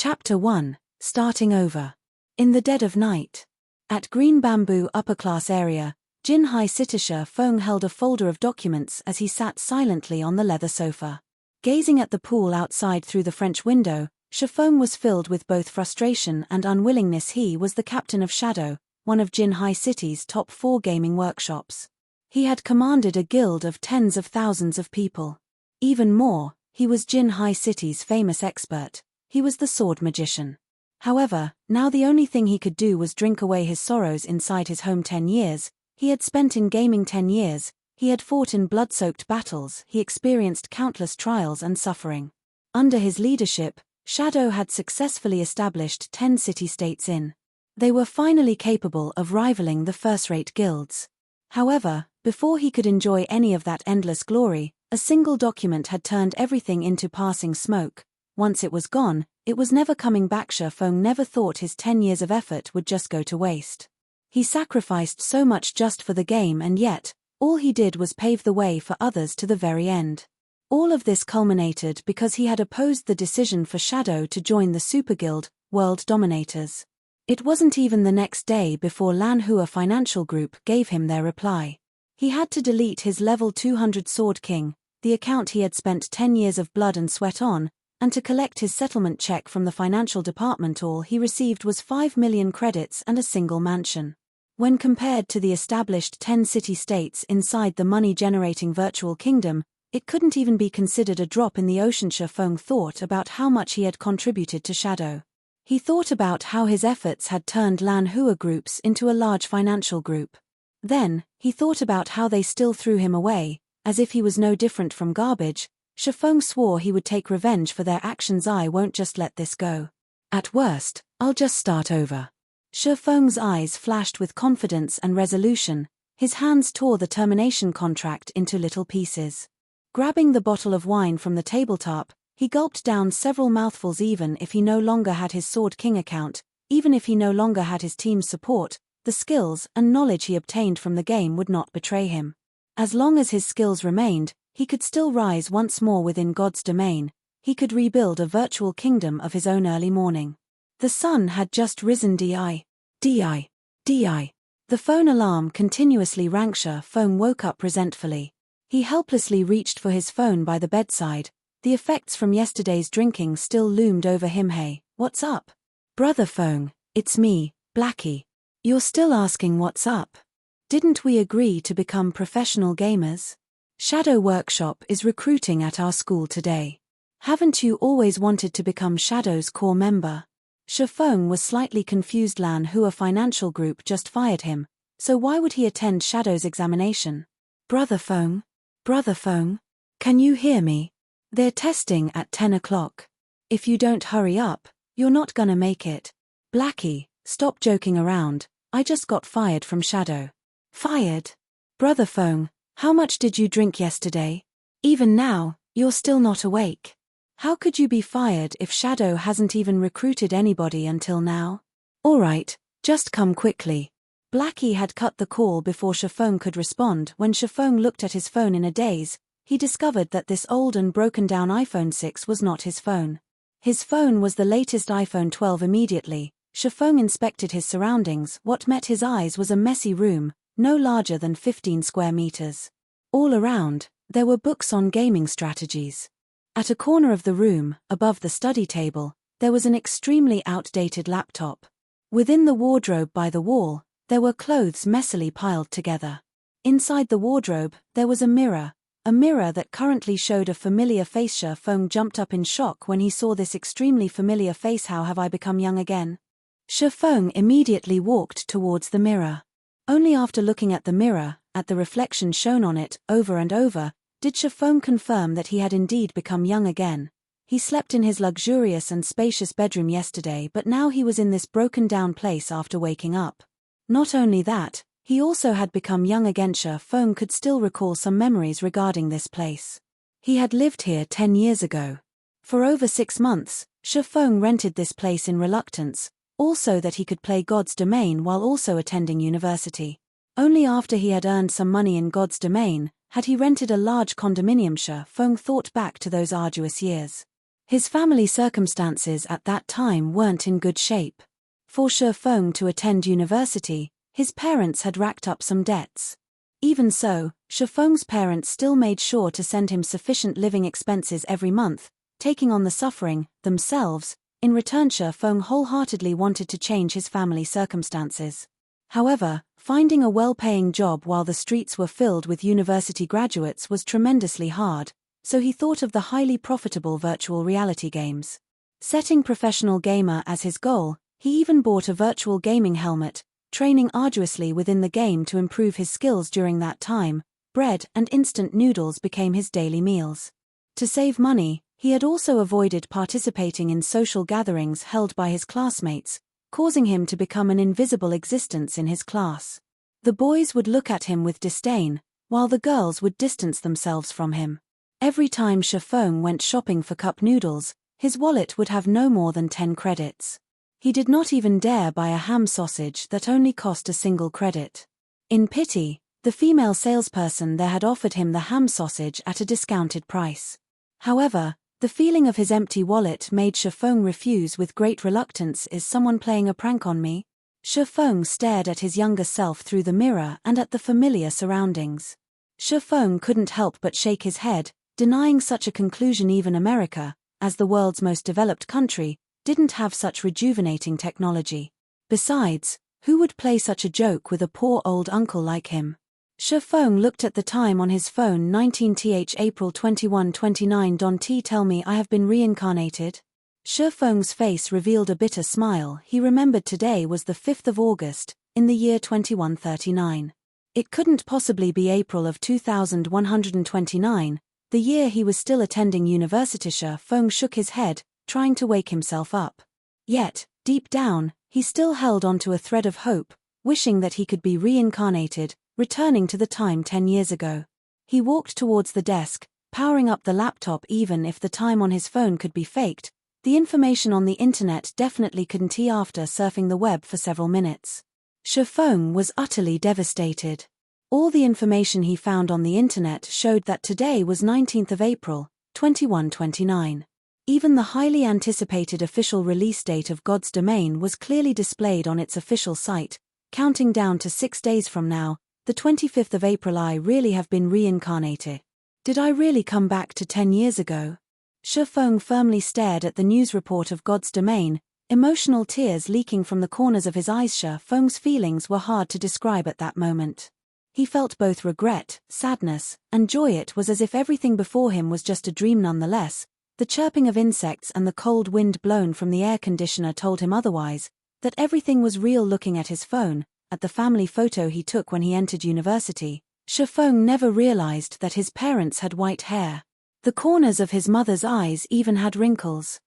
Chapter 1, Starting Over. In the dead of night. At Green Bamboo Upper Class Area, Jin High Sitter Feng held a folder of documents as he sat silently on the leather sofa. Gazing at the pool outside through the French window, Feng was filled with both frustration and unwillingness. He was the captain of Shadow, one of Jin High City's top 4 gaming workshops. He had commanded a guild of tens of thousands of people. Even more, he was Jin High City's famous expert. He was the sword magician. However, now the only thing he could do was drink away his sorrows inside his home. 10 years, he had spent in gaming. 10 years, he had fought in blood-soaked battles, he experienced countless trials and suffering. Under his leadership, Shadow had successfully established 10 city-states in. They were finally capable of rivaling the first-rate guilds. However, before he could enjoy any of that endless glory, a single document had turned everything into passing smoke. Once it was gone, it was never coming back. Feng never thought his 10 years of effort would just go to waste. He sacrificed so much just for the game, and yet, all he did was pave the way for others to the very end. All of this culminated because he had opposed the decision for Shadow to join the Super Guild, World Dominators. It wasn't even the next day before Lanhua Financial Group gave him their reply. He had to delete his level 200 Sword King, the account he had spent 10 years of blood and sweat on, and to collect his settlement check from the financial department. All he received was 5 million credits and a single mansion. When compared to the established 10 city-states inside the money-generating virtual kingdom, it couldn't even be considered a drop in the ocean. Feng thought about how much he had contributed to Shadow. He thought about how his efforts had turned Lanhua groups into a large financial group. Then, he thought about how they still threw him away, as if he was no different from garbage. Feng swore he would take revenge for their actions. I won't just let this go. At worst, I'll just start over. Feng's eyes flashed with confidence and resolution. His hands tore the termination contract into little pieces. Grabbing the bottle of wine from the tabletop, he gulped down several mouthfuls. Even if he no longer had his Sword King account, even if he no longer had his team's support, the skills and knowledge he obtained from the game would not betray him. As long as his skills remained, he could still rise once more within God's domain. He could rebuild a virtual kingdom of his own. Early morning. The sun had just risen. Di. The phone alarm continuously rang. Feng woke up resentfully. He helplessly reached for his phone by the bedside. The effects from yesterday's drinking still loomed over him. Hey, what's up? Brother Feng, it's me, Blackie. You're still asking what's up? Didn't we agree to become professional gamers? Shadow Workshop is recruiting at our school today. Haven't you always wanted to become Shadow's core member? Feng was slightly confused. Lanhua Financial Group just fired him, so why would he attend Shadow's examination? Brother Feng, can you hear me? They're testing at 10 o'clock. If you don't hurry up, you're not gonna make it. Blackie, stop joking around, I just got fired from Shadow. Fired? Brother Feng, how much did you drink yesterday? Even now, you're still not awake. How could you be fired if Shadow hasn't even recruited anybody until now? Alright, just come quickly. Blackie had cut the call before Feng could respond. When Feng looked at his phone in a daze, he discovered that this old and broken down iPhone 6 was not his phone. His phone was the latest iPhone 12. Immediately, Feng inspected his surroundings. What met his eyes was a messy room, no larger than 15 square meters. All around, there were books on gaming strategies. At a corner of the room, above the study table, there was an extremely outdated laptop. Within the wardrobe by the wall, there were clothes messily piled together. Inside the wardrobe, there was a mirror that currently showed a familiar face. Feng jumped up in shock when he saw this extremely familiar face. How have I become young again? Feng immediately walked towards the mirror. Only after looking at the mirror, at the reflection shown on it, over and over, did Feng confirm that he had indeed become young again. He slept in his luxurious and spacious bedroom yesterday, but now he was in this broken-down place after waking up. Not only that, he also had become young again. Feng could still recall some memories regarding this place. He had lived here 10 years ago. For over 6 months, Feng rented this place in reluctance, also that he could play God's domain while also attending university. Only after he had earned some money in God's domain had he rented a large condominium. Feng thought back to those arduous years. His family circumstances at that time weren't in good shape. For Feng to attend university, his parents had racked up some debts. Even so, Feng's parents still made sure to send him sufficient living expenses every month, taking on the suffering, themselves. In return, Feng wholeheartedly wanted to change his family circumstances. However, finding a well-paying job while the streets were filled with university graduates was tremendously hard, so he thought of the highly profitable virtual reality games. Setting professional gamer as his goal, he even bought a virtual gaming helmet, training arduously within the game to improve his skills during that time. Bread and instant noodles became his daily meals. To save money, he had also avoided participating in social gatherings held by his classmates, causing him to become an invisible existence in his class. The boys would look at him with disdain, while the girls would distance themselves from him. Every time Feng went shopping for cup noodles, his wallet would have no more than 10 credits. He did not even dare buy a ham sausage that only cost a single credit. In pity, the female salesperson there had offered him the ham sausage at a discounted price. However, the feeling of his empty wallet made Feng refuse with great reluctance. Is someone playing a prank on me? Feng stared at his younger self through the mirror and at the familiar surroundings. Feng couldn't help but shake his head, denying such a conclusion. Even America, as the world's most developed country, didn't have such rejuvenating technology. Besides, who would play such a joke with a poor old uncle like him? Feng looked at the time on his phone. 19th April 21:29. Don't tell me I have been reincarnated? Feng's face revealed a bitter smile. He remembered today was the 5th of August, in the year 2139. It couldn't possibly be April of 2129, the year he was still attending university. Feng shook his head, trying to wake himself up. Yet, deep down, he still held onto a thread of hope, wishing that he could be reincarnated, returning to the time 10 years ago. He walked towards the desk, powering up the laptop. Even if the time on his phone could be faked, the information on the internet definitely couldn't. After surfing the web for several minutes, Feng was utterly devastated. All the information he found on the internet showed that today was 19th of April, 2129. Even the highly anticipated official release date of God's Domain was clearly displayed on its official site, counting down to 6 days from now, the 25th of April. I really have been reincarnated. Did I really come back to 10 years ago? Feng firmly stared at the news report of God's Domain, emotional tears leaking from the corners of his eyes. Feng's feelings were hard to describe at that moment. He felt both regret, sadness, and joy. It was as if everything before him was just a dream. Nonetheless, the chirping of insects and the cold wind blown from the air conditioner told him otherwise, that everything was real. Looking at his phone, at the family photo he took when he entered university, Feng never realized that his parents had white hair. The corners of his mother's eyes even had wrinkles.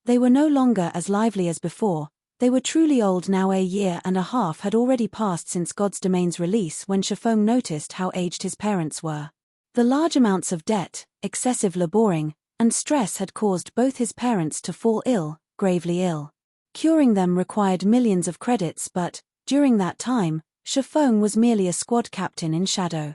They were no longer as lively as before, they were truly old now. A year and a half had already passed since God's Domain's release when Feng noticed how aged his parents were. The large amounts of debt, excessive laboring, and stress had caused both his parents to fall ill, gravely ill. Curing them required millions of credits, but, during that time, Feng was merely a squad captain in shadow.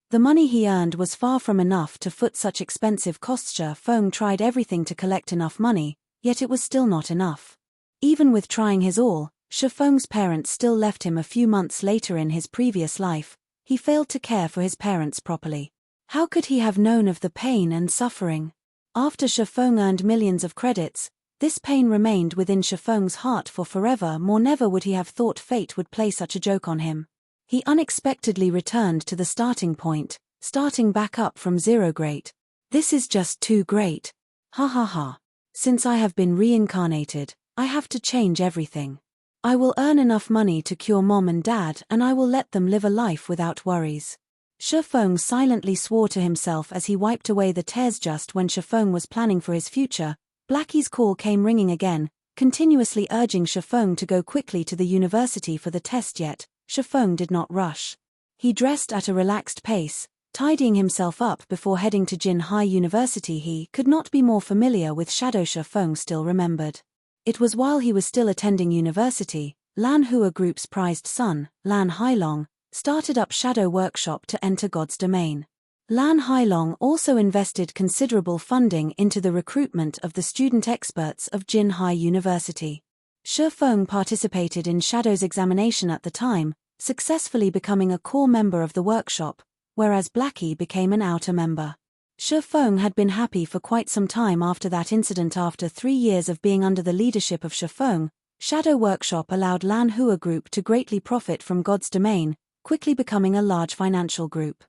The money he earned was far from enough to foot such expensive costs. Feng tried everything to collect enough money, yet it was still not enough. Even with trying his all, Feng's parents still left him. A few months later in his previous life, he failed to care for his parents properly. How could he have known of the pain and suffering? After Feng earned millions of credits, this pain remained within Feng's heart for forever. More never would he have thought fate would play such a joke on him. He unexpectedly returned to the starting point, starting back up from zero. Great. This is just too great. Ha ha ha. Since I have been reincarnated, I have to change everything. I will earn enough money to cure mom and dad, and I will let them live a life without worries. Feng silently swore to himself as he wiped away the tears. Just when Feng was planning for his future, Blackie's call came ringing again, continuously urging Feng to go quickly to the university for the test. Yet Feng did not rush. He dressed at a relaxed pace, tidying himself up before heading to Jin High University. He could not be more familiar with Shadow. Feng still remembered. It was while he was still attending university, Lan Hua Group's prized son, Lan Hailong, started up Shadow Workshop to enter God's Domain. Lan Hailong also invested considerable funding into the recruitment of the student experts of Jinhai University. Feng participated in Shadow's examination at the time, successfully becoming a core member of the workshop, whereas Blackie became an outer member. Feng had been happy for quite some time after that incident. After 3 years of being under the leadership of Feng, Shadow Workshop allowed Lan Hua Group to greatly profit from God's Domain, quickly becoming a large financial group.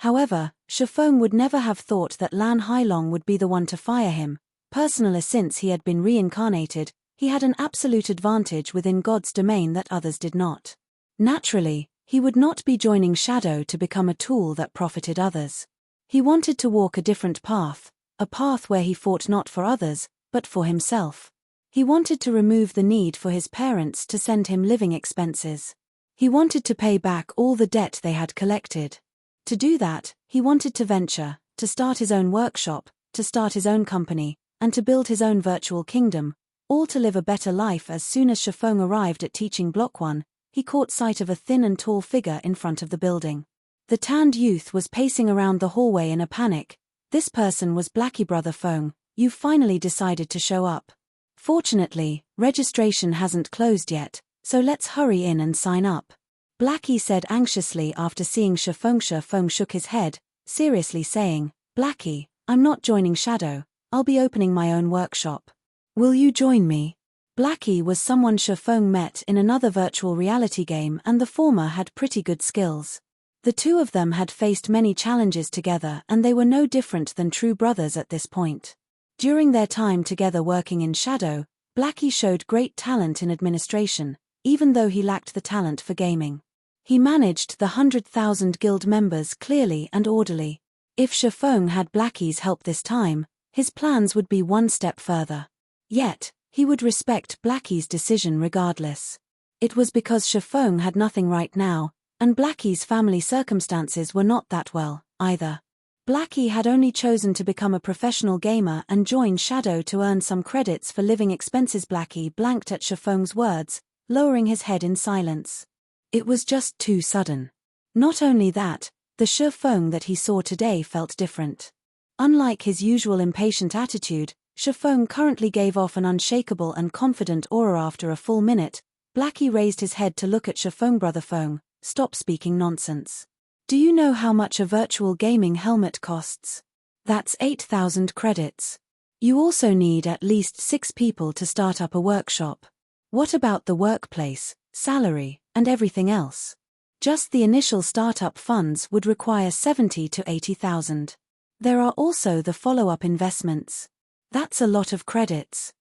However, Feng would never have thought that Lan Hailong would be the one to fire him. Personally, since he had been reincarnated, he had an absolute advantage within God's domain that others did not. Naturally, he would not be joining Shadow to become a tool that profited others. He wanted to walk a different path, a path where he fought not for others, but for himself. He wanted to remove the need for his parents to send him living expenses. He wanted to pay back all the debt they had collected. To do that, he wanted to venture, to start his own workshop, to start his own company, and to build his own virtual kingdom, all to live a better life. As soon as Feng arrived at Teaching Block 1, he caught sight of a thin and tall figure in front of the building. The tanned youth was pacing around the hallway in a panic. This person was Blackie. Brother Feng, you've finally decided to show up. Fortunately, registration hasn't closed yet, so let's hurry in and sign up. Blackie said anxiously after seeing Feng. Feng shook his head, seriously saying, Blackie, I'm not joining Shadow, I'll be opening my own workshop. Will you join me? Blackie was someone Feng met in another virtual reality game, and the former had pretty good skills. The two of them had faced many challenges together, and they were no different than true brothers at this point. During their time together working in Shadow, Blackie showed great talent in administration, even though he lacked the talent for gaming. He managed the 100,000 guild members clearly and orderly. If Feng had Blackie's help this time, his plans would be one step further. Yet, he would respect Blackie's decision regardless. It was because Feng had nothing right now, and Blackie's family circumstances were not that well, either. Blackie had only chosen to become a professional gamer and join Shadow to earn some credits for living expenses. Blackie blanked at Feng's words, lowering his head in silence. It was just too sudden. Not only that, the Feng that he saw today felt different. Unlike his usual impatient attitude, Feng currently gave off an unshakable and confident aura. After a full minute, Blackie raised his head to look at Feng. Brother Feng, stop speaking nonsense. Do you know how much a virtual gaming helmet costs? That's 8,000 credits. You also need at least 6 people to start up a workshop. What about the workplace, salary, and everything else? Just the initial startup funds would require 70 to 80,000. There are also the follow-up investments. That's a lot of credits.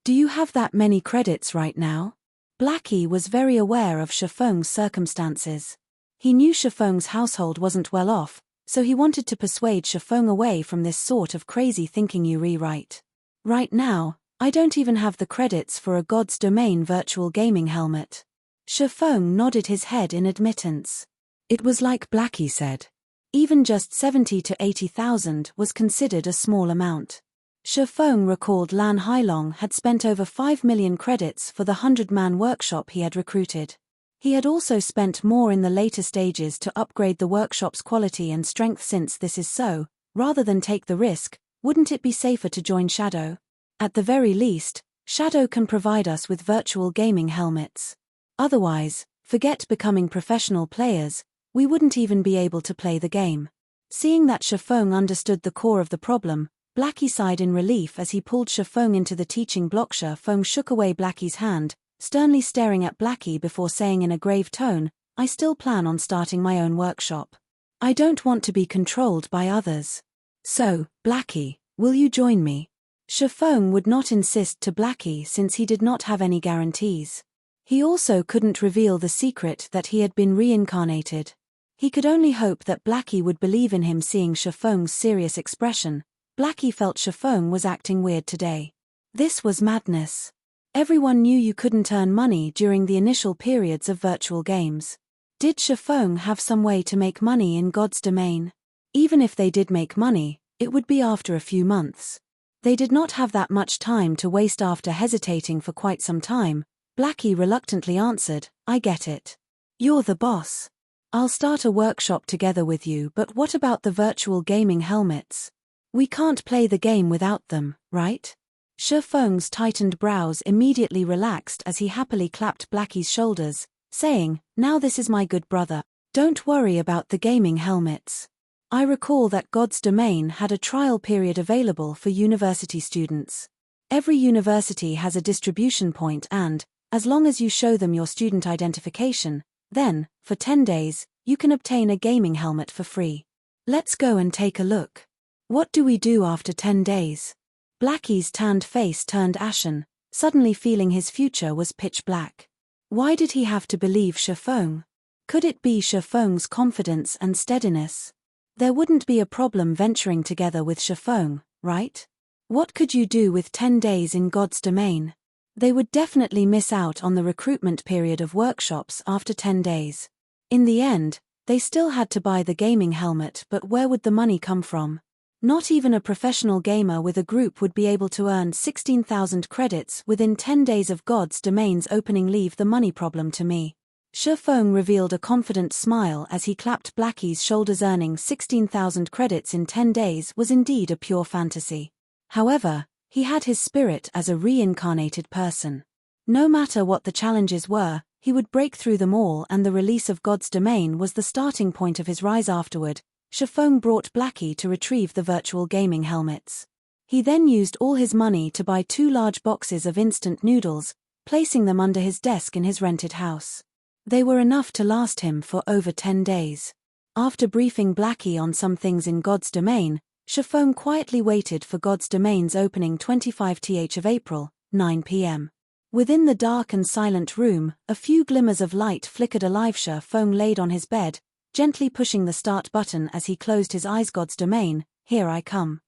Do you have that many credits right now? Blackie was very aware of Feng's circumstances. He knew Feng's household wasn't well off, so he wanted to persuade Feng away from this sort of crazy thinking. You rewrite. Right now, I don't even have the credits for a God's Domain virtual gaming helmet. Feng nodded his head in admittance. It was like Blackie said. Even just 70 to 80,000 was considered a small amount. Feng recalled Lan Hailong had spent over 5 million credits for the 100-man workshop he had recruited. He had also spent more in the later stages to upgrade the workshop's quality and strength. Since this is so, rather than take the risk, wouldn't it be safer to join Shadow? At the very least, Shadow can provide us with virtual gaming helmets. Otherwise, forget becoming professional players, we wouldn't even be able to play the game. Seeing that Feng understood the core of the problem, Blackie sighed in relief as he pulled Feng into the teaching block. Feng shook away Blackie's hand, sternly staring at Blackie before saying in a grave tone, I still plan on starting my own workshop. I don't want to be controlled by others. So, Blackie, will you join me? Feng would not insist to Blackie since he did not have any guarantees. He also couldn't reveal the secret that he had been reincarnated. He could only hope that Blackie would believe in him. Seeing Feng's serious expression, Blackie felt Feng was acting weird today. This was madness. Everyone knew you couldn't earn money during the initial periods of virtual games. Did Feng have some way to make money in God's Domain? Even if they did make money, it would be after a few months. They did not have that much time to waste. After hesitating for quite some time, Blackie reluctantly answered, I get it. You're the boss. I'll start a workshop together with you, but what about the virtual gaming helmets? We can't play the game without them, right? Feng's tightened brows immediately relaxed as he happily clapped Blackie's shoulders, saying, "Now this is my good brother. Don't worry about the gaming helmets. I recall that God's Domain had a trial period available for university students. Every university has a distribution point and, as long as you show them your student identification, then, for 10 days, you can obtain a gaming helmet for free. Let's go and take a look. What do we do after 10 days? Blackie's tanned face turned ashen, suddenly feeling his future was pitch black. Why did he have to believe Feng? Could it be Feng's confidence and steadiness? There wouldn't be a problem venturing together with Feng, right? What could you do with 10 days in God's Domain? They would definitely miss out on the recruitment period of workshops after 10 days. In the end, they still had to buy the gaming helmet, but where would the money come from? Not even a professional gamer with a group would be able to earn 16,000 credits within 10 days of God's Domain's opening. Leave the money problem to me. Feng revealed a confident smile as he clapped Blackie's shoulders. Earning 16,000 credits in 10 days was indeed a pure fantasy. However, he had his spirit as a reincarnated person. No matter what the challenges were, he would break through them all, and the release of God's Domain was the starting point of his rise. Afterward, Feng brought Blackie to retrieve the virtual gaming helmets. He then used all his money to buy 2 large boxes of instant noodles, placing them under his desk in his rented house. They were enough to last him for over 10 days. After briefing Blackie on some things in God's Domain, Feng quietly waited for God's Domain's opening 25th of April, 9 p.m. Within the dark and silent room, a few glimmers of light flickered alive. Feng laid on his bed, gently pushing the start button as he closed his eyes. God's Domain, here I come.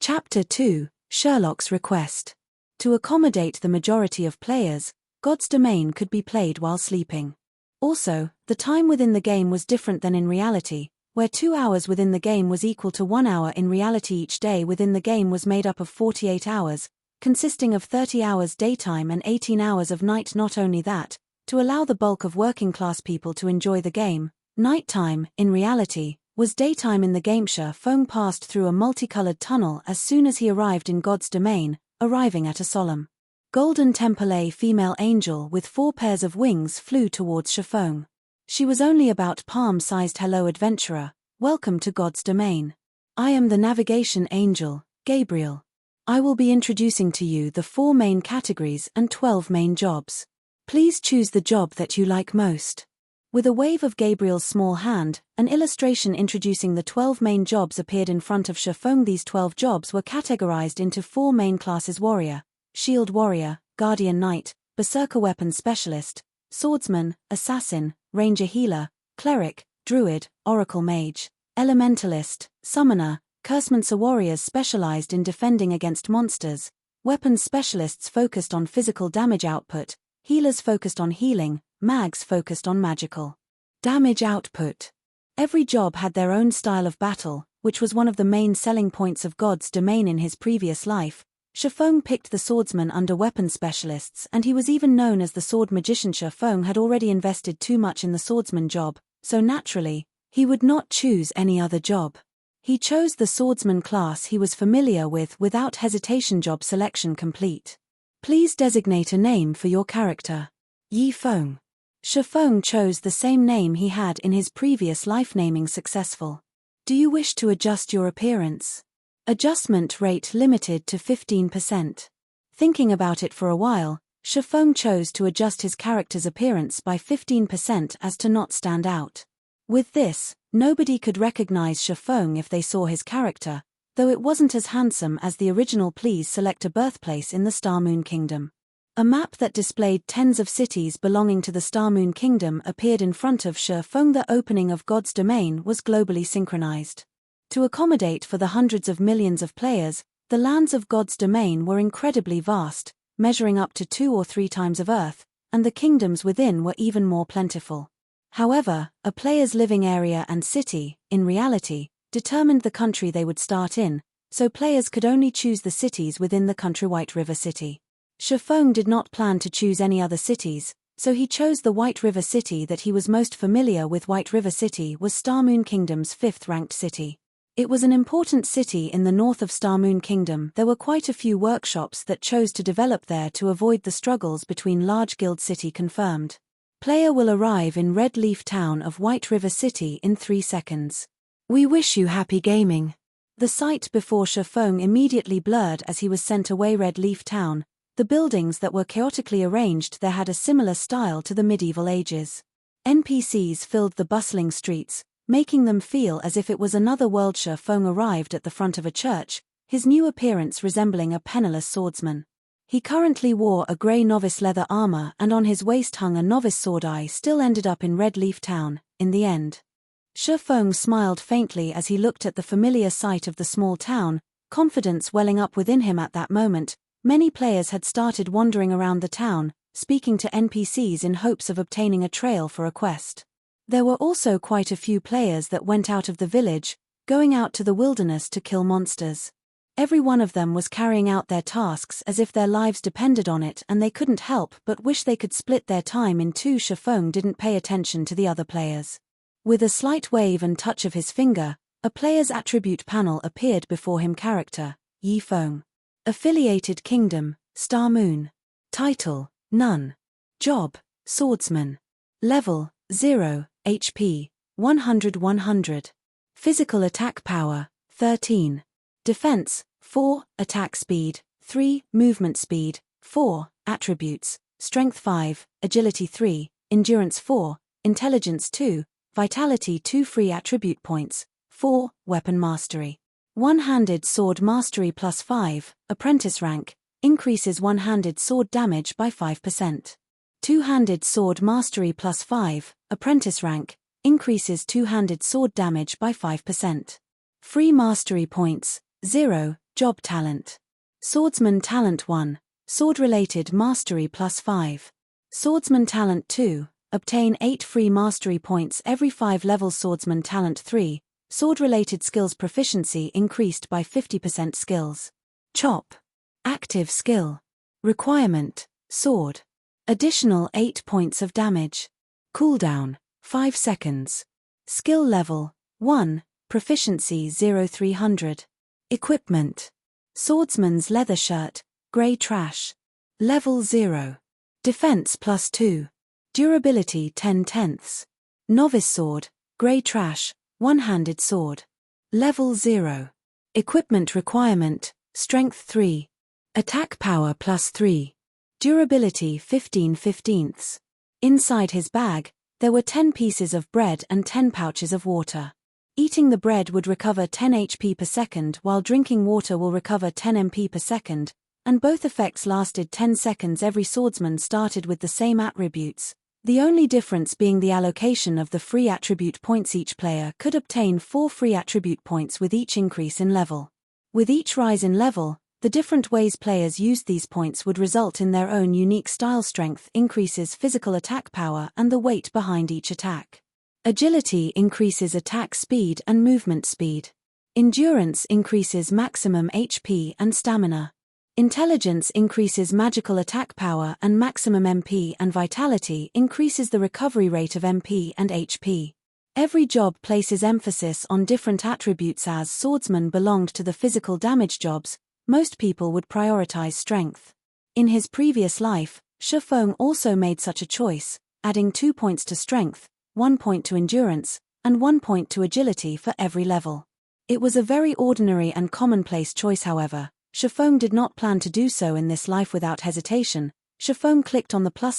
Chapter 2, Sherlock's Request. To accommodate the majority of players, God's Domain could be played while sleeping. Also, the time within the game was different than in reality, where 2 hours within the game was equal to 1 hour in reality. Each day within the game was made up of 48 hours, consisting of 30 hours daytime and 18 hours of night. Not only that, to allow the bulk of working-class people to enjoy the game, nighttime, in reality, was daytime in the game. Feng passed through a multicolored tunnel as soon as he arrived in God's Domain, arriving at a solemn golden temple. A female angel with 4 pairs of wings flew towards Feng. She was only about palm-sized. Hello adventurer, welcome to God's Domain. I am the navigation angel, Gabriel. I will be introducing to you the 4 main categories and 12 main jobs. Please choose the job that you like most. With a wave of Gabriel's small hand, an illustration introducing the 12 main jobs appeared in front of Feng. These 12 jobs were categorized into 4 main classes: warrior, shield warrior, guardian knight, berserker weapon specialist, swordsman, assassin, ranger healer, cleric, druid, oracle mage, elementalist, summoner, cursemancer. Warriors specialized in defending against monsters, weapons specialists focused on physical damage output, healers focused on healing, mags focused on magical damage output. Every job had their own style of battle, which was one of the main selling points of God's Domain. In his previous life, Feng picked the swordsman under weapon specialists, and he was even known as the sword magician. Feng had already invested too much in the swordsman job, so naturally, he would not choose any other job. He chose the swordsman class he was familiar with without hesitation. Job selection complete. Please designate a name for your character. Yi Feng. Feng chose the same name he had in his previous life. Naming successful. Do you wish to adjust your appearance? Adjustment rate limited to 15%. Thinking about it for a while, Feng chose to adjust his character's appearance by 15% as to not stand out. With this, nobody could recognize Feng if they saw his character, though it wasn't as handsome as the original. Please select a birthplace in the Star Moon Kingdom. A map that displayed tens of cities belonging to the Star Moon Kingdom appeared in front of Feng. The opening of God's Domain was globally synchronized. To accommodate for the hundreds of millions of players, the lands of God's Domain were incredibly vast, measuring up to 2 or 3 times of Earth, and the kingdoms within were even more plentiful. However, a player's living area and city, in reality, determined the country they would start in, so players could only choose the cities within the country. White River City. Feng did not plan to choose any other cities, So he chose the White River City that he was most familiar with. White River City was Starmoon Kingdom's 5th-ranked city. It was an important city in the north of Starmoon Kingdom. There were quite a few workshops that chose to develop there to avoid the struggles between large guild city. Confirmed. Player will arrive in Red Leaf Town of White River City in 3 seconds. We wish you happy gaming. The sight before Feng immediately blurred as he was sent away. Red Leaf Town. The buildings that were chaotically arranged there had a similar style to the medieval ages. NPCs filled the bustling streets, making them feel as if it was another world. Feng arrived at the front of a church, his new appearance resembling a penniless swordsman. He currently wore a grey novice leather armor and on his waist hung a novice sword. I still ended up in Red Leaf Town, in the end. Feng smiled faintly as he looked at the familiar sight of the small town, confidence welling up within him at that moment. Many players had started wandering around the town, speaking to NPCs in hopes of obtaining a trail for a quest. There were also quite a few players that went out of the village, going out to the wilderness to kill monsters. Every one of them was carrying out their tasks as if their lives depended on it, and they couldn't help but wish they could split their time in two. Feng didn't pay attention to the other players. With a slight wave and touch of his finger, a player's attribute panel appeared before him. Character: Yi Feng. Affiliated Kingdom: Starmoon. Title: None. Job: Swordsman. Level: 0, HP: 100. Physical attack power: 13. Defense: 4, attack speed: 3, movement speed: 4, attributes: strength 5, agility 3, endurance 4, intelligence 2, vitality 2. Free attribute points: 4, weapon mastery. One-handed sword mastery plus 5, apprentice rank, increases one-handed sword damage by 5%. Two-handed sword mastery plus 5, apprentice rank, increases two-handed sword damage by 5%. Free mastery points: 0, job talent. Swordsman talent 1, sword-related mastery plus 5. Swordsman talent 2, obtain 8 free mastery points every 5 levels. Swordsman talent 3, sword-related skills proficiency increased by 50%. Skills: chop. Active skill. Requirement: sword. Additional 8 points of damage. Cooldown: 5 seconds. Skill level: 1, proficiency 0 300. Equipment: Swordsman's leather shirt, grey trash. Level 0. Defense plus 2. Durability 10/10. Novice sword, grey trash, one-handed sword. Level 0. Equipment requirement: strength 3. Attack power plus 3. Durability 15/15. Inside his bag, there were 10 pieces of bread and 10 pouches of water. Eating the bread would recover 10 HP per second while drinking water will recover 10 MP per second, and both effects lasted 10 seconds. Every swordsman started with the same attributes, the only difference being the allocation of the free attribute points. Each player could obtain 4 free attribute points with each increase in level. With each rise in level, the different ways players used these points would result in their own unique style. Strength increases physical attack power and the weight behind each attack. Agility increases attack speed and movement speed. Endurance increases maximum HP and stamina. Intelligence increases magical attack power and maximum MP, and vitality increases the recovery rate of MP and HP. Every job places emphasis on different attributes. As swordsman belonged to the physical damage jobs, most people would prioritize strength. In his previous life, Feng also made such a choice, adding 2 points to strength, 1 point to endurance, and 1 point to agility for every level. It was a very ordinary and commonplace choice. However, Feng did not plan to do so in this life. Without hesitation, Feng clicked on the plus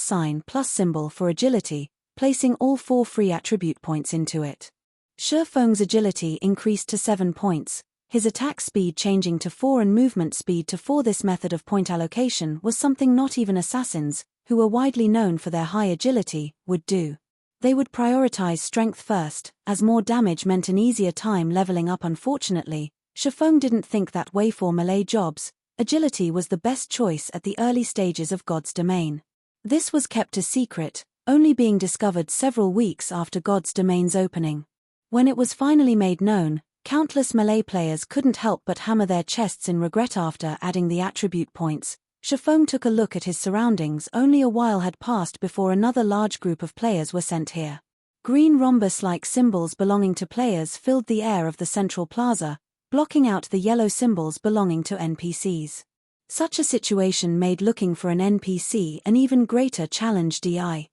symbol for agility, placing all 4 free attribute points into it. Feng's agility increased to 7 points, his attack speed changing to 4 and movement speed to 4. This method of point allocation was something not even assassins, who were widely known for their high agility, would do. They would prioritize strength first, as more damage meant an easier time leveling up. Unfortunately, Feng didn't think that way. For melee jobs, agility was the best choice at the early stages of God's Domain. This was kept a secret, only being discovered several weeks after God's Domain's opening. When it was finally made known, countless melee players couldn't help but hammer their chests in regret. After adding the attribute points, Feng took a look at his surroundings. Only a while had passed before another large group of players were sent here. Green rhombus-like symbols belonging to players filled the air of the central plaza, blocking out the yellow symbols belonging to NPCs. Such a situation made looking for an NPC an even greater challenge. Di.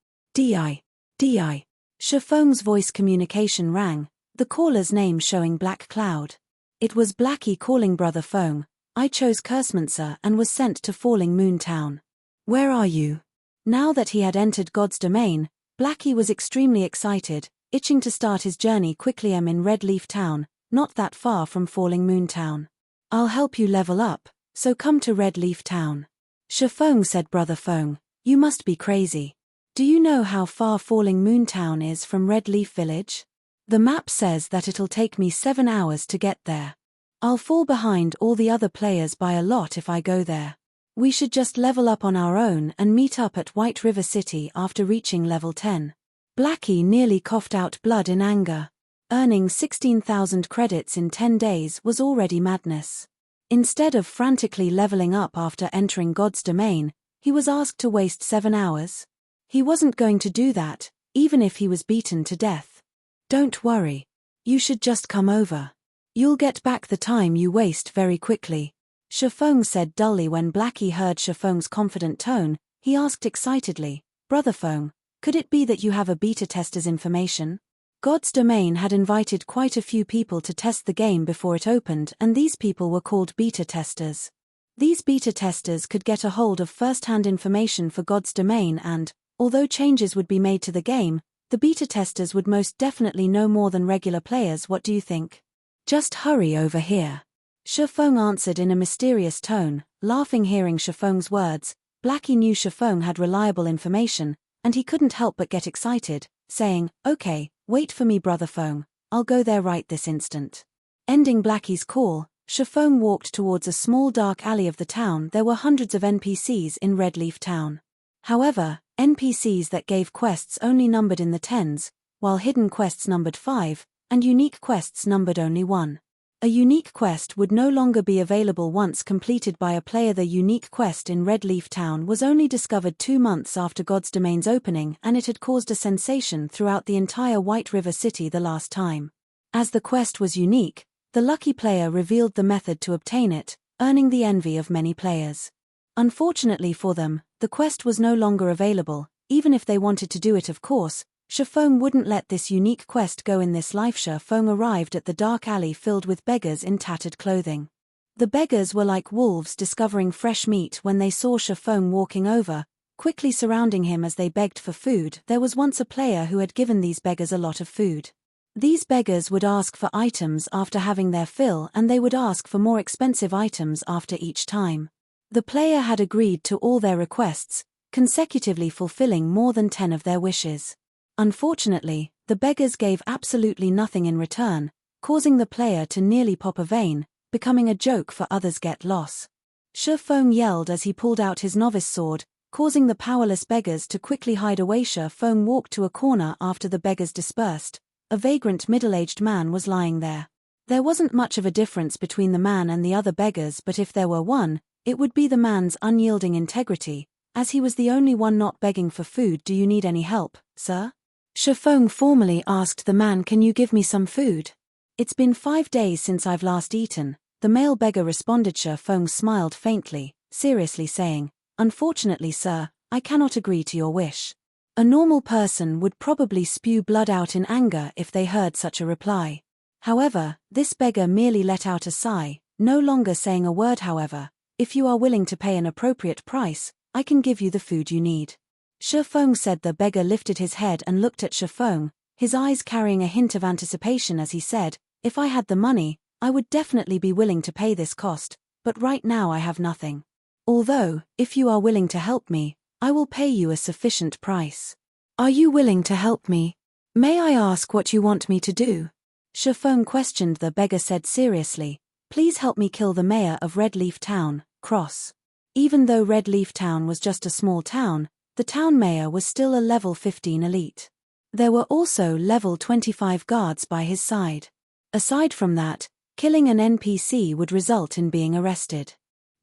Feng's voice communication rang, the caller's name showing Black Cloud. It was Blackie calling. Brother Feng, I chose Cursemancer and was sent to Falling Moon Town. Where are you? Now that he had entered God's domain, Blackie was extremely excited, itching to start his journey quickly. I'm in Red Leaf Town, not that far from Falling Moon Town. I'll help you level up, so come to Red Leaf Town. Feng said. Brother Feng, you must be crazy. Do you know how far Falling Moon Town is from Red Leaf Village? The map says that it'll take me 7 hours to get there. I'll fall behind all the other players by a lot if I go there. We should just level up on our own and meet up at White River City after reaching level 10. Blackie nearly coughed out blood in anger. Earning 16,000 credits in 10 days was already madness. Instead of frantically leveling up after entering God's domain, he was asked to waste 7 hours. He wasn't going to do that, even if he was beaten to death. Don't worry. You should just come over. You'll get back the time you waste very quickly. Feng said dully. When Blackie heard Feng's confident tone, he asked excitedly, Brother Feng, could it be that you have a beta tester's information? God's domain had invited quite a few people to test the game before it opened, and these people were called beta testers. These beta testers could get a hold of first-hand information for God's domain and, although changes would be made to the game, the beta testers would most definitely know more than regular players. What do you think? Just hurry over here. Feng answered in a mysterious tone, laughing. Hearing Feng's words, Blackie knew Feng had reliable information, and he couldn't help but get excited, saying, Okay, wait for me Brother Feng, I'll go there right this instant. Ending Blackie's call, Feng walked towards a small dark alley of the town. There were hundreds of NPCs in Red Leaf Town. However, NPCs that gave quests only numbered in the tens, while hidden quests numbered 5, and unique quests numbered only 1. A unique quest would no longer be available once completed by a player. The unique quest in Red Leaf Town was only discovered 2 months after God's domain's opening, and it had caused a sensation throughout the entire White River City the last time. As the quest was unique, the lucky player revealed the method to obtain it, earning the envy of many players. Unfortunately for them, the quest was no longer available, even if they wanted to do it. Of course, Feng wouldn't let this unique quest go in this life. Feng arrived at the dark alley filled with beggars in tattered clothing. The beggars were like wolves discovering fresh meat when they saw Feng walking over, quickly surrounding him as they begged for food. There was once a player who had given these beggars a lot of food. These beggars would ask for items after having their fill, and they would ask for more expensive items after each time. The player had agreed to all their requests, consecutively fulfilling more than 10 of their wishes. Unfortunately, the beggars gave absolutely nothing in return, causing the player to nearly pop a vein, becoming a joke for others. Get lost. Feng yelled as he pulled out his novice sword, causing the powerless beggars to quickly hide away. Feng walked to a corner after the beggars dispersed. A vagrant middle-aged man was lying there. There wasn't much of a difference between the man and the other beggars, but if there were one, it would be the man's unyielding integrity, as he was the only one not begging for food. Do you need any help, sir? Feng formally asked the man, Can you give me some food? It's been 5 days since I've last eaten, the male beggar responded. Feng smiled faintly, seriously saying, Unfortunately sir, I cannot agree to your wish. A normal person would probably spew blood out in anger if they heard such a reply. However, this beggar merely let out a sigh, no longer saying a word. However, if you are willing to pay an appropriate price, I can give you the food you need. Feng said. The beggar lifted his head and looked at Feng, his eyes carrying a hint of anticipation as he said, If I had the money, I would definitely be willing to pay this cost, but right now I have nothing. Although, if you are willing to help me, I will pay you a sufficient price. Are you willing to help me? May I ask what you want me to do? Feng questioned. The beggar said seriously, Please help me kill the mayor of Red Leaf Town, Cross. Even though Red Leaf Town was just a small town, the town mayor was still a level 15 elite. There were also level 25 guards by his side. Aside from that, killing an NPC would result in being arrested.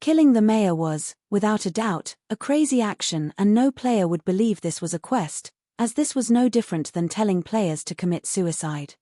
Killing the mayor was, without a doubt, a crazy action, and no player would believe this was a quest, as this was no different than telling players to commit suicide.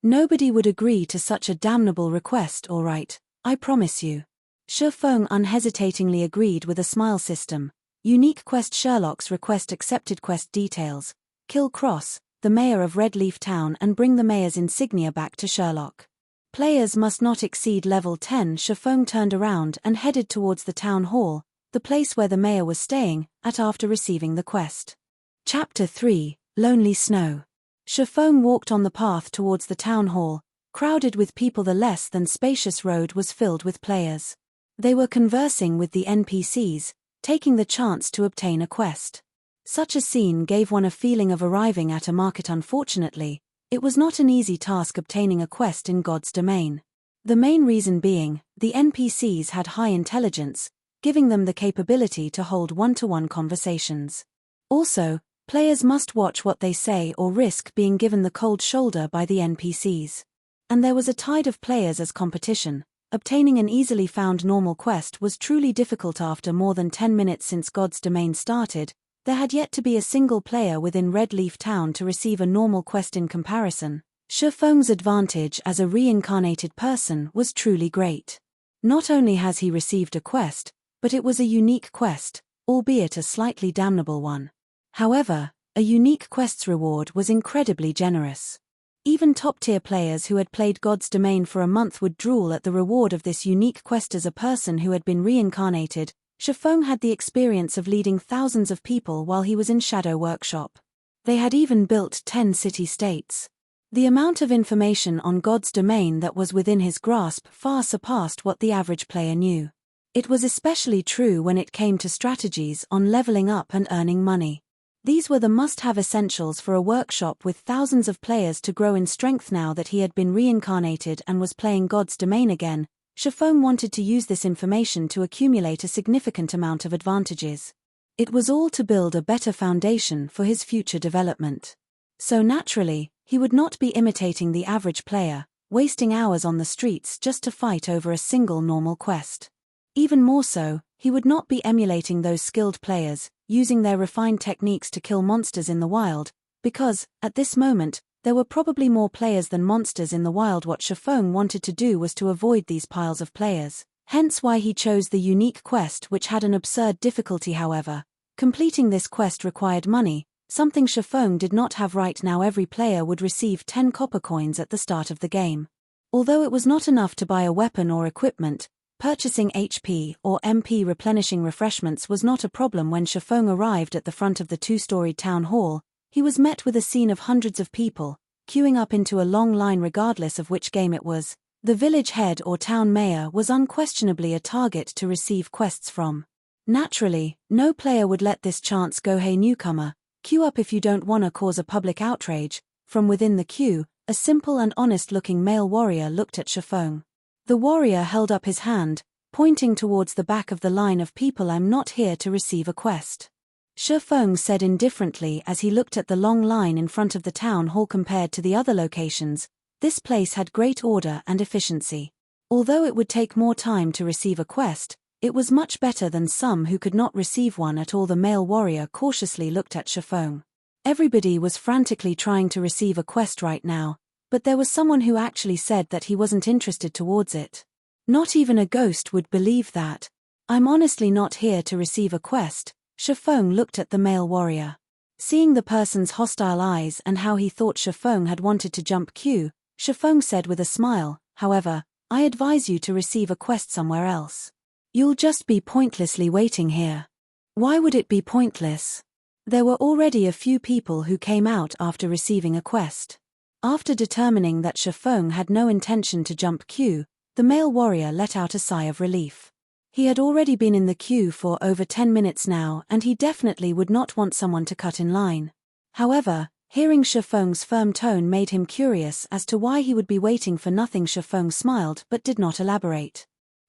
Nobody would agree to such a damnable request, all right, I promise you. Feng unhesitatingly agreed with a smile system. Unique quest. Sherlock's request accepted. Quest details: kill Cross, the mayor of Red Leaf Town, and bring the mayor's insignia back to Sherlock. Players must not exceed level 10. Feng turned around and headed towards the town hall, the place where the mayor was staying, after receiving the quest. Chapter 3, Lonely Snow. Feng walked on the path towards the town hall, crowded with people. The less than spacious road was filled with players. They were conversing with the NPCs, taking the chance to obtain a quest. Such a scene gave one a feeling of arriving at a market. Unfortunately, it was not an easy task obtaining a quest in God's domain. The main reason being, the NPCs had high intelligence, giving them the capability to hold one-to-one conversations. Also, players must watch what they say or risk being given the cold shoulder by the NPCs. And there was a tide of players as competition. Obtaining an easily found normal quest was truly difficult. After more than 10 minutes since God's domain started, there had yet to be a single player within Red Leaf Town to receive a normal quest. In comparison, Feng's advantage as a reincarnated person was truly great. Not only has he received a quest, but it was a unique quest, albeit a slightly damnable one. However, a unique quest's reward was incredibly generous. Even top-tier players who had played God's domain for a month would drool at the reward of this unique quest. As a person who had been reincarnated, Feng had the experience of leading thousands of people while he was in Shadow Workshop. They had even built 10 city-states. The amount of information on God's domain that was within his grasp far surpassed what the average player knew. It was especially true when it came to strategies on leveling up and earning money. These were the must-have essentials for a workshop with thousands of players to grow in strength. Now that he had been reincarnated and was playing God's domain again, Feng wanted to use this information to accumulate a significant amount of advantages. It was all to build a better foundation for his future development. So naturally, he would not be imitating the average player, wasting hours on the streets just to fight over a single normal quest. Even more so, he would not be emulating those skilled players, using their refined techniques to kill monsters in the wild, because, at this moment, there were probably more players than monsters in the wild. What Feng wanted to do was to avoid these piles of players, hence why he chose the unique quest, which had an absurd difficulty. However, completing this quest required money, something Feng did not have right now. Every player would receive 10 copper coins at the start of the game. Although it was not enough to buy a weapon or equipment, purchasing HP or MP replenishing refreshments was not a problem. When Feng arrived at the front of the 2-storied town hall, he was met with a scene of hundreds of people, queuing up into a long line regardless of which game it was. The village head or town mayor was unquestionably a target to receive quests from. Naturally, no player would let this chance go. Hey newcomer, queue up if you don't wanna cause a public outrage. From within the queue, a simple and honest-looking male warrior looked at Feng. The warrior held up his hand, pointing towards the back of the line of people. I'm not here to receive a quest. Feng said indifferently as he looked at the long line in front of the town hall. Compared to the other locations, this place had great order and efficiency. Although it would take more time to receive a quest, it was much better than some who could not receive one at all. The male warrior cautiously looked at Feng. Everybody was frantically trying to receive a quest right now, but there was someone who actually said that he wasn't interested towards it. Not even a ghost would believe that. I'm honestly not here to receive a quest. Feng looked at the male warrior. Seeing the person's hostile eyes and how he thought Feng had wanted to jump queue, Feng said with a smile, however, I advise you to receive a quest somewhere else. You'll just be pointlessly waiting here. Why would it be pointless? There were already a few people who came out after receiving a quest. After determining that Feng had no intention to jump queue, the male warrior let out a sigh of relief. He had already been in the queue for over 10 minutes now, and he definitely would not want someone to cut in line. However, hearing Feng's firm tone made him curious as to why he would be waiting for nothing. Feng smiled but did not elaborate.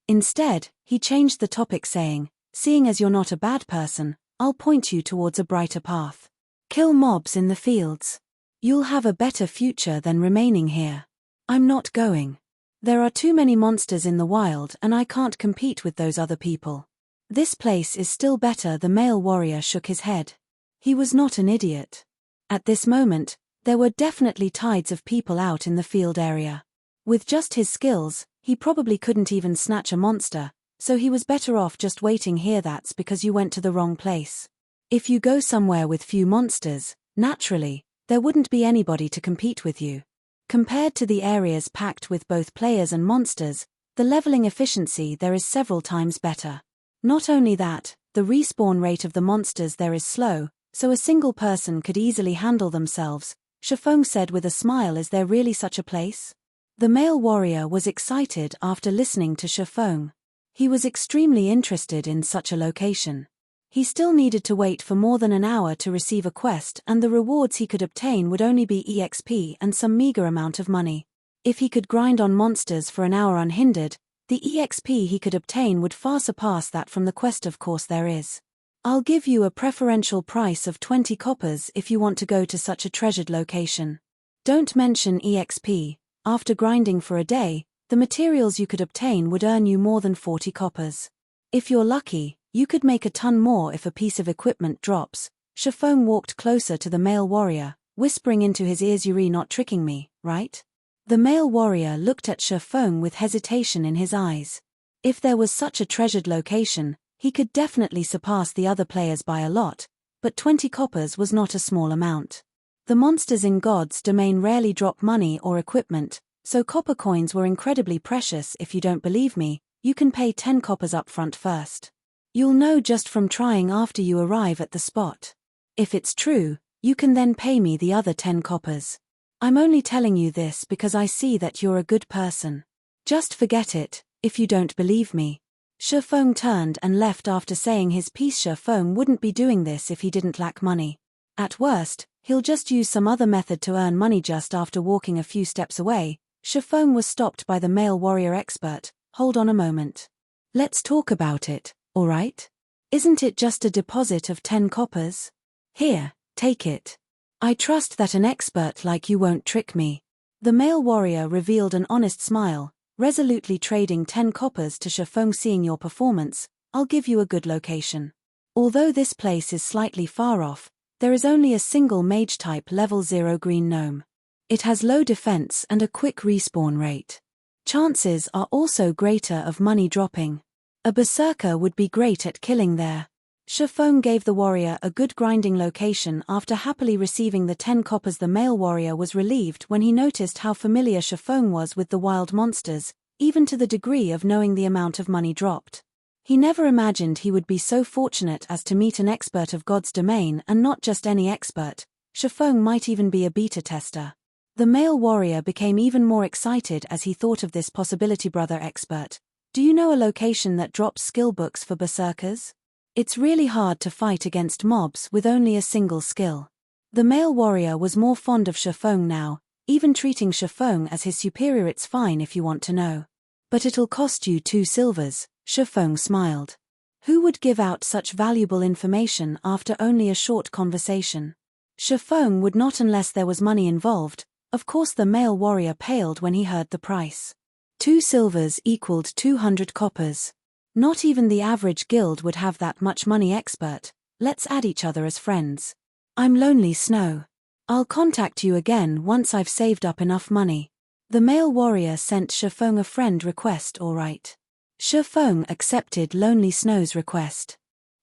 Instead, he changed the topic, saying, seeing as you're not a bad person, I'll point you towards a brighter path. Kill mobs in the fields. You'll have a better future than remaining here. I'm not going. There are too many monsters in the wild and I can't compete with those other people. This place is still better. The male warrior shook his head. He was not an idiot. At this moment, there were definitely tides of people out in the field area. With just his skills, he probably couldn't even snatch a monster, so he was better off just waiting here. That's because you went to the wrong place. If you go somewhere with few monsters, naturally, there wouldn't be anybody to compete with you. Compared to the areas packed with both players and monsters, the leveling efficiency there is several times better. Not only that, the respawn rate of the monsters there is slow, so a single person could easily handle themselves, Feng said with a smile. Is there really such a place? The male warrior was excited after listening to Feng. He was extremely interested in such a location. He still needed to wait for more than an hour to receive a quest, and the rewards he could obtain would only be EXP and some meager amount of money. If he could grind on monsters for an hour unhindered, the EXP he could obtain would far surpass that from the quest. Of course there is. I'll give you a preferential price of 20 coppers if you want to go to such a treasured location. Don't mention EXP, after grinding for a day, the materials you could obtain would earn you more than 40 coppers. If you're lucky, you could make a ton more if a piece of equipment drops. Feng walked closer to the male warrior, whispering into his ears, "You're not tricking me, right?" The male warrior looked at Feng with hesitation in his eyes. If there was such a treasured location, he could definitely surpass the other players by a lot, but 20 coppers was not a small amount. The monsters in God's domain rarely drop money or equipment, so copper coins were incredibly precious. If you don't believe me, you can pay 10 coppers up front first. You'll know just from trying after you arrive at the spot. If it's true, you can then pay me the other 10 coppers. I'm only telling you this because I see that you're a good person. Just forget it, if you don't believe me. Feng turned and left after saying his piece. Feng wouldn't be doing this if he didn't lack money. At worst, he'll just use some other method to earn money. Just after walking a few steps away, Feng was stopped by the male warrior expert. Hold on a moment. Let's talk about it. All right? Isn't it just a deposit of 10 coppers? Here, take it. I trust that an expert like you won't trick me. The male warrior revealed an honest smile, resolutely trading 10 coppers to Feng. Seeing your performance, I'll give you a good location. Although this place is slightly far off, there is only a single mage-type level 0 green gnome. It has low defense and a quick respawn rate. Chances are also greater of money dropping. A berserker would be great at killing there. Feng gave the warrior a good grinding location after happily receiving the 10 coppers. The male warrior was relieved when he noticed how familiar Feng was with the wild monsters, even to the degree of knowing the amount of money dropped. He never imagined he would be so fortunate as to meet an expert of God's domain, and not just any expert. Feng might even be a beta tester. The male warrior became even more excited as he thought of this possibility. Brother expert, do you know a location that drops skill books for berserkers? It's really hard to fight against mobs with only a single skill. The male warrior was more fond of Feng now, even treating Feng as his superior. It's fine if you want to know. But it'll cost you 2 silvers, Feng smiled. Who would give out such valuable information after only a short conversation? Feng would not unless there was money involved. Of course the male warrior paled when he heard the price. 2 silvers equaled 200 coppers. Not even the average guild would have that much money. Expert, let's add each other as friends. I'm Lonely Snow. I'll contact you again once I've saved up enough money. The male warrior sent Feng a friend request. All right. Feng accepted Lonely Snow's request.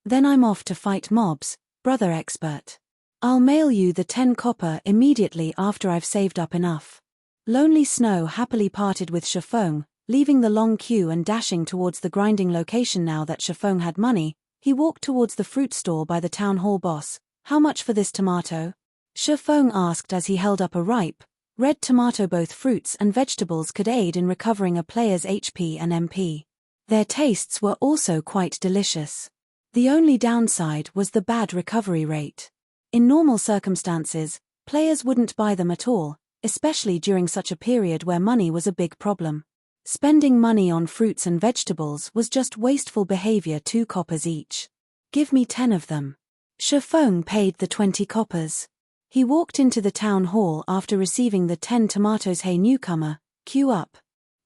Then I'm off to fight mobs, brother expert. I'll mail you the 10 copper immediately after I've saved up enough. Lonely Snow happily parted with Feng, leaving the long queue and dashing towards the grinding location. Now that Feng had money, he walked towards the fruit stall by the town hall. Boss, how much for this tomato? Feng asked as he held up a ripe, red tomato. Both fruits and vegetables could aid in recovering a player's HP and MP. Their tastes were also quite delicious. The only downside was the bad recovery rate. In normal circumstances, players wouldn't buy them at all, especially during such a period where money was a big problem. Spending money on fruits and vegetables was just wasteful behavior. 2 coppers each. Give me 10 of them. Feng paid the 20 coppers. He walked into the town hall after receiving the 10 tomatoes. Hey newcomer, queue up.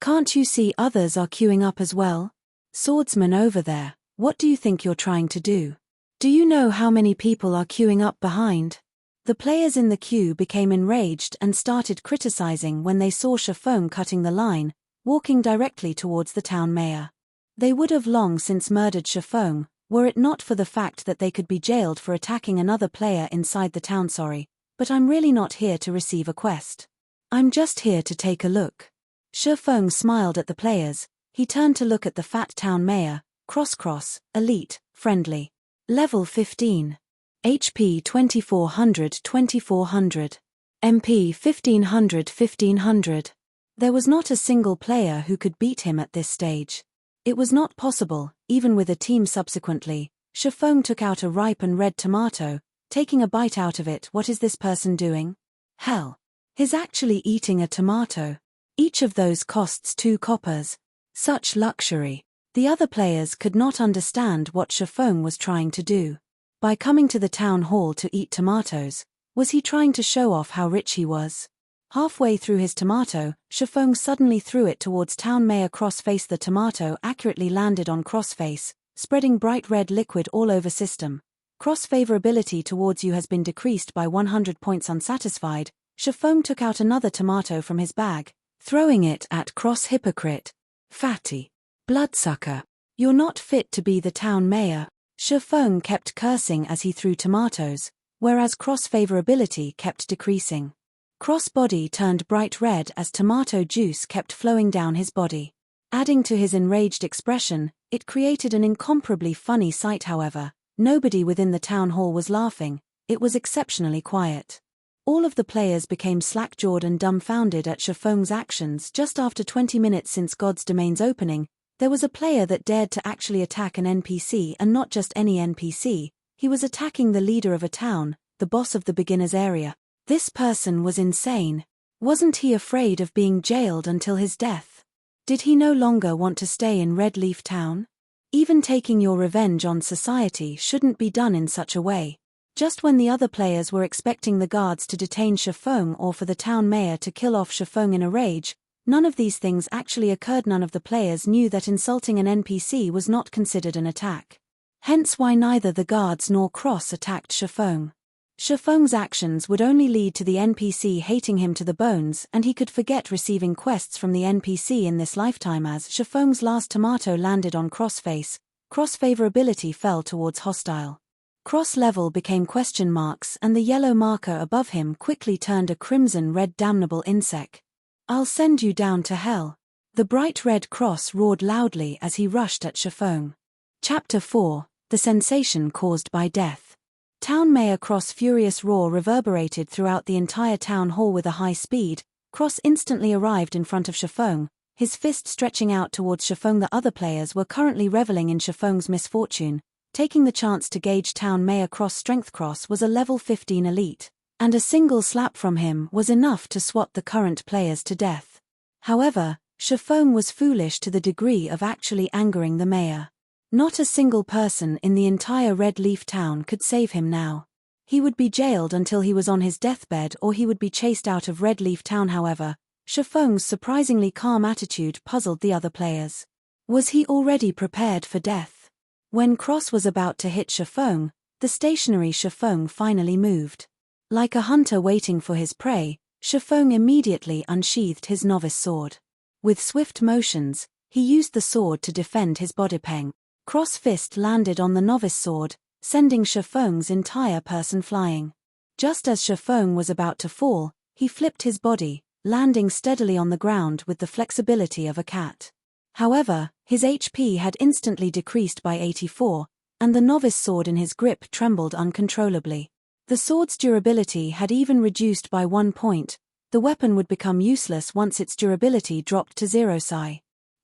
Can't you see others are queuing up as well? Swordsman over there, What do you think you're trying to do? Do you know how many people are queuing up behind? The players in the queue became enraged and started criticizing when they saw Feng cutting the line, walking directly towards the town mayor. They would have long since murdered Feng, were it not for the fact that they could be jailed for attacking another player inside the town. Sorry, but I'm really not here to receive a quest. I'm just here to take a look. Feng smiled at the players. He turned to look at the fat town mayor. Cross, elite, friendly. Level 15. HP 2400. MP 1500. There was not a single player who could beat him at this stage. It was not possible, even with a team. Subsequently, Feng took out a ripe and red tomato, taking a bite out of it. What is this person doing? Hell. He's actually eating a tomato. Each of those costs 2 coppers. Such luxury. The other players could not understand what Feng was trying to do. By coming to the town hall to eat tomatoes, was he trying to show off how rich he was? Halfway through his tomato, Feng suddenly threw it towards town mayor Crossface. The tomato accurately landed on Crossface, spreading bright red liquid all over system. Cross favorability towards you has been decreased by 100 points. Unsatisfied, Feng took out another tomato from his bag, throwing it at Cross. Hypocrite. Fatty. Bloodsucker. You're not fit to be the town mayor. Feng kept cursing as he threw tomatoes, whereas Cross favorability kept decreasing. Cross body turned bright red as tomato juice kept flowing down his body. Adding to his enraged expression, it created an incomparably funny sight. However, nobody within the town hall was laughing. It was exceptionally quiet. All of the players became slack-jawed and dumbfounded at Feng's actions. Just after 20 minutes since God's Domain's opening, there was a player that dared to actually attack an NPC, and not just any NPC. He was attacking the leader of a town, the boss of the beginner's area. This person was insane. Wasn't he afraid of being jailed until his death? Did he no longer want to stay in Red Leaf Town? Even taking your revenge on society shouldn't be done in such a way. Just when the other players were expecting the guards to detain Feng or for the town mayor to kill off Feng in a rage, none of these things actually occurred. None of the players knew that insulting an NPC was not considered an attack. Hence why neither the guards nor Cross attacked Feng. Feng's actions would only lead to the NPC hating him to the bones, and he could forget receiving quests from the NPC in this lifetime. As Feng's last tomato landed on Crossface, Cross favorability fell towards hostile. Cross level became question marks, and the yellow marker above him quickly turned a crimson-red damnable insect. I'll send you down to hell. The bright red cross roared loudly as he rushed at Feng. Chapter 4, The Sensation Caused by Death. Town Mayor Cross' furious roar reverberated throughout the entire town hall with a high speed. Cross instantly arrived in front of Feng, his fist stretching out towards Feng. The other players were currently reveling in Feng's misfortune, taking the chance to gauge Town Mayor Cross' strength. Cross was a level 15 elite, and a single slap from him was enough to swat the current players to death. However, Feng was foolish to the degree of actually angering the mayor. Not a single person in the entire Red Leaf Town could save him now. He would be jailed until he was on his deathbed, or he would be chased out of Red Leaf Town. However, Feng's surprisingly calm attitude puzzled the other players. Was he already prepared for death? When Cross was about to hit Feng, the stationary Feng finally moved. Like a hunter waiting for his prey, Feng immediately unsheathed his novice sword. With swift motions, he used the sword to defend his body. Peng. Cross fist landed on the novice sword, sending Feng's entire person flying. Just as Feng was about to fall, he flipped his body, landing steadily on the ground with the flexibility of a cat. However, his HP had instantly decreased by 84, and the novice sword in his grip trembled uncontrollably. The sword's durability had even reduced by 1 point. The weapon would become useless once its durability dropped to 0.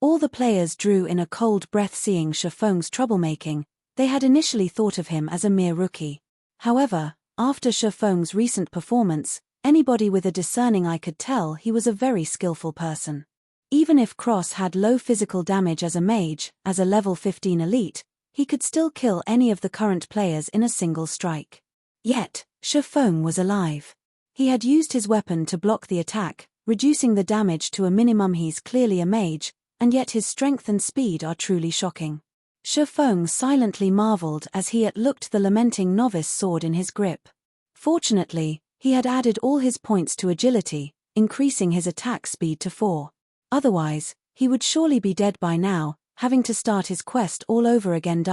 All the players drew in a cold breath seeing Feng's troublemaking. They had initially thought of him as a mere rookie. However, after Feng's recent performance, anybody with a discerning eye could tell he was a very skillful person. Even if Cross had low physical damage as a mage, as a level 15 elite, he could still kill any of the current players in a single strike. Yet, Feng was alive. He had used his weapon to block the attack, reducing the damage to a minimum. He's clearly a mage, and yet his strength and speed are truly shocking. Feng silently marveled as he looked the lamenting novice sword in his grip. Fortunately, he had added all his points to agility, increasing his attack speed to 4. Otherwise, he would surely be dead by now, having to start his quest all over again.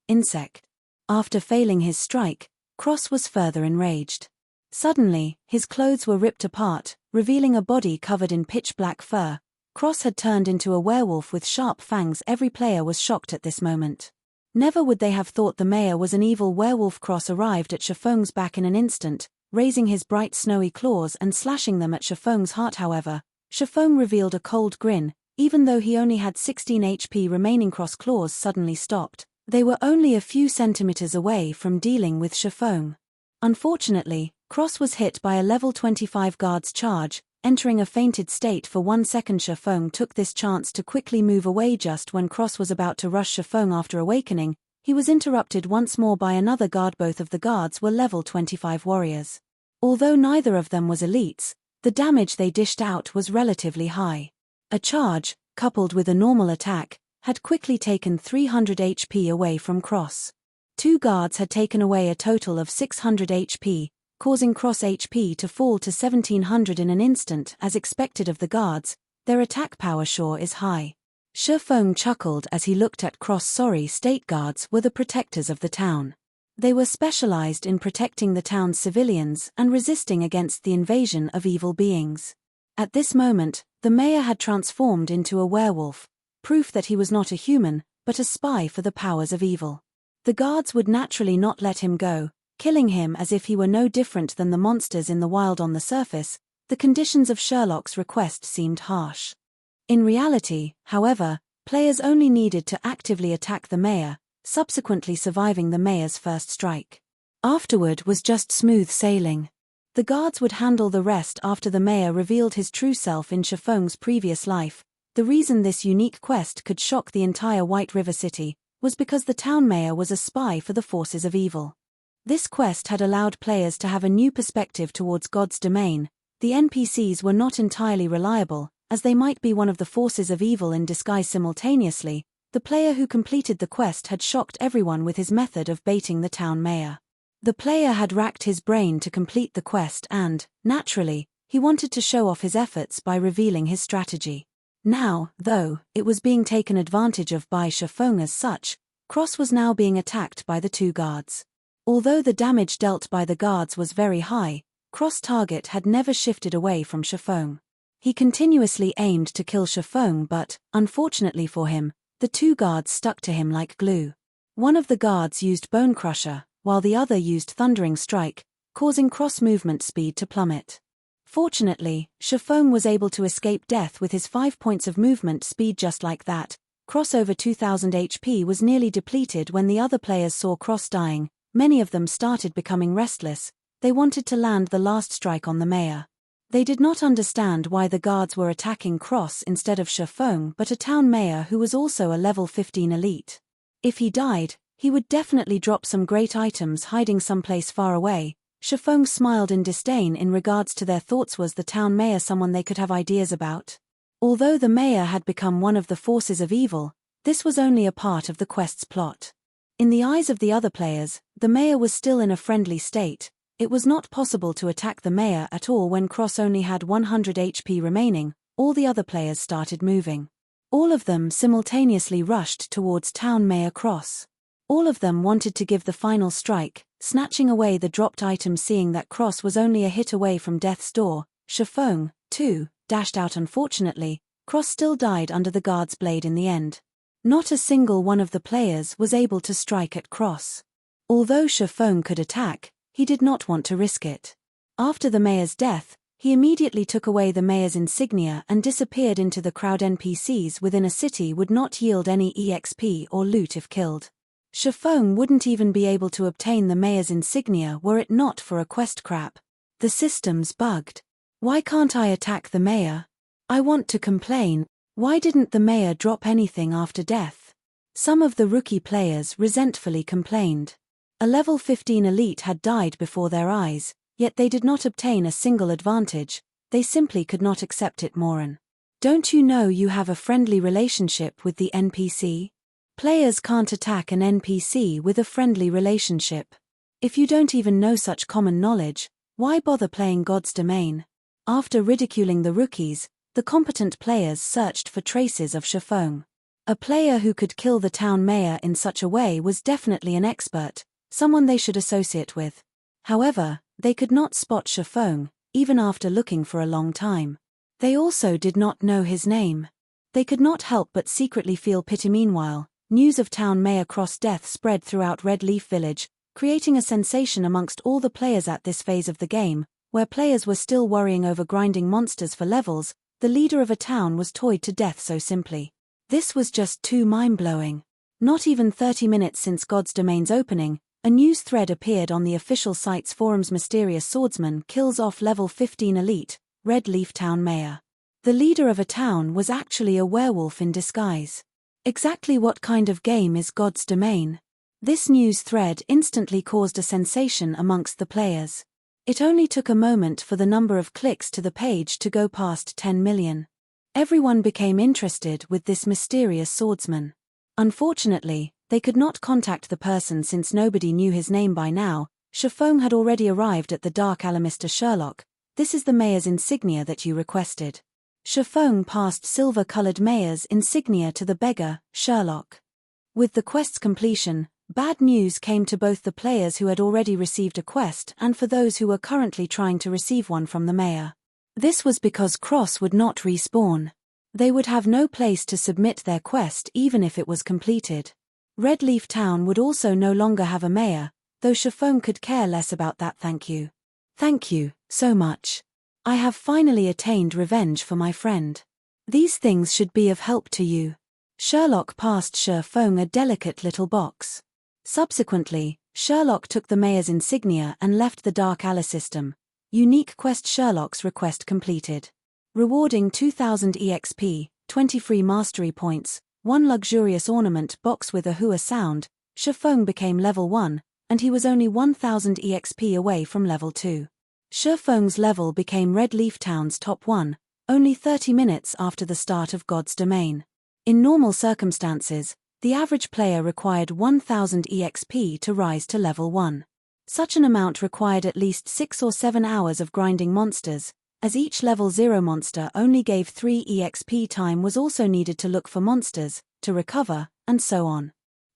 Insect. After failing his strike, Cross was further enraged. Suddenly, his clothes were ripped apart, revealing a body covered in pitch-black fur. Cross had turned into a werewolf with sharp fangs. Every player was shocked at this moment. Never would they have thought the mayor was an evil werewolf. Cross arrived at Feng's back in an instant, raising his bright snowy claws and slashing them at Feng's heart. However, Feng revealed a cold grin. Even though he only had 16 HP remaining, Cross claws suddenly stopped. They were only a few centimeters away from dealing with Feng. Unfortunately, Cross was hit by a level 25 guard's charge, entering a fainted state for 1 second. Feng took this chance to quickly move away. Just when Cross was about to rush Feng after awakening, he was interrupted once more by another guard. Both of the guards were level 25 warriors. Although neither of them was elites, the damage they dished out was relatively high. A charge, coupled with a normal attack, had quickly taken 300 HP away from Cross. 2 guards had taken away a total of 600 HP, causing Cross HP to fall to 1700 in an instant. As expected of the guards, their attack power sure is high. Feng chuckled as he looked at Cross. State guards were the protectors of the town. They were specialized in protecting the town's civilians and resisting against the invasion of evil beings. At this moment, the mayor had transformed into a werewolf, proof that he was not a human, but a spy for the powers of evil. The guards would naturally not let him go, killing him as if he were no different than the monsters in the wild. On the surface, the conditions of Sherlock's request seemed harsh. In reality, however, players only needed to actively attack the mayor, subsequently surviving the mayor's first strike. Afterward was just smooth sailing. The guards would handle the rest after the mayor revealed his true self in Feng's previous life. The reason this unique quest could shock the entire White River City was because the town mayor was a spy for the forces of evil. This quest had allowed players to have a new perspective towards God's domain. The NPCs were not entirely reliable, as they might be one of the forces of evil in disguise. Simultaneously, the player who completed the quest had shocked everyone with his method of baiting the town mayor. The player had racked his brain to complete the quest and, naturally, he wanted to show off his efforts by revealing his strategy. Now, though, it was being taken advantage of by Feng. As such, Cross was now being attacked by the 2 guards. Although the damage dealt by the guards was very high, Cross' target had never shifted away from Feng. He continuously aimed to kill Feng, but, unfortunately for him, the 2 guards stuck to him like glue. One of the guards used Bone Crusher, while the other used Thundering Strike, causing Cross' movement speed to plummet. Fortunately, Feng was able to escape death with his 5 points of movement speed. Just like that, Cross over 2000 HP was nearly depleted when the other players saw Cross dying. Many of them started becoming restless. They wanted to land the last strike on the mayor. They did not understand why the guards were attacking Cross instead of Feng, but a town mayor who was also a level 15 elite. If he died, he would definitely drop some great items hiding someplace far away. Feng smiled in disdain in regards to their thoughts. Was the town mayor someone they could have ideas about? Although the mayor had become one of the forces of evil, this was only a part of the quest's plot. In the eyes of the other players, the mayor was still in a friendly state. It was not possible to attack the mayor at all when Cross only had 100 HP remaining. All the other players started moving. All of them simultaneously rushed towards town mayor Cross. All of them wanted to give the final strike, snatching away the dropped items. Seeing that Cross was only a hit away from death's door, Feng, too, dashed out. Unfortunately, Cross still died under the guard's blade in the end. Not a single one of the players was able to strike at Cross. Although Feng could attack, he did not want to risk it. After the mayor's death, he immediately took away the mayor's insignia and disappeared into the crowd. NPCs within a city would not yield any EXP or loot if killed. Feng wouldn't even be able to obtain the mayor's insignia were it not for a quest crap. The system's bugged. Why can't I attack the mayor? I want to complain. Why didn't the mayor drop anything after death? Some of the rookie players resentfully complained. A level 15 elite had died before their eyes, yet they did not obtain a single advantage. They simply could not accept it. Moran, don't you know you have a friendly relationship with the NPC? Players can't attack an NPC with a friendly relationship. If you don't even know such common knowledge, why bother playing God's Domain? After ridiculing the rookies, the competent players searched for traces of Feng. A player who could kill the town mayor in such a way was definitely an expert, someone they should associate with. However, they could not spot Feng, even after looking for a long time. They also did not know his name. They could not help but secretly feel pity. Meanwhile, news of town mayor Cross death spread throughout Red Leaf Village, creating a sensation amongst all the players at this phase of the game, where players were still worrying over grinding monsters for levels. The leader of a town was toyed to death so simply. This was just too mind-blowing. Not even 30 minutes since God's Domain's opening, a news thread appeared on the official site's forums. Mysterious Swordsman kills off level 15 elite, Red Leaf Town Mayor. The leader of a town was actually a werewolf in disguise. Exactly what kind of game is God's Domain? This news thread instantly caused a sensation amongst the players. It only took a moment for the number of clicks to the page to go past 10 million. Everyone became interested with this mysterious swordsman. Unfortunately, they could not contact the person since nobody knew his name by now. Feng had already arrived at the Dark Alley. Mr. Sherlock, this is the mayor's insignia that you requested. Feng passed silver-colored mayor's insignia to the beggar, Sherlock. With the quest's completion, bad news came to both the players who had already received a quest and for those who were currently trying to receive one from the mayor. This was because Cross would not respawn. They would have no place to submit their quest even if it was completed. Red Leaf Town would also no longer have a mayor, though Feng could care less about that. Thank you. Thank you, so much. I have finally attained revenge for my friend. These things should be of help to you. Sherlock passed Feng a delicate little box. Subsequently, Sherlock took the mayor's insignia and left the Dark Alley system. Unique quest. Sherlock's request completed. Rewarding 2000 EXP, 20 free mastery points, 1 luxurious ornament box with a hua sound. Feng became level 1, and he was only 1000 EXP away from level 2. Feng's level became Red Leaf Town's top 1, only 30 minutes after the start of God's Domain. In normal circumstances, the average player required 1000 EXP to rise to level 1. Such an amount required at least 6 or 7 hours of grinding monsters, as each level 0 monster only gave 3 EXP. Time was also needed to look for monsters, to recover, and so on.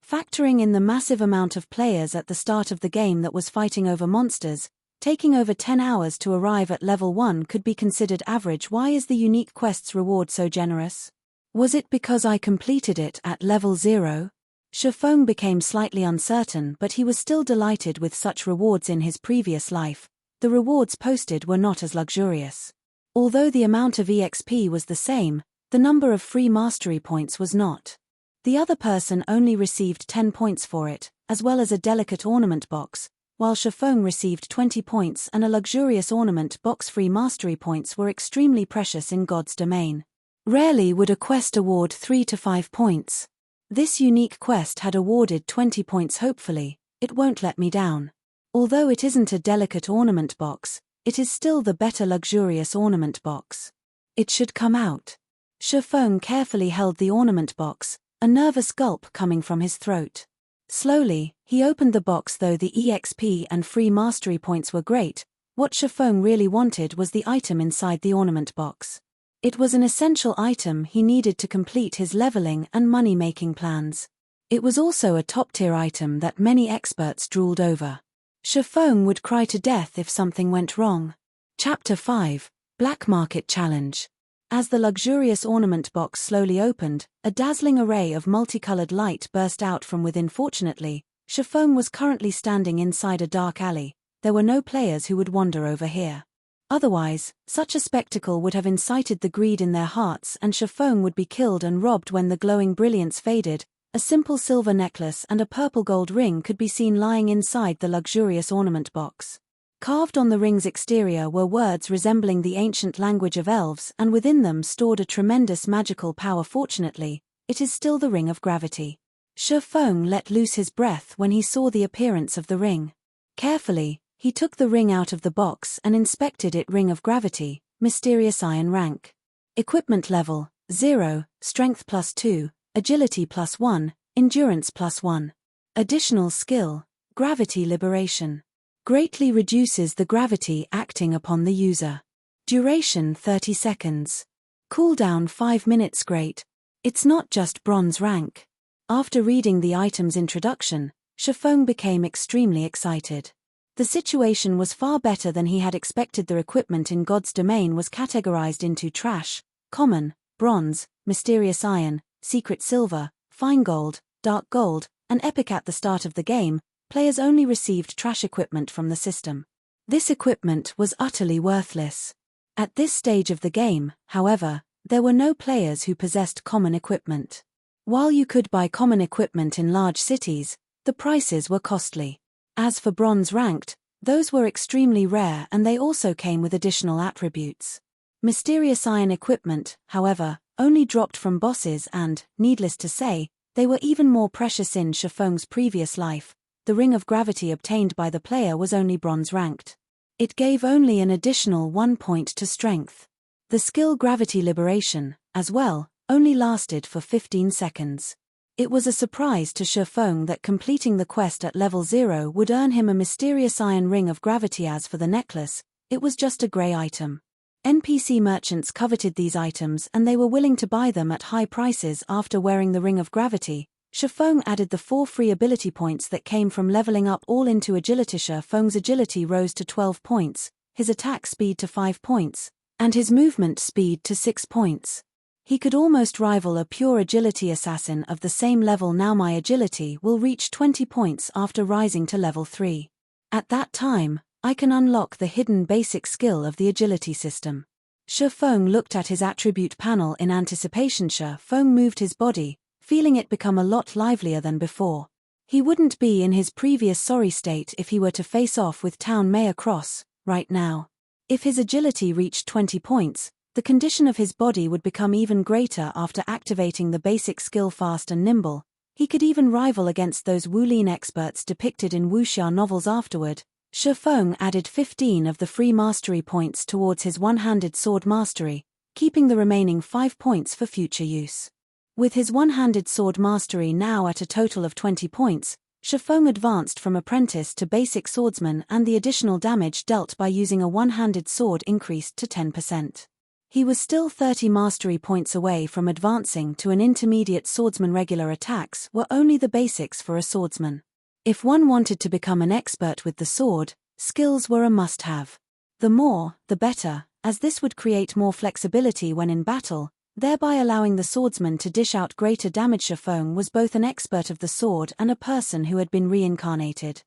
Factoring in the massive amount of players at the start of the game that was fighting over monsters, taking over 10 hours to arrive at level 1 could be considered average. Why is the unique quest's reward so generous? Was it because I completed it at level 0? Feng became slightly uncertain, but he was still delighted with such rewards in his previous life. The rewards posted were not as luxurious. Although the amount of EXP was the same, the number of free mastery points was not. The other person only received 10 points for it, as well as a delicate ornament box, while Feng received 20 points and a luxurious ornament box. Free mastery points were extremely precious in God's Domain. Rarely would a quest award 3 to 5 points. This unique quest had awarded 20 points. Hopefully, it won't let me down. Although it isn't a delicate ornament box, it is still the better luxurious ornament box. It should come out. Feng carefully held the ornament box, a nervous gulp coming from his throat. Slowly, he opened the box. Though the EXP and free mastery points were great, what Feng really wanted was the item inside the ornament box. It was an essential item he needed to complete his leveling and money-making plans. It was also a top-tier item that many experts drooled over. Feng would cry to death if something went wrong. Chapter 5, Black Market Challenge. As the luxurious ornament box slowly opened, a dazzling array of multicolored light burst out from within. Fortunately, Feng was currently standing inside a dark alley. There were no players who would wander over here. Otherwise, such a spectacle would have incited the greed in their hearts, and Feng would be killed and robbed. When the glowing brilliance faded, a simple silver necklace and a purple gold ring could be seen lying inside the luxurious ornament box. Carved on the ring's exterior were words resembling the ancient language of elves, and within them stored a tremendous magical power. Fortunately, it is still the Ring of Gravity. Feng let loose his breath when he saw the appearance of the ring. Carefully, he took the ring out of the box and inspected it. Ring of Gravity, mysterious iron rank. Equipment level, 0, strength +2, agility +1, Endurance +1. Additional skill, Gravity Liberation. Greatly reduces the gravity acting upon the user. Duration 30 seconds. Cooldown 5 minutes. Great. It's not just bronze rank. After reading the item's introduction, Feng became extremely excited. The situation was far better than he had expected. The equipment in God's domain was categorized into trash, common, bronze, mysterious iron, secret silver, fine gold, dark gold, and epic. At the start of the game, players only received trash equipment from the system. This equipment was utterly worthless. At this stage of the game, however, there were no players who possessed common equipment. While you could buy common equipment in large cities, the prices were costly. As for bronze ranked, those were extremely rare and they also came with additional attributes. Mysterious iron equipment, however, only dropped from bosses and, needless to say, they were even more precious. In Feng's previous life, the ring of gravity obtained by the player was only bronze ranked. It gave only an additional 1 point to strength. The skill Gravity Liberation, as well, only lasted for 15 seconds. It was a surprise to Feng that completing the quest at level 0 would earn him a mysterious iron ring of gravity. As for the necklace, it was just a grey item. NPC merchants coveted these items and they were willing to buy them at high prices. After wearing the ring of gravity, Feng added the 4 free ability points that came from leveling up all into agility. Feng's agility rose to 12 points, his attack speed to 5 points, and his movement speed to 6 points. He could almost rival a pure agility assassin of the same level. Now my agility will reach 20 points after rising to level 3. At that time, I can unlock the hidden basic skill of the agility system. Feng looked at his attribute panel in anticipation. Feng moved his body, feeling it become a lot livelier than before. He wouldn't be in his previous sorry state if he were to face off with Town Mayor Cross, right now. If his agility reached 20 points, the condition of his body would become even greater after activating the basic skill Fast and Nimble. He could even rival against those Wulin experts depicted in wuxia novels. Afterward, Feng added 15 of the free mastery points towards his one-handed sword mastery, keeping the remaining 5 points for future use. With his one-handed sword mastery now at a total of 20 points, Feng advanced from apprentice to basic swordsman, and the additional damage dealt by using a one-handed sword increased to 10%. He was still 30 mastery points away from advancing to an intermediate swordsman. Regular attacks were only the basics for a swordsman. If one wanted to become an expert with the sword, skills were a must-have. The more, the better, as this would create more flexibility when in battle, thereby allowing the swordsman to dish out greater damage. Feng was both an expert of the sword and a person who had been reincarnated.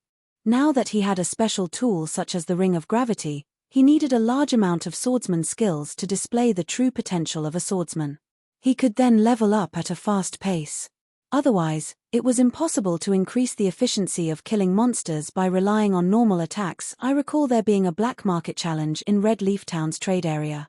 Now that he had a special tool such as the Ring of Gravity, he needed a large amount of swordsman skills to display the true potential of a swordsman. He could then level up at a fast pace. Otherwise, it was impossible to increase the efficiency of killing monsters by relying on normal attacks. I recall there being a black market challenge in Red Leaf Town's trade area.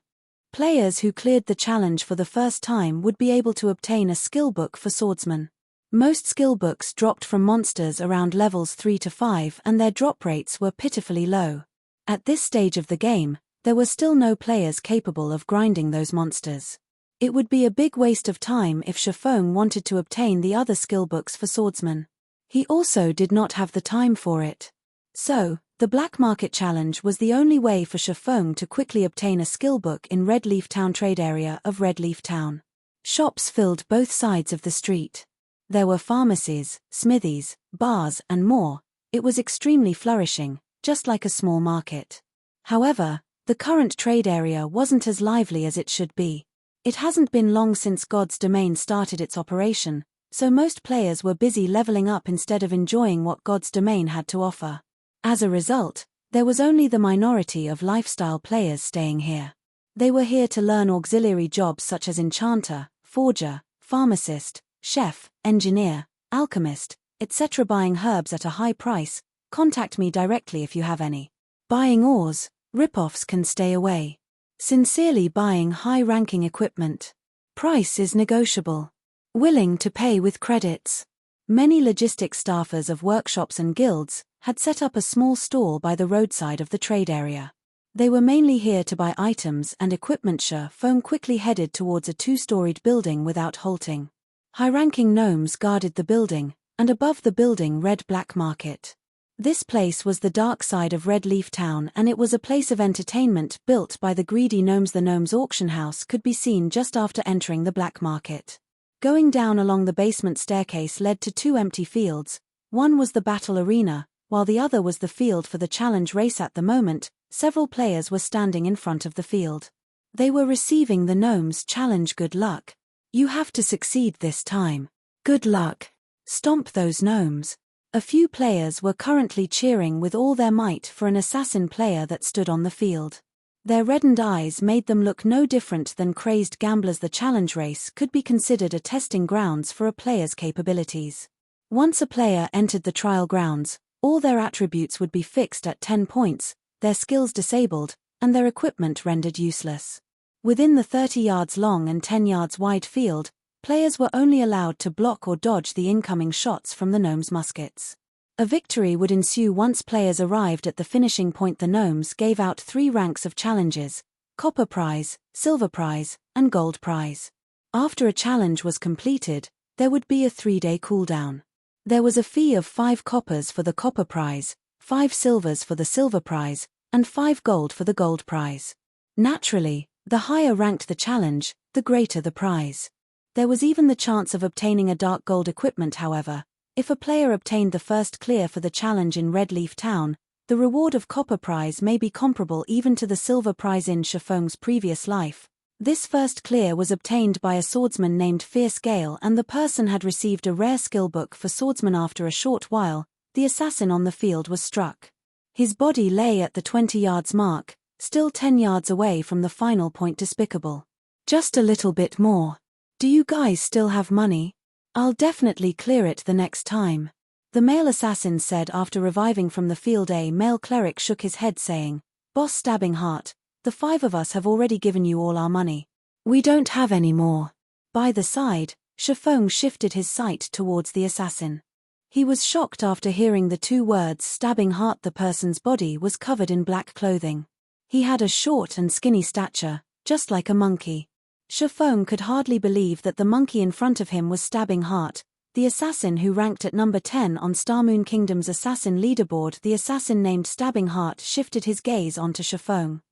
Players who cleared the challenge for the first time would be able to obtain a skill book for swordsmen. Most skill books dropped from monsters around levels 3 to 5 and their drop rates were pitifully low. At this stage of the game, there were still no players capable of grinding those monsters. It would be a big waste of time if Feng wanted to obtain the other skill books for swordsmen. He also did not have the time for it. So, the Black Market Challenge was the only way for Feng to quickly obtain a skill book in Red Leaf Town trade area of Red Leaf Town. Shops filled both sides of the street. There were pharmacies, smithies, bars, and more. It was extremely flourishing, just like a small market. However, the current trade area wasn't as lively as it should be. It hasn't been long since God's Domain started its operation, so most players were busy leveling up instead of enjoying what God's Domain had to offer. As a result, there was only the minority of lifestyle players staying here. They were here to learn auxiliary jobs such as enchanter, forger, pharmacist, chef, engineer, alchemist, etc. Buying herbs at a high price. Contact me directly if you have any. Buying ores, rip-offs can stay away. Sincerely buying high-ranking equipment. Price is negotiable. Willing to pay with credits. Many logistics staffers of workshops and guilds had set up a small stall by the roadside of the trade area. They were mainly here to buy items and equipment. Feng quickly headed towards a 2-storied building without halting. High-ranking gnomes guarded the building, and above the building read Black Market. This place was the dark side of Red Leaf Town, and it was a place of entertainment built by the greedy gnomes. The gnomes' auction house could be seen just after entering the Black Market. Going down along the basement staircase led to 2 empty fields. One was the battle arena, while the other was the field for the challenge race. At the moment, several players were standing in front of the field. They were receiving the gnomes' challenge. Good luck. You have to succeed this time. Good luck. Stomp those gnomes. A few players were currently cheering with all their might for an assassin player that stood on the field. Their reddened eyes made them look no different than crazed gamblers. The challenge race could be considered a testing grounds for a player's capabilities. Once a player entered the trial grounds, all their attributes would be fixed at 10 points, their skills disabled, and their equipment rendered useless. Within the 30 yards long and 10 yards wide field, players were only allowed to block or dodge the incoming shots from the gnomes' muskets. A victory would ensue once players arrived at the finishing point. The gnomes gave out 3 ranks of challenges: copper prize, silver prize, and gold prize. After a challenge was completed, there would be a 3-day cooldown. There was a fee of 5 coppers for the copper prize, 5 silvers for the silver prize, and 5 gold for the gold prize. Naturally, the higher ranked the challenge, the greater the prize. There was even the chance of obtaining a dark gold equipment. However, if a player obtained the first clear for the challenge in Red Leaf Town, the reward of copper prize may be comparable even to the silver prize. In Feng's previous life, this first clear was obtained by a swordsman named Fierce Gale, and the person had received a rare skill book for swordsman. After a short while, the assassin on the field was struck. His body lay at the 20 yards mark, still 10 yards away from the final point. Despicable. Just a little bit more. Do you guys still have money? I'll definitely clear it the next time. The male assassin said after reviving from the field. A male cleric shook his head saying, Boss Stabbing Heart, the 5 of us have already given you all our money. We don't have any more. By the side, Feng shifted his sight towards the assassin. He was shocked after hearing the 2 words Stabbing Heart. The person's body was covered in black clothing. He had a short and skinny stature, just like a monkey. Feng could hardly believe that the monkey in front of him was Stabbing Heart, the assassin who ranked at number 10 on Starmoon Kingdom's assassin leaderboard. The assassin named Stabbing Heart shifted his gaze onto Feng.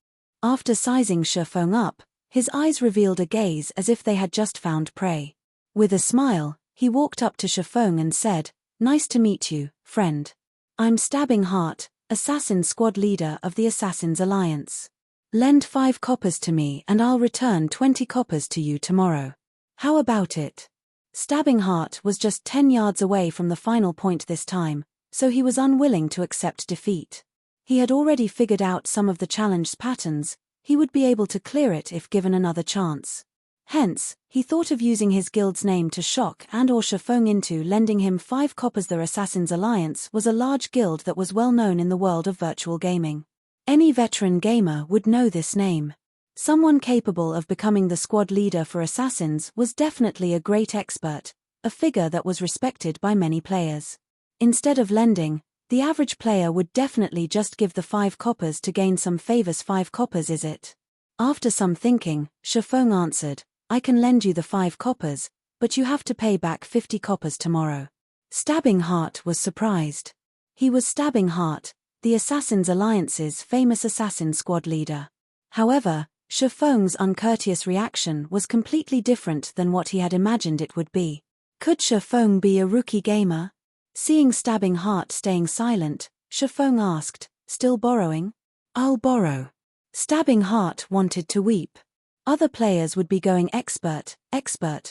After sizing Feng up, his eyes revealed a gaze as if they had just found prey. With a smile, he walked up to Feng and said, Nice to meet you, friend. I'm Stabbing Heart, assassin squad leader of the Assassin's Alliance. Lend 5 coppers to me and I'll return 20 coppers to you tomorrow. How about it? Stabbing Heart was just 10 yards away from the final point this time, so he was unwilling to accept defeat. He had already figured out some of the challenge's patterns. He would be able to clear it if given another chance. Hence, he thought of using his guild's name to shock and/or Feng into lending him 5 coppers. The Assassin's Alliance was a large guild that was well known in the world of virtual gaming. Any veteran gamer would know this name. Someone capable of becoming the squad leader for assassins was definitely a great expert, a figure that was respected by many players. Instead of lending, the average player would definitely just give the 5 coppers to gain some favors. 5 coppers, is it? After some thinking, Feng answered, I can lend you the 5 coppers, but you have to pay back 50 coppers tomorrow. Stabbing Heart was surprised. He was Stabbing Heart, the Assassin's Alliance's famous assassin squad leader. However, Feng's uncourteous reaction was completely different than what he had imagined it would be. Could Feng be a rookie gamer? Seeing Stabbing Heart staying silent, Feng asked, Still borrowing? I'll borrow. Stabbing Heart wanted to weep. Other players would be going expert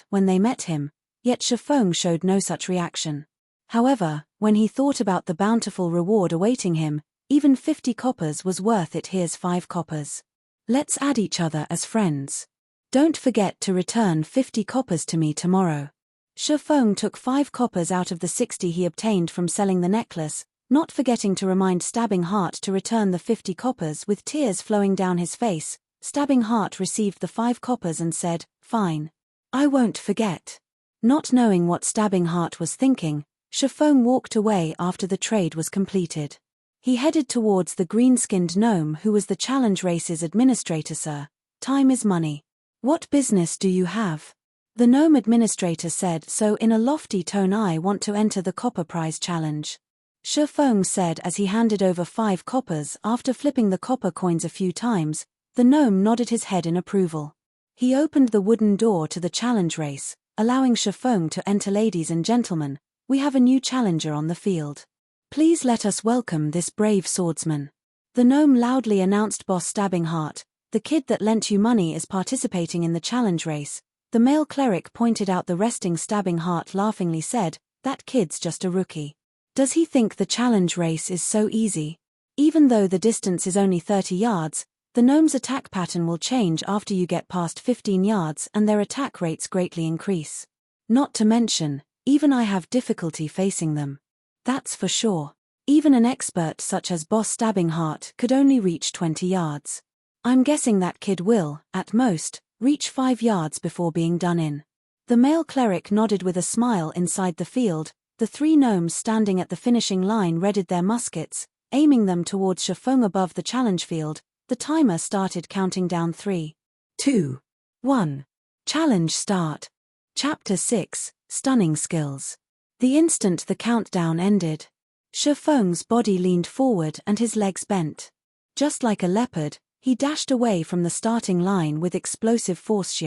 when they met him, yet Feng showed no such reaction. However, when he thought about the bountiful reward awaiting him, even 50 coppers was worth it. Here's 5 coppers. Let's add each other as friends. Don't forget to return 50 coppers to me tomorrow. Feng took 5 coppers out of the 60 he obtained from selling the necklace, not forgetting to remind Stabbing Heart to return the 50 coppers. With tears flowing down his face, Stabbing Heart received the 5 coppers and said, Fine. I won't forget. Not knowing what Stabbing Heart was thinking, Feng walked away after the trade was completed. He headed towards the green-skinned gnome who was the challenge race's administrator. Sir, time is money. What business do you have? The gnome administrator said so in a lofty tone. I want to enter the copper prize challenge. Feng said as he handed over 5 coppers. After flipping the copper coins a few times, the gnome nodded his head in approval. He opened the wooden door to the challenge race, allowing Feng to enter. Ladies and gentlemen, we have a new challenger on the field. Please let us welcome this brave swordsman. The gnome loudly announced. Boss Stabbing Heart, the kid that lent you money, is participating in the challenge race. The male cleric pointed out. The resting Stabbing Heart laughingly said, that kid's just a rookie. Does he think the challenge race is so easy? Even though the distance is only 30 yards, the gnome's attack pattern will change after you get past 15 yards and their attack rates greatly increase. Not to mention, even I have difficulty facing them. That's for sure. Even an expert such as Boss Stabbing Heart could only reach 20 yards. I'm guessing that kid will, at most, reach 5 yards before being done in. The male cleric nodded with a smile. Inside the field, the 3 gnomes standing at the finishing line readied their muskets, aiming them towards Feng above the challenge field. The timer started counting down. 3, 2, 1. Challenge start. Chapter 6, Stunning Skills. The instant the countdown ended, Feng's body leaned forward and his legs bent. Just like a leopard, he dashed away from the starting line with explosive force.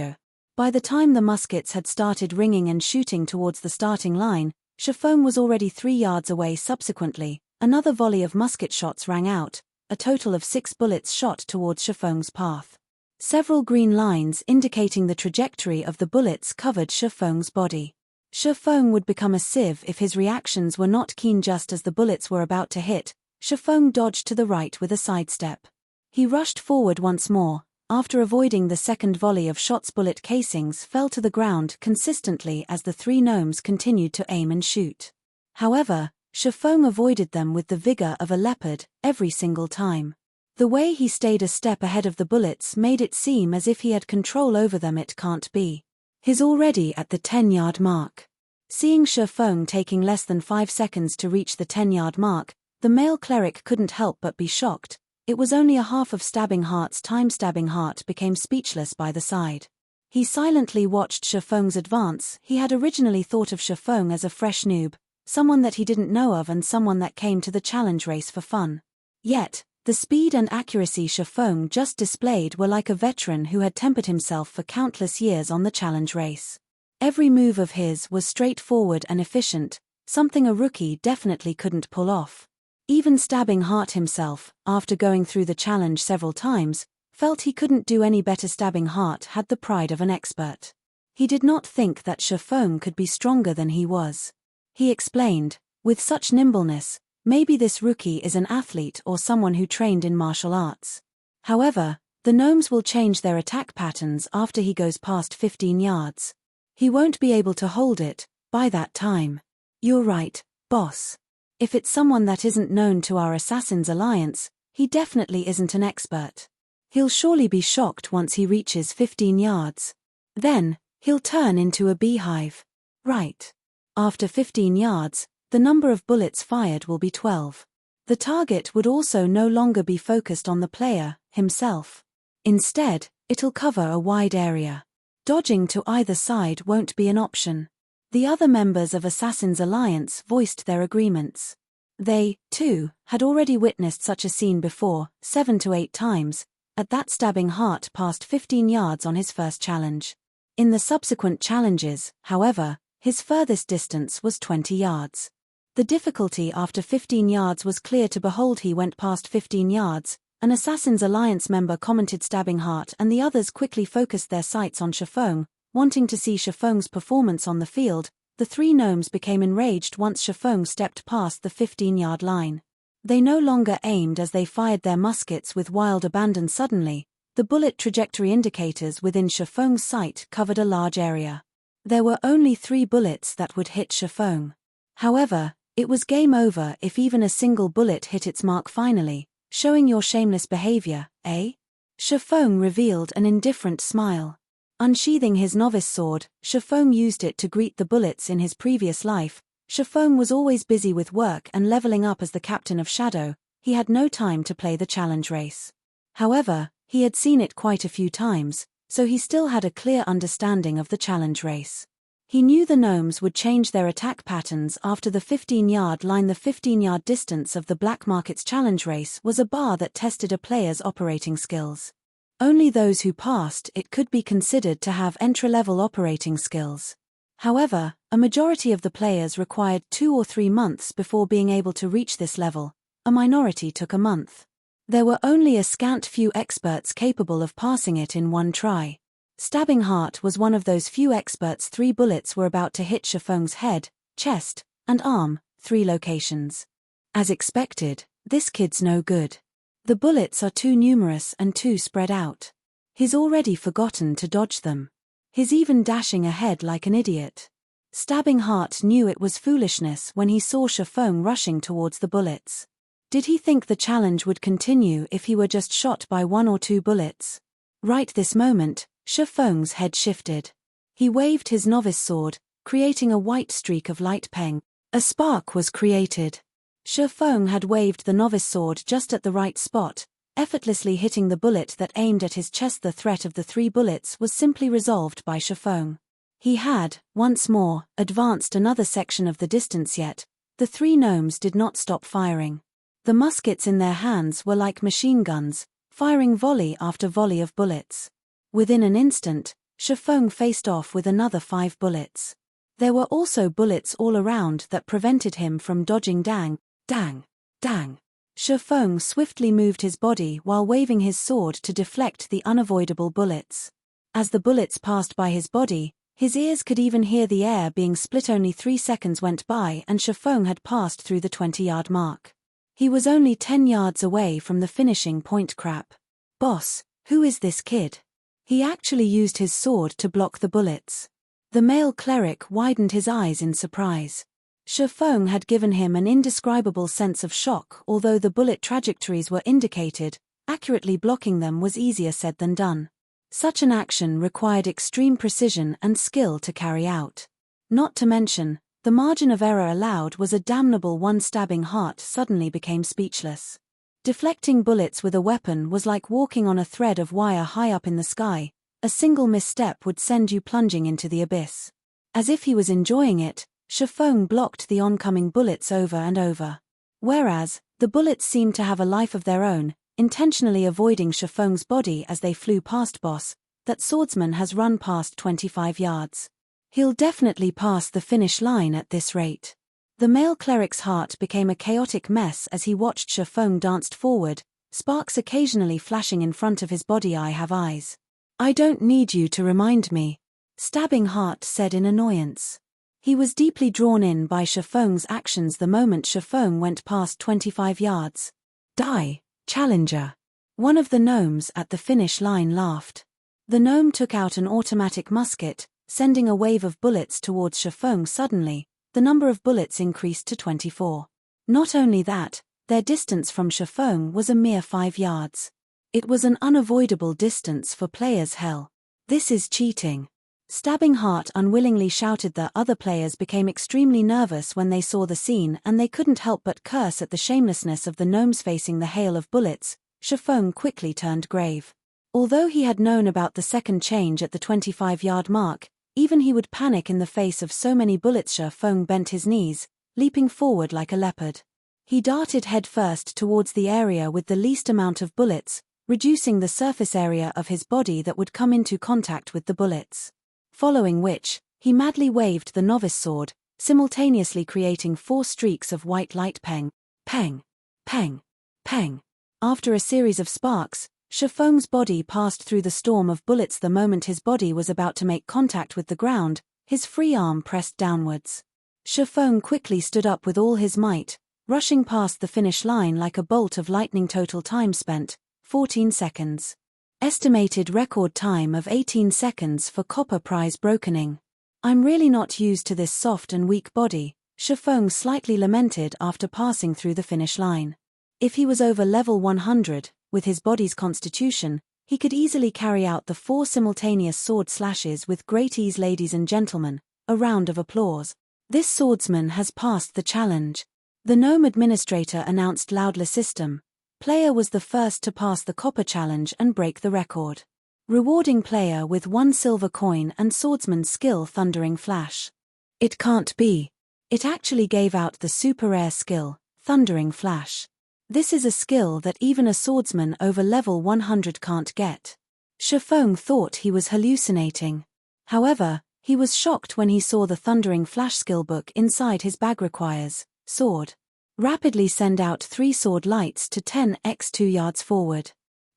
By the time the muskets had started ringing and shooting towards the starting line, Feng was already 3 yards away. Subsequently, another volley of musket shots rang out, a total of 6 bullets shot towards Feng's path. Several green lines indicating the trajectory of the bullets covered Feng's body. Feng would become a sieve if his reactions were not keen. Just as the bullets were about to hit, Feng dodged to the right with a sidestep. He rushed forward once more. After avoiding the second volley of shots, bullet casings fell to the ground consistently as the 3 gnomes continued to aim and shoot. However, Feng avoided them with the vigor of a leopard every single time. The way he stayed a step ahead of the bullets made it seem as if he had control over them. It can't be. He's already at the 10-yard mark. Seeing Feng taking less than 5 seconds to reach the 10-yard mark, the male cleric couldn't help but be shocked. It was only a half of Stabbing Heart's time. Stabbing Heart became speechless by the side. He silently watched Feng's advance. He had originally thought of Feng as a fresh noob, someone that he didn't know of and someone that came to the challenge race for fun. Yet, the speed and accuracy Feng just displayed were like a veteran who had tempered himself for countless years on the challenge race. Every move of his was straightforward and efficient, something a rookie definitely couldn't pull off. Even Stabbing Heart himself, after going through the challenge several times, felt he couldn't do any better. Stabbing Heart had the pride of an expert. He did not think that Feng could be stronger than he was. He explained, with such nimbleness, maybe this rookie is an athlete or someone who trained in martial arts. However, the gnomes will change their attack patterns after he goes past 15 yards. He won't be able to hold it by that time. You're right, boss. If it's someone that isn't known to our Assassin's Alliance, he definitely isn't an expert. He'll surely be shocked once he reaches 15 yards. Then, he'll turn into a beehive. Right. After 15 yards, the number of bullets fired will be 12. The target would also no longer be focused on the player himself. Instead, it'll cover a wide area. Dodging to either side won't be an option. The other members of Assassin's Alliance voiced their agreements. They, too, had already witnessed such a scene before, 7 to 8 times. At that, Stabbing Heart passed 15 yards on his first challenge. In the subsequent challenges, however, his furthest distance was 20 yards. The difficulty after 15 yards was clear to behold. He went past 15 yards. An Assassin's Alliance member commented. Stabbing Heart and the others quickly focused their sights on Feng, wanting to see Feng's performance on the field. The 3 gnomes became enraged once Feng stepped past the 15-yard line. They no longer aimed as they fired their muskets with wild abandon. Suddenly, the bullet trajectory indicators within Feng's sight covered a large area. There were only 3 bullets that would hit Feng. However, it was game over if even a single bullet hit its mark. Finally, showing your shameless behavior, eh? Feng revealed an indifferent smile. Unsheathing his novice sword, Feng used it to greet the bullets in his previous life. Feng was always busy with work and leveling up as the captain of Shadow. He had no time to play the challenge race. However, he had seen it quite a few times, so he still had a clear understanding of the challenge race. He knew the gnomes would change their attack patterns after the 15-yard line. The 15-yard distance of the Black Market's challenge race was a bar that tested a player's operating skills. Only those who passed it could be considered to have entry-level operating skills. However, a majority of the players required 2 or 3 months before being able to reach this level. A minority took a month. There were only a scant few experts capable of passing it in one try. Stabbing Heart was one of those few experts. 3 bullets were about to hit Feng's head, chest, and arm, 3 locations. As expected, this kid's no good. The bullets are too numerous and too spread out. He's already forgotten to dodge them. He's even dashing ahead like an idiot. Stabbing Heart knew it was foolishness when he saw Feng rushing towards the bullets. Did he think the challenge would continue if he were just shot by 1 or 2 bullets? Right this moment, Feng's head shifted. He waved his novice sword, creating a white streak of light peng. A spark was created. Feng had waved the novice sword just at the right spot, effortlessly hitting the bullet that aimed at his chest. The threat of the 3 bullets was simply resolved by Feng. He had, once more, advanced another section of the distance, yet the 3 gnomes did not stop firing. The muskets in their hands were like machine guns, firing volley after volley of bullets. Within an instant, Feng faced off with another 5 bullets. There were also bullets all around that prevented him from dodging. Dang, dang, dang. Feng swiftly moved his body while waving his sword to deflect the unavoidable bullets. As the bullets passed by his body, his ears could even hear the air being split. Only 3 seconds went by and Feng had passed through the 20-yard mark. He was only 10 yards away from the finishing point. Crap. Boss, who is this kid? He actually used his sword to block the bullets. The male cleric widened his eyes in surprise. Feng had given him an indescribable sense of shock. Although the bullet trajectories were indicated, accurately blocking them was easier said than done. Such an action required extreme precision and skill to carry out. Not to mention, the margin of error allowed was a damnable one. Stabbing Heart suddenly became speechless. Deflecting bullets with a weapon was like walking on a thread of wire high up in the sky. A single misstep would send you plunging into the abyss. As if he was enjoying it, Feng blocked the oncoming bullets over and over. Whereas, the bullets seemed to have a life of their own, intentionally avoiding Feng's body as they flew past. Boss, that swordsman has run past 25 yards. He'll definitely pass the finish line at this rate. The male cleric's heart became a chaotic mess as he watched Feng danced forward, sparks occasionally flashing in front of his body. I have eyes. I don't need you to remind me, Stabbing Heart said in annoyance. He was deeply drawn in by Feng's actions the moment Feng went past 25 yards. Die, challenger. One of the gnomes at the finish line laughed. The gnome took out an automatic musket, sending a wave of bullets towards Feng. Suddenly, the number of bullets increased to 24. Not only that, their distance from Feng was a mere 5 yards. It was an unavoidable distance for players. Hell. This is cheating. Stabbing Heart unwillingly shouted. The other players became extremely nervous when they saw the scene, and they couldn't help but curse at the shamelessness of the gnomes facing the hail of bullets. Feng quickly turned grave. Although he had known about the second change at the 25-yard mark, even he would panic in the face of so many bullets. Feng bent his knees, leaping forward like a leopard. He darted headfirst towards the area with the least amount of bullets, reducing the surface area of his body that would come into contact with the bullets. Following which, he madly waved the novice sword, simultaneously creating 4 streaks of white light. Peng, peng, peng, peng. After a series of sparks, Feng's body passed through the storm of bullets. The moment his body was about to make contact with the ground, his free arm pressed downwards. Feng quickly stood up with all his might, rushing past the finish line like a bolt of lightning. Total time spent, 14 seconds. Estimated record time of 18 seconds for copper prize brokening. I'm really not used to this soft and weak body, Feng slightly lamented after passing through the finish line. If he was over level 100, with his body's constitution, he could easily carry out the 4 simultaneous sword slashes with great ease. Ladies and gentlemen, a round of applause. This swordsman has passed the challenge. The gnome administrator announced loudly. System. Player was the first to pass the copper challenge and break the record. Rewarding player with 1 silver coin and Swordsman skill Thundering Flash. It can't be. It actually gave out the super rare skill, Thundering Flash. This is a skill that even a swordsman over level 100 can't get. Feng thought he was hallucinating. However, he was shocked when he saw the Thundering Flash skill book inside his bag. Requires sword. Rapidly send out 3 sword lights to 10x 2 yards forward.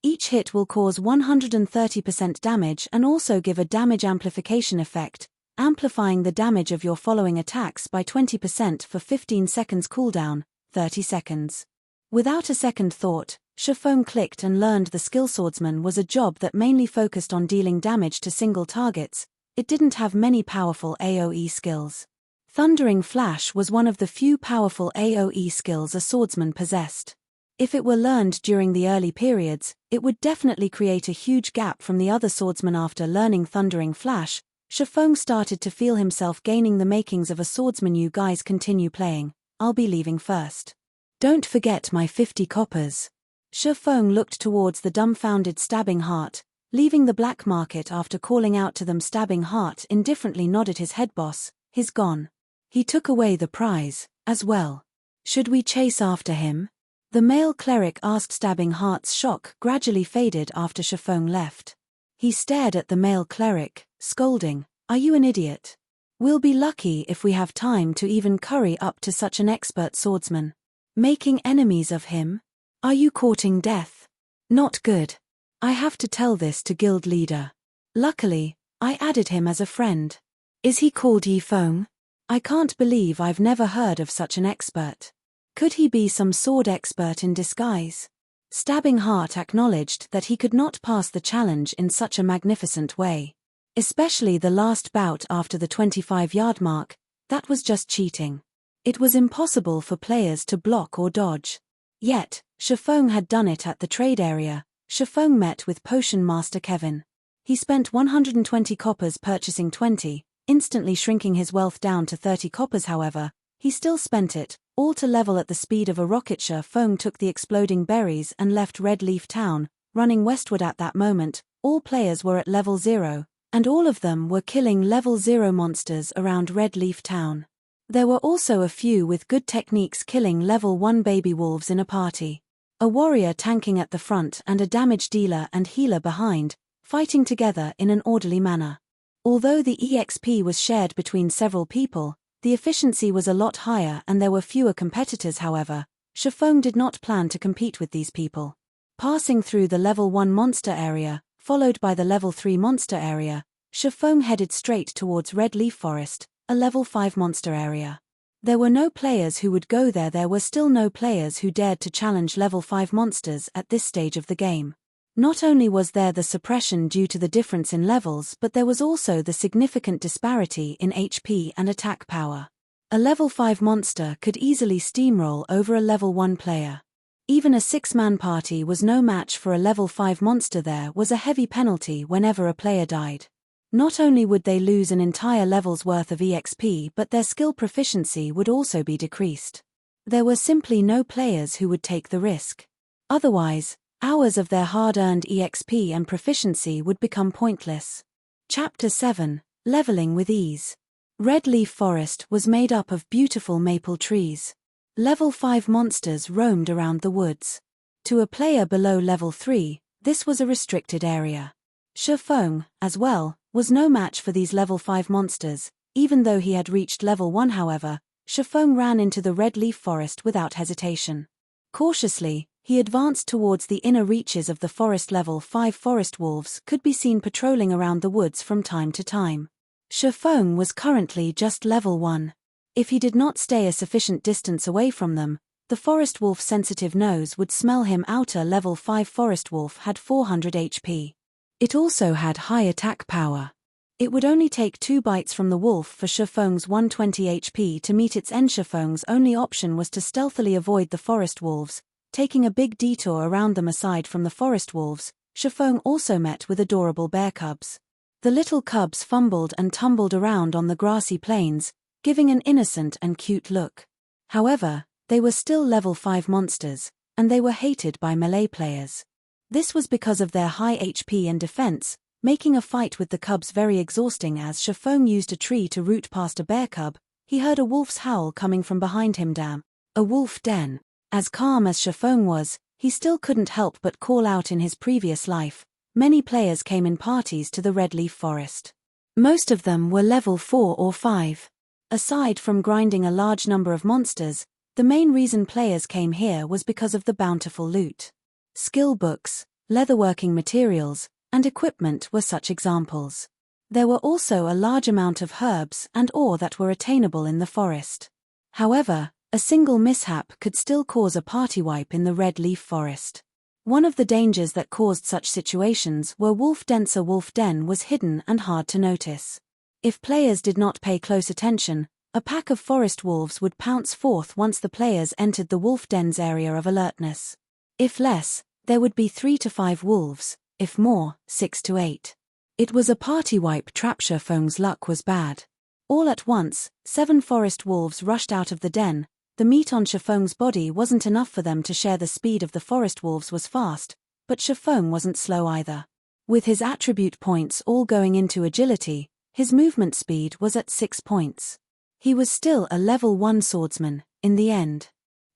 Each hit will cause 130% damage and also give a damage amplification effect, amplifying the damage of your following attacks by 20% for 15 seconds cooldown, 30 seconds. Without a second thought, Feng clicked and learned the skill Swordsman was a job that mainly focused on dealing damage to single targets. It didn't have many powerful AoE skills. Thundering Flash was one of the few powerful AoE skills a swordsman possessed. If it were learned during the early periods, it would definitely create a huge gap from the other swordsmen. After learning Thundering Flash, Feng started to feel himself gaining the makings of a swordsman. You guys continue playing, I'll be leaving first. Don't forget my 50 coppers. Feng looked towards the dumbfounded Stabbing Heart, leaving the black market after calling out to them. Stabbing Heart indifferently nodded his head. Boss, he's gone. He took away the prize, as well. Should we chase after him? The male cleric asked. Stabbing Heart's shock gradually faded after Feng left. He stared at the male cleric, scolding, "Are you an idiot? We'll be lucky if we have time to even curry up to such an expert swordsman. Making enemies of him? Are you courting death? Not good. I have to tell this to guild leader. Luckily, I added him as a friend. Is he called Yi Feng? I can't believe I've never heard of such an expert. Could he be some sword expert in disguise?" Stabbing Heart acknowledged that he could not pass the challenge in such a magnificent way. Especially the last bout after the 25-yard mark, that was just cheating. It was impossible for players to block or dodge. Yet, Feng had done it at the trade area. Feng met with Potion Master Kevin. He spent 120 coppers purchasing 20, instantly shrinking his wealth down to 30 coppers. However, he still spent it, all to level at the speed of a rocket. Feng took the exploding berries and left Red Leaf Town, running westward. At that moment, all players were at level 0, and all of them were killing level 0 monsters around Red Leaf Town. There were also a few with good techniques killing level 1 baby wolves in a party. A warrior tanking at the front and a damage dealer and healer behind, fighting together in an orderly manner. Although the EXP was shared between several people, the efficiency was a lot higher and there were fewer competitors. However, Feng did not plan to compete with these people. Passing through the level 1 monster area, followed by the level 3 monster area, Feng headed straight towards Red Leaf Forest, a level 5 monster area. There were no players who would go there. There were still no players who dared to challenge level 5 monsters at this stage of the game. Not only was there the suppression due to the difference in levels, but there was also the significant disparity in HP and attack power. A level 5 monster could easily steamroll over a level 1 player. Even a 6-man party was no match for a level 5 monster. There was a heavy penalty whenever a player died. Not only would they lose an entire level's worth of EXP, but their skill proficiency would also be decreased. There were simply no players who would take the risk. Otherwise, hours of their hard-earned EXP and proficiency would become pointless. Chapter 7, Leveling with Ease. Red Leaf Forest was made up of beautiful maple trees. Level 5 monsters roamed around the woods. To a player below level 3, this was a restricted area. Feng, as well, was no match for these level 5 monsters. Even though he had reached level 1. However, Feng ran into the Red Leaf Forest without hesitation. Cautiously, he advanced towards the inner reaches of the forest. Level 5 forest wolves could be seen patrolling around the woods from time to time. Feng was currently just level 1. If he did not stay a sufficient distance away from them, the forest wolf's sensitive nose would smell him out. A level 5 forest wolf had 400 HP. It also had high attack power. It would only take 2 bites from the wolf for Feng's 120 HP to meet its end. Feng's only option was to stealthily avoid the forest wolves, taking a big detour around them. Aside from the forest wolves, Feng also met with adorable bear cubs. The little cubs fumbled and tumbled around on the grassy plains, giving an innocent and cute look. However, they were still level 5 monsters, and they were hated by melee players. This was because of their high HP and defense, making a fight with the cubs very exhausting. As Feng used a tree to root past a bear cub, he heard a wolf's howl coming from behind him. Damn. A wolf den. As calm as Feng was, he still couldn't help but call out. In his previous life, many players came in parties to the Red Leaf Forest. Most of them were level 4 or 5. Aside from grinding a large number of monsters, the main reason players came here was because of the bountiful loot. Skill books, leatherworking materials, and equipment were such examples. There were also a large amount of herbs and ore that were attainable in the forest. However, a single mishap could still cause a party wipe in the Red Leaf Forest. One of the dangers that caused such situations were wolf dens. A wolf den was hidden and hard to notice. If players did not pay close attention, a pack of forest wolves would pounce forth once the players entered the wolf den's area of alertness. If less, there would be 3 to 5 wolves, if more, 6 to 8. It was a party wipe trap. Feng's luck was bad. All at once, 7 forest wolves rushed out of the den. The meat on Feng's body wasn't enough for them to share. The speed of the forest wolves was fast, but Feng wasn't slow either. With his attribute points all going into agility, his movement speed was at 6 points. He was still a level 1 swordsman, in the end.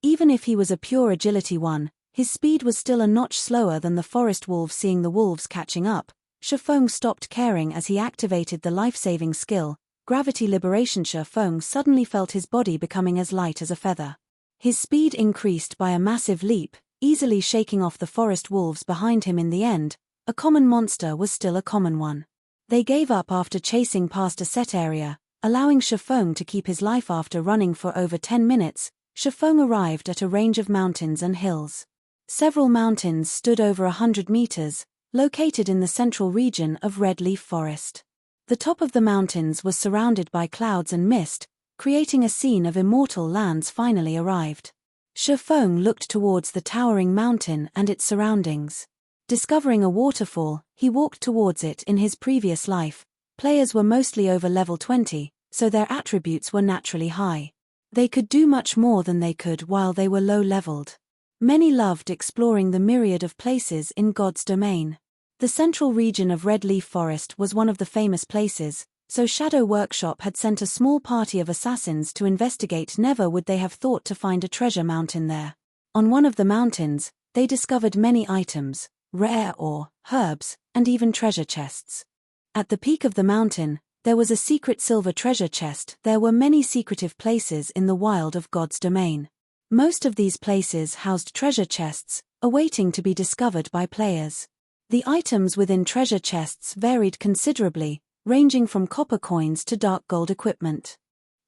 Even if he was a pure agility 1, his speed was still a notch slower than the forest wolves. Seeing the wolves catching up, Feng stopped caring as he activated the life-saving skill, Gravity Liberation. Feng suddenly felt his body becoming as light as a feather. His speed increased by a massive leap, easily shaking off the forest wolves behind him. In the end, a common monster was still a common one. They gave up after chasing past a set area, allowing Feng to keep his life. After running for over 10 minutes, Feng arrived at a range of mountains and hills. Several mountains stood over 100 meters, located in the central region of Red Leaf Forest. The top of the mountains was surrounded by clouds and mist, creating a scene of immortal lands. Finally arrived. Feng looked towards the towering mountain and its surroundings. Discovering a waterfall, he walked towards it. In his previous life, players were mostly over level 20, so their attributes were naturally high. They could do much more than they could while they were low-leveled. Many loved exploring the myriad of places in God's domain. The central region of Red Leaf Forest was one of the famous places, so Shadow Workshop had sent a small party of assassins to investigate. Never would they have thought to find a treasure mountain there. On one of the mountains, they discovered many items, rare ore, herbs, and even treasure chests. At the peak of the mountain, there was a secret silver treasure chest. There were many secretive places in the wild of God's domain. Most of these places housed treasure chests, awaiting to be discovered by players. The items within treasure chests varied considerably, ranging from copper coins to dark gold equipment.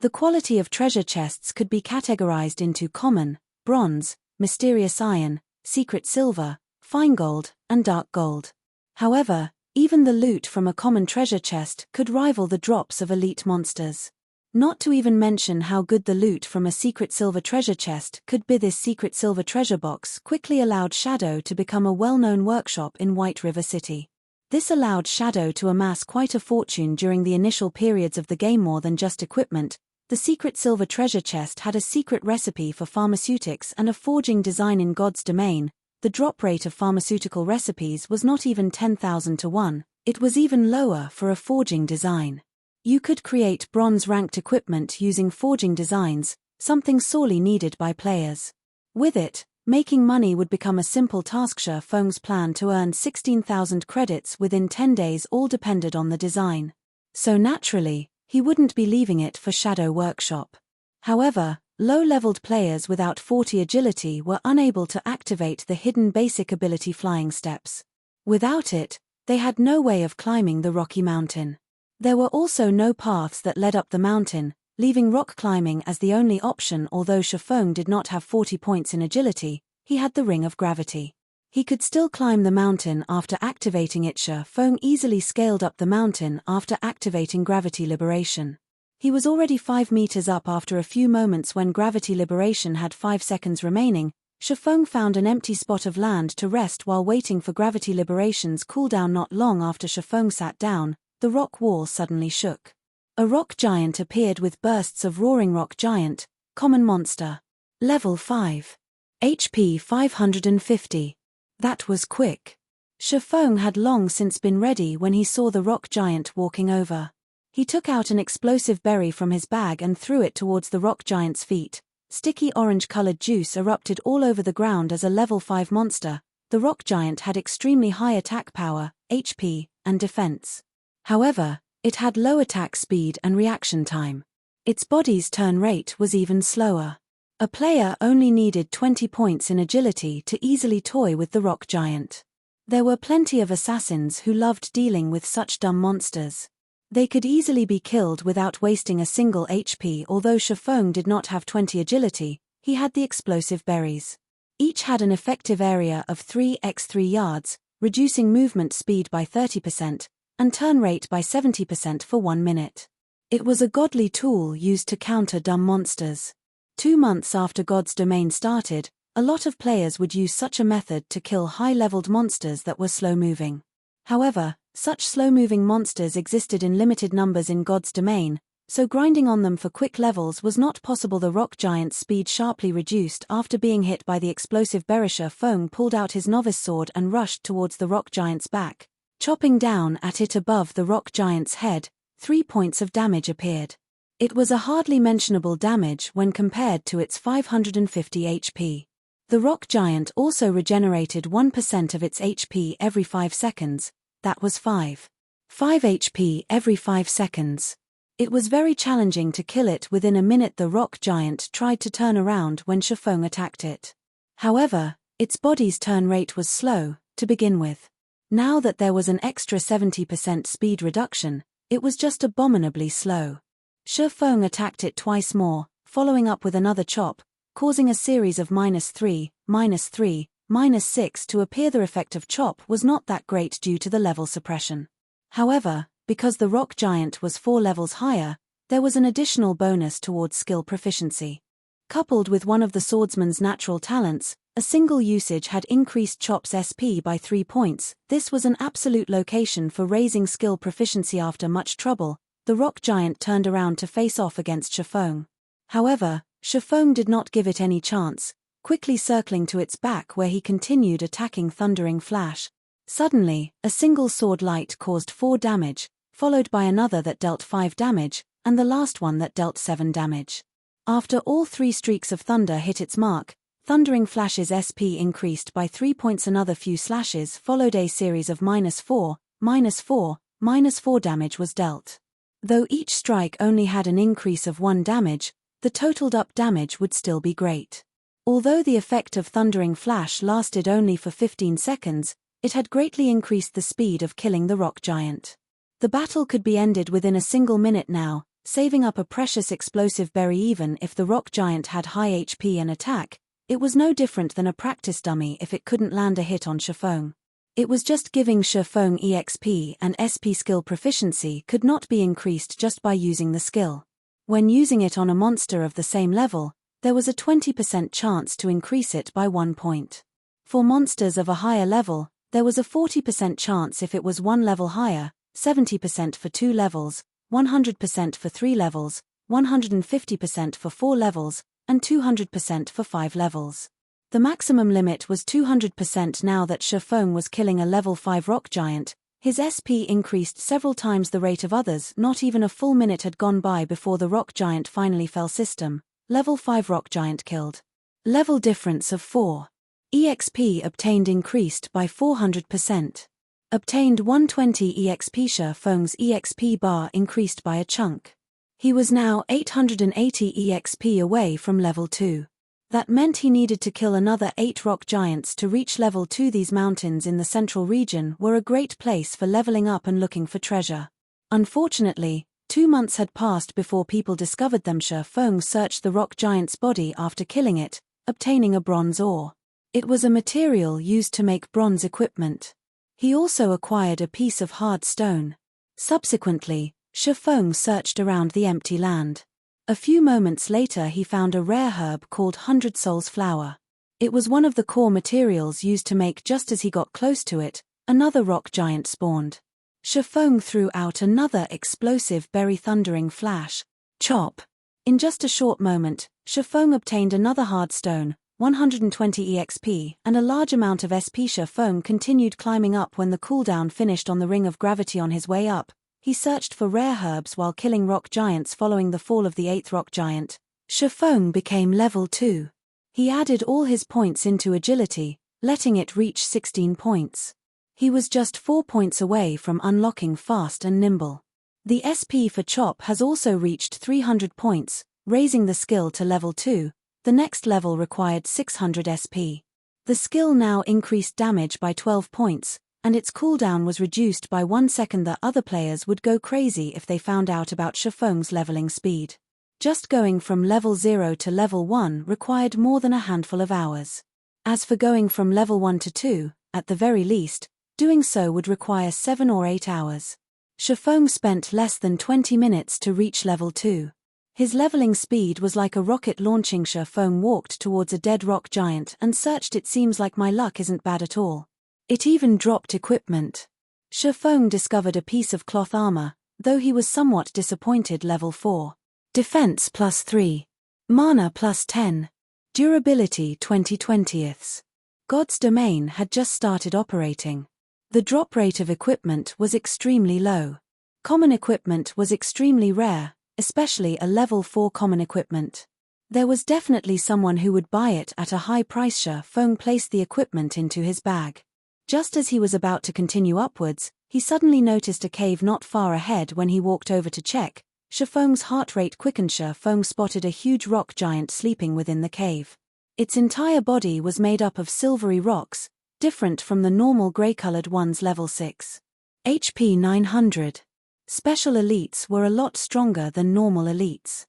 The quality of treasure chests could be categorized into common, bronze, mysterious iron, secret silver, fine gold, and dark gold. However, even the loot from a common treasure chest could rival the drops of elite monsters. Not to even mention how good the loot from a secret silver treasure chest could be. This secret silver treasure box quickly allowed Shadow to become a well-known workshop in White River City. This allowed Shadow to amass quite a fortune during the initial periods of the game. More than just equipment, the secret silver treasure chest had a secret recipe for pharmaceutics and a forging design. In God's domain, the drop rate of pharmaceutical recipes was not even 10,000 to 1, it was even lower for a forging design. You could create bronze-ranked equipment using forging designs, something sorely needed by players. With it, making money would become a simple task. Feng's plan to earn 16,000 credits within 10 days all depended on the design. So naturally, he wouldn't be leaving it for Shadow Workshop. However, low-leveled players without 40 agility were unable to activate the hidden basic ability Flying Steps. Without it, they had no way of climbing the rocky mountain. There were also no paths that led up the mountain, leaving rock climbing as the only option. Although Feng did not have 40 points in agility, he had the Ring of Gravity. He could still climb the mountain after activating it. Feng easily scaled up the mountain after activating Gravity Liberation. He was already 5 meters up after a few moments. When Gravity Liberation had 5 seconds remaining, Feng found an empty spot of land to rest while waiting for Gravity Liberation's cooldown. Not long after Feng sat down, the rock wall suddenly shook. A rock giant appeared with bursts of roaring. Rock giant, common monster. Level 5. HP 550. That was quick. Feng had long since been ready when he saw the rock giant walking over. He took out an explosive berry from his bag and threw it towards the rock giant's feet. Sticky orange-colored juice erupted all over the ground as a level 5 monster. The rock giant had extremely high attack power, HP, and defense. However, it had low attack speed and reaction time. Its body's turn rate was even slower. A player only needed 20 points in agility to easily toy with the rock giant. There were plenty of assassins who loved dealing with such dumb monsters. They could easily be killed without wasting a single HP. Although Feng did not have 20 agility, he had the explosive berries. Each had an effective area of 3x3 yards, reducing movement speed by 30%, and turn rate by 70% for 1 minute. It was a godly tool used to counter dumb monsters. 2 months after God's Domain started, a lot of players would use such a method to kill high-leveled monsters that were slow-moving. However, such slow-moving monsters existed in limited numbers in God's Domain, so grinding on them for quick levels was not possible. The rock giant's speed sharply reduced after being hit by the explosive berry. Feng pulled out his novice sword and rushed towards the rock giant's back. Chopping down at it above the rock giant's head, 3 points of damage appeared. It was a hardly mentionable damage when compared to its 550 HP. The rock giant also regenerated 1% of its HP every 5 seconds, that was 5 HP every 5 seconds. It was very challenging to kill it within a minute. The rock giant tried to turn around when Feng attacked it. However, its body's turn rate was slow, to begin with. Now that there was an extra 70% speed reduction, it was just abominably slow. Feng attacked it twice more, following up with another chop, causing a series of -3, -3, -6 to appear. The effect of chop was not that great due to the level suppression. However, because the rock giant was 4 levels higher, there was an additional bonus towards skill proficiency. Coupled with one of the swordsman's natural talents, a single usage had increased Chop's SP by 3 points. This was an absolute location for raising skill proficiency. After much trouble, the rock giant turned around to face off against Feng. However, Feng did not give it any chance, quickly circling to its back where he continued attacking. Thundering Flash. Suddenly, a single sword light caused 4 damage, followed by another that dealt 5 damage, and the last one that dealt 7 damage. After all 3 streaks of thunder hit its mark, Thundering Flash's SP increased by 3 points. Another few slashes followed. A series of -4, -4, -4 damage was dealt. Though each strike only had an increase of 1 damage, the totaled up damage would still be great. Although the effect of Thundering Flash lasted only for 15 seconds, it had greatly increased the speed of killing the rock giant. The battle could be ended within a single minute now, saving up a precious explosive berry. Even if the rock giant had high HP and attack, it was no different than a practice dummy if it couldn't land a hit on Feng. It was just giving Feng EXP, and SP skill proficiency could not be increased just by using the skill. When using it on a monster of the same level, there was a 20% chance to increase it by 1 point. For monsters of a higher level, there was a 40% chance if it was 1 level higher, 70% for 2 levels, 100% for 3 levels, 150% for 4 levels, and 200% for 5 levels. The maximum limit was 200%. Now that Feng was killing a level 5 rock giant, his SP increased several times the rate of others. Not even a full minute had gone by before the rock giant finally fell. System: level 5 rock giant killed. Level difference of 4. EXP obtained increased by 400%. Obtained 120 EXP. Feng's EXP bar increased by a chunk. He was now 880 EXP away from level 2. That meant he needed to kill another 8 rock giants to reach level 2. These mountains in the central region were a great place for leveling up and looking for treasure. Unfortunately, 2 months had passed before people discovered them. Feng searched the rock giant's body after killing it, obtaining a bronze ore. It was a material used to make bronze equipment. He also acquired a piece of hard stone. Subsequently, Feng searched around the empty land. A few moments later he found a rare herb called 100 Souls Flower. It was one of the core materials used to make. Just as he got close to it, another rock giant spawned. Feng threw out another explosive berry. Thundering Flash. Chop. In just a short moment, Feng obtained another hard stone, 120 EXP, and a large amount of SP. Feng continued climbing up when the cooldown finished on the ring of gravity. On his way up, he searched for rare herbs while killing rock giants. Following the fall of the 8th rock giant, Feng became level 2. He added all his points into agility, letting it reach 16 points. He was just 4 points away from unlocking fast and nimble. The SP for Chop has also reached 300 points, raising the skill to level 2. The next level required 600 SP. The skill now increased damage by 12 points, and its cooldown was reduced by 1 second. The other players would go crazy if they found out about Feng's leveling speed. Just going from level 0 to level 1 required more than a handful of hours. As for going from level 1 to 2, at the very least, doing so would require 7 or 8 hours. Feng spent less than 20 minutes to reach level 2. His leveling speed was like a rocket launching. Feng walked towards a dead rock giant and searched. It seems like my luck isn't bad at all. It even dropped equipment. Feng discovered a piece of cloth armor, though he was somewhat disappointed. Level 4. Defense +3. Mana +10. Durability 20/20. God's Domain had just started operating. The drop rate of equipment was extremely low. Common equipment was extremely rare, especially a level 4 common equipment. There was definitely someone who would buy it at a high price. Feng placed the equipment into his bag. Just as he was about to continue upwards, he suddenly noticed a cave not far ahead. When he walked over to check, Feng's heart rate quickened. Feng spotted a huge rock giant sleeping within the cave. Its entire body was made up of silvery rocks, different from the normal grey-colored ones. Level 6. HP 900. Special elites were a lot stronger than normal elites.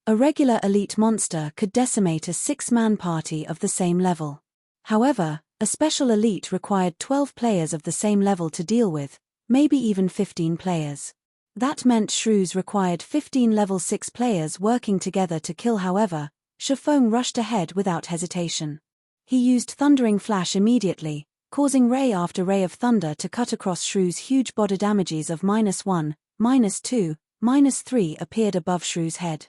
A regular elite monster could decimate a 6-man party of the same level. However, a special elite required 12 players of the same level to deal with, maybe even 15 players. That meant Shrews required 15 level 6 players working together to kill. However, Feng rushed ahead without hesitation. He used Thundering Flash immediately, causing ray after ray of thunder to cut across Shrews' huge body. Damages of -1, -2, -3 appeared above Shrews' head.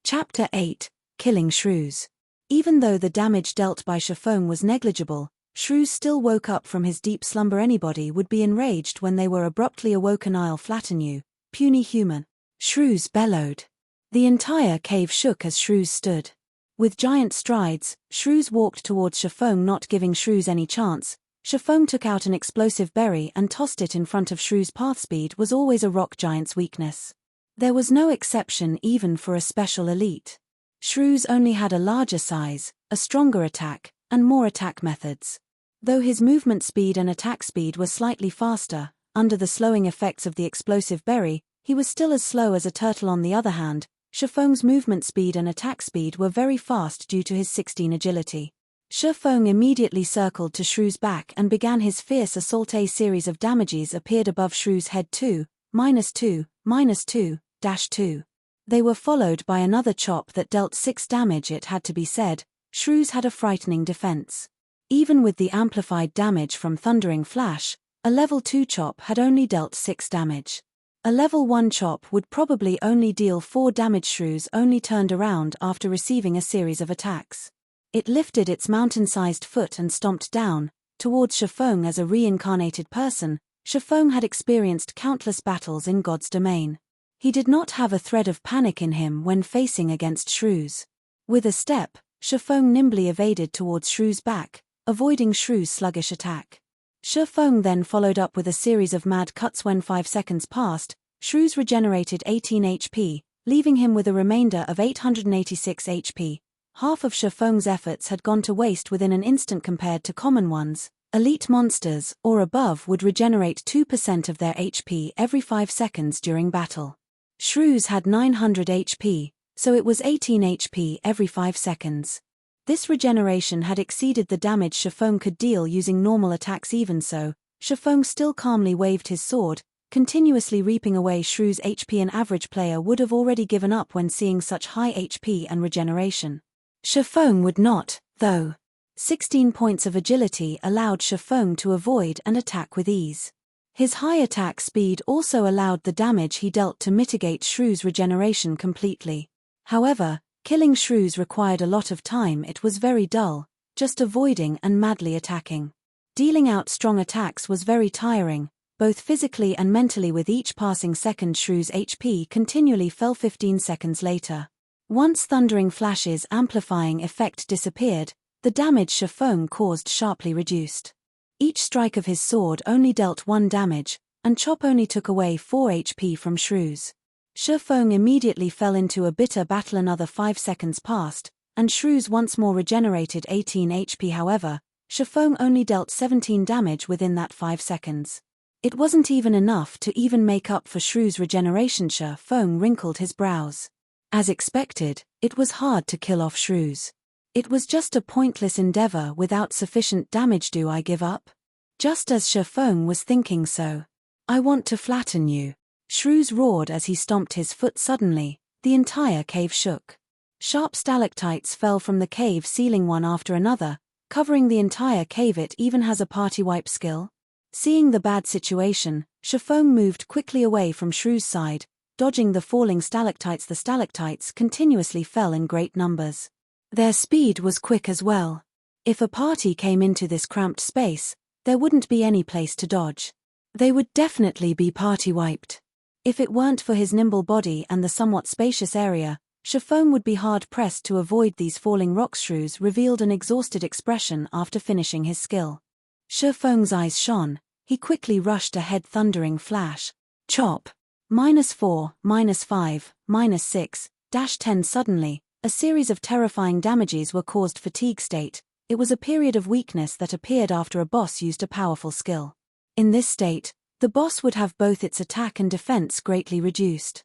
Chapter 8, Killing Shrews. Even though the damage dealt by Feng was negligible, Shrews still woke up from his deep slumber. Anybody would be enraged when they were abruptly awoken. "I'll flatten you, puny human," Shrews bellowed. The entire cave shook as Shrews stood. With giant strides, Shrews walked towards Feng, not giving Shrews any chance. Feng took out an explosive berry and tossed it in front of Shrews. Path speed was always a rock giant's weakness. There was no exception even for a special elite. Shrews only had a larger size, a stronger attack, and more attack methods. Though his movement speed and attack speed were slightly faster, under the slowing effects of the explosive berry, he was still as slow as a turtle. On the other hand, Feng's movement speed and attack speed were very fast due to his 16 agility. Feng immediately circled to Shrews' back and began his fierce assault. A series of damages appeared above Shrews' head. 2, -2, -2, -2. They were followed by another chop that dealt 6 damage. It had to be said, Shrews had a frightening defense. Even with the amplified damage from Thundering Flash, a level 2 chop had only dealt 6 damage. A level 1 chop would probably only deal 4 damage. Shrews only turned around after receiving a series of attacks. It lifted its mountain-sized foot and stomped down, towards Feng. As a reincarnated person, Feng had experienced countless battles in God's Domain. He did not have a thread of panic in him when facing against Shrews. With a step, Feng nimbly evaded towards Shrews' back, avoiding Shrews' sluggish attack. Feng then followed up with a series of mad cuts. When 5 seconds passed, Shrews regenerated 18 HP, leaving him with a remainder of 886 HP. Half of Feng's efforts had gone to waste within an instant. Compared to common ones, elite monsters, or above, would regenerate 2% of their HP every 5 seconds during battle. Shrews had 900 HP, so it was 18 HP every 5 seconds. This regeneration had exceeded the damage Feng could deal using normal attacks. Even so, Feng still calmly waved his sword, continuously reaping away Shrews' HP. An average player would have already given up when seeing such high HP and regeneration. Feng would not, though. 16 points of agility allowed Feng to avoid and attack with ease. His high attack speed also allowed the damage he dealt to mitigate Shrews' regeneration completely. However, killing Shrews required a lot of time. It was very dull, just avoiding and madly attacking. Dealing out strong attacks was very tiring, both physically and mentally. With each passing second, Shrews' HP continually fell 15 seconds later. Once Thundering Flash's amplifying effect disappeared, the damage Feng caused sharply reduced. Each strike of his sword only dealt 1 damage, and chop only took away 4 HP from Shrews. Feng immediately fell into a bitter battle. Another 5 seconds passed, and Shrews once more regenerated 18 HP. However, Feng only dealt 17 damage within that 5 seconds. It wasn't even enough to even make up for Shrews' regeneration. Feng wrinkled his brows. As expected, it was hard to kill off Shrews. It was just a pointless endeavor without sufficient damage. Do I give up? Just as Feng was thinking so. I want to flatten you. Shrews roared as he stomped his foot. Suddenly, the entire cave shook. Sharp stalactites fell from the cave ceiling one after another, covering the entire cave. It even has a party wipe skill. Seeing the bad situation, Feng moved quickly away from Shrews' side, dodging the falling stalactites. The stalactites continuously fell in great numbers. Their speed was quick as well. If a party came into this cramped space, there wouldn't be any place to dodge. They would definitely be party wiped. If it weren't for his nimble body and the somewhat spacious area, Feng would be hard-pressed to avoid these falling rocks. Shrews revealed an exhausted expression after finishing his skill. Feng's eyes shone. He quickly rushed ahead. Thundering Flash. Chop. -4, -5, -6, -10. Suddenly, a series of terrifying damages were caused. Fatigue state. It was a period of weakness that appeared after a boss used a powerful skill. In this state, the boss would have both its attack and defense greatly reduced.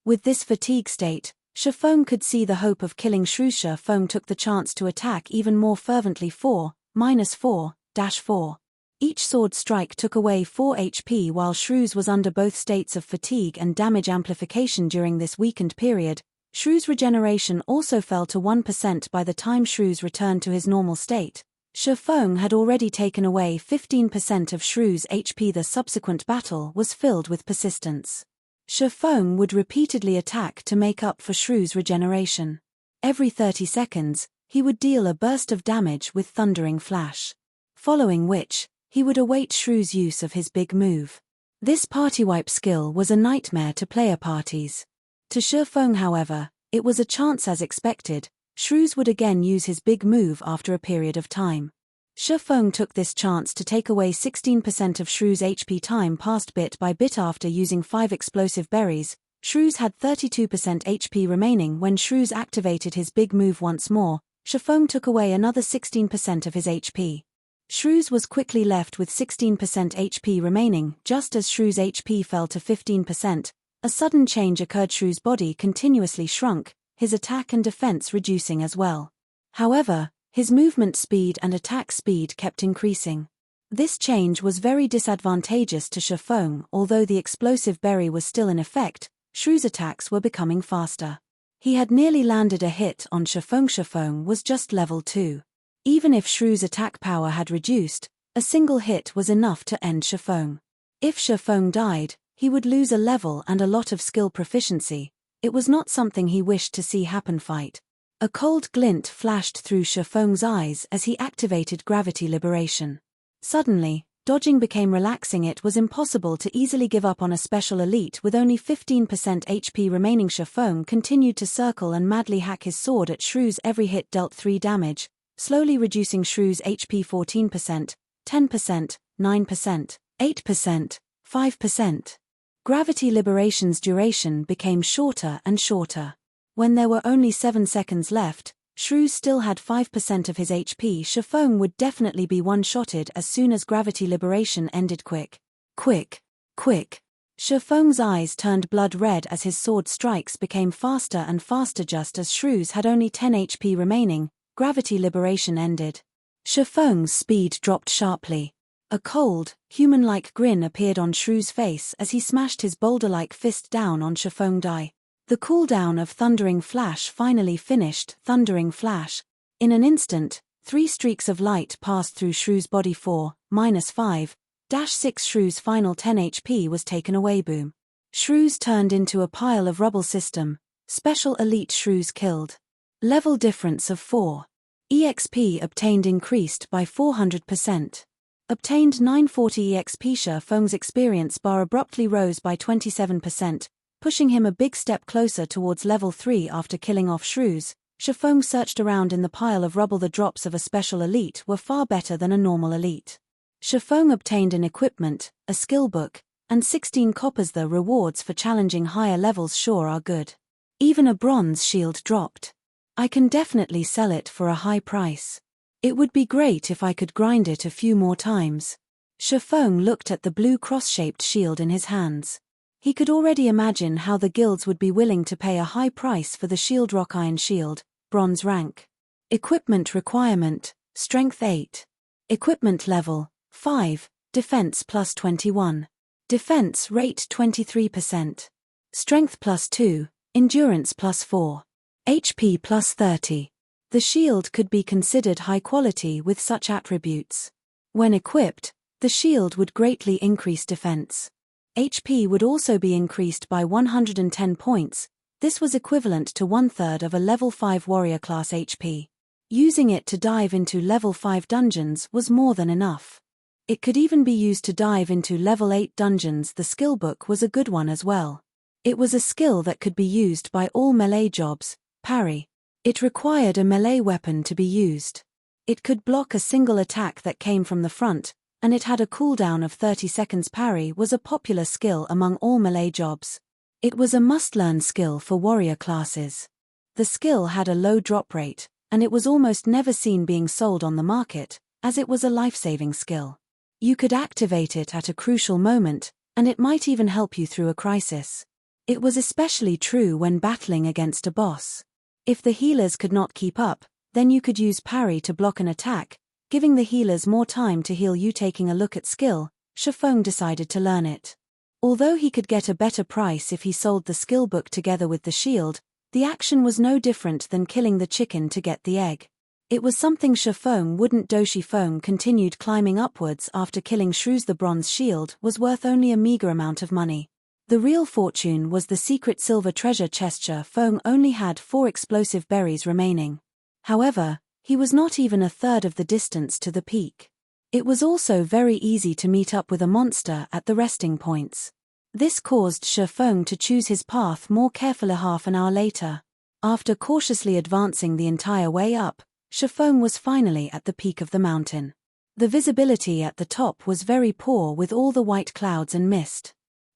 With this fatigue state, Feng could see the hope of killing Shrews. Feng took the chance to attack even more fervently. 4, -4, -4. Each sword strike took away 4 HP. While Shrews was under both states of fatigue and damage amplification during this weakened period, Shrews' regeneration also fell to 1%. By the time Shrews returned to his normal state, Feng had already taken away 15% of Shrews' HP. The subsequent battle was filled with persistence. Feng would repeatedly attack to make up for Shrews' regeneration. Every 30 seconds, he would deal a burst of damage with Thundering Flash. Following which, he would await Shrews' use of his big move. This party wipe skill was a nightmare to player parties. To Feng, however, it was a chance. As expected, Shrews would again use his big move after a period of time. Feng took this chance to take away 16% of Shrews' HP. Time passed bit by bit. After using 5 explosive berries, Shrews had 32% HP remaining. When Shrews activated his big move once more, Feng took away another 16% of his HP. Shrews was quickly left with 16% HP remaining. Just as Shrews' HP fell to 15%, a sudden change occurred. Shrews' body continuously shrunk, his attack and defense reducing as well. However, his movement speed and attack speed kept increasing. This change was very disadvantageous to Feng. Although the explosive berry was still in effect, Shrews' attacks were becoming faster. He had nearly landed a hit on Feng. Feng was just level 2. Even if Shrews' attack power had reduced, a single hit was enough to end Feng. If Feng died, he would lose a level and a lot of skill proficiency. It was not something he wished to see happen. Fight. A cold glint flashed through Feng's eyes as he activated gravity liberation. Suddenly, dodging became relaxing. It was impossible to easily give up on a special elite with only 15% HP remaining. Feng continued to circle and madly hack his sword at Shrews. Every hit dealt 3 damage, slowly reducing Shrews' HP. 14%, 10%, 9%, 8%, 5%. Gravity liberation's duration became shorter and shorter. When there were only 7 seconds left, Shrews still had 5% of his HP. Feng would definitely be one-shotted as soon as gravity liberation ended. Quick. Quick. Quick. Feng's eyes turned blood red as his sword strikes became faster and faster. Just as Shrews had only 10 HP remaining, gravity liberation ended. Feng's speed dropped sharply. A cold, human-like grin appeared on Shrews' face as he smashed his boulder-like fist down on Feng die. The cooldown of Thundering Flash finally finished. Thundering Flash. In an instant, 3 streaks of light passed through Shrews' body. 4, -5, -6. Shrews' final 10 HP was taken away. Boom. Shrews turned into a pile of rubble. System. Special Elite Shrews killed. Level difference of 4. EXP obtained increased by 400%. Obtained 940 EXP. Feng's experience bar abruptly rose by 27%, pushing him a big step closer towards level 3 after killing off Shrews. Feng searched around in the pile of rubble. The drops of a special elite were far better than a normal elite. Feng obtained an equipment, a skill book, and 16 coppers. The rewards for challenging higher levels sure are good. Even a bronze shield dropped. I can definitely sell it for a high price. It would be great if I could grind it a few more times. Feng looked at the blue cross-shaped shield in his hands. He could already imagine how the guilds would be willing to pay a high price for the shield. Rock iron shield, bronze rank. Equipment requirement, strength 8. Equipment level, 5, defense plus 21. Defense rate 23%. Strength plus 2, endurance plus 4. HP plus 30. The shield could be considered high quality with such attributes. When equipped, the shield would greatly increase defense. HP would also be increased by 110 points. This was equivalent to 1/3 of a level 5 warrior class HP. Using it to dive into level 5 dungeons was more than enough. It could even be used to dive into level 8 dungeons. The skill book was a good one as well. It was a skill that could be used by all melee jobs. Parry. It required a melee weapon to be used. It could block a single attack that came from the front, and it had a cooldown of 30 seconds. Parry was a popular skill among all melee jobs. It was a must-learn skill for warrior classes. The skill had a low drop rate, and it was almost never seen being sold on the market, as it was a life-saving skill. You could activate it at a crucial moment, and it might even help you through a crisis. It was especially true when battling against a boss. If the healers could not keep up, then you could use parry to block an attack, giving the healers more time to heal you. Taking a look at skill, Feng decided to learn it. Although he could get a better price if he sold the skill book together with the shield, the action was no different than killing the chicken to get the egg. It was something Feng wouldn't do. Feng continued climbing upwards after killing Shrews. The bronze shield was worth only a meager amount of money. The real fortune was the secret silver treasure chest. Feng only had 4 explosive berries remaining. However, he was not even a third of the distance to the peak. It was also very easy to meet up with a monster at the resting points. This caused Feng to choose his path more carefully. Half an hour later, after cautiously advancing the entire way up, Feng was finally at the peak of the mountain. The visibility at the top was very poor with all the white clouds and mist.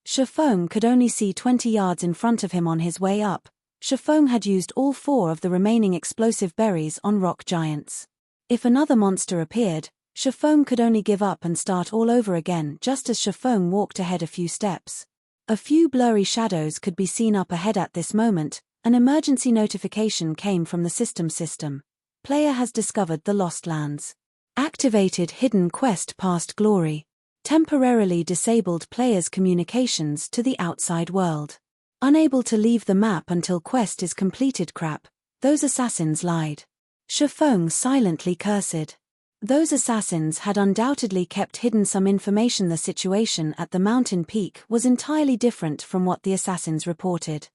Feng could only see 20 yards in front of him on his way up. Feng had used all 4 of the remaining explosive berries on rock giants. If another monster appeared, Feng could only give up and start all over again. Just as Feng walked ahead a few steps, a few blurry shadows could be seen up ahead. At this moment, an emergency notification came from the system. Player has discovered the Lost Lands. Activated hidden quest Past Glory. Temporarily disabled players' communications to the outside world. Unable to leave the map until quest is completed. Crap, those assassins lied. Feng silently cursed. Those assassins had undoubtedly kept hidden some information. The situation at the mountain peak was entirely different from what the assassins reported.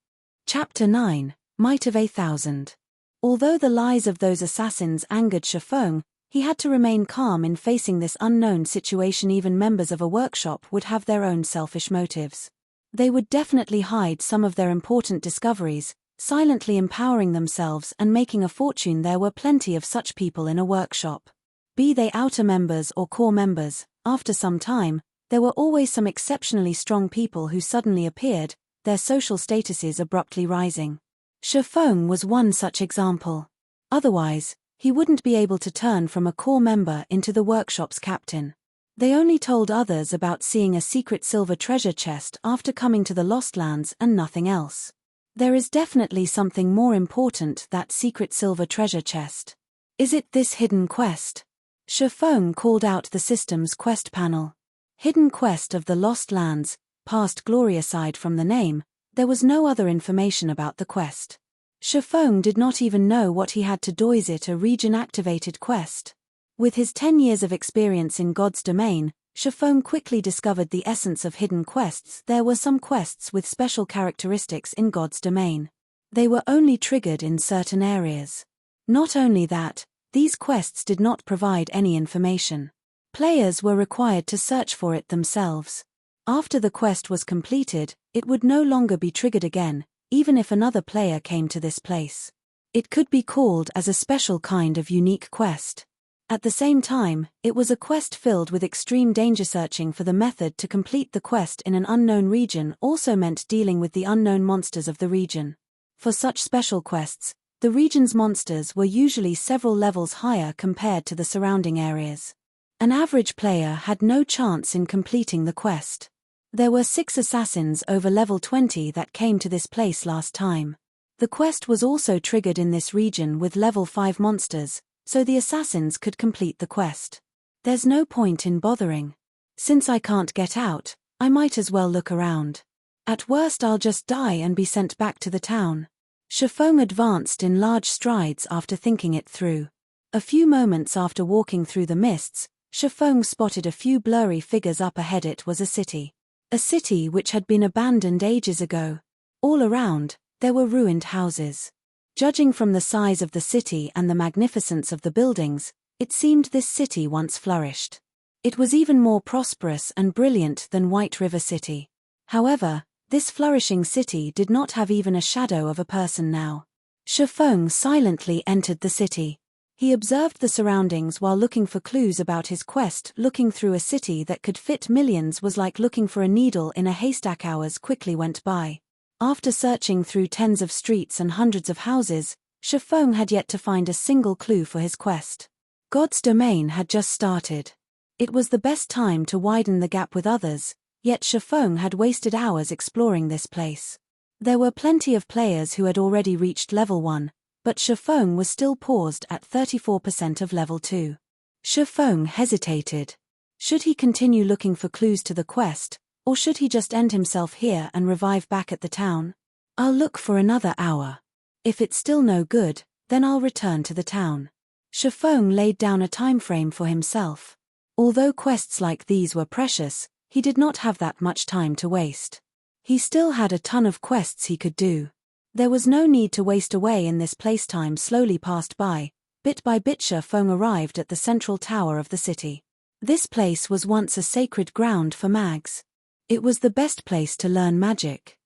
Chapter 9, Might of 1,000. Although the lies of those assassins angered Feng, he had to remain calm in facing this unknown situation. Even members of a workshop would have their own selfish motives. They would definitely hide some of their important discoveries, silently empowering themselves and making a fortune. There were plenty of such people in a workshop. Be they outer members or core members, after some time, there were always some exceptionally strong people who suddenly appeared, their social statuses abruptly rising. Feng was one such example. Otherwise, he wouldn't be able to turn from a core member into the workshop's captain. They only told others about seeing a secret silver treasure chest after coming to the Lost Lands and nothing else. There is definitely something more important, that secret silver treasure chest. Is it this hidden quest? Feng called out the system's quest panel. Hidden quest of the Lost Lands, Past Glory. Aside from the name, there was no other information about the quest. Feng did not even know what he had to do. Is it a region-activated quest? With his 10 years of experience in God's domain, Feng quickly discovered the essence of hidden quests. There were some quests with special characteristics in God's domain. They were only triggered in certain areas. Not only that, These quests did not provide any information. Players were required to search for it themselves. After the quest was completed, it would no longer be triggered again, even if another player came to this place. It could be called as a special kind of unique quest. At the same time, it was a quest filled with extreme danger. Searching for the method to complete the quest in an unknown region also meant dealing with the unknown monsters of the region. For such special quests, the region's monsters were usually several levels higher compared to the surrounding areas. An average player had no chance in completing the quest. There were 6 assassins over level 20 that came to this place last time. The quest was also triggered in this region with level 5 monsters, so the assassins could complete the quest. There's no point in bothering. Since I can't get out, I might as well look around. At worst I'll just die and be sent back to the town. Feng advanced in large strides after thinking it through. A few moments after walking through the mists, Feng spotted a few blurry figures up ahead. It was a city. A city which had been abandoned ages ago. All around, there were ruined houses. Judging from the size of the city and the magnificence of the buildings, it seemed this city once flourished. It was even more prosperous and brilliant than White River City. However, this flourishing city did not have even a shadow of a person now. Feng silently entered the city. He observed the surroundings while looking for clues about his quest. Looking through a city that could fit millions was like looking for a needle in a haystack. Hours quickly went by. After searching through tens of streets and hundreds of houses, Feng had yet to find a single clue for his quest. God's domain had just started. It was the best time to widen the gap with others, yet Feng had wasted hours exploring this place. There were plenty of players who had already reached level 1, but Feng was still paused at 34% of level 2. Feng hesitated. Should he continue looking for clues to the quest, or should he just end himself here and revive back at the town? I'll look for another hour. If it's still no good, then I'll return to the town. Feng laid down a time frame for himself. Although quests like these were precious, he did not have that much time to waste. He still had a ton of quests he could do. There was no need to waste away in this place. Time slowly passed by. Bit by bit Feng arrived at the central tower of the city. This place was once a sacred ground for mags. It was the best place to learn magic.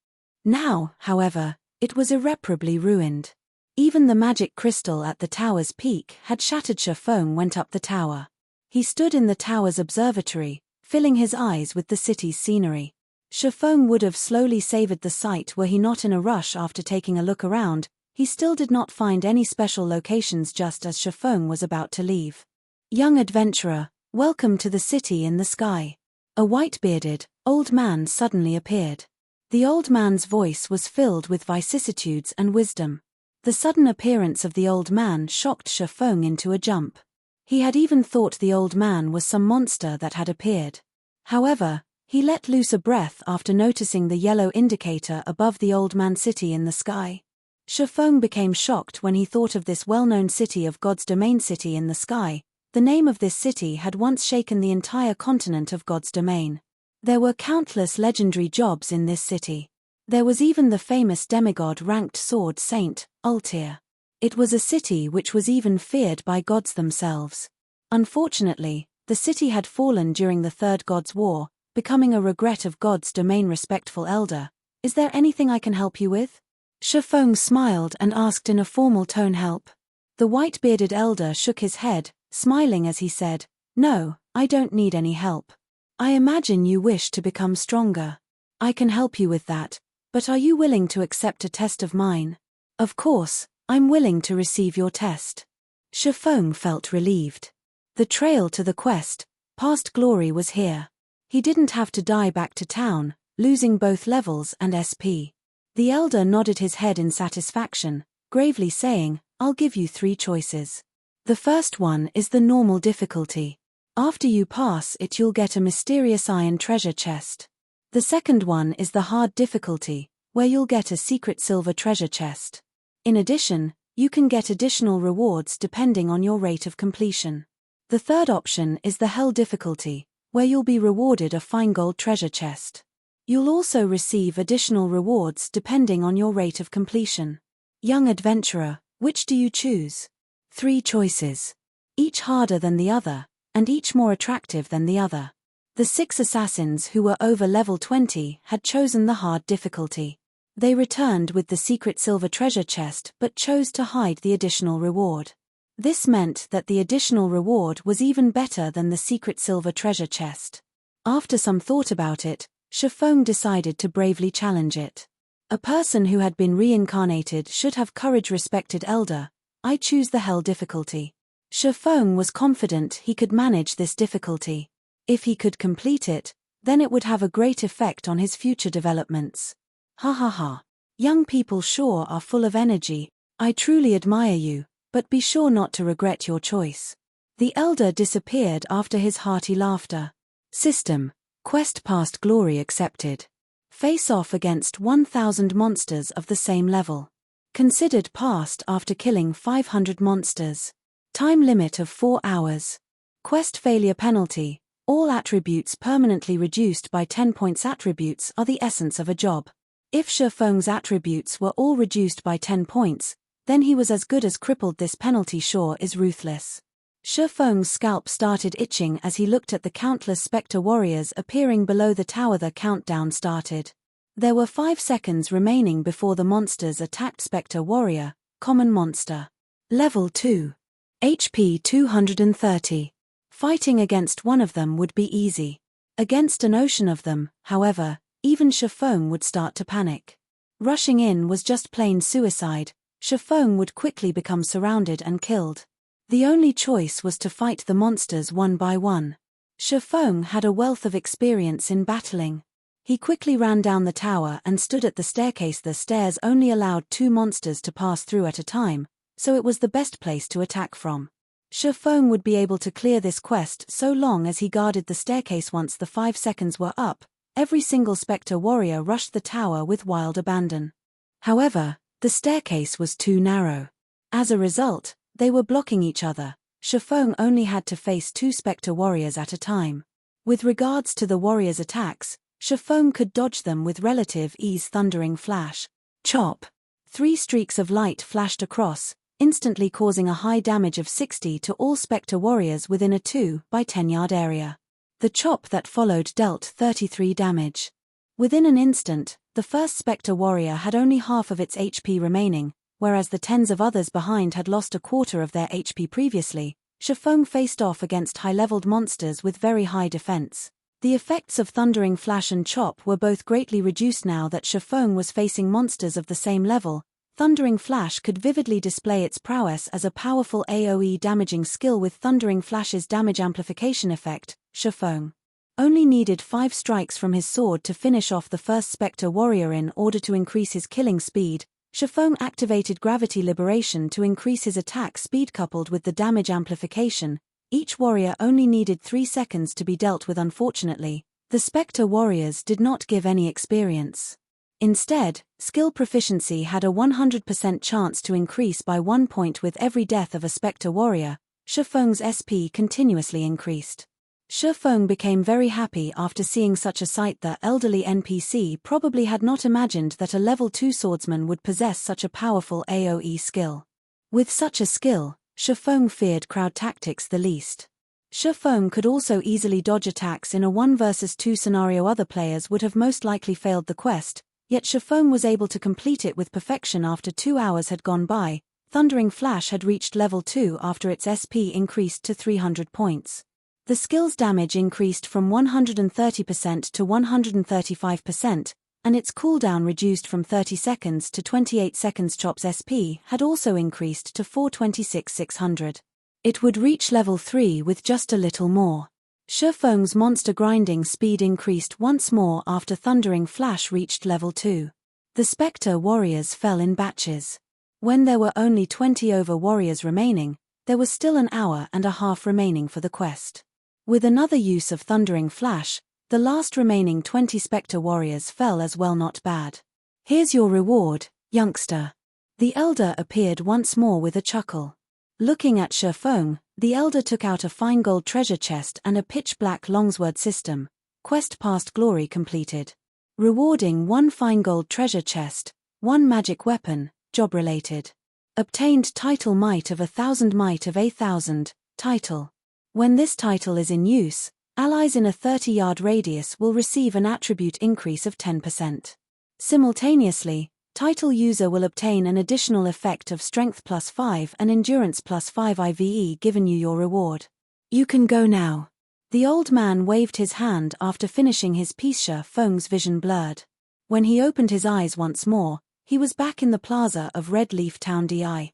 Now, however, it was irreparably ruined. Even the magic crystal at the tower's peak had shattered. Feng went up the tower. He stood in the tower's observatory, filling his eyes with the city's scenery. Feng would have slowly savored the sight were he not in a rush. After taking a look around, he still did not find any special locations. Just as Feng was about to leave. Young adventurer, welcome to the city in the sky. A white-bearded, old man suddenly appeared. The old man's voice was filled with vicissitudes and wisdom. The sudden appearance of the old man shocked Feng into a jump. He had even thought the old man was some monster that had appeared. However, he let loose a breath after noticing the yellow indicator above the old man's city in the sky. Feng became shocked when he thought of this well-known city of God's domain. City in the sky. The name of this city had once shaken the entire continent of God's domain. There were countless legendary jobs in this city. There was even the famous demigod-ranked sword saint, Altair. It was a city which was even feared by gods themselves. Unfortunately, the city had fallen during the Third God's War, becoming a regret of God's domain. Respectful elder, is there anything I can help you with? Feng smiled and asked in a formal tone. Help? The white-bearded elder shook his head, smiling as he said, No, I don't need any help. I imagine you wish to become stronger. I can help you with that, but are you willing to accept a test of mine? Of course, I'm willing to receive your test. Feng felt relieved. The trail to the quest, past glory, was here. He didn't have to die back to town, losing both levels and SP. The elder nodded his head in satisfaction, gravely saying, I'll give you 3 choices. The first one is the normal difficulty. After you pass it you'll get a mysterious iron treasure chest. The second one is the hard difficulty, where you'll get a secret silver treasure chest. In addition, you can get additional rewards depending on your rate of completion. The third option is the hell difficulty, where you'll be rewarded a fine gold treasure chest. You'll also receive additional rewards depending on your rate of completion. Young adventurer, which do you choose? 3 choices. Each harder than the other, and each more attractive than the other. The 6 assassins who were over level 20 had chosen the hard difficulty. They returned with the secret silver treasure chest but chose to hide the additional reward. This meant that the additional reward was even better than the secret silver treasure chest. After some thought about it, Feng decided to bravely challenge it. A person who had been reincarnated should have courage. Respected elder, I choose the hell difficulty. Feng was confident he could manage this difficulty. If he could complete it, then it would have a great effect on his future developments. Ha ha ha. Young people sure are full of energy. I truly admire you, but be sure not to regret your choice. The elder disappeared after his hearty laughter. System. Quest past glory accepted. Face off against 1000 monsters of the same level. Considered passed after killing 500 monsters. Time limit of 4 hours. Quest failure penalty. All attributes permanently reduced by 10 points. Attributes are the essence of a job. If Feng's attributes were all reduced by 10 points, then he was as good as crippled. This penalty sure is ruthless. Feng's scalp started itching as he looked at the countless spectre warriors appearing below the tower. The countdown started. There were 5 seconds remaining before the monsters attacked. Spectre warrior, common monster. Level 2. HP 230. Fighting against one of them would be easy. Against an ocean of them, however, even Feng would start to panic. Rushing in was just plain suicide. Feng would quickly become surrounded and killed. The only choice was to fight the monsters one by one. Feng had a wealth of experience in battling. He quickly ran down the tower and stood at the staircase. The stairs only allowed 2 monsters to pass through at a time, so it was the best place to attack from. Feng would be able to clear this quest so long as he guarded the staircase. Once the 5 seconds were up, every single spectre warrior rushed the tower with wild abandon. However, the staircase was too narrow. As a result, they were blocking each other. Feng only had to face 2 spectre warriors at a time. With regards to the warriors' attacks, Feng could dodge them with relative ease. Thundering flash. Chop. 3 streaks of light flashed across, instantly causing a high damage of 60 to all spectre warriors within a 2 by 10 yard area. The chop that followed dealt 33 damage. Within an instant, the first spectre warrior had only half of its HP remaining, whereas the tens of others behind had lost a quarter of their HP previously. Feng faced off against high-leveled monsters with very high defense. The effects of Thundering Flash and Chop were both greatly reduced now that Feng was facing monsters of the same level. Thundering Flash could vividly display its prowess as a powerful AoE damaging skill. With Thundering Flash's damage amplification effect, Feng only needed 5 strikes from his sword to finish off the first spectre warrior. In order to increase his killing speed, Feng activated Gravity Liberation to increase his attack speed. Coupled with the damage amplification, each warrior only needed 3 seconds to be dealt with. Unfortunately, the spectre warriors did not give any experience. Instead, skill proficiency had a 100% chance to increase by 1 point with every death of a spectre warrior. Feng's SP continuously increased. Feng became very happy after seeing such a sight. The elderly NPC probably had not imagined that a level 2 swordsman would possess such a powerful AoE skill. With such a skill, Feng feared crowd tactics the least. Feng could also easily dodge attacks in a 1 versus 2 scenario. Other players would have most likely failed the quest, yet Feng was able to complete it with perfection after 2 hours had gone by. Thundering Flash had reached level 2 after its SP increased to 300 points. The skill's damage increased from 130% to 135%, and its cooldown reduced from 30 seconds to 28 seconds. Chop's SP had also increased to 426,600. It would reach level 3 with just a little more. Feng's monster grinding speed increased once more after Thundering Flash reached level 2. The spectre warriors fell in batches. When there were only 20 over warriors remaining, there was still an hour and a half remaining for the quest. With another use of Thundering Flash, the last remaining 20 spectre warriors fell as well. Not bad. Here's your reward, youngster. The elder appeared once more with a chuckle. Looking at Feng, the elder took out a fine gold treasure chest and a pitch-black longsword system. Quest past glory completed. Rewarding 1 fine gold treasure chest, 1 magic weapon, job related. Obtained title might of 1,000 might of 1,000, title. When this title is in use, allies in a 30-yard radius will receive an attribute increase of 10%. Simultaneously, title user will obtain an additional effect of Strength +5 and Endurance +5 IVE given you your reward. You can go now. The old man waved his hand after finishing his piece. Feng's vision blurred. When he opened his eyes once more, he was back in the plaza of Red Leaf Town. Di.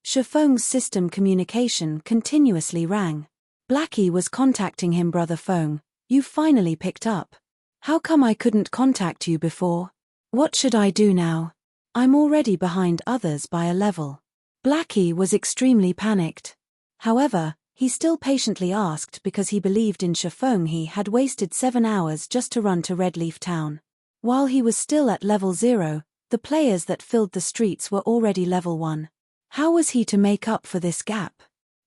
Feng's system communication continuously rang. Blackie was contacting him. Brother Feng, you've finally picked up. How come I couldn't contact you before? What should I do now? I'm already behind others by a level. Blackie was extremely panicked. However, he still patiently asked because he believed in Feng. He had wasted 7 hours just to run to Red Leaf Town. While he was still at level 0, the players that filled the streets were already level 1. How was he to make up for this gap?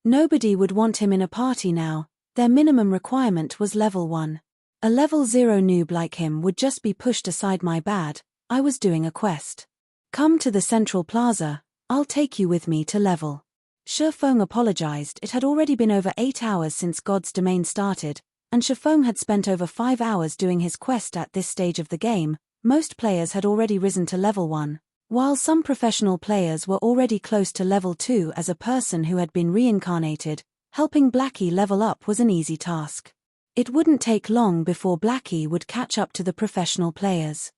Nobody would want him in a party now. Their minimum requirement was level 1. A level 0 noob like him would just be pushed aside. My bad, I was doing a quest. Come to the central plaza, I'll take you with me to level. Feng apologized. It had already been over 8 hours since God's Domain started, and Feng had spent over 5 hours doing his quest. At this stage of the game, most players had already risen to level 1, while some professional players were already close to level 2. As a person who had been reincarnated, helping Blackie level up was an easy task. It wouldn't take long before Blackie would catch up to the professional players.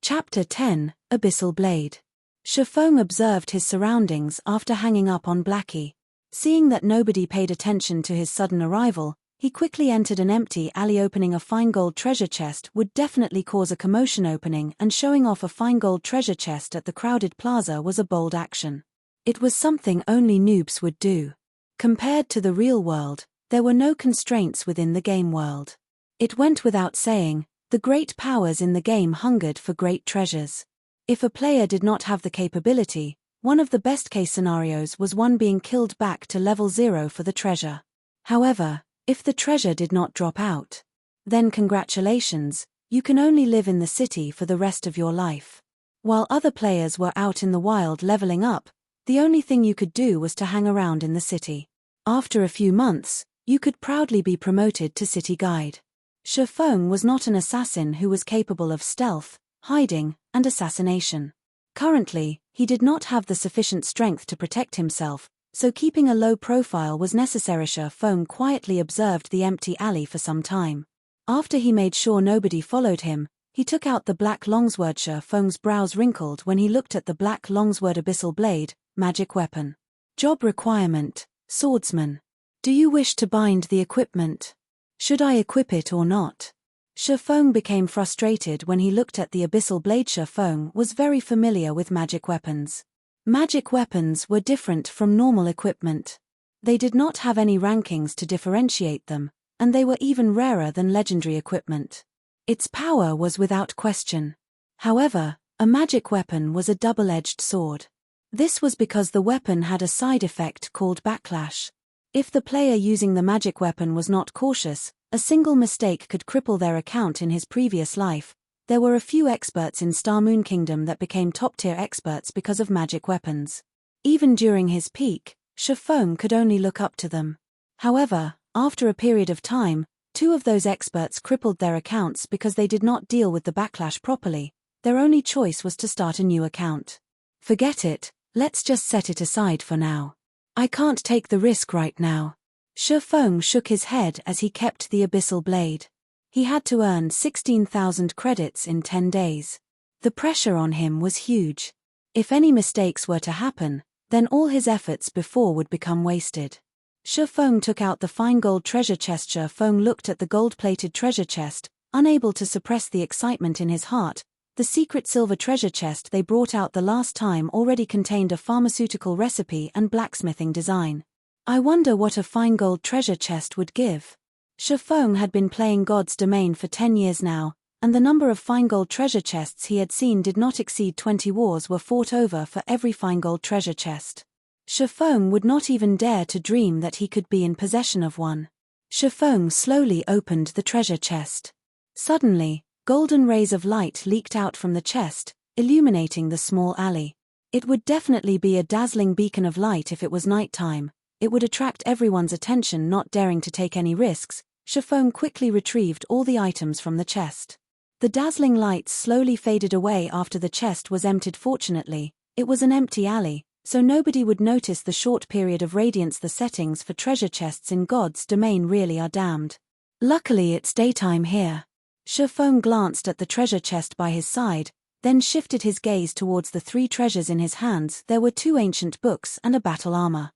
Chapter 10, Abyssal Blade. Feng observed his surroundings after hanging up on Blackie. Seeing that nobody paid attention to his sudden arrival, he quickly entered an empty alley. Opening a fine gold treasure chest would definitely cause a commotion. Opening and showing off a fine gold treasure chest at the crowded plaza was a bold action. It was something only noobs would do. Compared to the real world, there were no constraints within the game world. It went without saying, the great powers in the game hungered for great treasures. If a player did not have the capability, one of the best-case scenarios was one being killed back to level 0 for the treasure. However, if the treasure did not drop out, then congratulations, you can only live in the city for the rest of your life. While other players were out in the wild leveling up, the only thing you could do was to hang around in the city. After a few months, you could proudly be promoted to city guide. Feng was not an assassin who was capable of stealth, hiding, and assassination. Currently, he did not have the sufficient strength to protect himself, so keeping a low profile was necessary. Feng quietly observed the empty alley for some time. After he made sure nobody followed him, he took out the black longsword. Feng's brows wrinkled when he looked at the black longsword. Abyssal Blade, magic weapon. Job requirement, Swordsman. Do you wish to bind the equipment? Should I equip it or not? Feng became frustrated when he looked at the Abyssal Blade. Feng was very familiar with magic weapons. Magic weapons were different from normal equipment. They did not have any rankings to differentiate them, and they were even rarer than legendary equipment. Its power was without question. However, a magic weapon was a double-edged sword. This was because the weapon had a side effect called backlash. If the player using the magic weapon was not cautious, a single mistake could cripple their account. In his previous life, there were a few experts in Star Moon Kingdom that became top-tier experts because of magic weapons. Even during his peak, Feng could only look up to them. However, after a period of time, 2 of those experts crippled their accounts because they did not deal with the backlash properly. Their only choice was to start a new account. Forget it, let's just set it aside for now. I can't take the risk right now. Feng shook his head as he kept the Abyssal Blade. He had to earn 16,000 credits in 10 days. The pressure on him was huge. If any mistakes were to happen, then all his efforts before would become wasted. Feng took out the fine gold treasure chest. Feng looked at the gold-plated treasure chest, unable to suppress the excitement in his heart. The secret silver treasure chest they brought out the last time already contained a pharmaceutical recipe and blacksmithing design. I wonder what a fine gold treasure chest would give. Feng had been playing God's Domain for 10 years now, and the number of fine gold treasure chests he had seen did not exceed 20. Wars were fought over for every fine gold treasure chest. Feng would not even dare to dream that he could be in possession of one. Feng slowly opened the treasure chest. Suddenly, golden rays of light leaked out from the chest, illuminating the small alley. It would definitely be a dazzling beacon of light if it was nighttime. It would attract everyone's attention. Not daring to take any risks, Feng quickly retrieved all the items from the chest. The dazzling lights slowly faded away after the chest was emptied. Fortunately, it was an empty alley, so nobody would notice the short period of radiance. The settings for treasure chests in God's domain really are damned. Luckily it's daytime here. Feng glanced at the treasure chest by his side, then shifted his gaze towards the 3 treasures in his hands. There were 2 ancient books and a battle armor.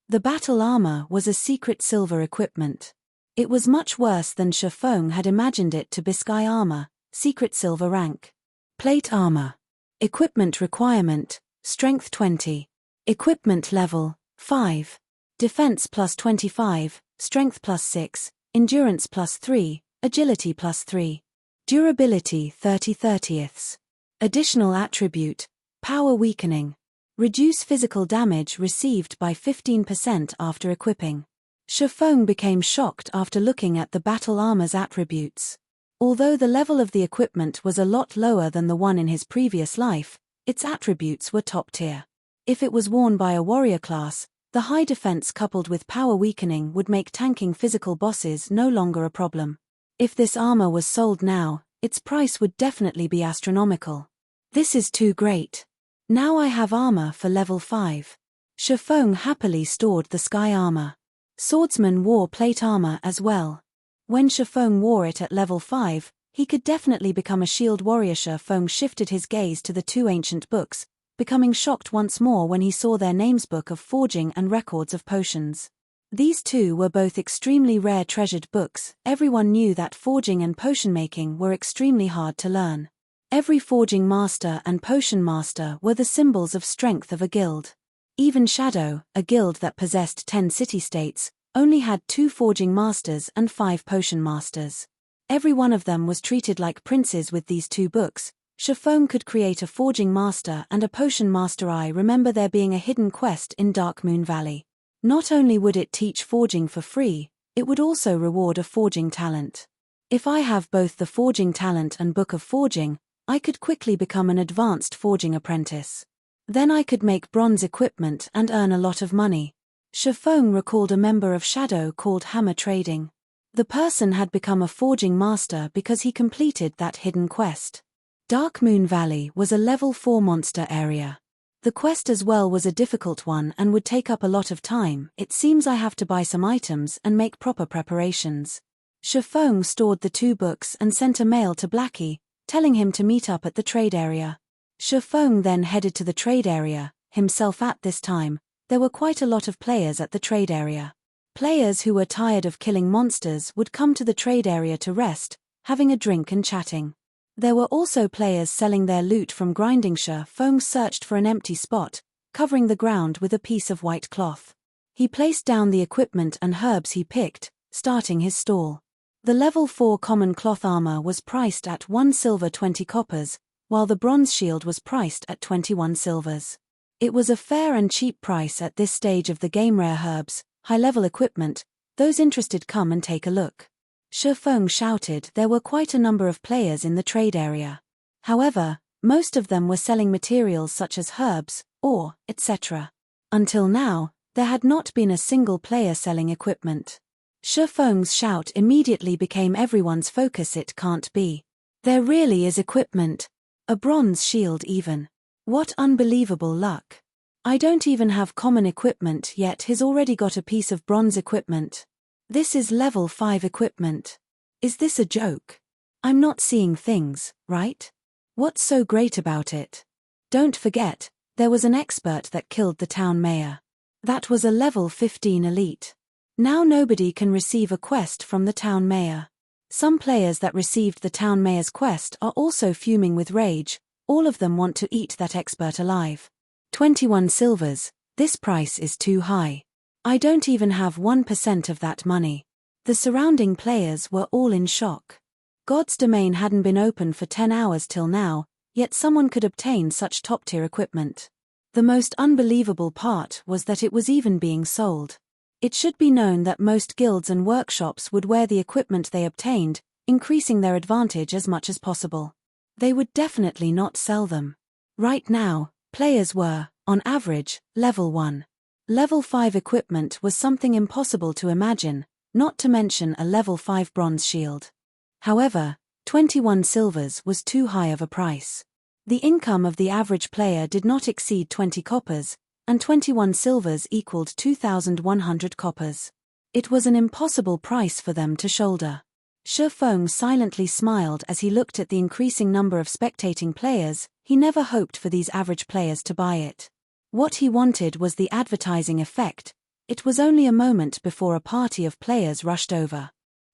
The battle armor was a secret silver equipment. It was much worse than Feng had imagined it to be. Sky armor, secret silver rank. Plate armor. Equipment requirement, strength 20. Equipment level, 5. Defense plus 25, strength plus 6, endurance plus 3, agility plus 3. Durability 30/30ths. Additional attribute, power weakening. Reduce physical damage received by 15% after equipping. Feng became shocked after looking at the battle armor's attributes. Although the level of the equipment was a lot lower than the one in his previous life, its attributes were top tier. If it was worn by a warrior class, the high defense coupled with power weakening would make tanking physical bosses no longer a problem. If this armor was sold now, its price would definitely be astronomical. This is too great. Now I have armor for level 5. Feng happily stored the sky armor. Swordsman wore plate armor as well. When Feng wore it at level 5, he could definitely become a shield warrior. Feng shifted his gaze to the 2 ancient books, becoming shocked once more when he saw their names: Book of Forging and Records of Potions. These 2 were both extremely rare treasured books. Everyone knew that forging and potion making were extremely hard to learn. Every forging master and potion master were the symbols of strength of a guild. Even Shadow, a guild that possessed 10 city-states, only had 2 forging masters and 5 potion masters. Every one of them was treated like princes. With these 2 books, Feng could create a forging master and a potion master. I remember there being a hidden quest in Dark Moon Valley. Not only would it teach forging for free, it would also reward a forging talent. If I have both the forging talent and Book of Forging, I could quickly become an advanced forging apprentice. Then I could make bronze equipment and earn a lot of money. Feng recalled a member of Shadow called Hammer Trading. The person had become a forging master because he completed that hidden quest. Dark Moon Valley was a level 4 monster area. The quest as well was a difficult one and would take up a lot of time. It seems I have to buy some items and make proper preparations. Feng stored the 2 books and sent a mail to Blackie, telling him to meet up at the trade area. Feng then headed to the trade area himself. At this time, there were quite a lot of players at the trade area. Players who were tired of killing monsters would come to the trade area to rest, having a drink and chatting. There were also players selling their loot from grinding. Feng searched for an empty spot, covering the ground with a piece of white cloth. He placed down the equipment and herbs he picked, starting his stall. The level 4 common cloth armor was priced at 1 silver 20 coppers, while the bronze shield was priced at 21 silvers. It was a fair and cheap price at this stage of the game. Rare herbs, high-level equipment, those interested come and take a look. Feng shouted. There were quite a number of players in the trade area. However, most of them were selling materials such as herbs, ore, etc. Until now, there had not been a single player selling equipment. Feng's shout immediately became everyone's focus. It can't be. There really is equipment. A bronze shield even. What unbelievable luck. I don't even have common equipment yet he's already got a piece of bronze equipment. This is level 5 equipment. Is this a joke? I'm not seeing things, right? What's so great about it? Don't forget, there was an expert that killed the town mayor. That was a level 15 elite. Now nobody can receive a quest from the town mayor. Some players that received the town mayor's quest are also fuming with rage. All of them want to eat that expert alive. 21 silvers, this price is too high. I don't even have 1% of that money. The surrounding players were all in shock. God's domain hadn't been open for 10 hours till now, yet someone could obtain such top-tier equipment. The most unbelievable part was that it was even being sold. It should be known that most guilds and workshops would wear the equipment they obtained, increasing their advantage as much as possible. They would definitely not sell them. Right now, Players were, on average, level 1. Level 5 equipment was something impossible to imagine, not to mention a level 5 bronze shield. However, 21 silvers was too high of a price. The income of the average player did not exceed 20 coppers, and 21 silvers equaled 2,100 coppers. It was an impossible price for them to shoulder. Feng silently smiled as he looked at the increasing number of spectating players. He never hoped for these average players to buy it. What he wanted was the advertising effect. It was only a moment before a party of players rushed over.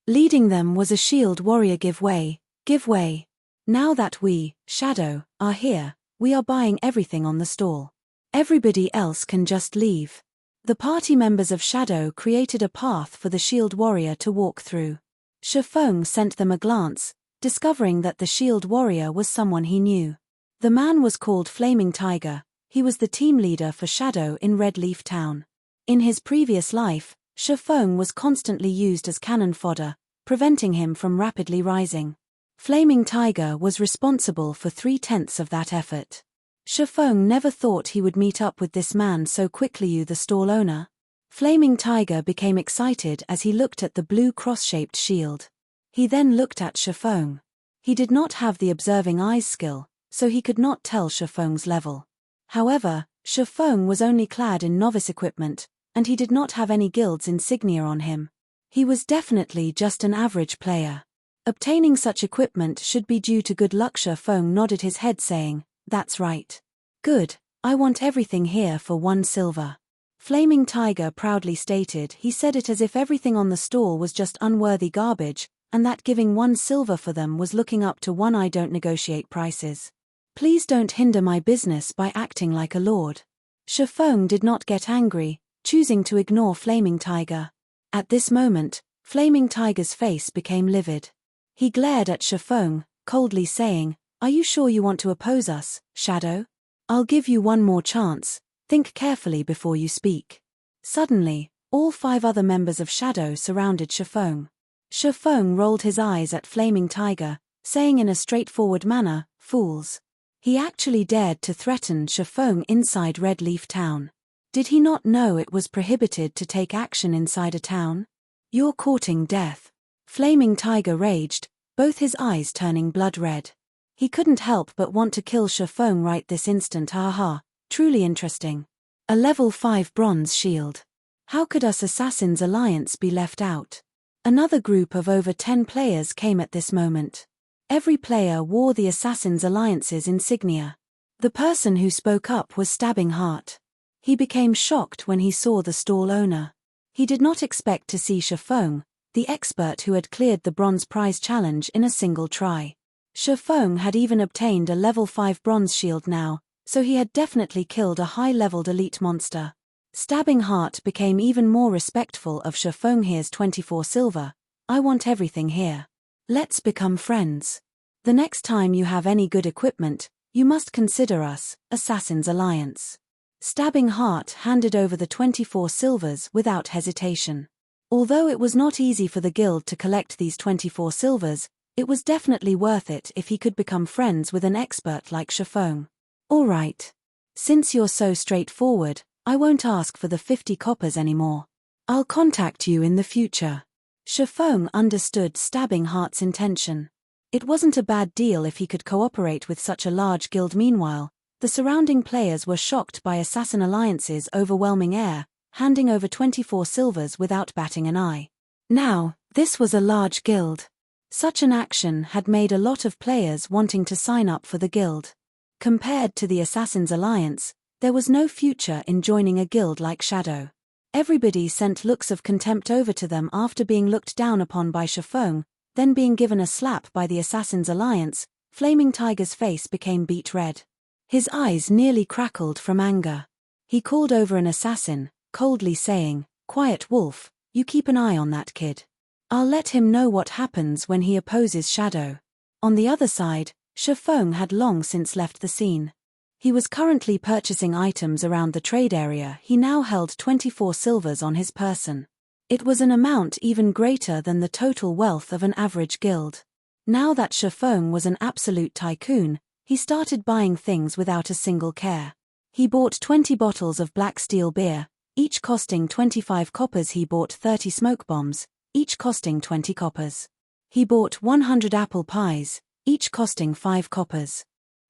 Leading them was a shield warrior. Give way, give way. Now that we, Shadow, are here, we are buying everything on the stall. Everybody else can just leave. The party members of Shadow created a path for the shield warrior to walk through. Feng sent them a glance, discovering that the shield warrior was someone he knew. The man was called Flaming Tiger. He was the team leader for Shadow in Red Leaf Town. In his previous life, Feng was constantly used as cannon fodder, preventing him from rapidly rising. Flaming Tiger was responsible for 3/10 of that effort. Feng never thought he would meet up with this man so quickly. You, the stall owner? Flaming Tiger became excited as he looked at the blue cross-shaped shield. He then looked at Feng. He did not have the observing eyes skill, so he could not tell Feng's level. However, Feng was only clad in novice equipment, and he did not have any guild's insignia on him. He was definitely just an average player. Obtaining such equipment should be due to good luck. Feng nodded his head saying, "That's right. Good, I want everything here for 1 silver. Flaming Tiger proudly stated. He said it as if everything on the stall was just unworthy garbage, and that giving 1 silver for them was looking up to 1. I don't negotiate prices. Please don't hinder my business by acting like a lord." Feng did not get angry, choosing to ignore Flaming Tiger. At this moment, Flaming Tiger's face became livid. He glared at Feng, coldly saying, "Are you sure you want to oppose us, Shadow? I'll give you 1 more chance, think carefully before you speak." Suddenly, all 5 other members of Shadow surrounded Feng. Feng rolled his eyes at Flaming Tiger, saying in a straightforward manner, "Fools." He actually dared to threaten Feng inside Red Leaf Town. Did he not know it was prohibited to take action inside a town? "You're courting death." Flaming Tiger raged, both his eyes turning blood red. He couldn't help but want to kill Feng right this instant. Haha, truly interesting. A level 5 bronze shield. How could us Assassins Alliance be left out? Another group of over 10 players came at this moment. Every player wore the Assassins Alliance's insignia. The person who spoke up was Stabbing Heart. He became shocked when he saw the stall owner. He did not expect to see Feng, the expert who had cleared the bronze prize challenge in a single try. Feng had even obtained a level 5 bronze shield now, so he had definitely killed a high-leveled elite monster. Stabbing Heart became even more respectful of Feng. "Here's 24 silver. I want everything here. Let's become friends. The next time you have any good equipment, you must consider us, Assassins Alliance." Stabbing Heart handed over the 24 silvers without hesitation. Although it was not easy for the guild to collect these 24 silvers, it was definitely worth it if he could become friends with an expert like Feng. "All right. Since you're so straightforward, I won't ask for the 50 coppers anymore. I'll contact you in the future." Feng understood Stabbing Heart's intention. It wasn't a bad deal if he could cooperate with such a large guild. Meanwhile, the surrounding players were shocked by Assassin Alliance's overwhelming air, handing over 24 silvers without batting an eye. Now, this was a large guild. Such an action had made a lot of players wanting to sign up for the guild. Compared to the Assassins Alliance, there was no future in joining a guild like Shadow. Everybody sent looks of contempt over to them after being looked down upon by Feng, then being given a slap by the Assassins Alliance. Flaming Tiger's face became beet red. His eyes nearly crackled from anger. He called over an assassin, coldly saying, "Quiet Wolf, you keep an eye on that kid. I'll let him know what happens when he opposes Shadow." On the other side, Feng had long since left the scene. He was currently purchasing items around the trade area. He now held 24 silvers on his person. It was an amount even greater than the total wealth of an average guild. Now that Feng was an absolute tycoon, he started buying things without a single care. He bought 20 bottles of black steel beer, each costing 25 coppers. He bought 30 smoke bombs, each costing 20 coppers. He bought 100 apple pies, each costing 5 coppers.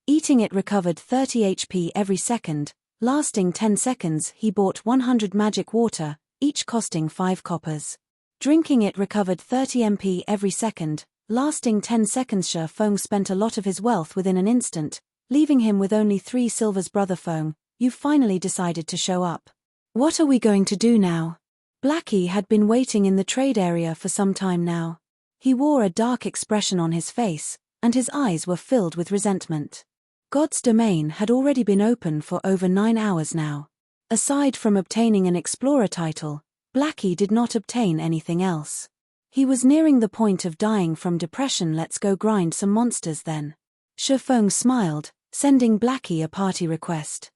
Eating it recovered 30 HP every second, lasting 10 seconds. He bought 100 magic water, each costing 5 coppers. Drinking it recovered 30 MP every second, lasting 10 seconds. Feng spent a lot of his wealth within an instant, leaving him with only 3 silvers. Brother Feng, you've finally decided to show up. What are we going to do now? Blackie had been waiting in the trade area for some time now. He wore a dark expression on his face, and his eyes were filled with resentment. God's domain had already been open for over 9 hours now. Aside from obtaining an explorer title, Blackie did not obtain anything else. He was nearing the point of dying from depression. Let's go grind some monsters then. Feng smiled, sending Blackie a party request.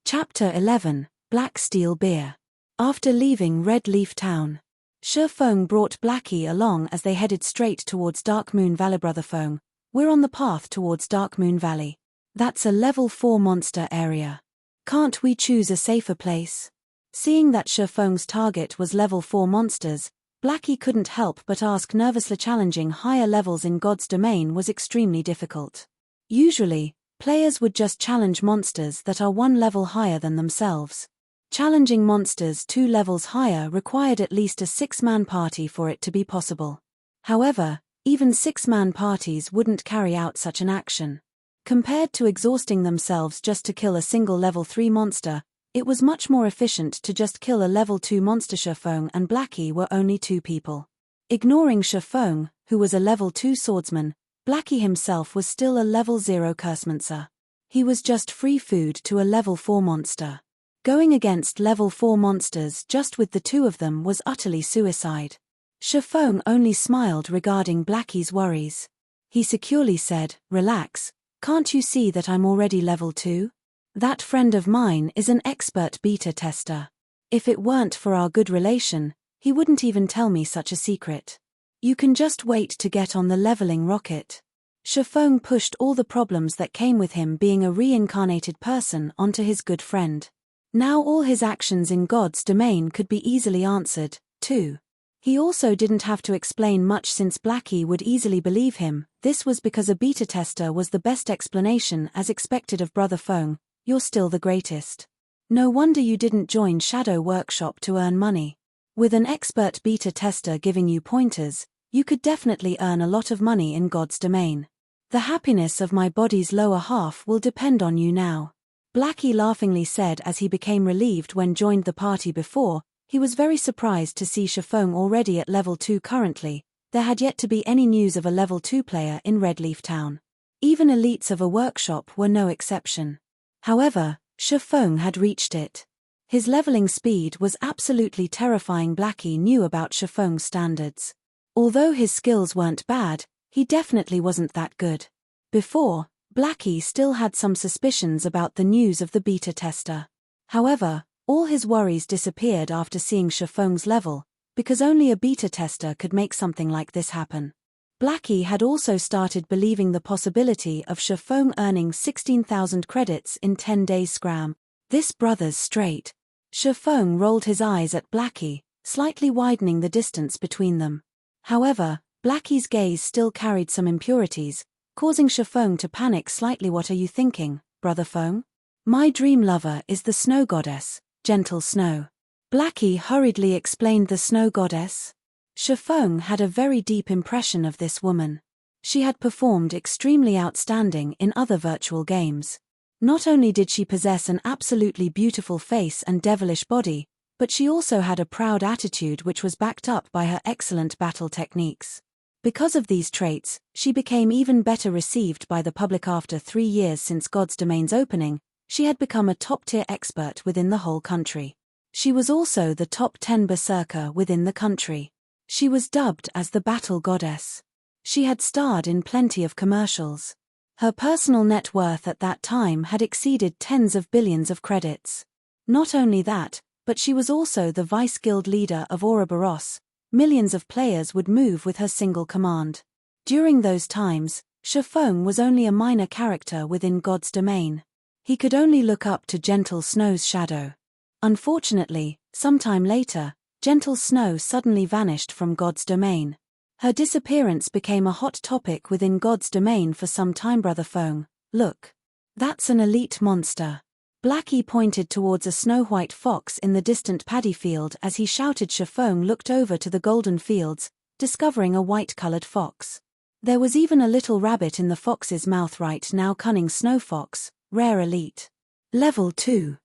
Chapter 11, Black Steel Beer. After leaving Red Leaf Town, Feng brought Blackie along as they headed straight towards Dark Moon Valley. Brother Feng, we're on the path towards Dark Moon Valley. That's a level 4 monster area. Can't we choose a safer place? Seeing that Feng's target was level 4 monsters, Blackie couldn't help but ask nervously. Challenging higher levels in God's domain was extremely difficult. Usually, players would just challenge monsters that are 1 level higher than themselves. Challenging monsters 2 levels higher required at least a 6-man party for it to be possible. However, even 6-man parties wouldn't carry out such an action. Compared to exhausting themselves just to kill a single level 3 monster, it was much more efficient to just kill a level 2 monster. Feng and Blackie were only 2 people. Ignoring Feng, who was a level 2 swordsman, Blackie himself was still a level 0 cursemancer. He was just free food to a level 4 monster. Going against level 4 monsters just with the 2 of them was utterly suicide. Feng only smiled regarding Blackie's worries. He securely said, "Relax, can't you see that I'm already level 2? That friend of mine is an expert beta tester. If it weren't for our good relation, he wouldn't even tell me such a secret. You can just wait to get on the leveling rocket." Feng pushed all the problems that came with him being a reincarnated person onto his good friend. Now all his actions in God's domain could be easily answered, too. He also didn't have to explain much since Blackie would easily believe him. This was because a beta tester was the best explanation. As expected of Brother Feng, you're still the greatest. No wonder you didn't join Shadow Workshop to earn money. With an expert beta tester giving you pointers, you could definitely earn a lot of money in God's domain. The happiness of my body's lower half will depend on you now. Blackie laughingly said as he became relieved when joined the party. Before, he was very surprised to see Feng already at level 2 currently. There had yet to be any news of a level 2 player in Red Leaf Town. Even elites of a workshop were no exception. However, Feng had reached it. His leveling speed was absolutely terrifying. Blackie knew about Feng's standards. Although his skills weren't bad, he definitely wasn't that good. Before, Blackie still had some suspicions about the news of the beta tester. However, all his worries disappeared after seeing Feng's level, because only a beta tester could make something like this happen. Blackie had also started believing the possibility of Feng earning 16,000 credits in 10 days scram. This brother's straight. Feng rolled his eyes at Blackie, slightly widening the distance between them. However, Blackie's gaze still carried some impurities, causing Feng to panic slightly. What are you thinking, Brother Feng? My dream lover is the snow goddess, Gentle Snow. Blackie hurriedly explained the snow goddess. Feng had a very deep impression of this woman. She had performed extremely outstanding in other virtual games. Not only did she possess an absolutely beautiful face and devilish body, but she also had a proud attitude which was backed up by her excellent battle techniques. Because of these traits, she became even better received by the public. After 3 years since God's domain's opening, she had become a top-tier expert within the whole country. She was also the top 10 berserker within the country. She was dubbed as the Battle Goddess. She had starred in plenty of commercials. Her personal net worth at that time had exceeded tens of billions of credits. Not only that, but she was also the vice-guild leader of Ouroboros. Millions of players would move with her single command. During those times, Feng was only a minor character within God's domain. He could only look up to Gentle Snow's shadow. Unfortunately, sometime later, Gentle Snow suddenly vanished from God's domain. Her disappearance became a hot topic within God's domain for some time. Brother Feng, look. That's an elite monster. Blackie pointed towards a snow-white fox in the distant paddy field as he shouted. Feng looked over to the golden fields, discovering a white-colored fox. There was even a little rabbit in the fox's mouth right now. Cunning snow fox, rare elite. Level 2.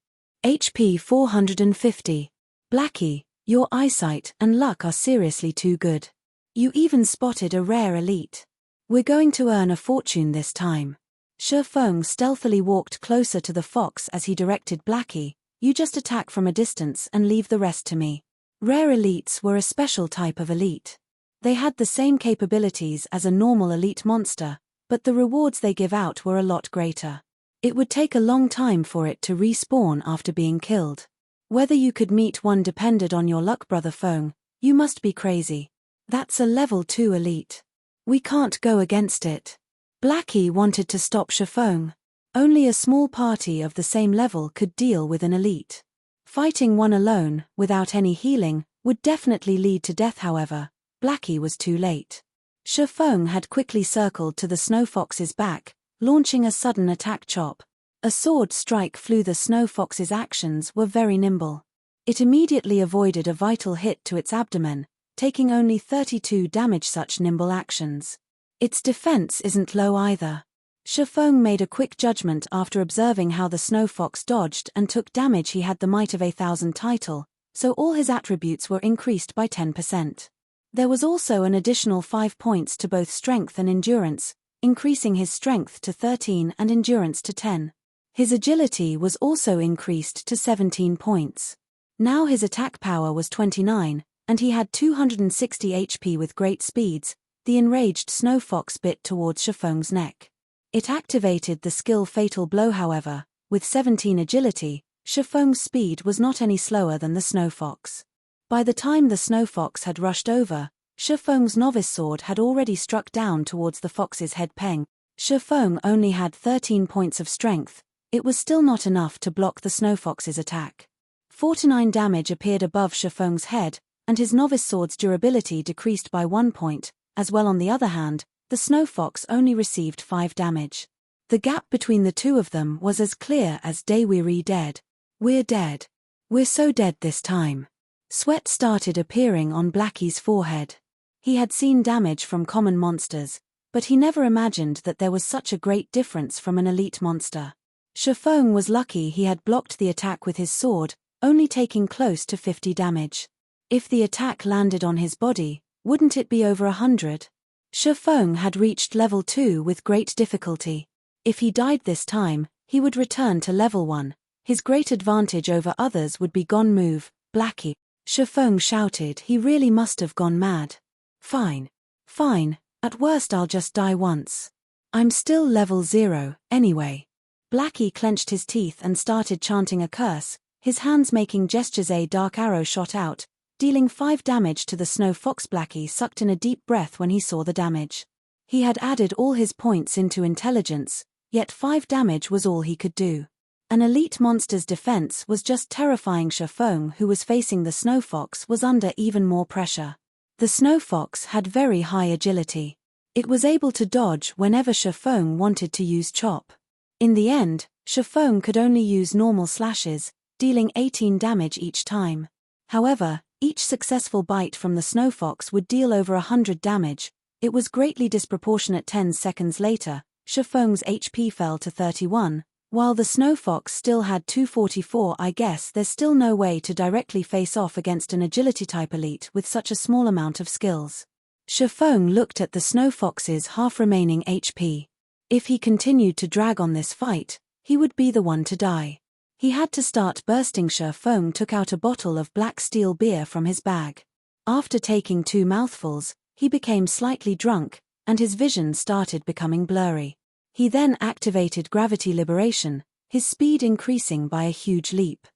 HP 450. Blackie, your eyesight and luck are seriously too good. You even spotted a rare elite. We're going to earn a fortune this time. Feng stealthily walked closer to the fox as he directed. Blackie, you just attack from a distance and leave the rest to me. Rare elites were a special type of elite. They had the same capabilities as a normal elite monster, but the rewards they give out were a lot greater. It would take a long time for it to respawn after being killed. Whether you could meet one depended on your luck. Brother Feng, you must be crazy. That's a level 2 elite. We can't go against it. Blackie wanted to stop Feng. Only a small party of the same level could deal with an elite. Fighting one alone, without any healing, would definitely lead to death. However, Blackie was too late. Feng had quickly circled to the snow fox's back, launching a sudden attack chop. A sword strike flew. The snow fox's actions were very nimble. It immediately avoided a vital hit to its abdomen, taking only 32 damage. Such nimble actions. Its defense isn't low either. Feng made a quick judgment after observing how the snow fox dodged and took damage. He had the Might of 1,000 title, so all his attributes were increased by 10%. There was also an additional 5 points to both strength and endurance, increasing his strength to 13 and endurance to 10. His agility was also increased to 17 points. Now his attack power was 29, and he had 260 HP. With great speeds, the enraged snow fox bit towards Feng's neck. It activated the skill Fatal Blow. However, with 17 agility, Feng's speed was not any slower than the snow fox. By the time the snow fox had rushed over, Feng's novice sword had already struck down towards the fox's head. Peng. Feng only had 13 points of strength. It was still not enough to block the snow fox's attack. 49 damage appeared above Feng's head, and his novice sword's durability decreased by 1 point. As well, on the other hand, the snow fox only received 5 damage. The gap between the two of them was as clear as day. We're dead. We're dead. We're so dead this time. Sweat started appearing on Blackie's forehead. He had seen damage from common monsters, but he never imagined that there was such a great difference from an elite monster. Feng was lucky he had blocked the attack with his sword, only taking close to 50 damage. If the attack landed on his body, wouldn't it be over 100? Feng had reached level 2 with great difficulty. If he died this time, he would return to level 1. His great advantage over others would be gone. Move, Blackie. Feng shouted. He really must have gone mad. Fine. Fine, at worst I'll just die once. I'm still level 0, anyway. Blackie clenched his teeth and started chanting a curse, his hands making gestures. A dark arrow shot out, dealing 5 damage to the snow fox. Blackie sucked in a deep breath when he saw the damage. He had added all his points into intelligence, yet 5 damage was all he could do. An elite monster's defense was just terrifying. Feng, who was facing the snow fox, was under even more pressure. The snow fox had very high agility. It was able to dodge whenever Feng wanted to use chop. In the end, Feng could only use normal slashes, dealing 18 damage each time. However, each successful bite from the snow fox would deal over 100 damage. It was greatly disproportionate. 10 seconds later, Feng's HP fell to 31, while the snow fox still had 244. I guess there's still no way to directly face off against an agility type elite with such a small amount of skills. Feng looked at the snow fox's half-remaining HP. If he continued to drag on this fight, he would be the one to die. He had to start bursting. Feng took out a bottle of black steel beer from his bag. After taking 2 mouthfuls, he became slightly drunk, and his vision started becoming blurry. He then activated gravity liberation, his speed increasing by a huge leap.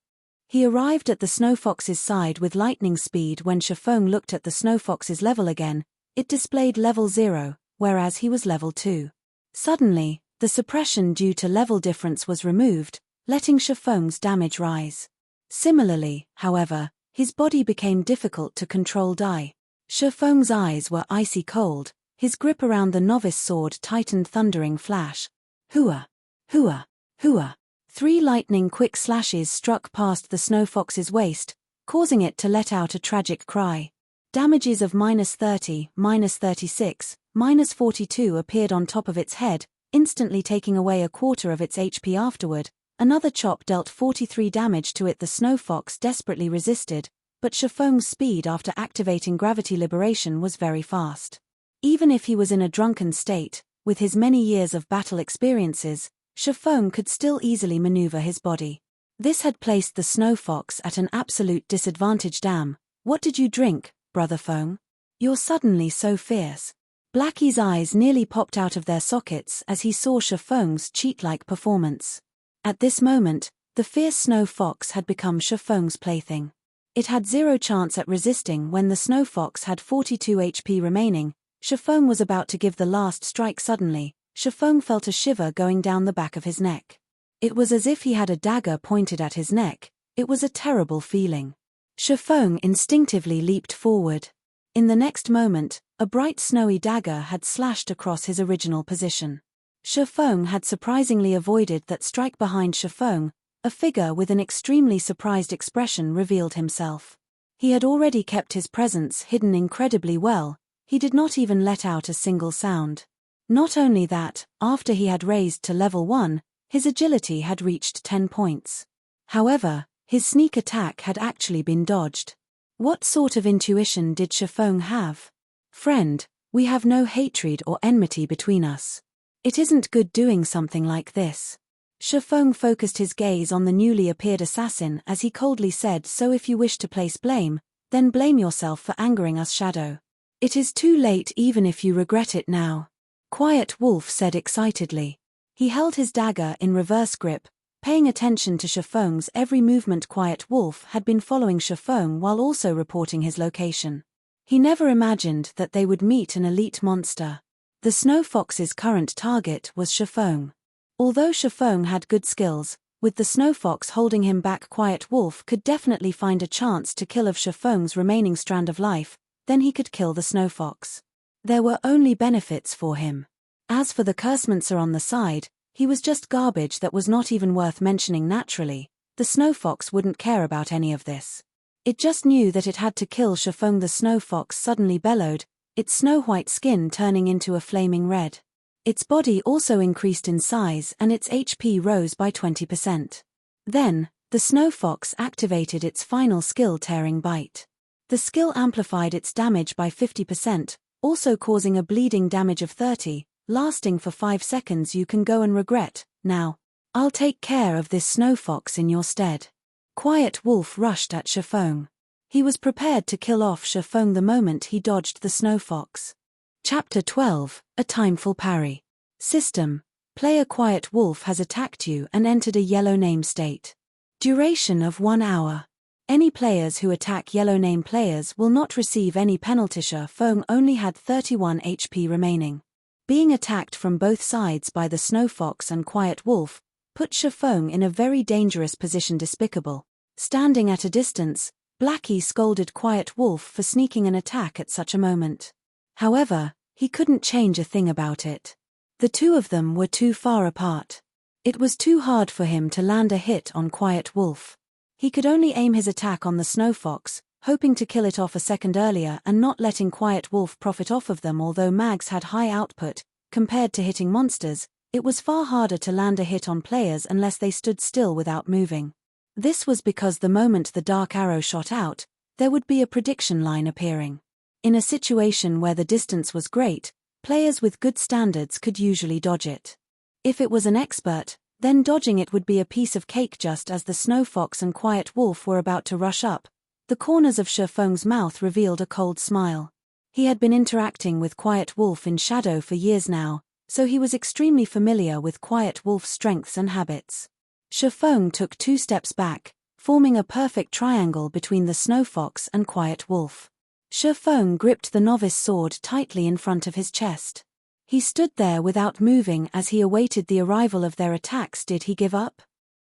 He arrived at the snow fox's side with lightning speed. When Feng looked at the snow fox's level again, it displayed level 0, whereas he was level 2. Suddenly, the suppression due to level difference was removed, letting Feng's damage rise. Similarly, however, his body became difficult to control. Feng's eyes were icy cold, his grip around the novice sword tightened. Thundering flash. Hua! Hua! Hua! 3 lightning-quick slashes struck past the snow fox's waist, causing it to let out a tragic cry. Damages of -30, -36, -42 appeared on top of its head, instantly taking away a quarter of its HP afterward. Another chop dealt 43 damage to it. The snow fox desperately resisted, but Feng's speed after activating gravity liberation was very fast. Even if he was in a drunken state, with his many years of battle experiences, Feng could still easily maneuver his body. This had placed the snow fox at an absolute disadvantage. Damn, what did you drink, brother Feng? You're suddenly so fierce. Blackie's eyes nearly popped out of their sockets as he saw Feng's cheat-like performance. At this moment, the fierce snow fox had become Feng's plaything. It had zero chance at resisting when the snow fox had 42 HP remaining. Feng was about to give the last strike. Suddenly, Feng felt a shiver going down the back of his neck. It was as if he had a dagger pointed at his neck. It was a terrible feeling. Feng instinctively leaped forward. In the next moment, a bright snowy dagger had slashed across his original position. Feng had surprisingly avoided that strike. Behind Feng, a figure with an extremely surprised expression revealed himself. He had already kept his presence hidden incredibly well. He did not even let out a single sound. Not only that, after he had raised to level 1, his agility had reached 10 points. However, his sneak attack had actually been dodged. What sort of intuition did Feng have? Friend, we have no hatred or enmity between us. It isn't good doing something like this. Feng focused his gaze on the newly appeared assassin as he coldly said, so if you wish to place blame, then blame yourself for angering us, Shadow. It is too late even if you regret it now. Quiet Wolf said excitedly. He held his dagger in reverse grip, paying attention to Feng's every movement. Quiet Wolf had been following Feng while also reporting his location. He never imagined that they would meet an elite monster. The snow fox's current target was Feng. Although Feng had good skills, with the snow fox holding him back, Quiet Wolf could definitely find a chance to kill of Feng's remaining strand of life, then he could kill the snow fox. There were only benefits for him. As for the cursemancer on the side, he was just garbage that was not even worth mentioning. Naturally, the snow fox wouldn't care about any of this. It just knew that it had to kill Feng. The snow fox suddenly bellowed, its snow-white skin turning into a flaming red. Its body also increased in size and its HP rose by 20%. Then, the snow fox activated its final skill, Tearing Bite. The skill amplified its damage by 50%, also causing a bleeding damage of 30, lasting for 5 seconds. You can go and regret, now. I'll take care of this snow fox in your stead. Quiet Wolf rushed at Feng. He was prepared to kill off Feng the moment he dodged the snow fox. Chapter 12, A Timeful Parry. System: Player Quiet Wolf has attacked you and entered a yellow name state. Duration of 1 hour. Any players who attack yellow name players will not receive any penalty. Feng only had 31 HP remaining. Being attacked from both sides by the snow fox and Quiet Wolf put Feng in a very dangerous position. Despicable. Standing at a distance, Blackie scolded Quiet Wolf for sneaking an attack at such a moment. However, he couldn't change a thing about it. The two of them were too far apart. It was too hard for him to land a hit on Quiet Wolf. He could only aim his attack on the snow fox, hoping to kill it off a second earlier and not letting Quiet Wolf profit off of them. Although mags had high output, compared to hitting monsters, it was far harder to land a hit on players unless they stood still without moving. This was because the moment the dark arrow shot out, there would be a prediction line appearing. In a situation where the distance was great, players with good standards could usually dodge it. If it was an expert, then dodging it would be a piece of cake. Just as the snow fox and Quiet Wolf were about to rush up, the corners of Feng's mouth revealed a cold smile. He had been interacting with Quiet Wolf in shadow for years now, so he was extremely familiar with Quiet Wolf's strengths and habits. Feng took 2 steps back, forming a perfect triangle between the snow fox and Quiet Wolf. Feng gripped the novice sword tightly in front of his chest. He stood there without moving as he awaited the arrival of their attacks. Did he give up?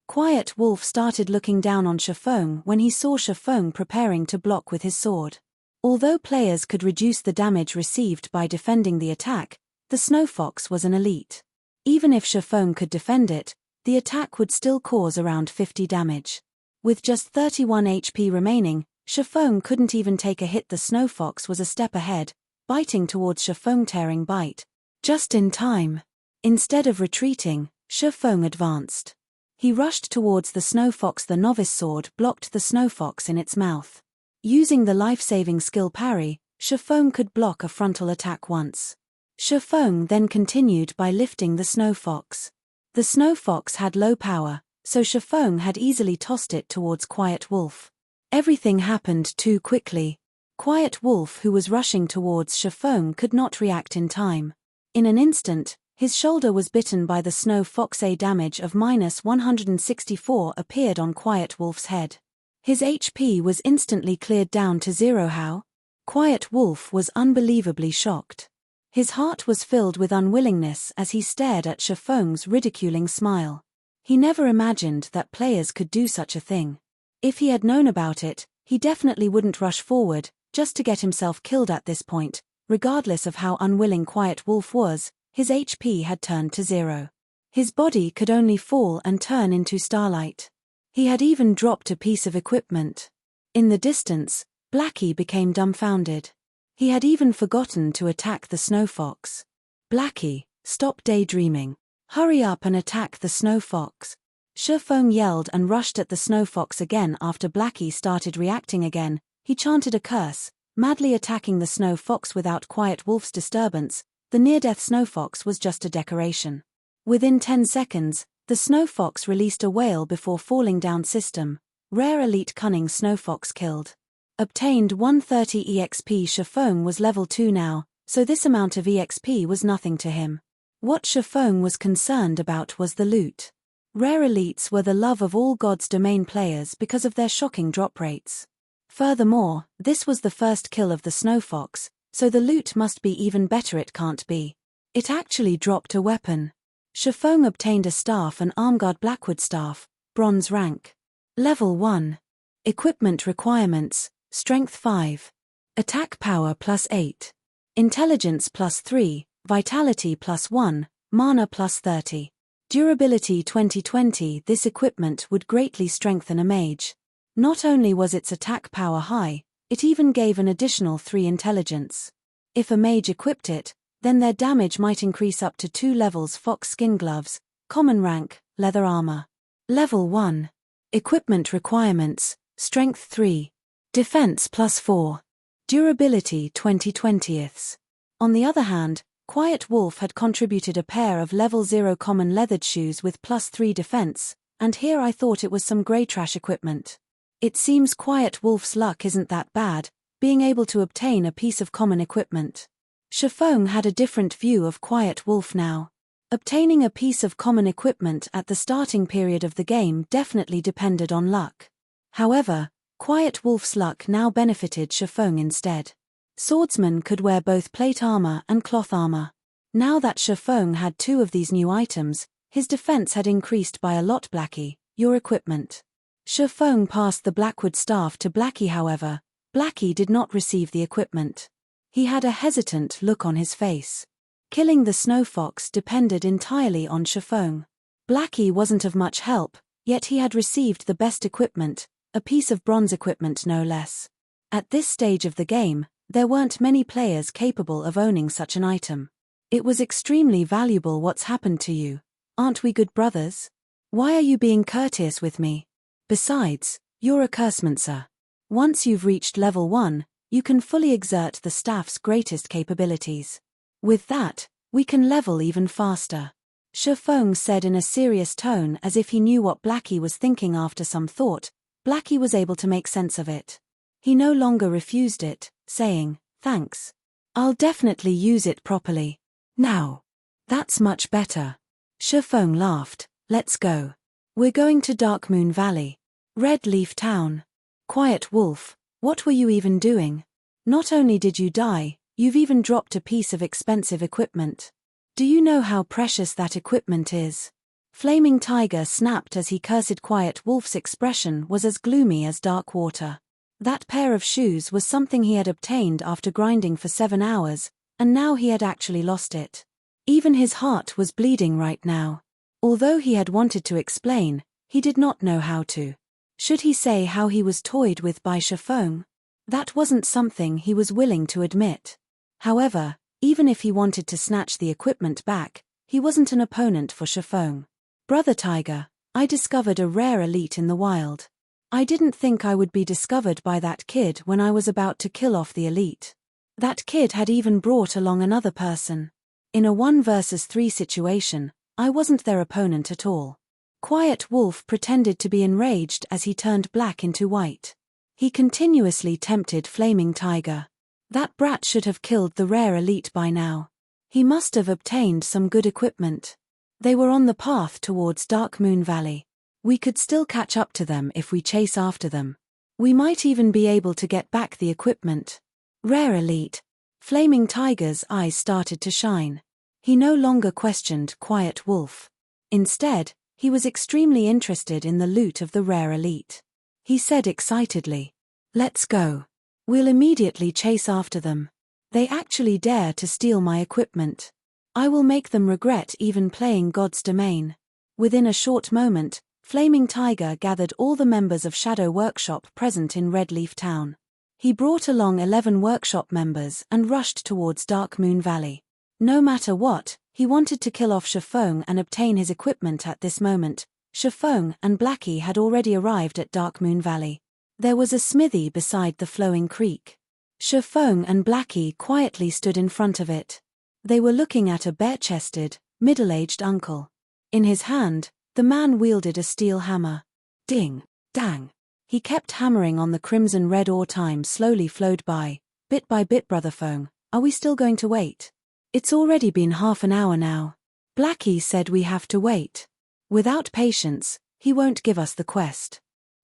Quiet Wolf started looking down on Feng when he saw Feng preparing to block with his sword. Although players could reduce the damage received by defending the attack, the Snow Fox was an elite. Even if Feng could defend it, the attack would still cause around 50 damage. With just 31 HP remaining, Feng couldn't even take a hit. The Snow Fox was a step ahead, biting towards Feng, tearing bite. Just in time. Instead of retreating, Feng advanced. He rushed towards the Snow Fox. The novice sword blocked the Snow Fox in its mouth. Using the life-saving skill Parry, Feng could block a frontal attack once. Feng then continued by lifting the Snow Fox. The Snow Fox had low power, so Feng had easily tossed it towards Quiet Wolf. Everything happened too quickly. Quiet Wolf, who was rushing towards Feng, could not react in time. In an instant, his shoulder was bitten by the Snow Fox. A damage of -164 appeared on Quiet Wolf's head. His HP was instantly cleared down to 0. How? Quiet Wolf was unbelievably shocked. His heart was filled with unwillingness as he stared at Feng's ridiculing smile. He never imagined that players could do such a thing. If he had known about it, he definitely wouldn't rush forward, just to get himself killed at this point. Regardless of how unwilling Quiet Wolf was, his HP had turned to 0. His body could only fall and turn into starlight. He had even dropped a piece of equipment. In the distance, Blackie became dumbfounded. He had even forgotten to attack the Snow Fox. Blackie, stop daydreaming. Hurry up and attack the Snow Fox. Feng yelled and rushed at the Snow Fox again. After Blackie started reacting again, he chanted a curse, madly attacking the Snow Fox without Quiet Wolf's disturbance. The near-death Snow Fox was just a decoration. Within 10 seconds, the Snow Fox released a wail before falling down. System: Rare Elite Cunning Snow Fox killed. Obtained 130 EXP. Feng was level 2 now, so this amount of EXP was nothing to him. What Feng was concerned about was the loot. Rare elites were the love of all God's domain players because of their shocking drop rates. Furthermore, this was the first kill of the Snow Fox, so the loot must be even better. It can't be. It actually dropped a weapon. Feng obtained a staff, an Armguard Blackwood staff, bronze rank. Level 1. Equipment requirements: Strength 5. Attack power +8. Intelligence +3, Vitality +1, Mana +30. Durability 2020. This equipment would greatly strengthen a mage. Not only was its attack power high, it even gave an additional 3 intelligence. If a mage equipped it, then their damage might increase up to 2 levels. Fox skin gloves, common rank, leather armor. Level 1. Equipment requirements: Strength 3. Defense +4. Durability 20/20. On the other hand, Quiet Wolf had contributed a pair of level 0 common leathered shoes with +3 defense, and here I thought it was some grey trash equipment. It seems Quiet Wolf's luck isn't that bad, being able to obtain a piece of common equipment. Feng had a different view of Quiet Wolf now. Obtaining a piece of common equipment at the starting period of the game definitely depended on luck. However, Quiet Wolf's luck now benefited Feng instead. Swordsman could wear both plate armor and cloth armor. Now that Feng had 2 of these new items, his defense had increased by a lot. Blackie, your equipment. Feng passed the Blackwood staff to Blackie. However, Blackie did not receive the equipment. He had a hesitant look on his face. Killing the Snow Fox depended entirely on Feng. Blackie wasn't of much help, yet he had received the best equipment, a piece of bronze equipment no less. At this stage of the game, there weren't many players capable of owning such an item. It was extremely valuable. What's happened to you? Aren't we good brothers? Why are you being courteous with me? Besides, you're a cursemancer. Once you've reached level 1, you can fully exert the staff's greatest capabilities. With that, we can level even faster. Feng said in a serious tone, as if he knew what Blackie was thinking. After some thought, Blackie was able to make sense of it. He no longer refused it, saying, "Thanks. I'll definitely use it properly. Now." "That's much better." Feng laughed. "Let's go. We're going to Darkmoon Valley. Red Leaf Town." "Quiet Wolf, what were you even doing? Not only did you die, you've even dropped a piece of expensive equipment. Do you know how precious that equipment is?" Flaming Tiger snapped as he cursed. Quiet Wolf's expression was as gloomy as dark water. That pair of shoes was something he had obtained after grinding for 7 hours, and now he had actually lost it. Even his heart was bleeding right now. Although he had wanted to explain, he did not know how to. Should he say how he was toyed with by Feng? That wasn't something he was willing to admit. However, even if he wanted to snatch the equipment back, he wasn't an opponent for Feng. Brother Tiger, I discovered a rare elite in the wild. I didn't think I would be discovered by that kid when I was about to kill off the elite. That kid had even brought along another person. In a 1 versus 3 situation, I wasn't their opponent at all. Quiet Wolf pretended to be enraged as he turned black into white. He continuously tempted Flaming Tiger. That brat should have killed the rare elite by now. He must have obtained some good equipment. They were on the path towards Dark Moon Valley. We could still catch up to them if we chase after them. We might even be able to get back the equipment. Rare elite. Flaming Tiger's eyes started to shine. He no longer questioned Quiet Wolf. Instead, he was extremely interested in the loot of the rare elite. He said excitedly, "Let's go. We'll immediately chase after them. They actually dare to steal my equipment. I will make them regret even playing God's domain." Within a short moment, Flaming Tiger gathered all the members of Shadow Workshop present in Red Leaf Town. He brought along 11 workshop members and rushed towards Dark Moon Valley. No matter what, he wanted to kill off Feng and obtain his equipment at this moment. Feng and Blackie had already arrived at Dark Moon Valley. There was a smithy beside the flowing creek. Feng and Blackie quietly stood in front of it. They were looking at a bare-chested, middle-aged uncle. In his hand, the man wielded a steel hammer. Ding, dang. He kept hammering on the crimson-red ore. Time slowly flowed by, bit by bit. Brother Feng, are we still going to wait? It's already been half an hour now. Blackie said we have to wait. Without patience, he won't give us the quest.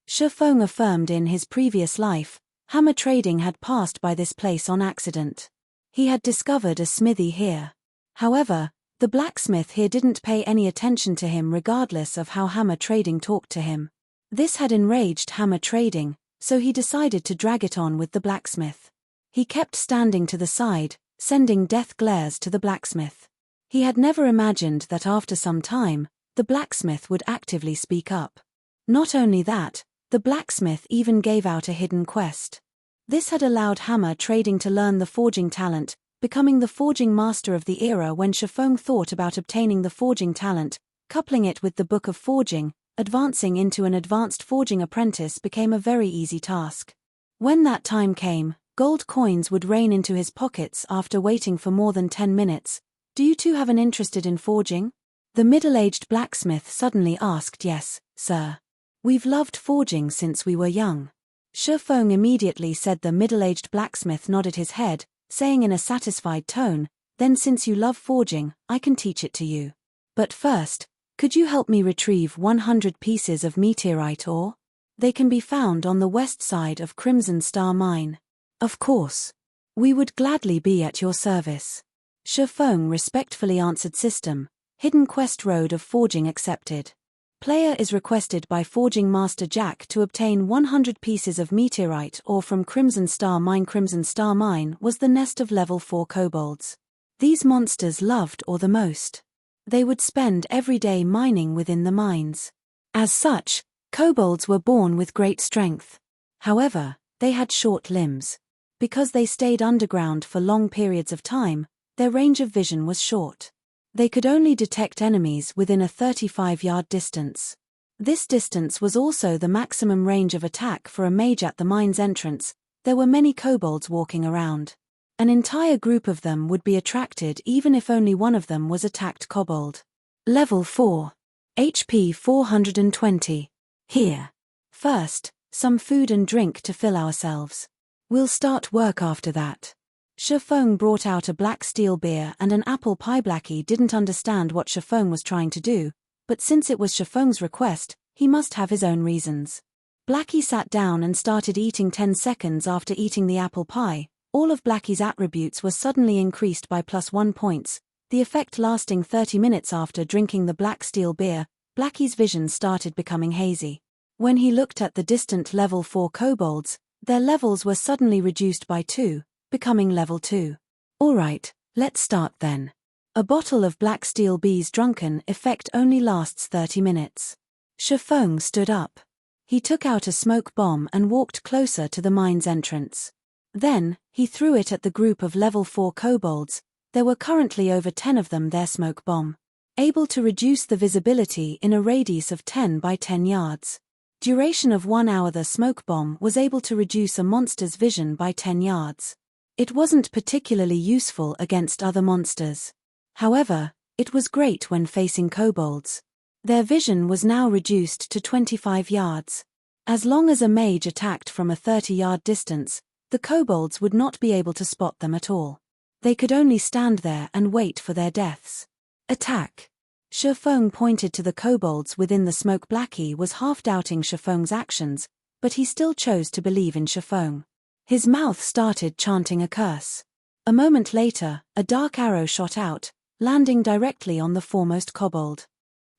Feng affirmed in his previous life, hammer trading had passed by this place on accident. He had discovered a smithy here. However, the blacksmith here didn't pay any attention to him regardless of how hammer trading talked to him. This had enraged hammer trading, so he decided to drag it on with the blacksmith. He kept standing to the side, sending death glares to the blacksmith. He had never imagined that after some time, the blacksmith would actively speak up. Not only that, the blacksmith even gave out a hidden quest. This had allowed hammer trading to learn the forging talent, becoming the forging master of the era. When Feng thought about obtaining the forging talent, coupling it with the Book of Forging, advancing into an advanced forging apprentice became a very easy task. When that time came, gold coins would rain into his pockets after waiting for more than 10 minutes. "Do you two have an interest in forging?" The middle-aged blacksmith suddenly asked. "Yes, sir. We've loved forging since we were young." Feng immediately said. The middle-aged blacksmith nodded his head, saying in a satisfied tone, "Then since you love forging, I can teach it to you. But first, could you help me retrieve 100 pieces of meteorite ore? They can be found on the west side of Crimson Star Mine." "Of course. We would gladly be at your service." Feng respectfully answered. "System, hidden quest road of forging accepted. Player is requested by Forging Master Jack to obtain 100 pieces of meteorite ore from Crimson Star Mine. Crimson Star Mine was the nest of level 4 kobolds. These monsters loved ore the most. They would spend every day mining within the mines. As such, kobolds were born with great strength. However, they had short limbs. Because they stayed underground for long periods of time, their range of vision was short. They could only detect enemies within a 35-yard distance. This distance was also the maximum range of attack for a mage. At the mine's entrance, there were many kobolds walking around. An entire group of them would be attracted even if only one of them was attacked kobold. Level 4. HP 420. Here. First, some food and drink to fill ourselves. We'll start work after that. Feng brought out a black steel beer and an apple pie. Blackie didn't understand what Feng was trying to do, but since it was Feng's request, he must have his own reasons. Blackie sat down and started eating. 10 seconds after eating the apple pie, all of Blackie's attributes were suddenly increased by +1 points, the effect lasting 30 minutes. After drinking the black steel beer, Blackie's vision started becoming hazy. When he looked at the distant level 4 kobolds, their levels were suddenly reduced by 2, becoming level 2. Alright, let's start then. A bottle of Black Steel Bee's drunken effect only lasts 30 minutes. Feng stood up. He took out a smoke bomb and walked closer to the mine's entrance. Then, he threw it at the group of level 4 kobolds. There were currently over 10 of them. Their smoke bomb, able to reduce the visibility in a radius of 10 by 10 yards. Duration of 1 hour. The smoke bomb was able to reduce a monster's vision by 10 yards. It wasn't particularly useful against other monsters. However, it was great when facing kobolds. Their vision was now reduced to 25 yards. As long as a mage attacked from a 30-yard distance, the kobolds would not be able to spot them at all. They could only stand there and wait for their deaths. Attack! Feng pointed to the kobolds within the smoke. Blackie was half doubting Feng's actions, but he still chose to believe in Feng. His mouth started chanting a curse. A moment later, a dark arrow shot out, landing directly on the foremost kobold.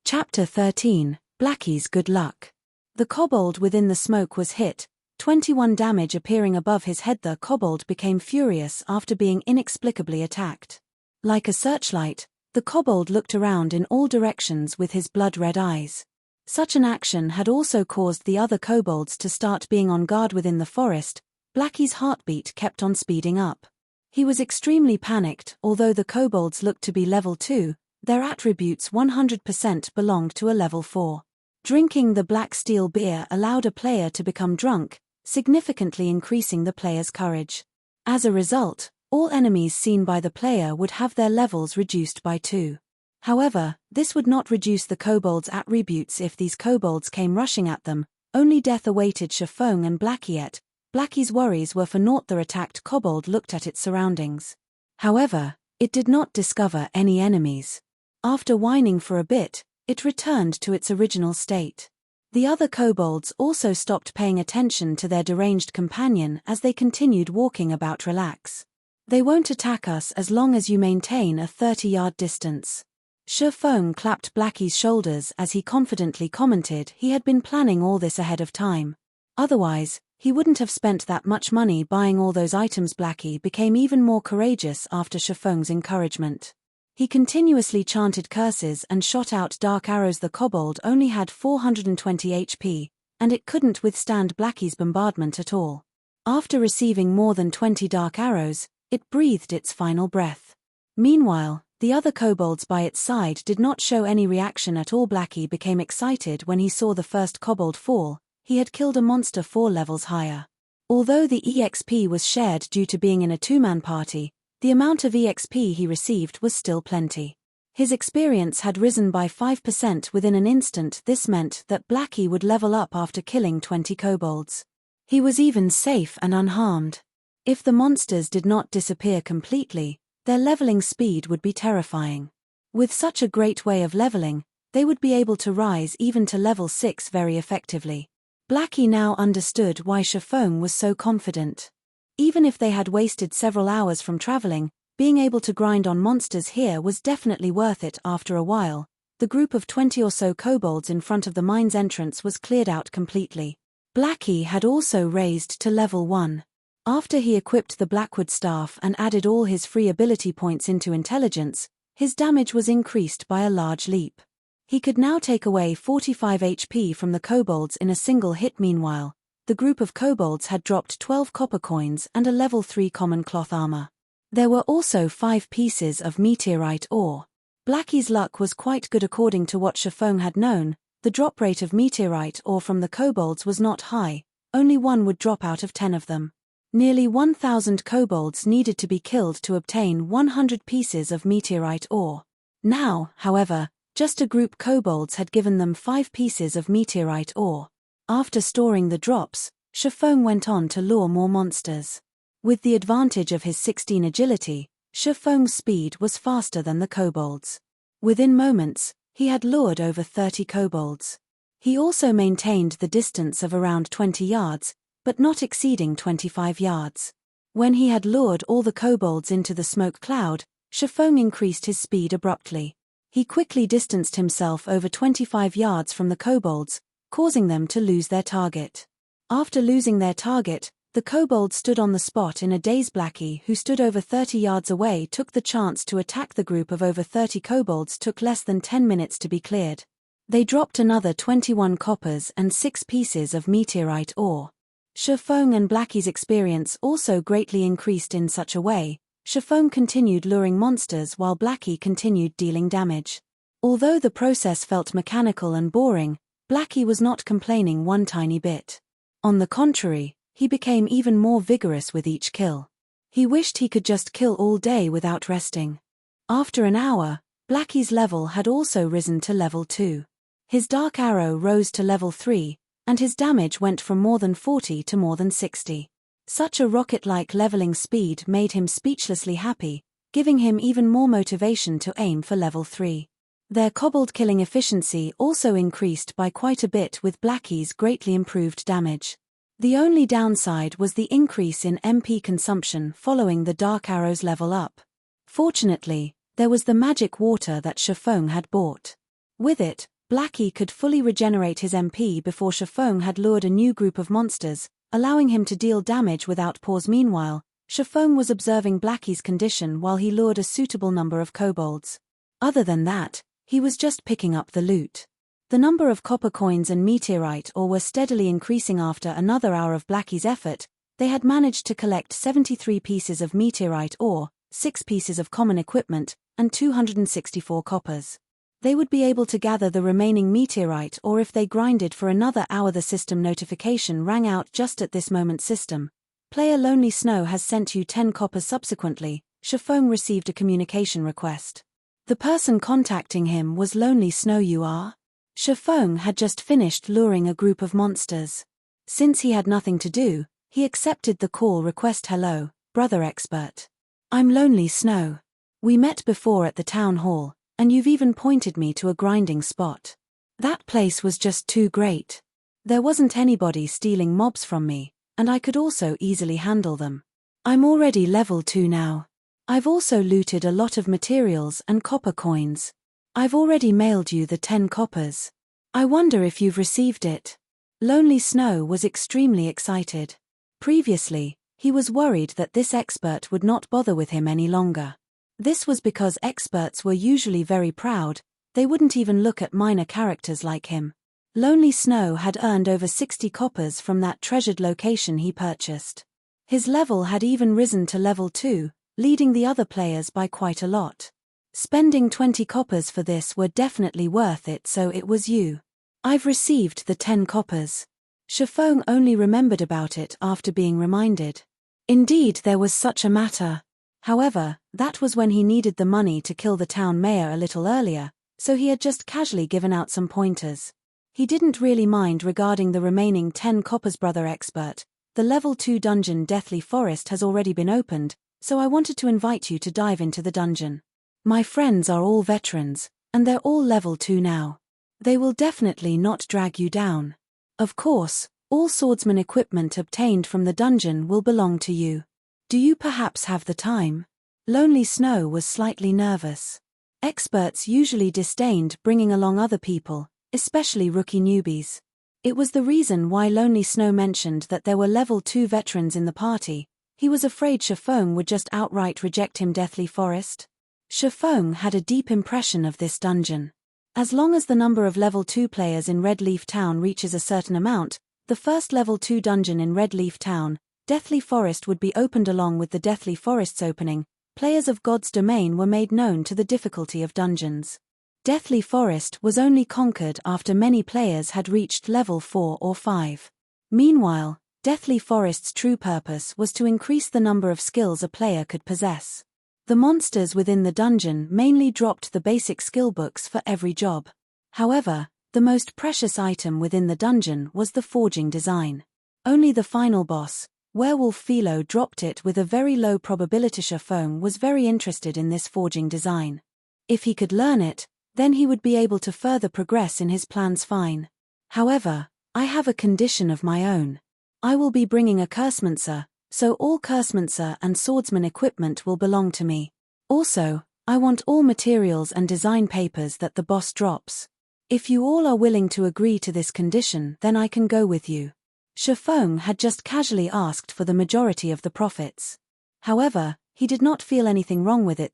Chapter 13, Blackie's Good Luck. The kobold within the smoke was hit, 21 damage appearing above his head. The kobold became furious after being inexplicably attacked. Like a searchlight, the kobold looked around in all directions with his blood-red eyes. Such an action had also caused the other kobolds to start being on guard within the forest. Blackie's heartbeat kept on speeding up. He was extremely panicked. Although the kobolds looked to be level 2, their attributes 100% belonged to a level 4. Drinking the black steel beer allowed a player to become drunk, significantly increasing the player's courage. As a result, all enemies seen by the player would have their levels reduced by 2. However, this would not reduce the kobolds' attributes. If these kobolds came rushing at them, only death awaited Feng and Blackie. Blackie's worries were for naught. The attacked kobold looked at its surroundings. However, it did not discover any enemies. After whining for a bit, it returned to its original state. The other kobolds also stopped paying attention to their deranged companion as they continued walking about. Relax. They won't attack us as long as you maintain a 30-yard distance. Feng clapped Blackie's shoulders as he confidently commented he had been planning all this ahead of time. Otherwise, he wouldn't have spent that much money buying all those items. Blackie became even more courageous after Feng's encouragement. He continuously chanted curses and shot out dark arrows. The kobold only had 420 HP, and it couldn't withstand Blackie's bombardment at all. After receiving more than 20 dark arrows, it breathed its final breath. Meanwhile, the other kobolds by its side did not show any reaction at all. Blackie became excited when he saw the first kobold fall. He had killed a monster 4 levels higher. Although the EXP was shared due to being in a 2-man party, the amount of EXP he received was still plenty. His experience had risen by 5% within an instant. This meant that Blackie would level up after killing 20 kobolds. He was even safe and unharmed. If the monsters did not disappear completely, their leveling speed would be terrifying. With such a great way of leveling, they would be able to rise even to level 6 very effectively. Blackie now understood why Feng was so confident. Even if they had wasted several hours from traveling, being able to grind on monsters here was definitely worth it. After a while, the group of 20 or so kobolds in front of the mine's entrance was cleared out completely. Blackie had also raised to level 1. After he equipped the Blackwood staff and added all his free ability points into intelligence, his damage was increased by a large leap. He could now take away 45 HP from the kobolds in a single hit. Meanwhile, the group of kobolds had dropped 12 copper coins and a level 3 common cloth armor. There were also 5 pieces of meteorite ore. Blackie's luck was quite good. According to what Feng had known, the drop rate of meteorite ore from the kobolds was not high, only 1 would drop out of 10 of them. Nearly 1,000 kobolds needed to be killed to obtain 100 pieces of meteorite ore. Now, however, just a group kobolds had given them 5 pieces of meteorite ore. After storing the drops, Feng went on to lure more monsters. With the advantage of his 16 agility, Feng's speed was faster than the kobolds. Within moments, he had lured over 30 kobolds. He also maintained the distance of around 20 yards, but not exceeding 25 yards. When he had lured all the kobolds into the smoke cloud, Feng increased his speed abruptly. He quickly distanced himself over 25 yards from the kobolds, causing them to lose their target. After losing their target, the kobolds stood on the spot in a daze. Blackie, who stood over 30 yards away, took the chance to attack. The group of over 30 kobolds took less than 10 minutes to be cleared. They dropped another 21 coppers and 6 pieces of meteorite ore. Feng and Blackie's experience also greatly increased in such a way. Feng continued luring monsters while Blackie continued dealing damage. Although the process felt mechanical and boring, Blackie was not complaining one tiny bit. On the contrary, he became even more vigorous with each kill. He wished he could just kill all day without resting. After an hour, Blackie's level had also risen to level 2. His dark arrow rose to level 3, and his damage went from more than 40 to more than 60. Such a rocket-like leveling speed made him speechlessly happy, giving him even more motivation to aim for level 3. Their kobold killing efficiency also increased by quite a bit with Blackie's greatly improved damage. The only downside was the increase in MP consumption following the dark arrow's level up. Fortunately, there was the magic water that Feng had bought. With it, Blackie could fully regenerate his MP before Feng had lured a new group of monsters, allowing him to deal damage without pause. Meanwhile, Feng was observing Blackie's condition while he lured a suitable number of kobolds. Other than that, he was just picking up the loot. The number of copper coins and meteorite ore were steadily increasing. After another hour of Blackie's effort, they had managed to collect 73 pieces of meteorite ore, 6 pieces of common equipment, and 264 coppers. They would be able to gather the remaining meteorite ore if they grinded for another hour. The system notification rang out just at this moment. System. Player Lonely Snow has sent you 10 coppers. Subsequently, Feng received a communication request. The person contacting him was Lonely Snow. You are? Feng had just finished luring a group of monsters. Since he had nothing to do, he accepted the call request. Hello, brother expert. I'm Lonely Snow. We met before at the town hall, and you've even pointed me to a grinding spot. That place was just too great. There wasn't anybody stealing mobs from me, and I could also easily handle them. I'm already level 2 now. I've also looted a lot of materials and copper coins. I've already mailed you the 10 coppers. I wonder if you've received it. Lonely Snow was extremely excited. Previously, he was worried that this expert would not bother with him any longer. This was because experts were usually very proud, they wouldn't even look at minor characters like him. Lonely Snow had earned over 60 coppers from that treasured location he purchased. His level had even risen to level 2, leading the other players by quite a lot. Spending 20 coppers for this were definitely worth it. So it was you. I've received the 10 coppers. Feng only remembered about it after being reminded. Indeed, there was such a matter. However, that was when he needed the money to kill the town mayor a little earlier, so he had just casually given out some pointers. He didn't really mind regarding the remaining 10 coppers. Brother expert, the level 2 dungeon Deathly Forest has already been opened, so I wanted to invite you to dive into the dungeon. My friends are all veterans, and they're all level 2 now. They will definitely not drag you down. Of course, all swordsman equipment obtained from the dungeon will belong to you. Do you perhaps have the time? Lonely Snow was slightly nervous. Experts usually disdained bringing along other people, especially rookie newbies. It was the reason why Lonely Snow mentioned that there were level 2 veterans in the party. He was afraid Feng would just outright reject him. Deathly Forest? Feng had a deep impression of this dungeon. As long as the number of level 2 players in Red Leaf Town reaches a certain amount, the first level 2 dungeon in Red Leaf Town, Deathly Forest, would be opened. Along with the Deathly Forest's opening, players of God's Domain were made known to the difficulty of dungeons. Deathly Forest was only conquered after many players had reached level 4 or 5. Meanwhile, Deathly Forest's true purpose was to increase the number of skills a player could possess. The monsters within the dungeon mainly dropped the basic skill books for every job. However, the most precious item within the dungeon was the forging design. Only the final boss, Werewolf Philo, dropped it with a very low probability. Feng was very interested in this forging design. If he could learn it, then he would be able to further progress in his plans. Fine. However, I have a condition of my own. I will be bringing a Cursemancer, so all Cursemancer and Swordsman equipment will belong to me. Also, I want all materials and design papers that the boss drops. If you all are willing to agree to this condition, then I can go with you. Feng had just casually asked for the majority of the profits. However, he did not feel anything wrong with it.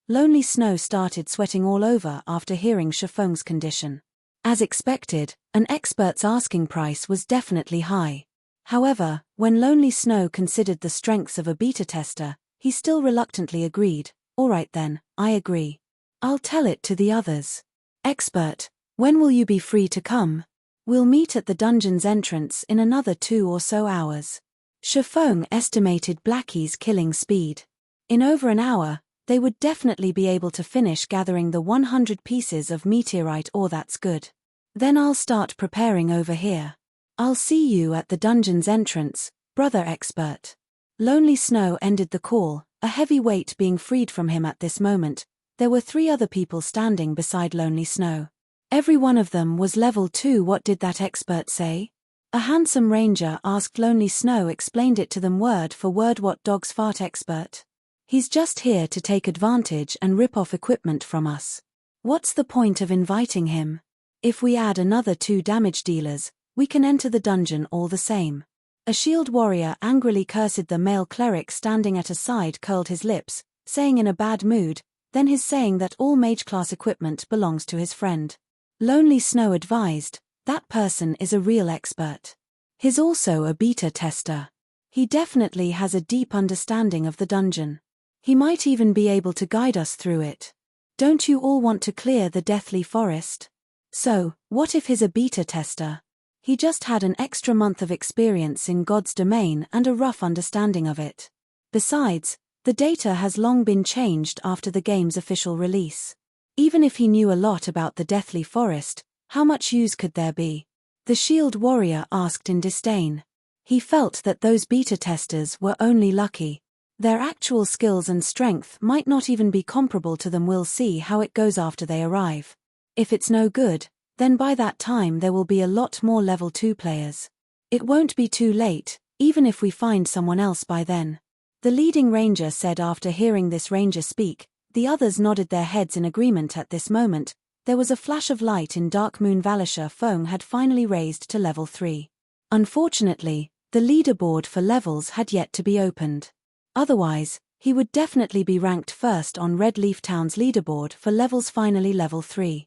Lonely Snow started sweating all over after hearing Feng's condition. As expected, an expert's asking price was definitely high. However, when Lonely Snow considered the strengths of a beta tester, he still reluctantly agreed. Alright then, I agree. I'll tell it to the others. Expert, when will you be free to come? We'll meet at the dungeon's entrance in another 2 or so hours. Feng estimated Blackie's killing speed. In over an hour, they would definitely be able to finish gathering the 100 pieces of meteorite ore. That's good. Then I'll start preparing over here. I'll see you at the dungeon's entrance, brother expert. Lonely Snow ended the call, a heavy weight being freed from him at this moment. There were 3 other people standing beside Lonely Snow. Every one of them was level 2. What did that expert say? A handsome ranger asked. Lonely Snow explained it to them word for word. What dogs fart expert? He's just here to take advantage and rip off equipment from us. What's the point of inviting him? If we add another 2 damage dealers, we can enter the dungeon all the same. A shield warrior angrily cursed. The male cleric standing at a side curled his lips, saying in a bad mood, then his saying that all mage-class equipment belongs to his friend. Lonely Snow advised, that person is a real expert. He's also a beta tester. He definitely has a deep understanding of the dungeon. He might even be able to guide us through it. Don't you all want to clear the deathly forest? So, what if he's a beta tester? He just had an extra month of experience in God's domain and a rough understanding of it. Besides, the data has long been changed after the game's official release. Even if he knew a lot about the Deathly Forest, how much use could there be? The shield warrior asked in disdain. He felt that those beta testers were only lucky. Their actual skills and strength might not even be comparable to them. We'll see how it goes after they arrive. If it's no good, then by that time there will be a lot more level 2 players. It won't be too late, even if we find someone else by then. The leading ranger said after hearing this ranger speak. The others nodded their heads in agreement. At this moment, there was a flash of light in Dark Moon Valley. Feng had finally raised to level 3. Unfortunately, the leaderboard for levels had yet to be opened. Otherwise, he would definitely be ranked first on Red Leaf Town's leaderboard for levels. Finally level 3.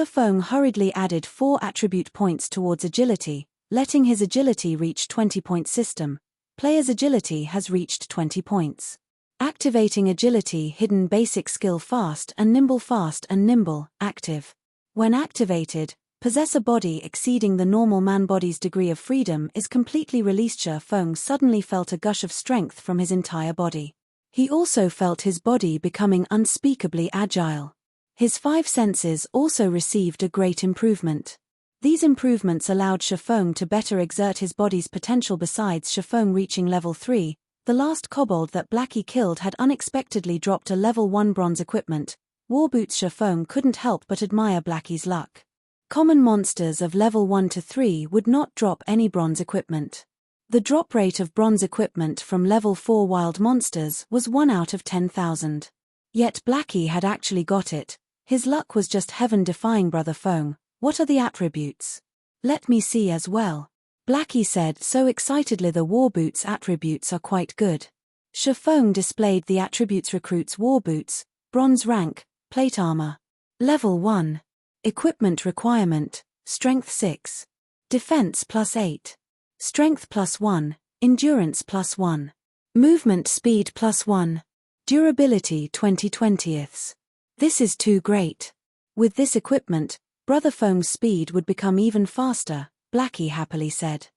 Feng hurriedly added 4 attribute points towards agility, letting his agility reach 20-point system. Player's agility has reached 20 points. Activating agility hidden basic skill fast and nimble active. When activated, possess a body exceeding the normal man body's degree of freedom is completely released. Feng suddenly felt a gush of strength from his entire body. He also felt his body becoming unspeakably agile. His 5 senses also received a great improvement. These improvements allowed Feng to better exert his body's potential. Besides Feng reaching level 3, the last kobold that Blackie killed had unexpectedly dropped a level 1 bronze equipment. War boots. Feng couldn't help but admire Blackie's luck. Common monsters of level 1 to 3 would not drop any bronze equipment. The drop rate of bronze equipment from level 4 wild monsters was 1 out of 10,000. Yet Blackie had actually got it. His luck was just heaven-defying. Brother Feng, what are the attributes? Let me see as well. Blackie said so excitedly. The war boots attributes are quite good. Feng displayed the attributes. Recruits war boots, bronze rank, plate armor. Level 1. Equipment requirement, strength 6. Defense +8. Strength +1, endurance +1. Movement speed +1. Durability 20/20. This is too great. With this equipment, Brother Feng's speed would become even faster, Blackie happily said.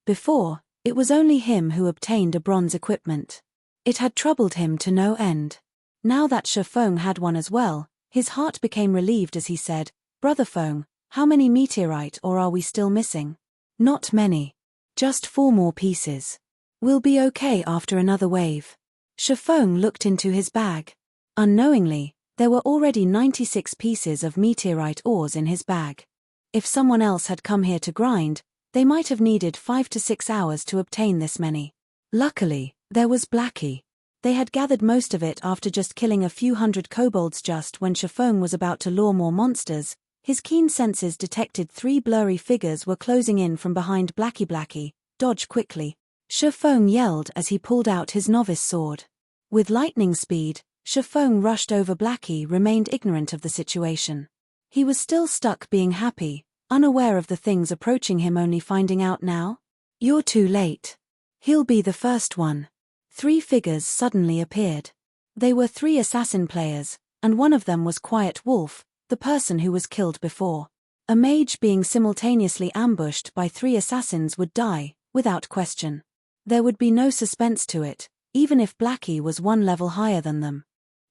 Before, it was only him who obtained a bronze equipment. It had troubled him to no end. Now that Feng had one as well, his heart became relieved as he said, Brother Feng, how many meteorite ore are we still missing? Not many. Just 4 more pieces. We'll be okay after another wave. Feng looked into his bag. Unknowingly, there were already 96 pieces of meteorite ores in his bag. If someone else had come here to grind, they might have needed 5 to 6 hours to obtain this many. Luckily, there was Blackie. They had gathered most of it after just killing a few hundred kobolds. Just when Feng was about to lure more monsters, his keen senses detected 3 blurry figures were closing in from behind Blackie. Blackie, dodge quickly, Feng yelled as he pulled out his novice sword. With lightning speed, Feng rushed over. Blackie remained ignorant of the situation. He was still stuck being happy, unaware of the things approaching him, only finding out now. You're too late. He'll be the first one. 3 figures suddenly appeared. They were 3 assassin players, and one of them was Quiet Wolf, the person who was killed before. A mage being simultaneously ambushed by 3 assassins would die, without question. There would be no suspense to it, even if Blackie was 1 level higher than them.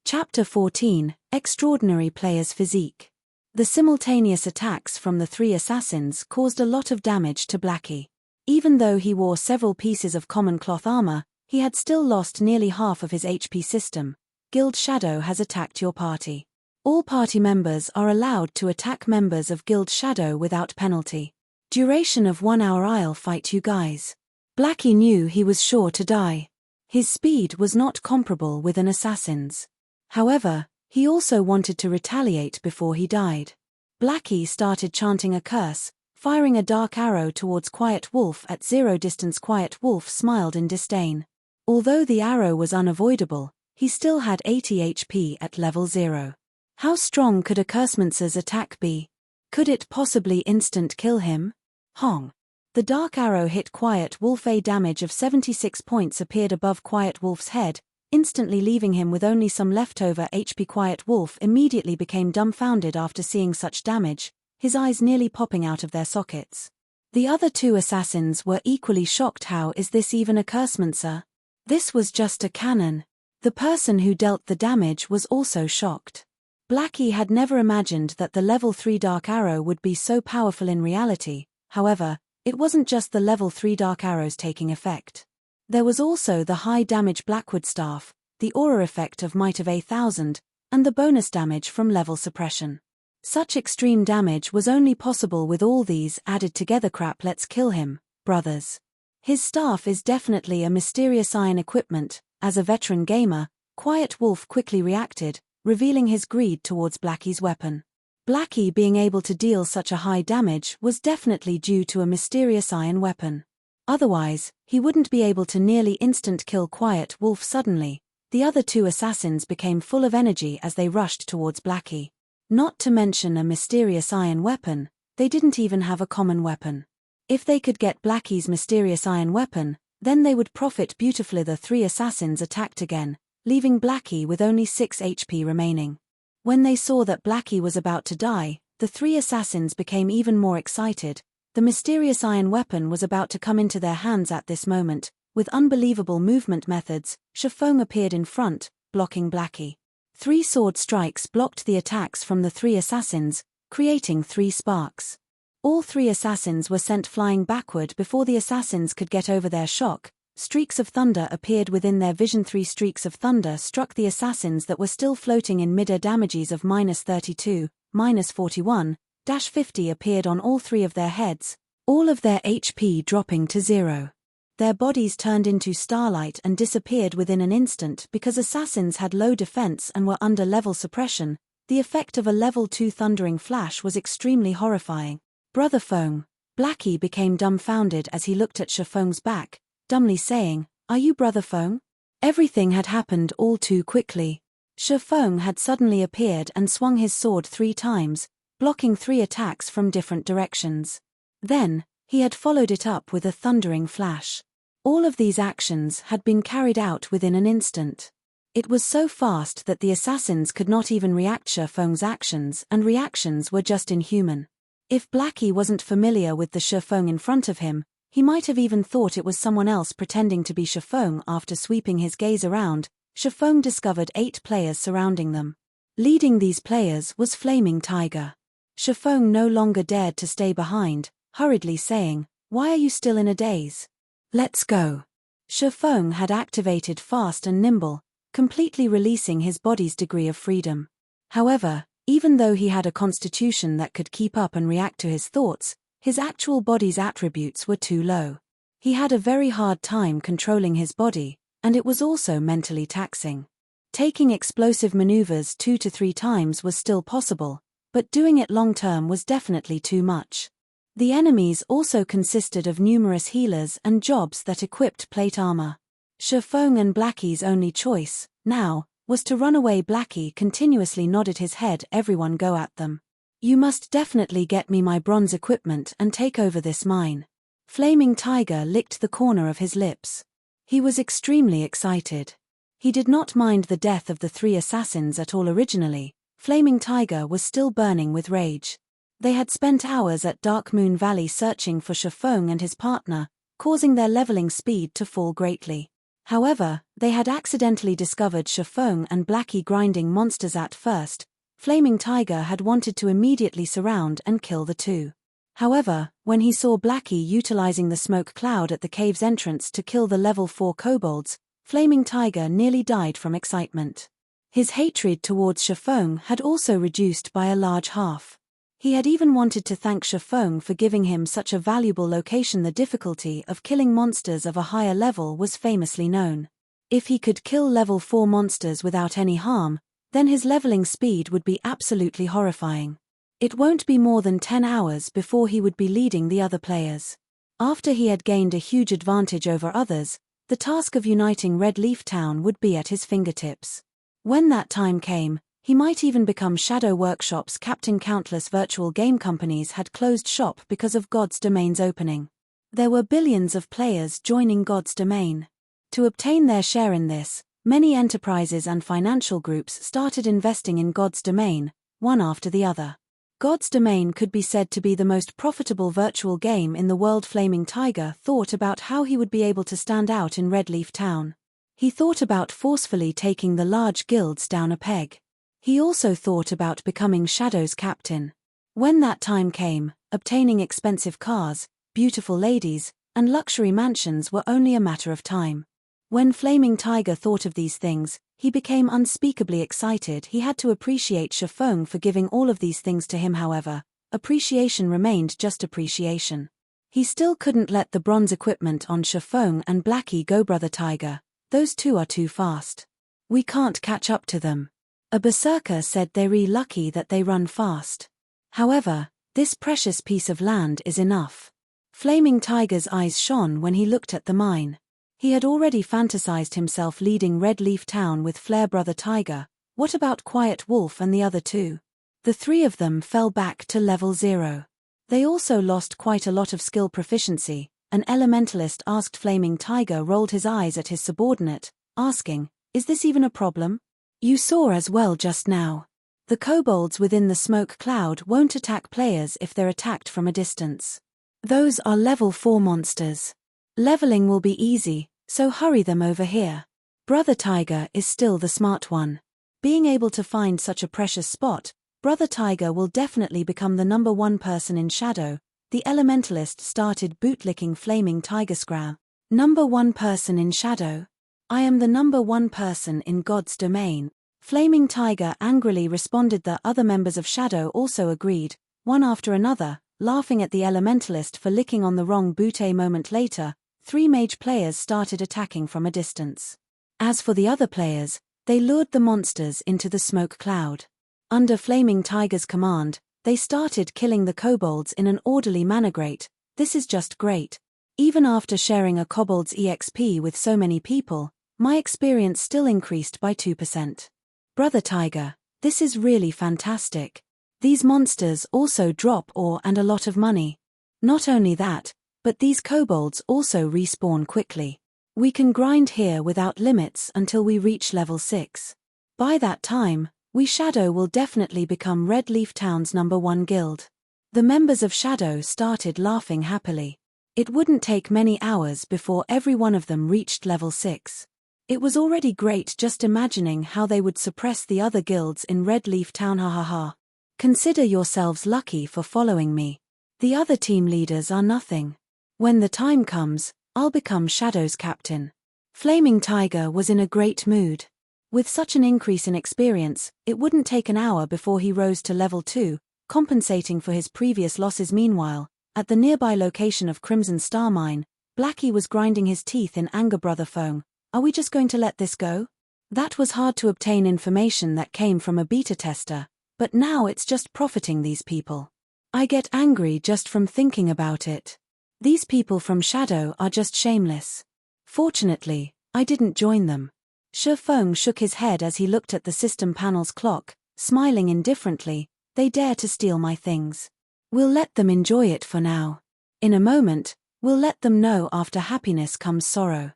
Chapter 14, Extraordinary Player's Physique. The simultaneous attacks from the 3 assassins caused a lot of damage to Blackie. Even though he wore several pieces of common cloth armor, he had still lost nearly half of his HP system. Guild Shadow has attacked your party. All party members are allowed to attack members of Guild Shadow without penalty. Duration of 1 hour. I'll fight you guys. Blackie knew he was sure to die. His speed was not comparable with an assassin's. However, he also wanted to retaliate before he died. Blackie started chanting a curse, firing a dark arrow towards Quiet Wolf at 0 distance. Quiet Wolf smiled in disdain. Although the arrow was unavoidable, he still had 80 HP at level 0. How strong could a Cursemancer's attack be? Could it possibly instant kill him? Hong. The dark arrow hit Quiet Wolf. A damage of 76 points appeared above Quiet Wolf's head, instantly leaving him with only some leftover HP. Quiet Wolf immediately became dumbfounded after seeing such damage, his eyes nearly popping out of their sockets. The other 2 assassins were equally shocked. How is this even a Cursemancer? This was just a cannon. The person who dealt the damage was also shocked. Blackie had never imagined that the level 3 dark arrow would be so powerful in reality. However, it wasn't just the level 3 dark arrows taking effect. There was also the high damage Blackwood staff, the aura effect of Might of 1000, and the bonus damage from level suppression. Such extreme damage was only possible with all these added together. Crap, let's kill him, brothers. His staff is definitely a mysterious iron equipment. As a veteran gamer, Quiet Wolf quickly reacted, revealing his greed towards Blackie's weapon. Blackie being able to deal such a high damage was definitely due to a mysterious iron weapon. Otherwise, he wouldn't be able to nearly instant kill Quiet Wolf suddenly. The other 2 assassins became full of energy as they rushed towards Blackie. Not to mention a mysterious iron weapon, they didn't even have a common weapon. If they could get Blackie's mysterious iron weapon, then they would profit beautifully. The 3 assassins attacked again, leaving Blackie with only 6 HP remaining. When they saw that Blackie was about to die, the 3 assassins became even more excited. The mysterious iron weapon was about to come into their hands at this moment. With unbelievable movement methods, Feng appeared in front, blocking Blackie. 3 sword strikes blocked the attacks from the 3 assassins, creating 3 sparks. All 3 assassins were sent flying backward before the assassins could get over their shock. Streaks of thunder appeared within their vision. 3 streaks of thunder struck the assassins that were still floating in midair. Damages of -32, -41, -50 appeared on all 3 of their heads, all of their HP dropping to 0. Their bodies turned into starlight and disappeared within an instant because assassins had low defense and were under level suppression. The effect of a level 2 thundering flash was extremely horrifying. Brother Feng. Blackie became dumbfounded as he looked at Feng's back, dumbly saying, "Are you Brother Feng?" Everything had happened all too quickly. Feng had suddenly appeared and swung his sword 3 times, blocking 3 attacks from different directions. Then, he had followed it up with a thundering flash. All of these actions had been carried out within an instant. It was so fast that the assassins could not even react. Feng's actions and reactions were just inhuman. If Blackie wasn't familiar with the Feng in front of him, he might have even thought it was someone else pretending to be Feng. After sweeping his gaze around, Feng discovered 8 players surrounding them. Leading these players was Flaming Tiger. Feng no longer dared to stay behind, hurriedly saying, "Why are you still in a daze? Let's go." Feng had activated Fast and Nimble, completely releasing his body's degree of freedom. However, even though he had a constitution that could keep up and react to his thoughts, his actual body's attributes were too low. He had a very hard time controlling his body, and it was also mentally taxing. Taking explosive maneuvers 2 to 3 times was still possible, but doing it long-term was definitely too much. The enemies also consisted of numerous healers and jobs that equipped plate armor. Feng and Blackie's only choice, now, was to run away. Blackie continuously nodded his head. Everyone go at them. You must definitely get me my bronze equipment and take over this mine. Flaming Tiger licked the corner of his lips. He was extremely excited. He did not mind the death of the 3 assassins at all. Originally, Flaming Tiger was still burning with rage. They had spent hours at Dark Moon Valley searching for Feng and his partner, causing their leveling speed to fall greatly. However, they had accidentally discovered Feng and Blackie grinding monsters at first. Flaming Tiger had wanted to immediately surround and kill the two. However, when he saw Blackie utilizing the smoke cloud at the cave's entrance to kill the level 4 kobolds, Flaming Tiger nearly died from excitement. His hatred towards Feng had also reduced by a large half. He had even wanted to thank Feng for giving him such a valuable location. The difficulty of killing monsters of a higher level was famously known. If he could kill level 4 monsters without any harm, then his leveling speed would be absolutely horrifying. It won't be more than 10 hours before he would be leading the other players. After he had gained a huge advantage over others, the task of uniting Red Leaf Town would be at his fingertips. When that time came, he might even become Shadow Workshop's captain. Countless virtual game companies had closed shop because of God's Domain's opening. There were billions of players joining God's Domain. To obtain their share in this, many enterprises and financial groups started investing in God's Domain, one after the other. God's Domain could be said to be the most profitable virtual game in the world. Flaming Tiger thought about how he would be able to stand out in Red Leaf Town. He thought about forcefully taking the large guilds down a peg. He also thought about becoming Shadow's captain. When that time came, obtaining expensive cars, beautiful ladies, and luxury mansions were only a matter of time. When Flaming Tiger thought of these things, he became unspeakably excited. He had to appreciate Feng for giving all of these things to him. However, appreciation remained just appreciation. He still couldn't let the bronze equipment on Feng and Blackie go. Brother Tiger, those two are too fast. We can't catch up to them. A berserker said they're lucky that they run fast. However, this precious piece of land is enough. Flaming Tiger's eyes shone when he looked at the mine. He had already fantasized himself leading Red Leaf Town with Flare. Brother Tiger, what about Quiet Wolf and the other two? The 3 of them fell back to level 0. They also lost quite a lot of skill proficiency. An elementalist asked. Flaming Tiger rolled his eyes at his subordinate, asking, is this even a problem? You saw as well just now. The kobolds within the smoke cloud won't attack players if they're attacked from a distance. Those are level 4 monsters. Leveling will be easy, so hurry them over here. Brother Tiger is still the smart one. Being able to find such a precious spot, Brother Tiger will definitely become the number 1 person in Shadow. The elementalist started bootlicking Flaming Tiger. Scram. Number 1 person in Shadow? I am the number 1 person in God's Domain. Flaming Tiger angrily responded. The other members of Shadow also agreed, one after another, laughing at the elementalist for licking on the wrong boot. A moment later, 3 mage players started attacking from a distance. As for the other players, they lured the monsters into the smoke cloud. Under Flaming Tiger's command, they started killing the kobolds in an orderly manner. Great, this is just great. Even after sharing a kobold's EXP with so many people, my experience still increased by 2%. Brother Tiger, this is really fantastic. These monsters also drop ore and a lot of money. Not only that, but these kobolds also respawn quickly. We can grind here without limits until we reach level 6. By that time, we Shadow will definitely become Red Leaf Town's number 1 guild. The members of Shadow started laughing happily. It wouldn't take many hours before every one of them reached level 6. It was already great just imagining how they would suppress the other guilds in Red Leaf Town. Ha ha ha. Consider yourselves lucky for following me. The other team leaders are nothing. When the time comes, I'll become Shadow's captain. Flaming Tiger was in a great mood. With such an increase in experience, it wouldn't take an hour before he rose to level 2, compensating for his previous losses. Meanwhile, at the nearby location of Crimson Star Mine, Blackie was grinding his teeth in anger. Brother Feng, Are we just going to let this go? That was hard to obtain information that came from a beta tester, but now it's just profiting these people. I get angry just from thinking about it. These people from Shadow are just shameless. Fortunately, I didn't join them. Feng shook his head as he looked at the system panel's clock, smiling indifferently. They dare to steal my things. We'll let them enjoy it for now. In a moment, we'll let them know after happiness comes sorrow.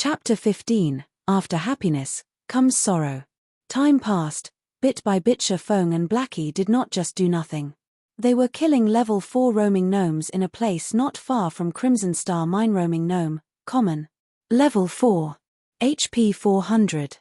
Chapter 15, After Happiness Comes Sorrow. Time passed. Bit by bit Feng and Blackie did not just do nothing. They were killing level 4 roaming gnomes in a place not far from Crimson Star Mine. Roaming gnome, common. Level 4. HP 400.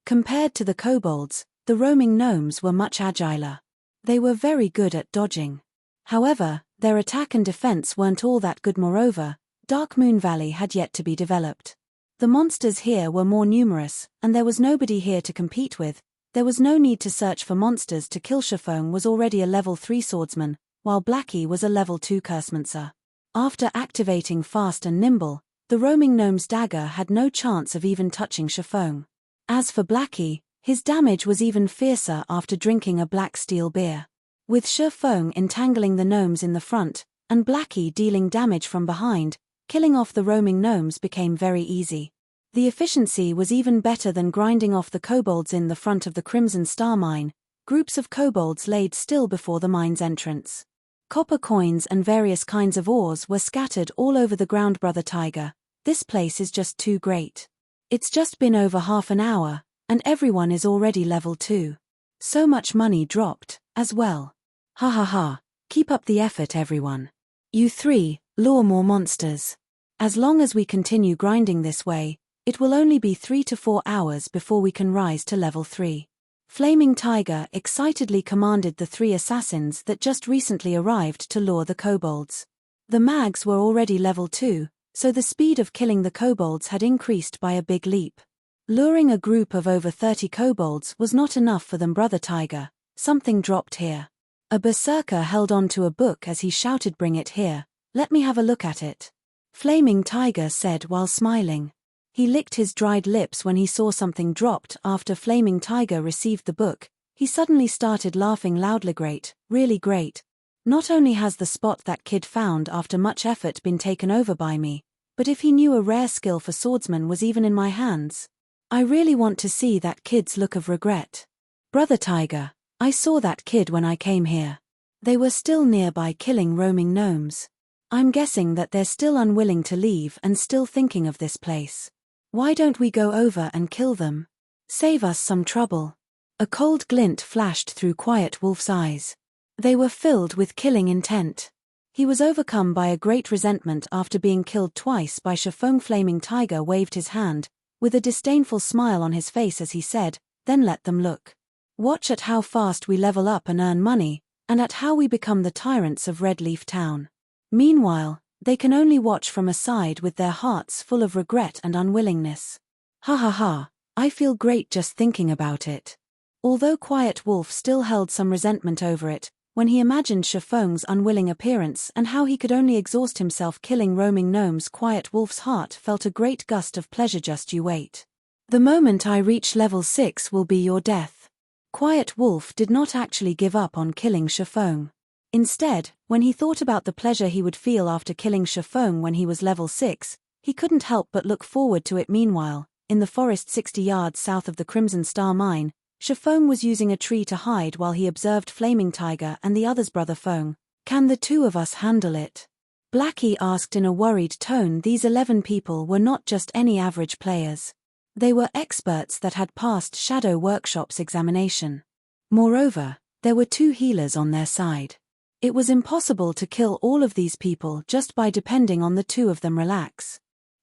Compared to the kobolds, the roaming gnomes were much agiler. They were very good at dodging. However, their attack and defense weren't all that good. Moreover, Dark Moon Valley had yet to be developed. The monsters here were more numerous, and there was nobody here to compete with. There was no need to search for monsters to kill. Feng was already a level 3 swordsman, while Blackie was a level 2 cursemancer. After activating Fast and Nimble, the roaming gnome's dagger had no chance of even touching Feng. As for Blackie, his damage was even fiercer after drinking a black steel beer. With Feng entangling the gnomes in the front, and Blackie dealing damage from behind, killing off the roaming gnomes became very easy. The efficiency was even better than grinding off the kobolds in the front of the Crimson Star Mine. Groups of kobolds laid still before the mine's entrance. Copper coins and various kinds of ores were scattered all over the ground. Brother Tiger, this place is just too great. It's just been over half an hour, and everyone is already level 2. So much money dropped, as well. Ha ha ha, keep up the effort everyone. You three, lure more monsters. As long as we continue grinding this way, it will only be 3 to 4 hours before we can rise to level 3. Flaming Tiger excitedly commanded the 3 assassins that just recently arrived to lure the kobolds. The mags were already level 2, so the speed of killing the kobolds had increased by a big leap. Luring a group of over 30 kobolds was not enough for them. Brother Tiger, something dropped here. A berserker held on to a book as he shouted, "Bring it here, let me have a look at it." Flaming Tiger said while smiling. He licked his dried lips when he saw something dropped. After Flaming Tiger received the book, he suddenly started laughing loudly. "Great, really great. Not only has the spot that kid found after much effort been taken over by me, but if he knew a rare skill for swordsman was even in my hands. I really want to see that kid's look of regret. Brother Tiger, I saw that kid when I came here. They were still nearby killing roaming gnomes. I'm guessing that they're still unwilling to leave and still thinking of this place. Why don't we go over and kill them? Save us some trouble." A cold glint flashed through Quiet Wolf's eyes. They were filled with killing intent. He was overcome by a great resentment after being killed twice by Feng. Flaming Tiger waved his hand, with a disdainful smile on his face as he said, "Then let them look. Watch at how fast we level up and earn money, and at how we become the tyrants of Red Leaf Town. Meanwhile, they can only watch from a side with their hearts full of regret and unwillingness. Ha ha ha, I feel great just thinking about it." Although Quiet Wolf still held some resentment over it, when he imagined Feng's unwilling appearance and how he could only exhaust himself killing roaming gnomes, Quiet Wolf's heart felt a great gust of pleasure. "Just you wait. The moment I reach level 6 will be your death." Quiet Wolf did not actually give up on killing Feng. Instead, when he thought about the pleasure he would feel after killing Feng when he was level 6, he couldn't help but look forward to it. Meanwhile, in the forest 60 yards south of the Crimson Star Mine, Feng was using a tree to hide while he observed Flaming Tiger and the others. "Brother Feng, can the two of us handle it?" Blackie asked in a worried tone. These 11 people were not just any average players. They were experts that had passed Shadow Workshop's examination. Moreover, there were 2 healers on their side. It was impossible to kill all of these people just by depending on the 2 of them. "Relax.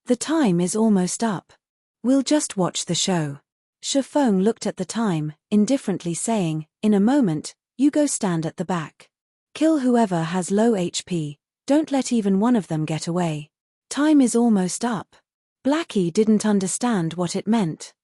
The time is almost up. We'll just watch the show." Feng looked at the time, indifferently saying, "In a moment, you go stand at the back. Kill whoever has low HP, don't let even one of them get away. Time is almost up." Blackie didn't understand what it meant.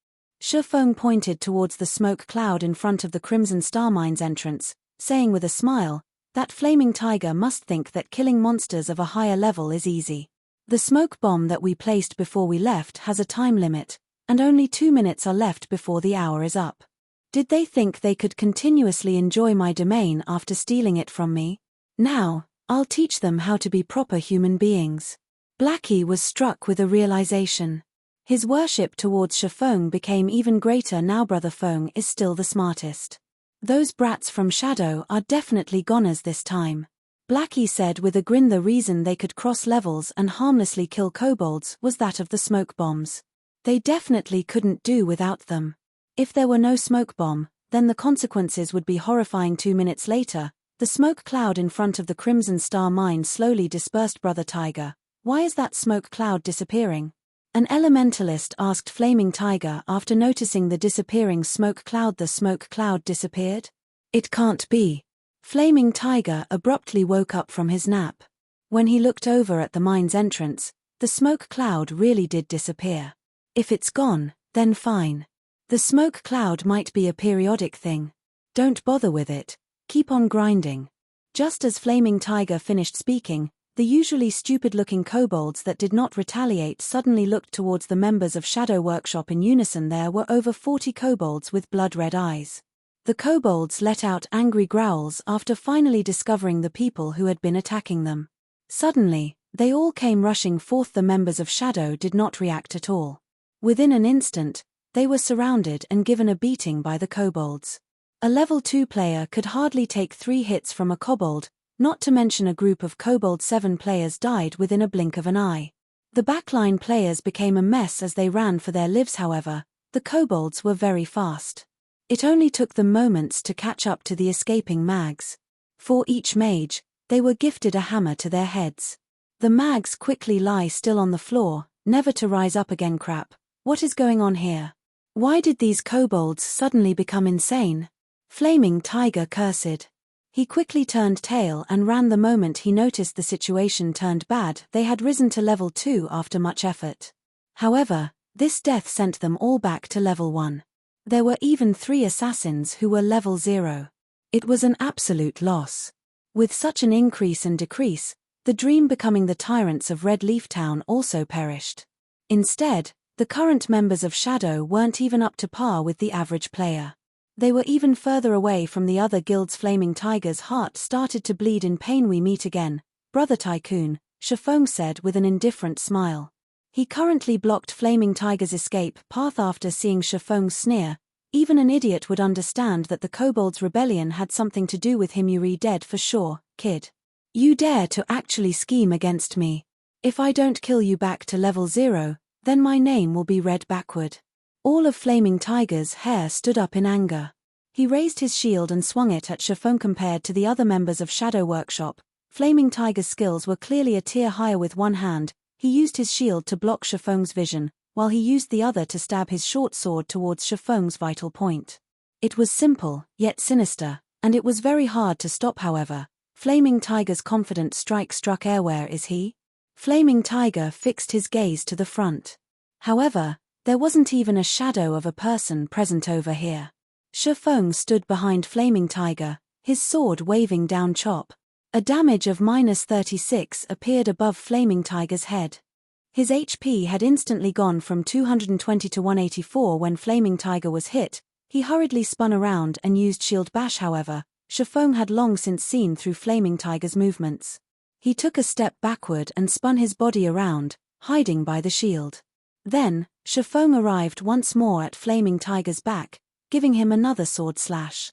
Feng pointed towards the smoke cloud in front of the Crimson Star Mine's entrance, saying with a smile, "That Flaming Tiger must think that killing monsters of a higher level is easy. The smoke bomb that we placed before we left has a time limit, and only 2 minutes are left before the hour is up. Did they think they could continuously enjoy my domain after stealing it from me? Now, I'll teach them how to be proper human beings. Blackie was struck with a realization. His worship towards Feng became even greater now. Brother Feng is still the smartest. Those brats from Shadow are definitely goners this time. Blackie said with a grin. The reason they could cross levels and harmlessly kill kobolds was that of the smoke bombs. They definitely couldn't do without them. If there were no smoke bomb, then the consequences would be horrifying. 2 minutes later, the smoke cloud in front of the Crimson Star mine slowly dispersed. Brother Tiger, why is that smoke cloud disappearing? An elementalist asked Flaming Tiger after noticing the disappearing smoke cloud. The smoke cloud disappeared? It can't be. Flaming Tiger abruptly woke up from his nap. When he looked over at the mine's entrance, the smoke cloud really did disappear. If it's gone, then fine. The smoke cloud might be a periodic thing. Don't bother with it, keep on grinding. Just as Flaming Tiger finished speaking, the usually stupid-looking kobolds that did not retaliate suddenly looked towards the members of Shadow Workshop in unison. There were over 40 kobolds with blood-red eyes. The kobolds let out angry growls after finally discovering the people who had been attacking them. Suddenly, they all came rushing forth. The members of Shadow did not react at all. Within an instant, they were surrounded and given a beating by the kobolds. A level 2 player could hardly take 3 hits from a kobold, not to mention a group of kobold 7 players died within a blink of an eye. The backline players became a mess as they ran for their lives. However, the kobolds were very fast. It only took them moments to catch up to the escaping mags. For each mage, they were gifted a hammer to their heads. The mags quickly lie still on the floor, never to rise up again. Crap, what is going on here? Why did these kobolds suddenly become insane? Flaming Tiger cursed. He quickly turned tail and ran. The moment he noticed the situation turned bad, they had risen to level 2 after much effort. However, this death sent them all back to level 1. There were even 3 assassins who were level 0. It was an absolute loss. With such an increase and decrease, the dream becoming the tyrants of Red Leaf Town also perished. Instead, the current members of Shadow weren't even up to par with the average player. They were even further away from the other guilds. Flaming Tiger's heart started to bleed in pain. We meet again, Brother Tycoon, Feng said with an indifferent smile. He currently blocked Flaming Tiger's escape path after seeing Feng's sneer. Even an idiot would understand that the kobold's rebellion had something to do with him. You're dead for sure, kid. You dare to actually scheme against me. If I don't kill you back to level 0, then my name will be read backward. All of Flaming Tiger's hair stood up in anger. He raised his shield and swung it at Feng. Compared to the other members of Shadow Workshop, Flaming Tiger's skills were clearly a tier higher. With one hand, he used his shield to block Feng's vision, while he used the other to stab his short sword towards Feng's vital point. It was simple, yet sinister, and it was very hard to stop. However, Flaming Tiger's confident strike struck air. Where is he? Flaming Tiger fixed his gaze to the front. However, there wasn't even a shadow of a person present over here. Feng stood behind Flaming Tiger, his sword waving down. Chop. A damage of -36 appeared above Flaming Tiger's head. His HP had instantly gone from 220 to 184 when Flaming Tiger was hit. He hurriedly spun around and used Shield Bash. However, Feng had long since seen through Flaming Tiger's movements. He took a step backward and spun his body around, hiding by the shield. Then, Feng arrived once more at Flaming Tiger's back, giving him another sword slash.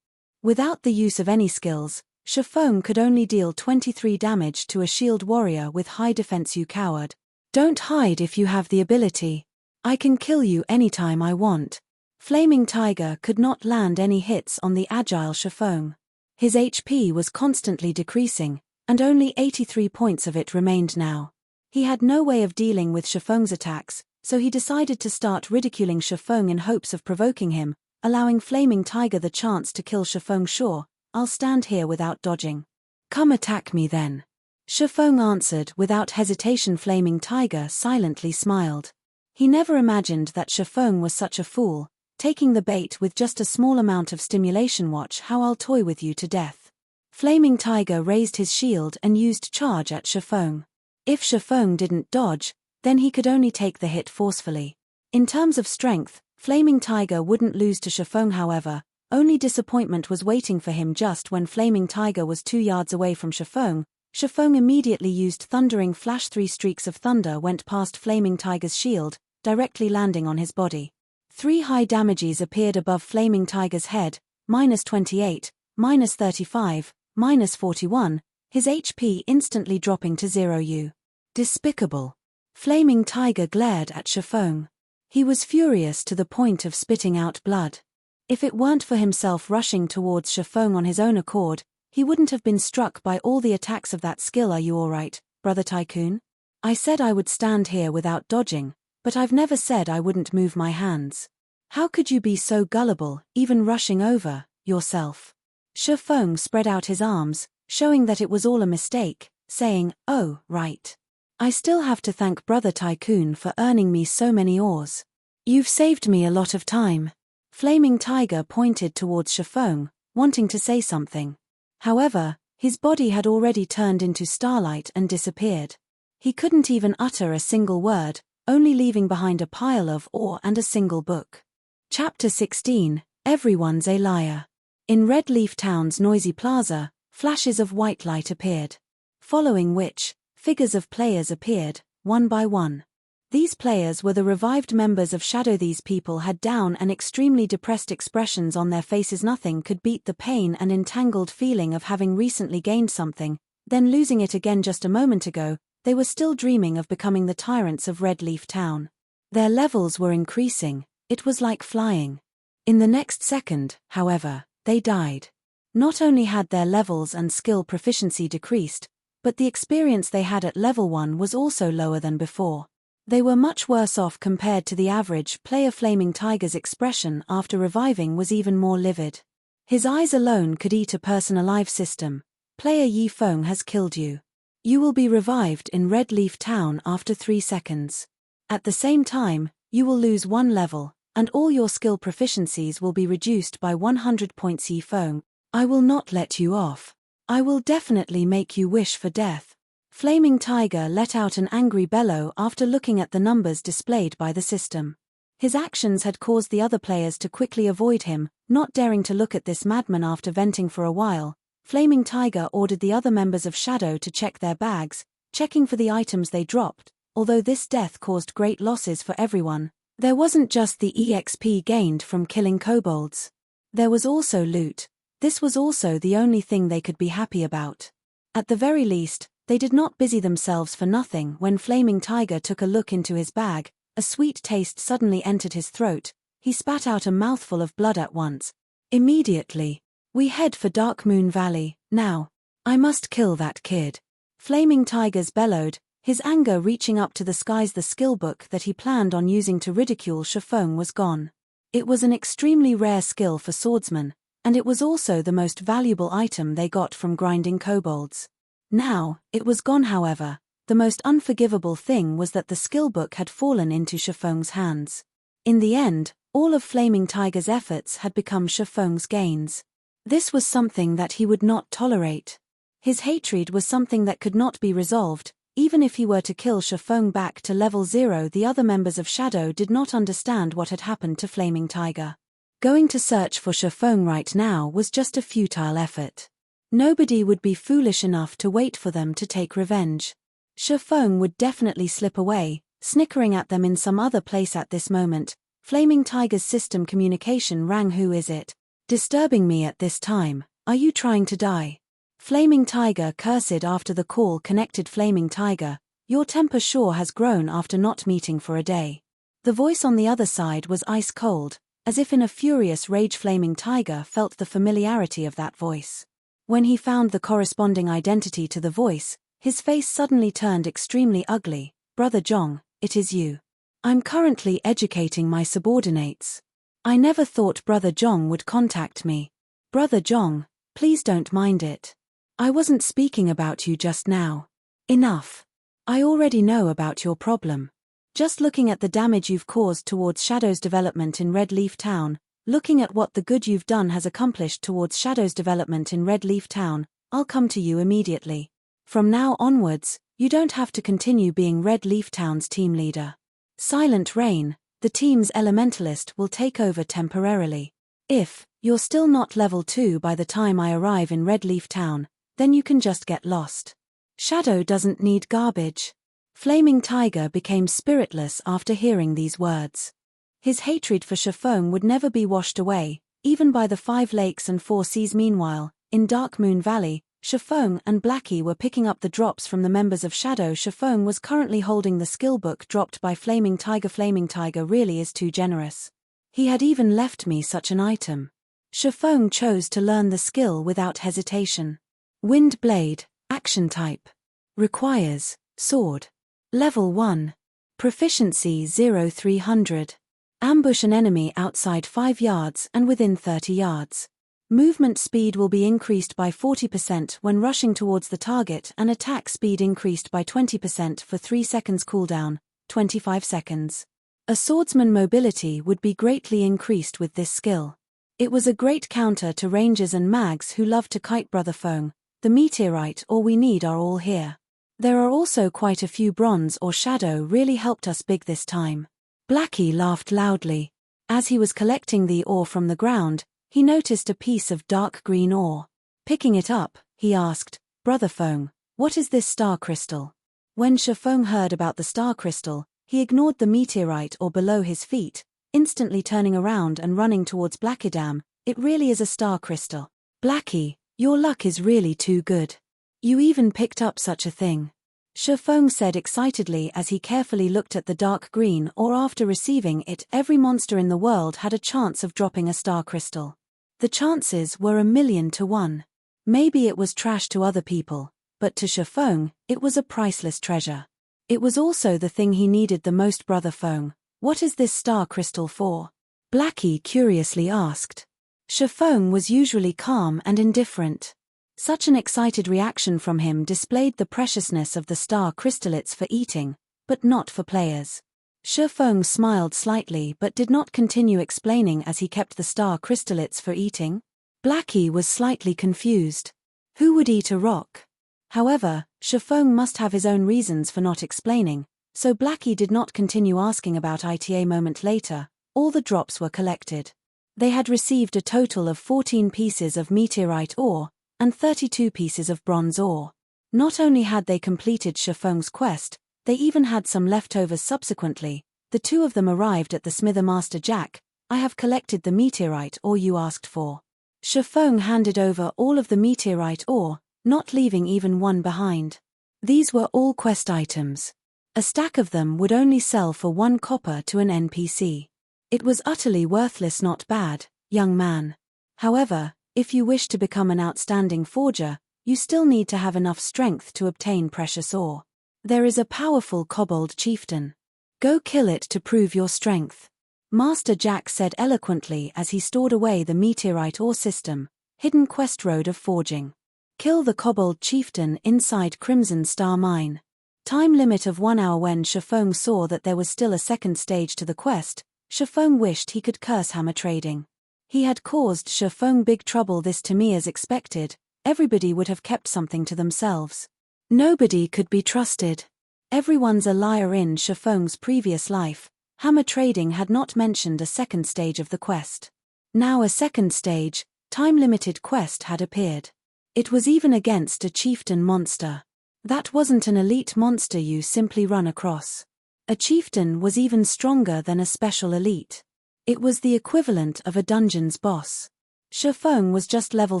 Without the use of any skills, Feng could only deal 23 damage to a shield warrior with high defense. You coward. Don't hide if you have the ability. I can kill you anytime I want. Flaming Tiger could not land any hits on the agile Feng. His HP was constantly decreasing, and only 83 points of it remained now. He had no way of dealing with Feng's attacks, so he decided to start ridiculing Feng in hopes of provoking him, allowing Flaming Tiger the chance to kill Feng. Sure, I'll stand here without dodging. Come attack me then. Feng answered without hesitation. Flaming Tiger silently smiled. He never imagined that Feng was such a fool, taking the bait with just a small amount of stimulation. Watch how I'll toy with you to death. Flaming Tiger raised his shield and used charge at Feng. If Feng didn't dodge, then he could only take the hit forcefully. In terms of strength, Flaming Tiger wouldn't lose to Shifeng however, only disappointment was waiting for him just when Flaming Tiger was 2 yards away from Shifeng. Shifeng immediately used Thundering Flash. 3 streaks of thunder went past Flaming Tiger's shield, directly landing on his body. 3 high damages appeared above Flaming Tiger's head, -28, -35, -41, his HP instantly dropping to 0 Despicable. Flaming Tiger glared at Shifeng. He was furious to the point of spitting out blood. If it weren't for himself rushing towards Shifeng on his own accord, he wouldn't have been struck by all the attacks of that skill. Are you alright, Brother Tycoon? I said I would stand here without dodging, but I've never said I wouldn't move my hands. How could you be so gullible, even rushing over yourself? Shifeng spread out his arms, showing that it was all a mistake, saying, "Oh, right. I still have to thank Brother Tycoon for earning me so many ores. You've saved me a lot of time." Flaming Tiger pointed towards Shifeng, wanting to say something. However, his body had already turned into starlight and disappeared. He couldn't even utter a single word, only leaving behind a pile of ore and a single book. Chapter 16, Everyone's a Liar. In Red Leaf Town's noisy plaza, flashes of white light appeared. Following which, figures of players appeared, one by one. These players were the revived members of Shadow. These people had down and extremely depressed expressions on their faces. Nothing could beat the pain and entangled feeling of having recently gained something, then losing it again just a moment ago. They were still dreaming of becoming the tyrants of Red Leaf Town. Their levels were increasing, it was like flying. In the next second, however, they died. Not only had their levels and skill proficiency decreased, but the experience they had at level 1 was also lower than before. They were much worse off compared to the average player. Flaming Tiger's expression after reviving was even more livid. His eyes alone could eat a person alive. System. Player Yi Feng has killed you. You will be revived in Red Leaf Town after 3 seconds. At the same time, you will lose 1 level, and all your skill proficiencies will be reduced by 100 points. Yi Feng, I will not let you off. I will definitely make you wish for death. Flaming Tiger let out an angry bellow after looking at the numbers displayed by the system. His actions had caused the other players to quickly avoid him, not daring to look at this madman. After venting for a while, Flaming Tiger ordered the other members of Shadow to check their bags, checking for the items they dropped. Although this death caused great losses for everyone, there wasn't just the EXP gained from killing kobolds. There was also loot. This was also the only thing they could be happy about. At the very least, they did not busy themselves for nothing. When Flaming Tiger took a look into his bag, a sweet taste suddenly entered his throat. He spat out a mouthful of blood at once. Immediately, we head for Dark Moon Valley, now. I must kill that kid. Flaming Tigers bellowed, his anger reaching up to the skies. The skill book that he planned on using to ridicule Shifeng was gone. It was an extremely rare skill for swordsmen, and it was also the most valuable item they got from grinding kobolds. Now, it was gone. However, the most unforgivable thing was that the skill book had fallen into Shifeng's hands. In the end, all of Flaming Tiger's efforts had become Shifeng's gains. This was something that he would not tolerate. His hatred was something that could not be resolved, even if he were to kill Shifeng back to level 0. The other members of Shadow did not understand what had happened to Flaming Tiger. Going to search for Shifeng right now was just a futile effort. Nobody would be foolish enough to wait for them to take revenge. Shifeng would definitely slip away, snickering at them in some other place. At this moment, Flaming Tiger's system communication rang. Who is it? Disturbing me at this time? Are you trying to die? Flaming Tiger cursed after the call connected. Flaming Tiger, your temper sure has grown after not meeting for a day. The voice on the other side was ice cold, as if in a furious rage. Flaming Tiger felt the familiarity of that voice. When he found the corresponding identity to the voice, his face suddenly turned extremely ugly. Brother Zhong, it is you. I'm currently educating my subordinates. I never thought Brother Zhong would contact me. Brother Zhong, please don't mind it. I wasn't speaking about you just now. Enough. I already know about your problem. Just looking at the damage you've caused towards Shadow's development in Red Leaf Town, looking at what the good you've done has accomplished towards Shadow's development in Red Leaf Town, I'll come to you immediately. From now onwards, you don't have to continue being Red Leaf Town's team leader. Silent Rain, the team's elementalist will take over temporarily. If you're still not level 2 by the time I arrive in Red Leaf Town, then you can just get lost. Shadow doesn't need garbage. Flaming Tiger became spiritless after hearing these words. His hatred for Feng would never be washed away, even by the 5 lakes and 4 seas. Meanwhile, in Dark Moon Valley, Feng and Blackie were picking up the drops from the members of Shadow. Feng was currently holding the skill book dropped by Flaming Tiger. Flaming Tiger really is too generous. He had even left me such an item. Feng chose to learn the skill without hesitation. Wind Blade, Action Type. Requires Sword. Level 1. Proficiency 0-300. Ambush an enemy outside 5 yards and within 30 yards. Movement speed will be increased by 40% when rushing towards the target, and attack speed increased by 20% for 3 seconds. Cooldown, 25 seconds. A swordsman mobility would be greatly increased with this skill. It was a great counter to rangers and mags who love to kite. Brother Feng, the meteorite ore we need are all here. There are also quite a few bronze ore. Shadow really helped us big this time. Blackie laughed loudly. As he was collecting the ore from the ground, he noticed a piece of dark green ore. Picking it up, he asked, Brother Feng, what is this star crystal? When Feng heard about the star crystal, he ignored the meteorite ore below his feet, instantly turning around and running towards Blackie. Damn, it really is a star crystal. Blackie, your luck is really too good. You even picked up such a thing. Feng said excitedly as he carefully looked at the dark green ore. After receiving it, every monster in the world had a chance of dropping a star crystal. The chances were 1,000,000 to 1. Maybe it was trash to other people, but to Feng, it was a priceless treasure. It was also the thing he needed the most. Brother Feng, what is this star crystal for? Blackie curiously asked. Feng was usually calm and indifferent. Such an excited reaction from him displayed the preciousness of the star crystallets for eating, but not for players. Feng smiled slightly but did not continue explaining as he kept the star crystallets for eating. Blackie was slightly confused. Who would eat a rock? However, Feng must have his own reasons for not explaining, so Blackie did not continue asking about it. A moment later, all the drops were collected. They had received a total of 14 pieces of meteorite ore, and 32 pieces of bronze ore. Not only had they completed Feng's quest, they even had some leftovers. Subsequently, the 2 of them arrived at the smither. Master Jack, I have collected the meteorite ore you asked for. Feng handed over all of the meteorite ore, not leaving even one behind. These were all quest items. A stack of them would only sell for 1 copper to an NPC. It was utterly worthless. Not bad, young man. However, if you wish to become an outstanding forger, you still need to have enough strength to obtain precious ore. There is a powerful kobold chieftain. Go kill it to prove your strength. Master Jack said eloquently as he stored away the meteorite ore system, hidden quest road of forging. Kill the kobold chieftain inside Crimson Star Mine. Time limit of 1 hour. When Feng saw that there was still a second stage to the quest, Feng wished he could curse hammer trading. He had caused Feng big trouble. This to me as expected, everybody would have kept something to themselves. Nobody could be trusted. Everyone's a liar. In Feng's previous life, hammer trading had not mentioned a second stage of the quest. Now a second stage, time-limited quest had appeared. It was even against a chieftain monster. That wasn't an elite monster you simply run across. A chieftain was even stronger than a special elite. It was the equivalent of a dungeon's boss. Feng was just level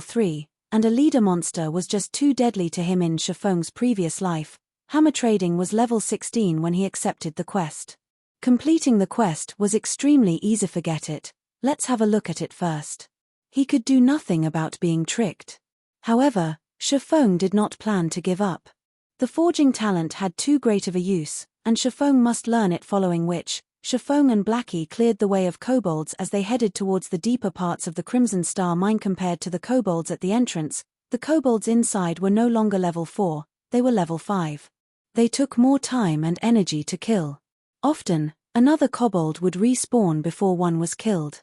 3, and a leader monster was just too deadly to him. In Feng's previous life, hammer trading was level 16 when he accepted the quest. Completing the quest was extremely easy. Forget it, let's have a look at it first. He could do nothing about being tricked. However, Feng did not plan to give up. The forging talent had too great of a use, and Feng must learn it, following which, Feng and Blackie cleared the way of kobolds as they headed towards the deeper parts of the Crimson Star Mine. Compared to the kobolds at the entrance, the kobolds inside were no longer level 4, they were level 5. They took more time and energy to kill. Often, another kobold would respawn before one was killed.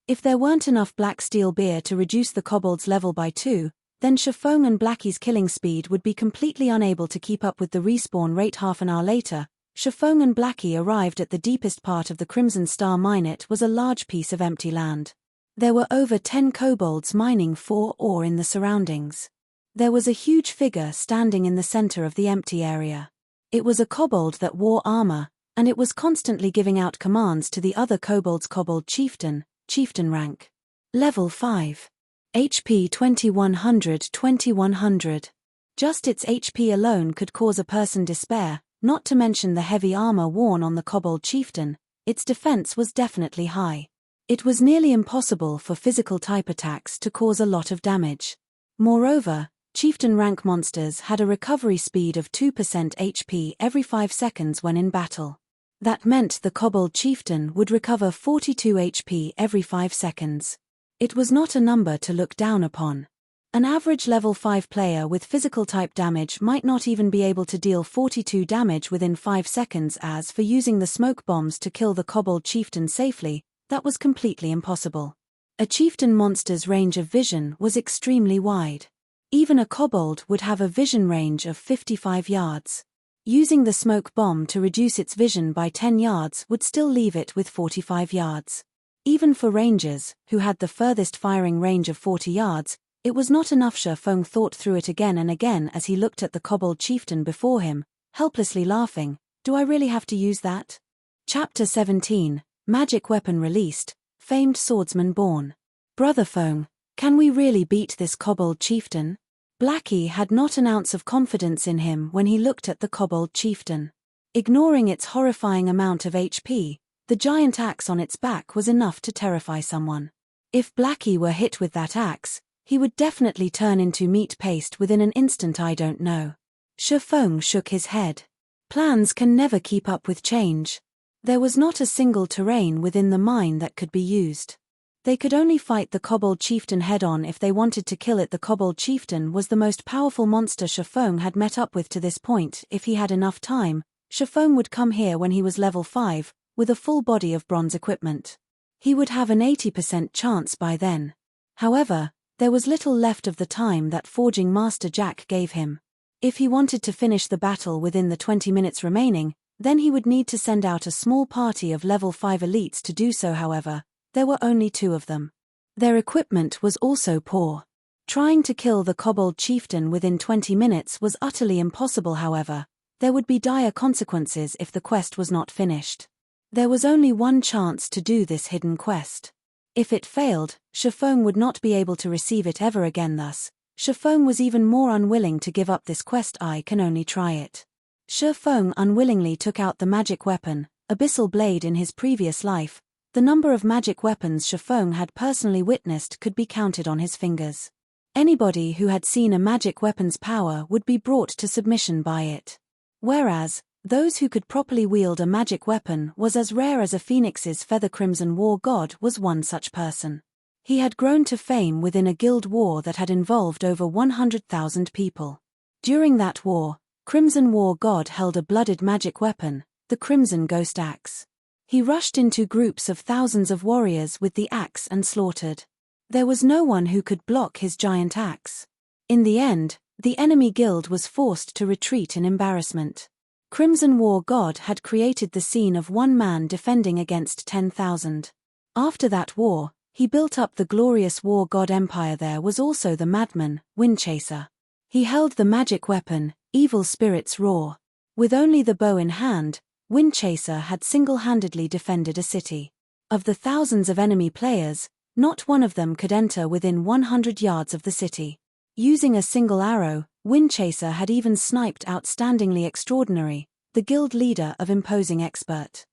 If there weren't enough black steel beer to reduce the kobold's level by 2, then Feng and Blackie's killing speed would be completely unable to keep up with the respawn rate. Half an hour later, Feng and Blackie arrived at the deepest part of the Crimson Star mine. It was a large piece of empty land. There were over 10 kobolds mining for ore in the surroundings. There was a huge figure standing in the center of the empty area. It was a kobold that wore armor, and it was constantly giving out commands to the other kobolds. Kobold Chieftain, Chieftain rank. Level 5. HP 2100. Just its HP alone could cause a person despair, not to mention the heavy armor worn on the Kobold Chieftain. Its defense was definitely high. It was nearly impossible for physical type attacks to cause a lot of damage. Moreover, Chieftain rank monsters had a recovery speed of 2% HP every 5 seconds when in battle. That meant the Kobold Chieftain would recover 42 HP every 5 seconds. It was not a number to look down upon. An average level 5 player with physical type damage might not even be able to deal 42 damage within 5 seconds. As for using the smoke bombs to kill the Kobold Chieftain safely, that was completely impossible. A Chieftain monster's range of vision was extremely wide. Even a kobold would have a vision range of 55 yards. Using the smoke bomb to reduce its vision by 10 yards would still leave it with 45 yards. Even for rangers, who had the furthest firing range of 40 yards, it was not enough. Feng thought through it again and again as he looked at the Kobold Chieftain before him, helplessly laughing. Do I really have to use that? Chapter 17, Magic Weapon Released, Famed Swordsman Born. Brother Feng, can we really beat this Kobold Chieftain? Blackie had not an ounce of confidence in him when he looked at the Kobold Chieftain. Ignoring its horrifying amount of HP, the giant axe on its back was enough to terrify someone. If Blackie were hit with that axe, he would definitely turn into meat paste within an instant. I don't know. Feng shook his head. Plans can never keep up with change. There was not a single terrain within the mine that could be used. They could only fight the Kobold Chieftain head-on if they wanted to kill it. The Kobold Chieftain was the most powerful monster Feng had met up with to this point. If he had enough time, Feng would come here when he was level 5, with a full body of bronze equipment. He would have an 80% chance by then. However, there was little left of the time that Forging Master Jack gave him. If he wanted to finish the battle within the 20 minutes remaining, then he would need to send out a small party of level 5 elites to do so. However, there were only 2 of them. Their equipment was also poor. Trying to kill the Kobold Chieftain within 20 minutes was utterly impossible. However, there would be dire consequences if the quest was not finished. There was only one chance to do this hidden quest. If it failed, Feng would not be able to receive it ever again. Thus, Feng was even more unwilling to give up this quest. I can only try it. Feng unwillingly took out the magic weapon, Abyssal Blade. In his previous life, the number of magic weapons Feng had personally witnessed could be counted on his fingers. Anybody who had seen a magic weapon's power would be brought to submission by it. Whereas, those who could properly wield a magic weapon was as rare as a phoenix's feather. Crimson War God was one such person. He had grown to fame within a guild war that had involved over 100,000 people. During that war, Crimson War God held a blooded magic weapon, the Crimson Ghost Axe. He rushed into groups of thousands of warriors with the axe and slaughtered. There was no one who could block his giant axe. In the end, the enemy guild was forced to retreat in embarrassment. Crimson War God had created the scene of one man defending against 10,000. After that war, he built up the glorious War God Empire. There was also the madman, Windchaser. He held the magic weapon, Evil Spirit's Roar. With only the bow in hand, Windchaser had single-handedly defended a city. Of the thousands of enemy players, not one of them could enter within 100 yards of the city. Using a single arrow, Windchaser had even sniped Outstandingly Extraordinary, the guild leader of Imposing Expert.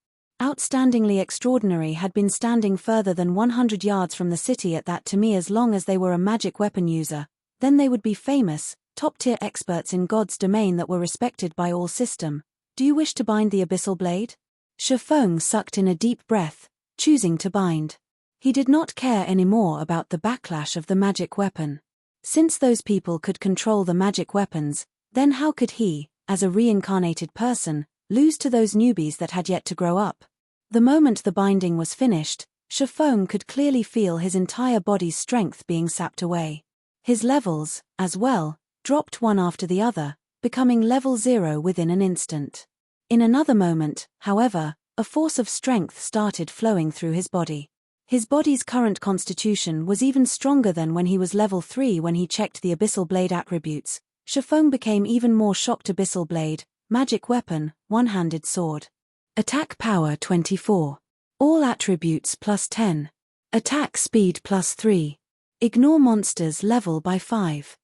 Outstandingly Extraordinary had been standing further than 100 yards from the city at that. To me, as long as they were a magic weapon user, then they would be famous, top-tier experts in God's domain that were respected by all system. Do you wish to bind the Abyssal Blade? Feng sucked in a deep breath, choosing to bind. He did not care anymore about the backlash of the magic weapon. Since those people could control the magic weapons, then how could he, as a reincarnated person, lose to those newbies that had yet to grow up? The moment the binding was finished, Feng could clearly feel his entire body's strength being sapped away. His levels, as well, dropped one after the other, becoming level 0 within an instant. In another moment, however, a force of strength started flowing through his body. His body's current constitution was even stronger than when he was level 3 when he checked the Abyssal Blade attributes. Feng became even more shocked. Abyssal Blade, magic weapon, one-handed sword. Attack power 24. All attributes plus 10. Attack speed plus 3. Ignore monsters level by 5.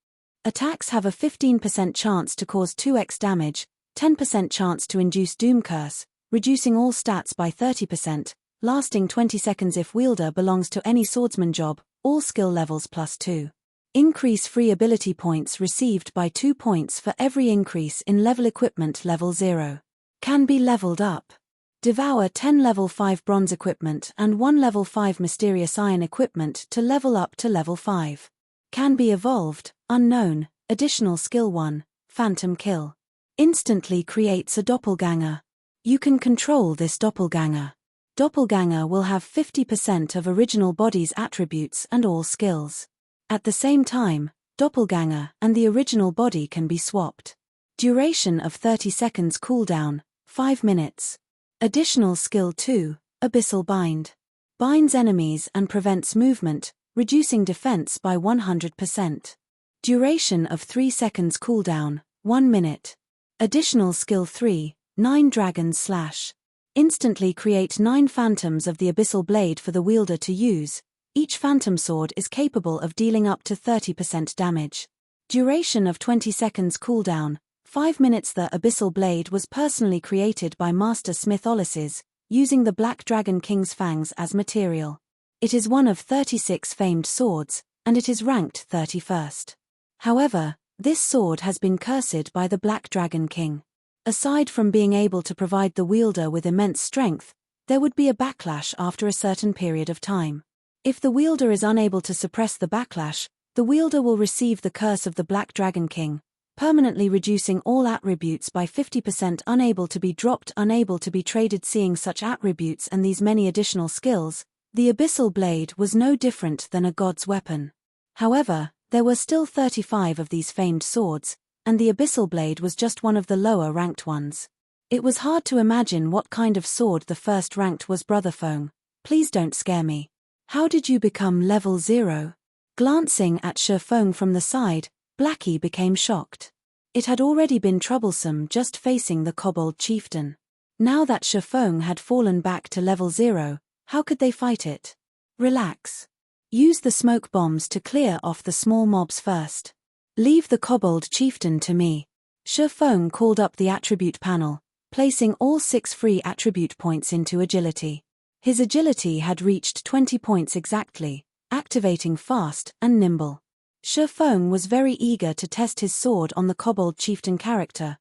Attacks have a 15% chance to cause 2x damage, 10% chance to induce Doom Curse, reducing all stats by 30%, lasting 20 seconds if wielder belongs to any swordsman job, all skill levels plus 2. Increase free ability points received by 2 points for every increase in level equipment level 0. Can be leveled up. Devour 10 level 5 bronze equipment and 1 level 5 mysterious iron equipment to level up to level 5. Can be evolved, unknown, additional skill 1, phantom kill. Instantly creates a doppelganger. You can control this doppelganger. Doppelganger will have 50% of original body's attributes and all skills. At the same time, doppelganger and the original body can be swapped. Duration of 30 seconds cooldown, 5 minutes. Additional skill 2, Abyssal Bind. Binds enemies and prevents movement, reducing defense by 100%. Duration of 3 seconds cooldown, 1 minute. Additional skill 3, 9 Dragon's Slash. Instantly create 9 phantoms of the Abyssal Blade for the wielder to use. Each phantom sword is capable of dealing up to 30% damage. Duration of 20 seconds cooldown, 5 minutes. The Abyssal Blade was personally created by Master Smith Ulysses, using the Black Dragon King's fangs as material. It is one of 36 famed swords, and it is ranked 31st. However, this sword has been cursed by the Black Dragon King. Aside from being able to provide the wielder with immense strength, there would be a backlash after a certain period of time. If the wielder is unable to suppress the backlash, the wielder will receive the curse of the Black Dragon King, permanently reducing all attributes by 50%. Unable to be dropped, unable to be traded. Seeing such attributes and these many additional skills, the Abyssal Blade was no different than a god's weapon. However, there were still 35 of these famed swords, and the Abyssal Blade was just one of the lower-ranked ones. It was hard to imagine what kind of sword the first-ranked was. Brother Feng, please don't scare me. How did you become level 0? Glancing at Feng from the side, Blackie became shocked. It had already been troublesome just facing the kobold chieftain. Now that Feng had fallen back to level 0, how could they fight it? Relax. Use the smoke bombs to clear off the small mobs first. Leave the kobold chieftain to me. Feng called up the attribute panel, placing all 6 free attribute points into agility. His agility had reached 20 points exactly, activating fast and nimble. Feng was very eager to test his sword on the kobold chieftain character.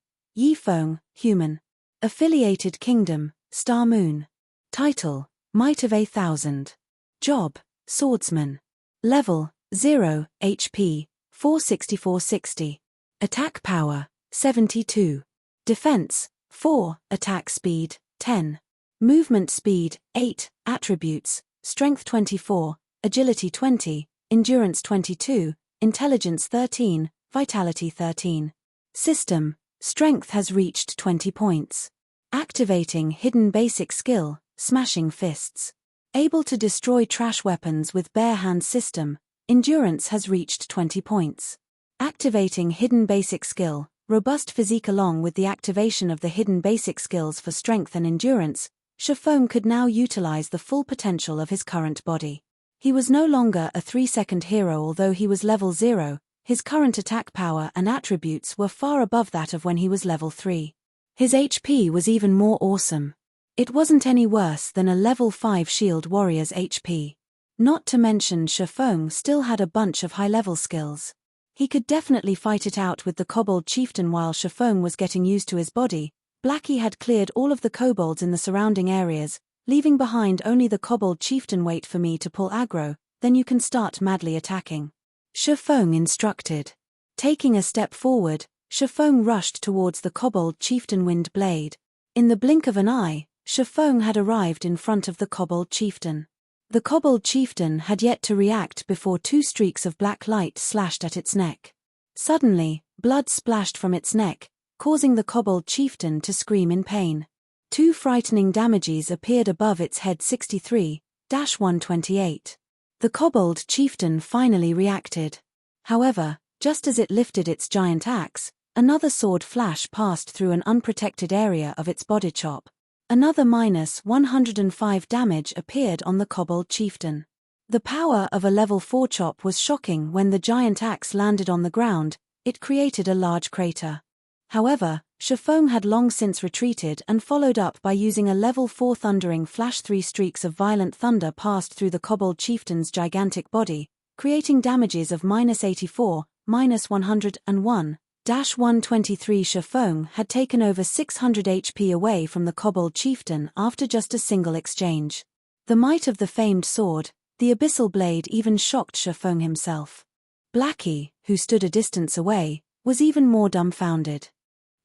Feng, human. Affiliated kingdom, Star Moon. Title, Might of 1000. Job, Swordsman. Level, 0, HP, 460-460. Attack power, 72. Defense, 4, attack speed, 10. Movement speed, 8, attributes, strength 24, agility 20, endurance 22, intelligence 13, vitality 13. System, strength has reached 20 points. Activating hidden basic skill, smashing fists. Able to destroy trash weapons with bare hand system, endurance has reached 20 points. Activating hidden basic skill, robust physique. Along with the activation of the hidden basic skills for strength and endurance, Feng could now utilize the full potential of his current body. He was no longer a 3-second hero. Although he was level 0, his current attack power and attributes were far above that of when he was level 3. His HP was even more awesome. It wasn't any worse than a level 5 shield warrior's HP. Not to mention Feng still had a bunch of high-level skills. He could definitely fight it out with the kobold chieftain. While Feng was getting used to his body, Blackie had cleared all of the kobolds in the surrounding areas, leaving behind only the kobold chieftain. Wait for me to pull aggro, then you can start madly attacking. Feng instructed. Taking a step forward, Feng rushed towards the kobold chieftain. Wind blade. In the blink of an eye, Feng had arrived in front of the kobold chieftain. The kobold chieftain had yet to react before 2 streaks of black light slashed at its neck. Suddenly, blood splashed from its neck, causing the kobold chieftain to scream in pain. 2 frightening damages appeared above its head 63-128. The kobold chieftain finally reacted. However, just as it lifted its giant axe, another sword flash passed through an unprotected area of its body chop. Another -105 damage appeared on the kobold chieftain. The power of a level 4 chop was shocking. When the giant axe landed on the ground, it created a large crater. However, Feng had long since retreated and followed up by using a level 4 thundering flash. 3 streaks of violent thunder passed through the kobold chieftain's gigantic body, creating damages of -84, -101, -123. Feng had taken over 600 HP away from the kobold chieftain after just a single exchange. The might of the famed sword, the Abyssal blade, even shocked Feng himself. Blackie, who stood a distance away, was even more dumbfounded.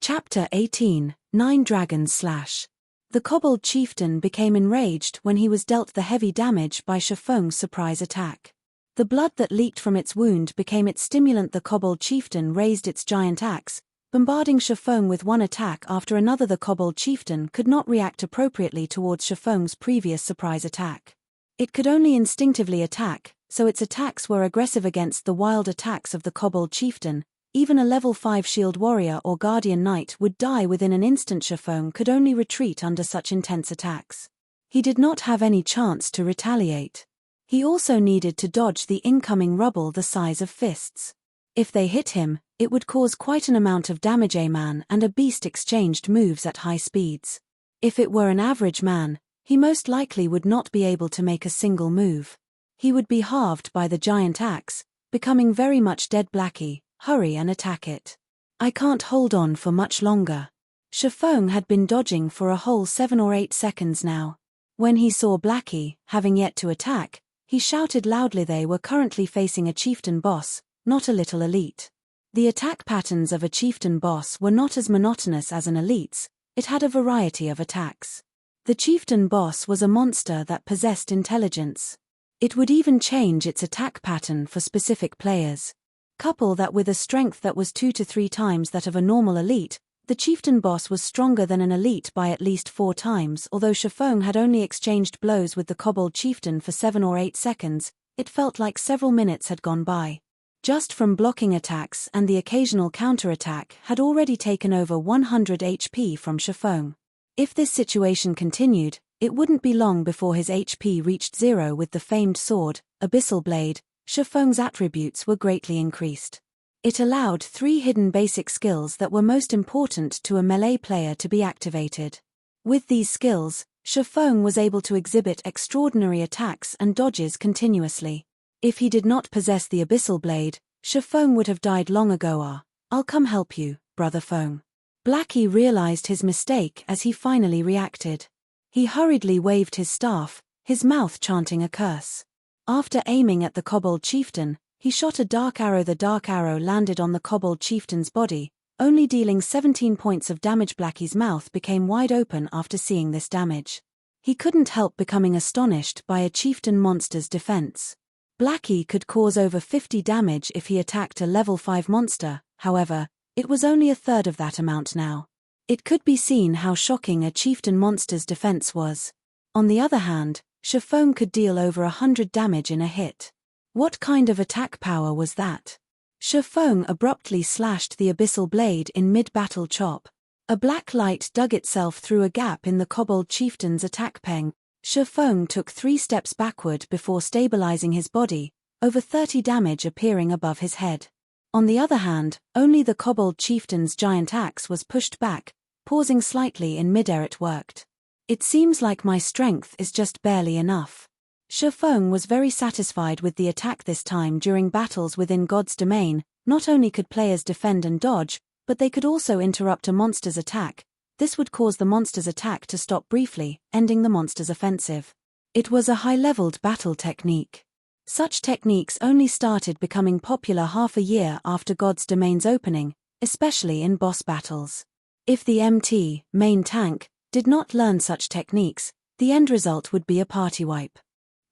Chapter 18, 9 Dragons Slash. The kobold chieftain became enraged when he was dealt the heavy damage by Feng's surprise attack. The blood that leaked from its wound became its stimulant. The kobold chieftain raised its giant axe, bombarding Feng with one attack after another. The kobold chieftain could not react appropriately towards Feng's previous surprise attack. It could only instinctively attack, so its attacks were aggressive against the wild attacks of the kobold chieftain. Even a level 5 shield warrior or guardian knight would die within an instant. Feng could only retreat under such intense attacks. He did not have any chance to retaliate. He also needed to dodge the incoming rubble the size of fists. If they hit him, it would cause quite an amount of damage. A man and a beast exchanged moves at high speeds. If it were an average man, he most likely would not be able to make a single move. He would be halved by the giant axe, becoming very much dead. Blackie, hurry and attack it. I can't hold on for much longer. Feng had been dodging for a whole 7 or 8 seconds now. When he saw Blackie, having yet to attack, he shouted loudly. They were currently facing a chieftain boss, not a little elite. The attack patterns of a chieftain boss were not as monotonous as an elite's. It had a variety of attacks. The chieftain boss was a monster that possessed intelligence. It would even change its attack pattern for specific players. Couple that with a strength that was 2 to 3 times that of a normal elite, the chieftain boss was stronger than an elite by at least 4 times. Although Feng had only exchanged blows with the kobold chieftain for 7 or 8 seconds, it felt like several minutes had gone by. Just from blocking attacks and the occasional counterattack had already taken over 100 HP from Feng. If this situation continued, it wouldn't be long before his HP reached 0. With the famed sword, Abyssal blade, Feng's attributes were greatly increased. It allowed 3 hidden basic skills that were most important to a melee player to be activated. With these skills, Feng was able to exhibit extraordinary attacks and dodges continuously. If he did not possess the Abyssal blade, Feng would have died long ago. I'll come help you, brother Feng. Blackie realized his mistake as he finally reacted. He hurriedly waved his staff, his mouth chanting a curse. After aiming at the kobold chieftain, he shot a dark arrow. The dark arrow landed on the kobold chieftain's body, only dealing 17 points of damage. Blackie's mouth became wide open after seeing this damage. He couldn't help becoming astonished by a chieftain monster's defense. Blackie could cause over 50 damage if he attacked a level 5 monster, however, it was only a third of that amount now. It could be seen how shocking a chieftain monster's defense was. On the other hand, Feng could deal over 100 damage in a hit. What kind of attack power was that? Feng abruptly slashed the Abyssal blade in mid-battle chop. A black light dug itself through a gap in the kobold chieftain's attack peng. Feng took 3 steps backward before stabilizing his body, over 30 damage appearing above his head. On the other hand, only the kobold chieftain's giant axe was pushed back, pausing slightly in midair. It worked. It seems like my strength is just barely enough. Feng was very satisfied with the attack this time. During battles within God's domain, not only could players defend and dodge, but they could also interrupt a monster's attack. This would cause the monster's attack to stop briefly, ending the monster's offensive. It was a high-leveled battle technique. Such techniques only started becoming popular half a year after God's domain's opening, especially in boss battles. If the main tank, did not learn such techniques, the end result would be a party wipe.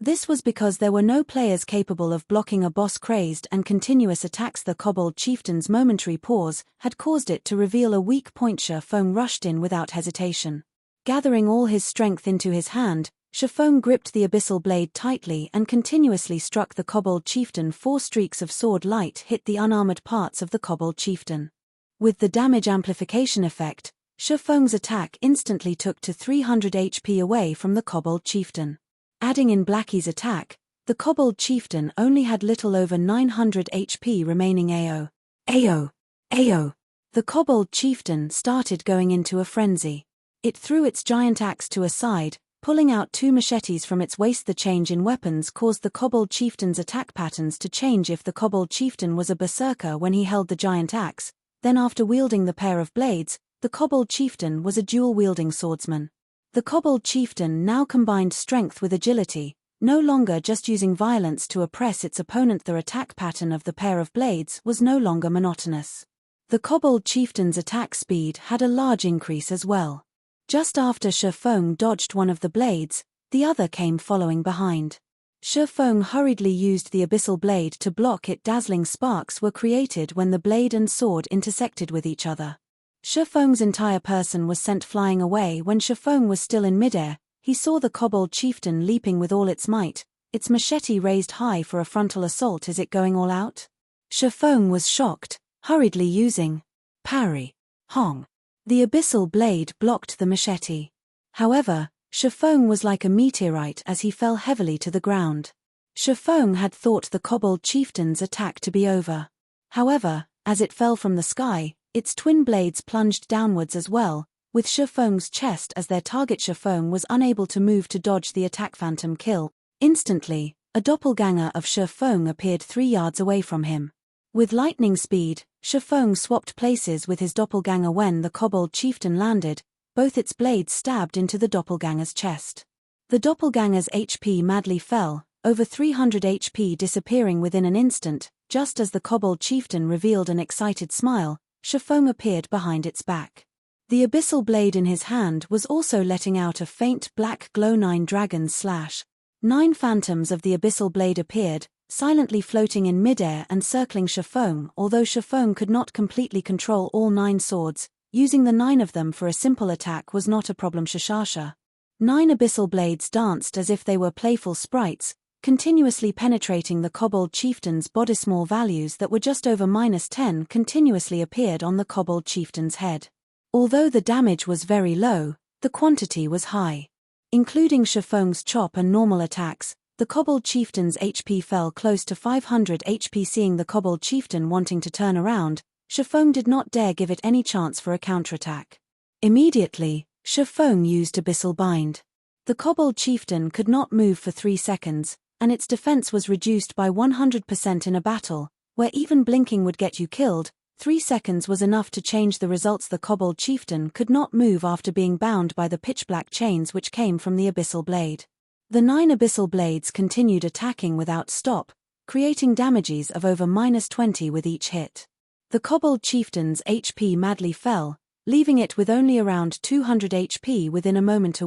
This was because there were no players capable of blocking a boss crazed and continuous attacks. The Kobold Chieftain's momentary pause had caused it to reveal a weak point. Feng rushed in without hesitation. Gathering all his strength into his hand, Feng gripped the abyssal blade tightly and continuously struck the Kobold Chieftain. 4 streaks of sword light hit the unarmored parts of the Kobold Chieftain. With the damage amplification effect, Feng's attack instantly took to 300 HP away from the Kobold Chieftain. Adding in Blackie's attack, the Kobold Chieftain only had little over 900 HP remaining. AO. AO. AO. The Kobold Chieftain started going into a frenzy. It threw its giant axe to a side, pulling out 2 machetes from its waist. The change in weapons caused the Kobold Chieftain's attack patterns to change. If the Kobold Chieftain was a berserker when he held the giant axe, then after wielding the pair of blades, the Kobold Chieftain was a dual-wielding swordsman. The Kobold Chieftain now combined strength with agility, no longer just using violence to oppress its opponent. The attack pattern of the pair of blades was no longer monotonous. The Kobold Chieftain's attack speed had a large increase as well. Just after Feng dodged one of the blades, the other came following behind. Feng hurriedly used the abyssal blade to block it. Dazzling sparks were created when the blade and sword intersected with each other. Feng's entire person was sent flying away. When Feng was still in midair, he saw the Kobold Chieftain leaping with all its might, its machete raised high for a frontal assault. Is it going all out? Feng was shocked, hurriedly using Parry. Hong. The abyssal blade blocked the machete. However, Feng was like a meteorite as he fell heavily to the ground. Feng had thought the Kobold Chieftain's attack to be over. However, as it fell from the sky, its twin blades plunged downwards as well, with Feng's chest as their target. Feng was unable to move to dodge the attack. Phantom kill. Instantly, a doppelganger of Feng appeared 3 yards away from him. With lightning speed, Feng swapped places with his doppelganger. When the Kobold Chieftain landed, both its blades stabbed into the doppelganger's chest. The doppelganger's HP madly fell, over 300 HP disappearing within an instant. Just as the Kobold Chieftain revealed an excited smile, Feng appeared behind its back. The abyssal blade in his hand was also letting out a faint black glow. 9 dragons / 9 phantoms of the abyssal blade appeared, silently floating in midair and circling Feng. Although Feng could not completely control all 9 swords, using the 9 of them for a simple attack was not a problem. 9 abyssal blades danced as if they were playful sprites, continuously penetrating the Kobold Chieftain's body. Small values that were just over -10 continuously appeared on the Kobold Chieftain's head. Although the damage was very low, the quantity was high. Including Feng's chop and normal attacks, the Kobold Chieftain's HP fell close to 500 HP. Seeing the Kobold Chieftain wanting to turn around, Feng did not dare give it any chance for a counterattack. Immediately, Feng used Abyssal Bind. The Kobold Chieftain could not move for 3 seconds, and its defense was reduced by 100%. In a battle, where even blinking would get you killed, 3 seconds was enough to change the results. The Kobold Chieftain could not move after being bound by the pitch-black chains which came from the abyssal blade. The 9 abyssal blades continued attacking without stop, creating damages of over -20 with each hit. The Kobold Chieftain's HP madly fell, leaving it with only around 200 HP within a moment.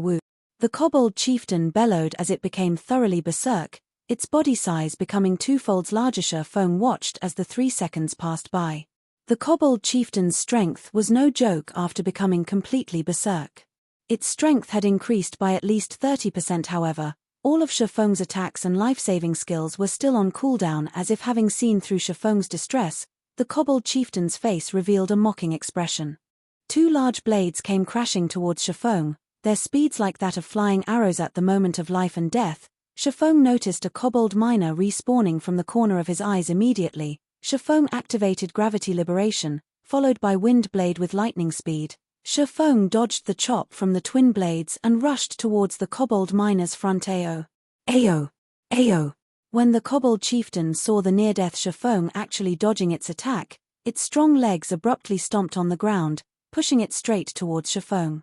The Kobold Chieftain bellowed as it became thoroughly berserk, its body size becoming 2-folds larger. Feng watched as the 3 seconds passed by. The Kobold Chieftain's strength was no joke after becoming completely berserk. Its strength had increased by at least 30%. However, all of Feng's attacks and life-saving skills were still on cooldown. As if having seen through Feng's distress, the Kobold Chieftain's face revealed a mocking expression. 2 large blades came crashing towards Feng, their speeds like that of flying arrows. At the moment of life and death, Feng noticed a kobold miner respawning from the corner of his eyes. Immediately, Feng activated gravity liberation, followed by wind blade with lightning speed. Feng dodged the chop from the twin blades and rushed towards the kobold miner's front. AO. AO. AO. When the Kobold Chieftain saw the near-death Feng actually dodging its attack, its strong legs abruptly stomped on the ground, pushing it straight towards Feng.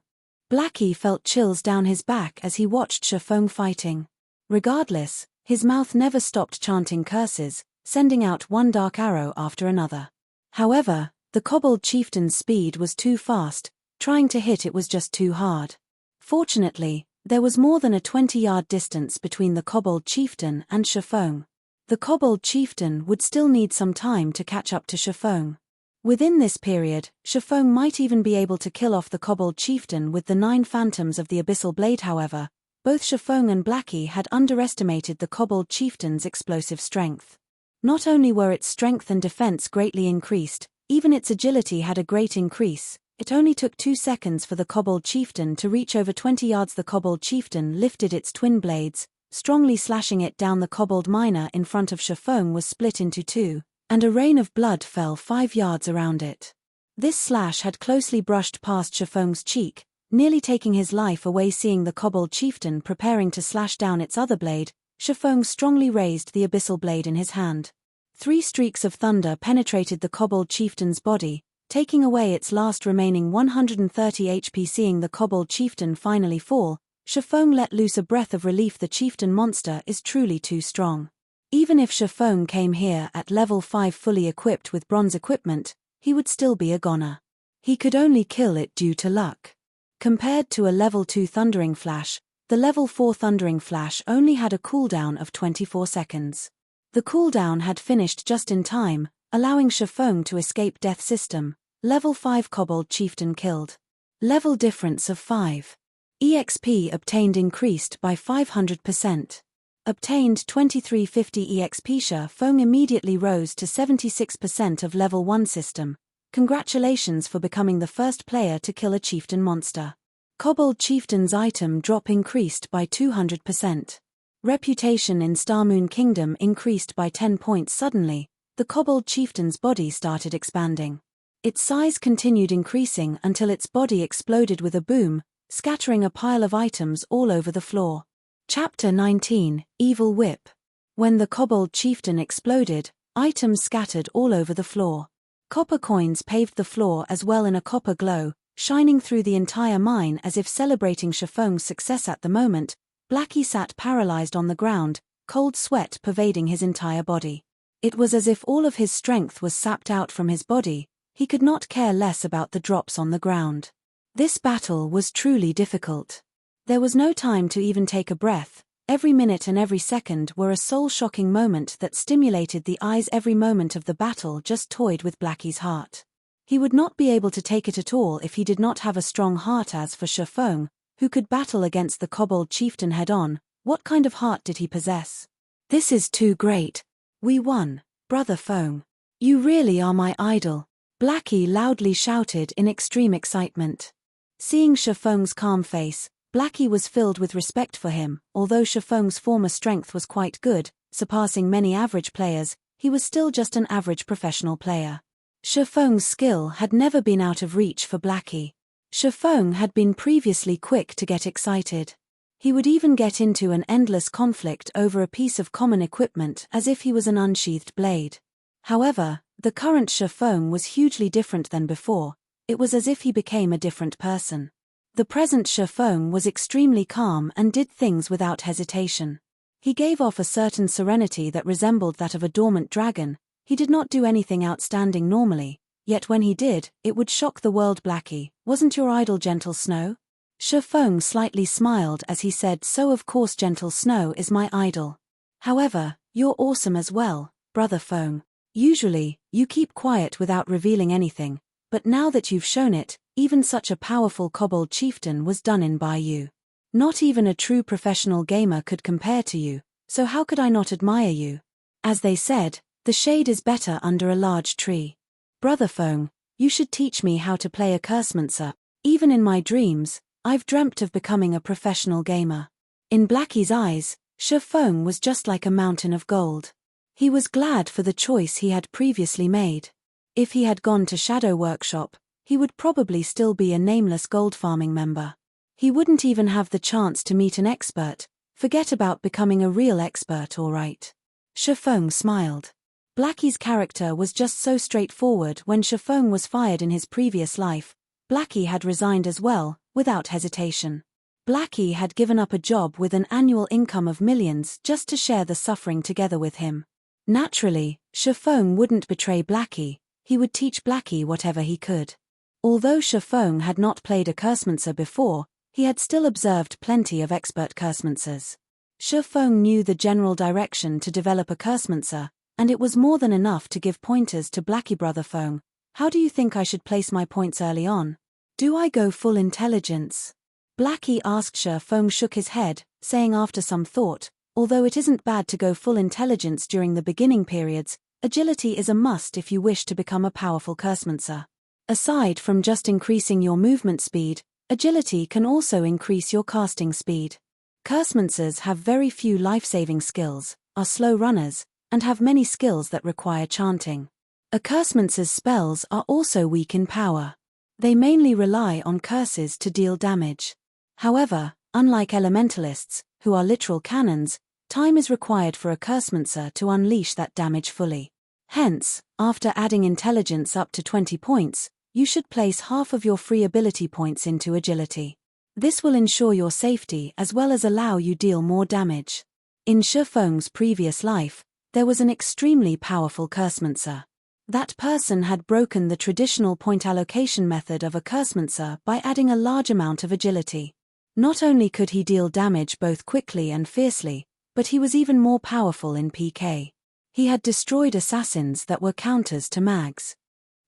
Blackie felt chills down his back as he watched Feng fighting. Regardless, his mouth never stopped chanting curses, sending out one dark arrow after another. However, the Kobold Chieftain's speed was too fast, trying to hit it was just too hard. Fortunately, There was more than a 20-yard distance between the kobold chieftain and Feng. The kobold chieftain would still need some time to catch up to Feng. Within this period, Feng might even be able to kill off the kobold chieftain with the 9 phantoms of the Abyssal blade. However, both Feng and Blackie had underestimated the kobold chieftain's explosive strength. Not only were its strength and defense greatly increased, even its agility had a great increase. It only took 2 seconds for the kobold chieftain to reach over 20 yards. The kobold chieftain lifted its twin blades, strongly slashing it down. The kobold miner in front of Feng was split into 2, and a rain of blood fell 5 yards around it. This slash had closely brushed past Feng's cheek, nearly taking his life away. Seeing the kobold chieftain preparing to slash down its other blade, Feng strongly raised the abyssal blade in his hand. 3 streaks of thunder penetrated the kobold chieftain's body, taking away its last remaining 130 HP. Seeing the kobold chieftain finally fall, Feng let loose a breath of relief. The chieftain monster is truly too strong. Even if Feng came here at level 5 fully equipped with bronze equipment, he would still be a goner. He could only kill it due to luck. Compared to a level 2 Thundering Flash, the level 4 Thundering Flash only had a cooldown of 24 seconds. The cooldown had finished just in time, allowing Feng to escape death system. Level 5 Kobold Chieftain killed. Level difference of 5. EXP obtained increased by 500%. Obtained 2350 EXP. Feng immediately rose to 76% of level 1 system. Congratulations for becoming the first player to kill a chieftain monster. Kobold Chieftain's item drop increased by 200%. Reputation in Starmoon Kingdom increased by 10 points. Suddenly, the Kobold Chieftain's body started expanding. Its size continued increasing until its body exploded with a boom, scattering a pile of items all over the floor. Chapter 19, Evil Whip. When the Kobold Chieftain exploded, items scattered all over the floor. Copper coins paved the floor as well in a copper glow, shining through the entire mine as if celebrating Feng's success. At the moment, Blackie sat paralyzed on the ground, cold sweat pervading his entire body. It was as if all of his strength was sapped out from his body. He could not care less about the drops on the ground. This battle was truly difficult. There was no time to even take a breath. Every minute and every second were a soul-shocking moment that stimulated the eyes. Every moment of the battle just toyed with Blackie's heart. He would not be able to take it at all if he did not have a strong heart. As for Feng, who could battle against the Kobold Chieftain head-on, what kind of heart did he possess? This is too great. We won, Brother Feng. You really are my idol, Blackie loudly shouted in extreme excitement. Seeing Feng's calm face, Blackie was filled with respect for him. Although Feng's former strength was quite good, surpassing many average players, he was still just an average professional player. Feng's skill had never been out of reach for Blackie. Feng had been previously quick to get excited. He would even get into an endless conflict over a piece of common equipment as if he was an unsheathed blade. However, the current Feng was hugely different than before. It was as if he became a different person. The present Feng was extremely calm and did things without hesitation. He gave off a certain serenity that resembled that of a dormant dragon. He did not do anything outstanding normally, yet when he did, it would shock the world. Blackie, wasn't your idol Gentle Snow? Feng slightly smiled as he said, so of course Gentle Snow is my idol. However, you're awesome as well, Brother Feng. Usually, you keep quiet without revealing anything, but now that you've shown it, even such a powerful Kobold Chieftain was done in by you. Not even a true professional gamer could compare to you, so how could I not admire you? As they said, the shade is better under a large tree. Brother Feng, you should teach me how to play a Cursemancer. Even in my dreams, I've dreamt of becoming a professional gamer. In Blackie's eyes, Feng was just like a mountain of gold. He was glad for the choice he had previously made. If he had gone to Shadow Workshop, he would probably still be a nameless gold farming member. He wouldn't even have the chance to meet an expert. Forget about becoming a real expert, alright. Feng smiled. Blackie's character was just so straightforward. When Feng was fired in his previous life, Blackie had resigned as well, without hesitation. Blackie had given up a job with an annual income of millions just to share the suffering together with him. Naturally, Feng wouldn't betray Blackie. He would teach Blackie whatever he could. Although Feng had not played a Cursemancer before, He had still observed plenty of expert cursementers. Feng knew the general direction to develop a cursemencer, and it was more than enough to give pointers to Blackie. Brother Feng, how do you think I should place my points early on? Do I go full intelligence? Blackie asked. Feng shook his head, saying after some thought, although it isn't bad to go full intelligence during the beginning periods, agility is a must if you wish to become a powerful cursemencer. Aside from just increasing your movement speed, agility can also increase your casting speed. Cursemencers have very few life-saving skills, are slow runners, and have many skills that require chanting. A cursemencer's spells are also weak in power. They mainly rely on curses to deal damage. However, unlike elementalists, who are literal cannons, time is required for a cursemencer to unleash that damage fully. Hence, after adding intelligence up to 20 points, you should place half of your free ability points into agility. This will ensure your safety as well as allow you deal more damage. In Feng's previous life, there was an extremely powerful cursemencer. That person had broken the traditional point allocation method of a cursemencer by adding a large amount of agility. Not only could he deal damage both quickly and fiercely, but he was even more powerful in PK. He had destroyed assassins that were counters to mags.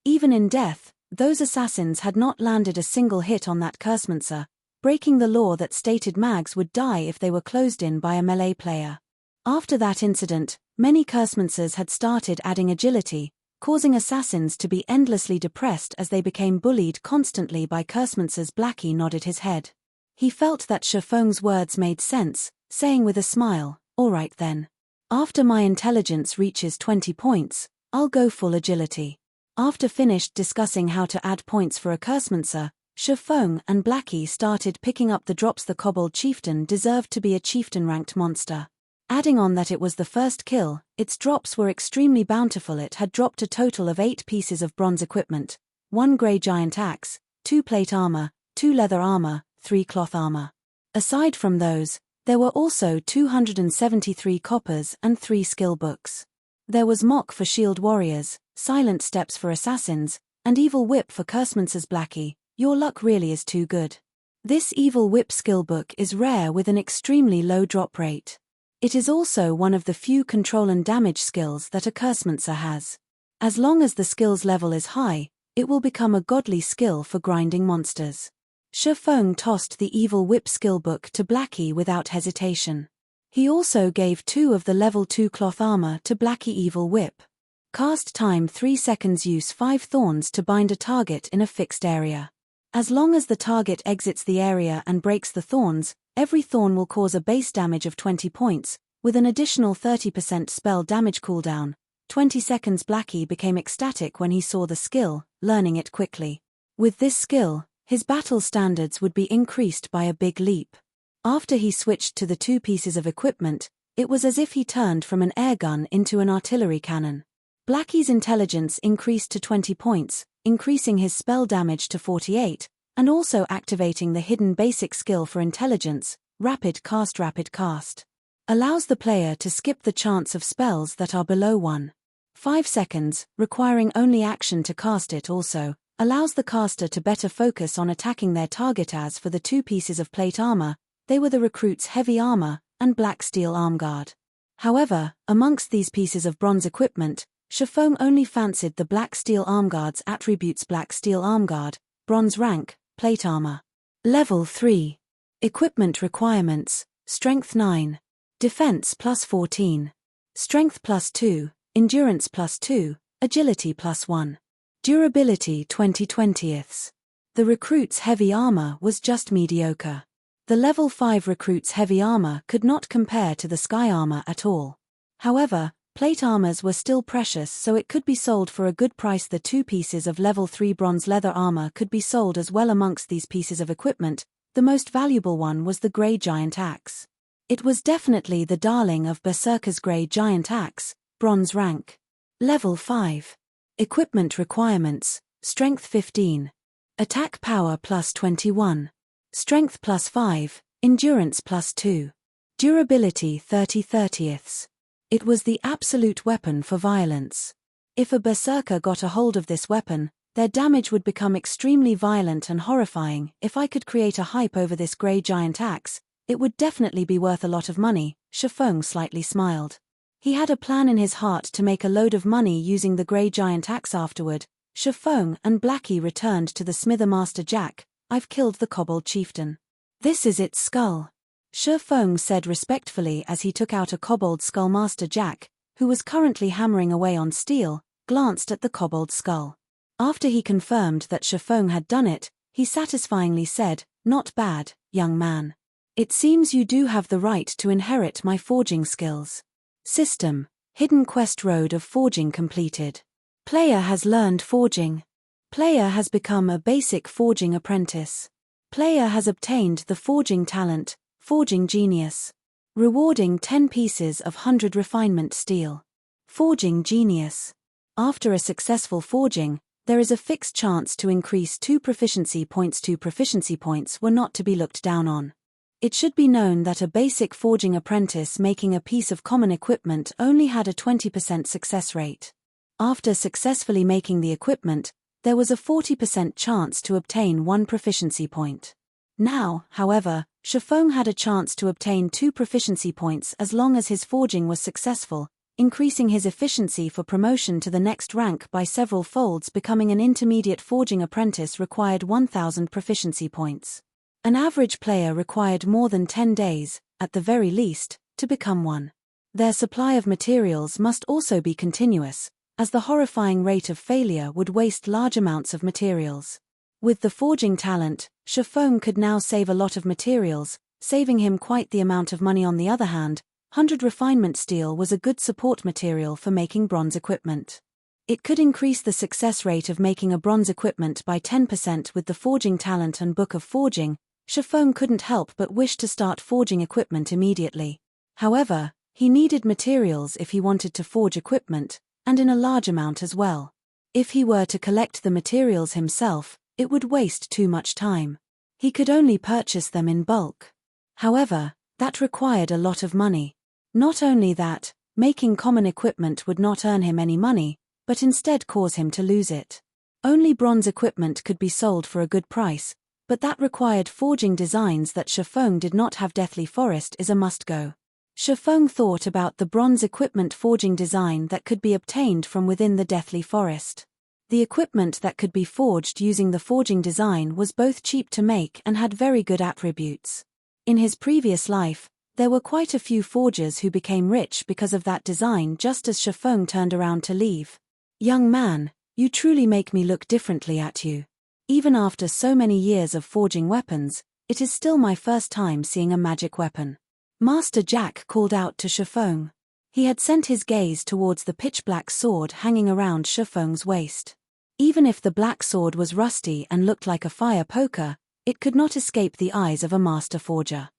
Even in death, those assassins had not landed a single hit on that cursemencer, breaking the law that stated mags would die if they were closed in by a melee player. After that incident, many cursemencers had started adding agility, causing assassins to be endlessly depressed as they became bullied constantly by cursemencers. Blackie nodded his head. He felt that Feng's words made sense, saying with a smile, "All right then. After my intelligence reaches 20 points, I'll go full agility." After finished discussing how to add points for a cursemencer, Feng and Blackie started picking up the drops. The kobold chieftain deserved to be a chieftain-ranked monster. Adding on that it was the first kill, its drops were extremely bountiful. It had dropped a total of 8 pieces of bronze equipment, 1 grey giant axe, 2 plate armor, 2 leather armor, 3 cloth armor. Aside from those, there were also 273 coppers and 3 skill books. There was mock for shield warriors, silent steps for assassins, and evil whip for cursemencers. Blackie, your luck really is too good. This evil whip skill book is rare with an extremely low drop rate. It is also one of the few control and damage skills that a cursemencer has. As long as the skills level is high, it will become a godly skill for grinding monsters. Feng tossed the evil whip skill book to Blackie without hesitation. He also gave 2 of the level 2 cloth armor to Blackie. Evil whip. Cast time 3 seconds. Use 5 thorns to bind a target in a fixed area. As long as the target exits the area and breaks the thorns, every thorn will cause a base damage of 20 points, with an additional 30% spell damage cooldown. 20 seconds. Blackie became ecstatic when he saw the skill, learning it quickly. With this skill, his battle standards would be increased by a big leap. After he switched to the 2 pieces of equipment, it was as if he turned from an airgun into an artillery cannon. Blackie's intelligence increased to 20 points, increasing his spell damage to 48, and also activating the hidden basic skill for intelligence, Rapid Cast. Rapid Cast allows the player to skip the chance of spells that are below 1.5 seconds, requiring only action to cast it. Also allows the caster to better focus on attacking their target. As for the 2 pieces of plate armor, they were the recruit's heavy armor and black steel armguard. However, amongst these pieces of bronze equipment, Feng only fancied the black steel armguard's attributes. Black steel armguard, bronze rank, plate armor. Level 3. Equipment requirements: Strength 9. Defense plus 14. Strength plus 2, Endurance plus 2, Agility plus 1. Durability 20/20ths. The recruit's heavy armor was just mediocre. The level 5 recruit's heavy armor could not compare to the sky armor at all. However, plate armors were still precious, so it could be sold for a good price. The 2 pieces of level 3 bronze leather armor could be sold as well. Amongst these pieces of equipment, the most valuable one was the grey giant axe. It was definitely the darling of Berserker's grey giant axe, bronze rank. Level 5. Equipment requirements: Strength 15. Attack power plus 21. Strength plus 5, Endurance plus 2. Durability 30/30ths. It was the absolute weapon for violence. If a berserker got a hold of this weapon, Their damage would become extremely violent and horrifying. If I could create a hype over this grey giant axe, it would definitely be worth a lot of money. Feng slightly smiled. He had a plan in his heart to make a load of money using the grey giant axe afterward. Feng and Blackie returned to the smither. Master Jack, I've killed the kobold chieftain. This is its skull. Feng said respectfully as he took out a kobold skull. Master Jack, who was currently hammering away on steel, glanced at the kobold skull. After he confirmed that Feng had done it, he satisfyingly said, "Not bad, young man. It seems you do have the right to inherit my forging skills." System: Hidden Quest Road of Forging completed. Player has learned forging. Player has become a basic forging apprentice. Player has obtained the forging talent, Forging Genius. Rewarding 10 pieces of 100 refinement steel. Forging Genius. After a successful forging, there is a fixed chance to increase 2 proficiency points. 2 proficiency points were not to be looked down on. It should be known that a basic forging apprentice making a piece of common equipment only had a 20% success rate. After successfully making the equipment, there was a 40% chance to obtain 1 proficiency point. Now, however, Feng had a chance to obtain 2 proficiency points as long as his forging was successful, increasing his efficiency for promotion to the next rank by several folds. Becoming an intermediate forging apprentice required 1,000 proficiency points. An average player required more than 10 days, at the very least, to become one. Their supply of materials must also be continuous, as the horrifying rate of failure would waste large amounts of materials. With the forging talent, Feng could now save a lot of materials, saving him quite the amount of money. On the other hand, 100 refinement steel was a good support material for making bronze equipment. It could increase the success rate of making a bronze equipment by 10% with the forging talent and book of forging. Feng couldn't help but wish to start forging equipment immediately. However, he needed materials if he wanted to forge equipment, and in a large amount as well. If he were to collect the materials himself, it would waste too much time. He could only purchase them in bulk. However, that required a lot of money. Not only that, making common equipment would not earn him any money, but instead cause him to lose it. Only bronze equipment could be sold for a good price, but that required forging designs that Feng did not have. Deathly Forest is a must-go. Feng thought about the bronze equipment forging design that could be obtained from within the Deathly Forest. The equipment that could be forged using the forging design was both cheap to make and had very good attributes. In his previous life, there were quite a few forgers who became rich because of that design just as Feng turned around to leave. "Young man, you truly make me look differently at you. Even after so many years of forging weapons, it is still my first time seeing a magic weapon." Master Jack called out to Feng. He had sent his gaze towards the pitch-black sword hanging around Feng's waist. Even if the black sword was rusty and looked like a fire poker, it could not escape the eyes of a master forger.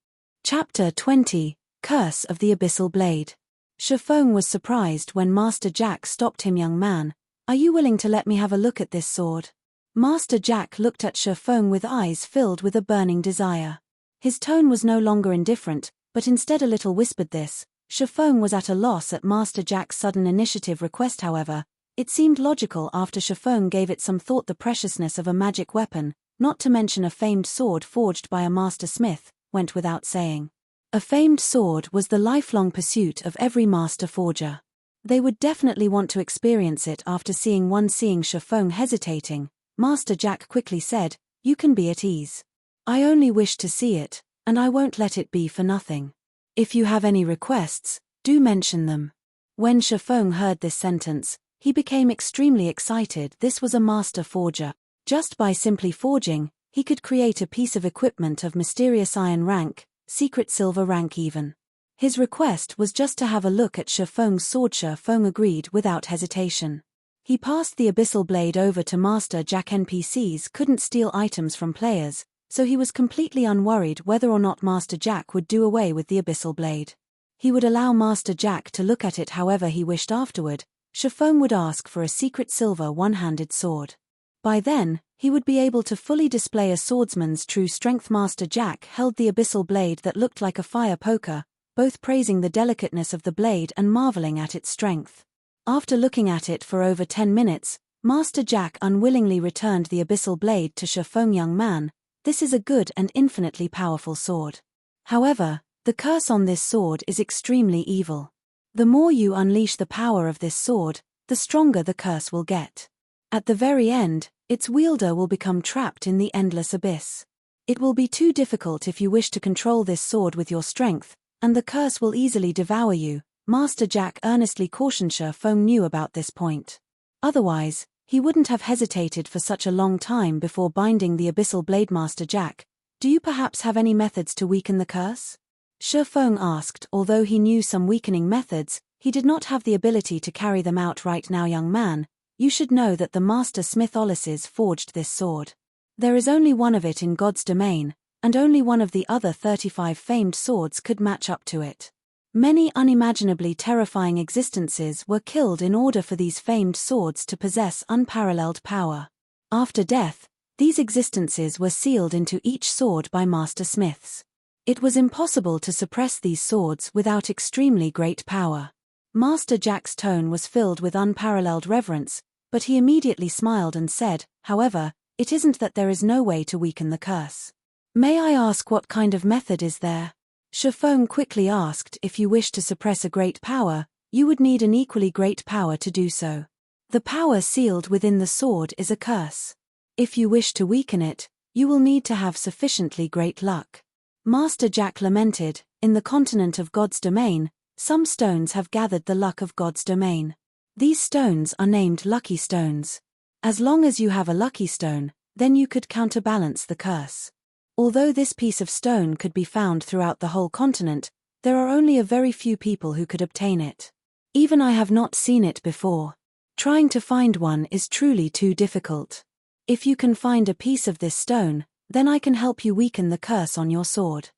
Chapter 20, Curse of the Abyssal Blade. Feng was surprised when Master Jack stopped him. "Young man, are you willing to let me have a look at this sword?" Master Jack looked at Feng with eyes filled with a burning desire. His tone was no longer indifferent, but instead a little whispered. This. Feng was at a loss at Master Jack's sudden initiative request. However, it seemed logical after Feng gave it some thought. The preciousness of a magic weapon, not to mention a famed sword forged by a master smith, went without saying. A famed sword was the lifelong pursuit of every master forger. They would definitely want to experience it after seeing one. Seeing Feng hesitating, Master Jack quickly said, "You can be at ease. I only wish to see it, and I won't let it be for nothing. If you have any requests, do mention them." When Feng heard this sentence, he became extremely excited. This was a master forger. Just by simply forging, he could create a piece of equipment of mysterious iron rank, secret silver rank even. His request was just to have a look at Feng's sword. Feng agreed without hesitation. He passed the Abyssal Blade over to Master Jack. NPCs couldn't steal items from players, so he was completely unworried whether or not Master Jack would do away with the Abyssal Blade. He would allow Master Jack to look at it however he wished. Afterward, Feng would ask for a secret silver one-handed sword. By then, he would be able to fully display a swordsman's true strength. Master Jack held the Abyssal Blade that looked like a fire poker, both praising the delicateness of the blade and marveling at its strength. After looking at it for over 10 minutes, Master Jack unwillingly returned the Abyssal blade to Feng. Young man, this is a good and infinitely powerful sword. However, the curse on this sword is extremely evil. The more you unleash the power of this sword, the stronger the curse will get. At the very end, its wielder will become trapped in the endless abyss. It will be too difficult if you wish to control this sword with your strength, and the curse will easily devour you. Master Jack earnestly cautioned Feng knew about this point. Otherwise, he wouldn't have hesitated for such a long time before binding the Abyssal blade. Master Jack, do you perhaps have any methods to weaken the curse? Feng asked. Although he knew some weakening methods, he did not have the ability to carry them out right now. Young man, you should know that the Master Smith Olysses forged this sword. There is only one of it in God's domain, and only one of the other 35 famed swords could match up to it. Many unimaginably terrifying existences were killed in order for these famed swords to possess unparalleled power. After death, these existences were sealed into each sword by Master Smiths. It was impossible to suppress these swords without extremely great power. Master Jack's tone was filled with unparalleled reverence, but he immediately smiled and said, however, it isn't that there is no way to weaken the curse. May I ask what kind of method is there? Feng quickly asked. If you wish to suppress a great power, you would need an equally great power to do so. The power sealed within the sword is a curse. If you wish to weaken it, you will need to have sufficiently great luck. Master Jack lamented, in the continent of God's domain, some stones have gathered the luck of God's domain. These stones are named lucky stones. As long as you have a lucky stone, then you could counterbalance the curse. Although this piece of stone could be found throughout the whole continent, there are only a very few people who could obtain it. Even I have not seen it before. Trying to find one is truly too difficult. If you can find a piece of this stone, then I can help you weaken the curse on your sword.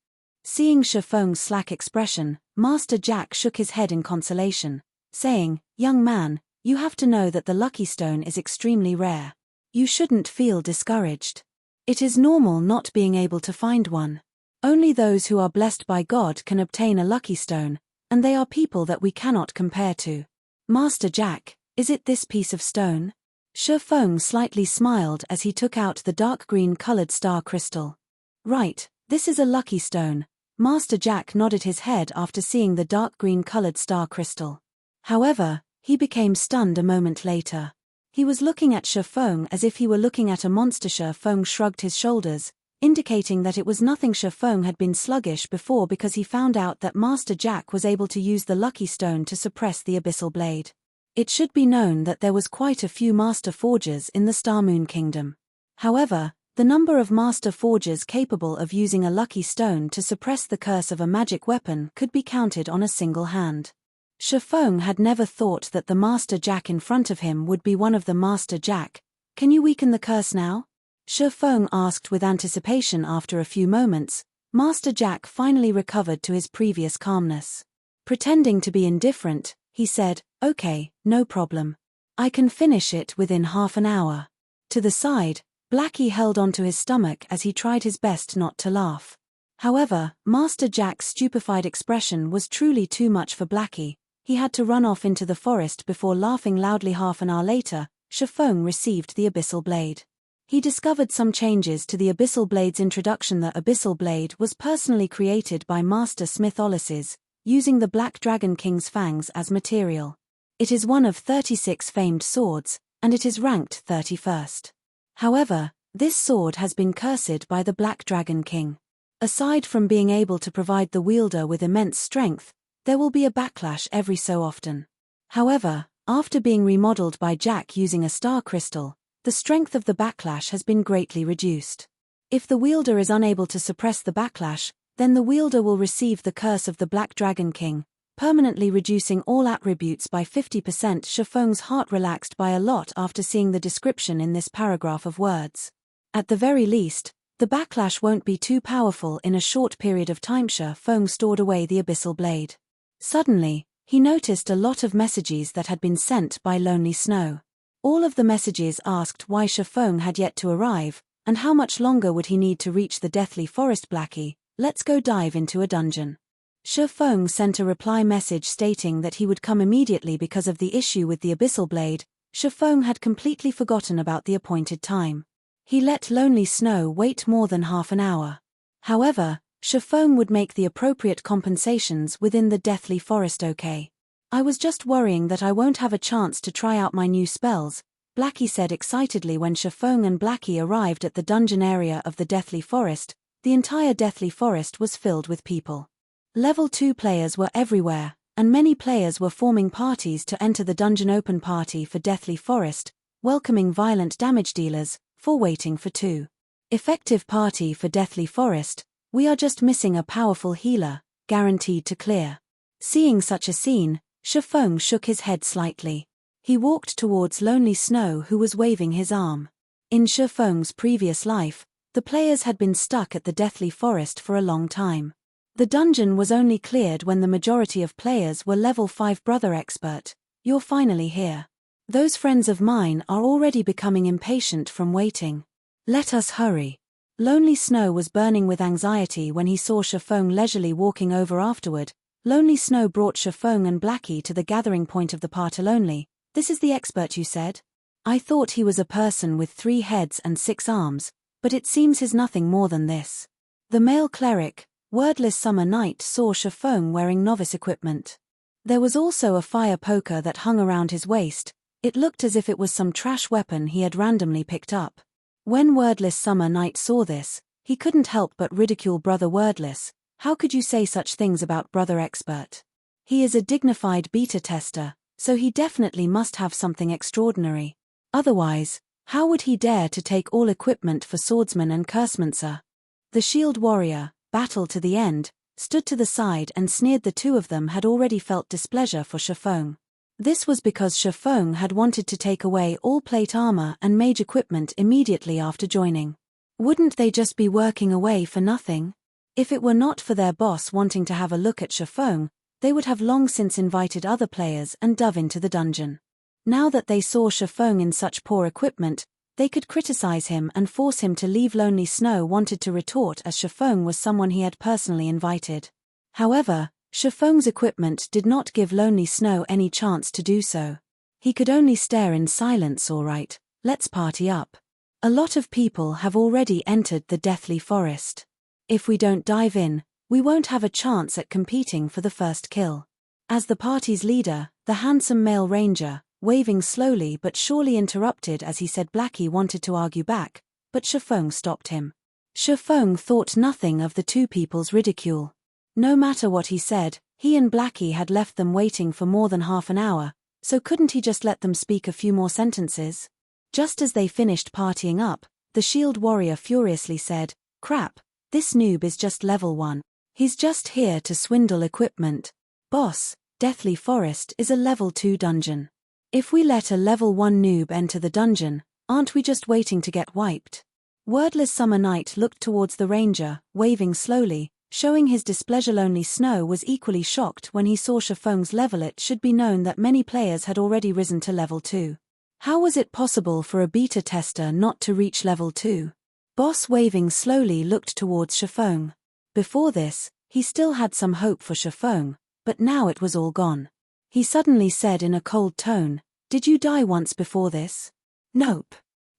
Seeing Feng's slack expression, Master Jack shook his head in consolation, saying, young man, you have to know that the lucky stone is extremely rare. You shouldn't feel discouraged. It is normal not being able to find one. Only those who are blessed by God can obtain a lucky stone, and they are people that we cannot compare to. Master Jack, is it this piece of stone? Feng slightly smiled as he took out the dark green-colored star crystal. Right, this is a lucky stone. Master Jack nodded his head after seeing the dark green-colored star crystal. However, he became stunned a moment later. He was looking at Feng as if he were looking at a monster. Feng shrugged his shoulders, indicating that it was nothing. Feng had been sluggish before because he found out that Master Jack was able to use the lucky stone to suppress the Abyssal blade. It should be known that there was quite a few Master Forgers in the Star Moon Kingdom. However, the number of Master Forgers capable of using a lucky stone to suppress the curse of a magic weapon could be counted on a single hand. Feng had never thought that the Master Jack in front of him would be one of the Master Jack. Can you weaken the curse now? Feng asked with anticipation. After a few moments, Master Jack finally recovered to his previous calmness. Pretending to be indifferent, he said, okay, no problem. I can finish it within half an hour. To the side, Blackie held onto his stomach as he tried his best not to laugh. However, Master Jack's stupefied expression was truly too much for Blackie. He had to run off into the forest before laughing loudly. Half an hour later, Feng received the Abyssal blade. He discovered some changes to the Abyssal blade's introduction. The Abyssal blade was personally created by Master Smith Olysses, using the Black Dragon King's fangs as material. It is one of 36 famed swords, and it is ranked 31st. However, this sword has been cursed by the Black Dragon King. Aside from being able to provide the wielder with immense strength, there will be a backlash every so often. However, after being remodeled by Jack using a star crystal, the strength of the backlash has been greatly reduced. If the wielder is unable to suppress the backlash, then the wielder will receive the curse of the Black Dragon King, permanently reducing all attributes by 50%. Feng's heart relaxed by a lot after seeing the description in this paragraph of words. At the very least, the backlash won't be too powerful in a short period of time. Feng stored away the Abyssal blade. Suddenly, he noticed a lot of messages that had been sent by Lonely Snow. All of the messages asked why Feng had yet to arrive, and how much longer would he need to reach the Deathly Forest. Blackie, let's go dive into a dungeon. Feng sent a reply message stating that he would come immediately because of the issue with the Abyssal blade. Feng had completely forgotten about the appointed time. He let Lonely Snow wait more than half an hour. However, Feng would make the appropriate compensations within the Deathly Forest. Okay. I was just worrying that I won't have a chance to try out my new spells, Blackie said excitedly when Feng and Blackie arrived at the dungeon area of the Deathly Forest. The entire Deathly Forest was filled with people. Level 2 players were everywhere, and many players were forming parties to enter the dungeon. Open party for Deathly Forest, welcoming violent damage dealers, for waiting for 2. Effective party for Deathly Forest, we are just missing a powerful healer, guaranteed to clear. Seeing such a scene, Feng shook his head slightly. He walked towards Lonely Snow, who was waving his arm. In Feng's previous life, the players had been stuck at the Deathly Forest for a long time. The dungeon was only cleared when the majority of players were level 5. Brother Expert, you're finally here. Those friends of mine are already becoming impatient from waiting. Let us hurry. Lonely Snow was burning with anxiety when he saw Feng leisurely walking over afterward. Lonely Snow brought Feng and Blackie to the gathering point of the party. Lonely, this is the expert you said? I thought he was a person with 3 heads and 6 arms, but it seems he's nothing more than this. The male cleric, Wordless Summer Night, saw Feng wearing novice equipment. There was also a fire poker that hung around his waist. It looked as if it was some trash weapon he had randomly picked up. When Wordless Summer Night saw this, he couldn't help but ridicule Brother Wordless. How could you say such things about Brother Expert? He is a dignified beta tester, so he definitely must have something extraordinary. Otherwise, how would he dare to take all equipment for Swordsman and Cursemancer? The Shield Warrior, Battle to the End, stood to the side and sneered. The two of them had already felt displeasure for Feng. This was because Feng had wanted to take away all plate armor and mage equipment immediately after joining. Wouldn't they just be working away for nothing? If it were not for their boss wanting to have a look at Feng, they would have long since invited other players and dove into the dungeon. Now that they saw Feng in such poor equipment, they could criticize him and force him to leave. Lonely Snow wanted to retort as Feng was someone he had personally invited. However, Feng's equipment did not give Lonely Snow any chance to do so. He could only stare in silence. Alright, let's party up. A lot of people have already entered the Deathly Forest. If we don't dive in, we won't have a chance at competing for the first kill. As the party's leader, the handsome male ranger, waving slowly but surely, interrupted as he said. Blackie wanted to argue back, but Feng stopped him. Feng thought nothing of the two people's ridicule. No matter what he said, he and Blackie had left them waiting for more than half an hour, so couldn't he just let them speak a few more sentences? Just as they finished partying up, the Shield Warrior furiously said, "Crap, this noob is just level 1. He's just here to swindle equipment. Boss, Deathly Forest is a level 2 dungeon. If we let a level 1 noob enter the dungeon, aren't we just waiting to get wiped?" Wordless Summer Night looked towards the ranger, waving slowly, showing his displeasure. Lonely Snow was equally shocked when he saw Feng's level. It should be known that many players had already risen to level 2. How was it possible for a beta tester not to reach level 2? Boss, waving slowly, looked towards Feng. Before this, he still had some hope for Feng, but now it was all gone. He suddenly said in a cold tone, "Did you die once before this?" "Nope."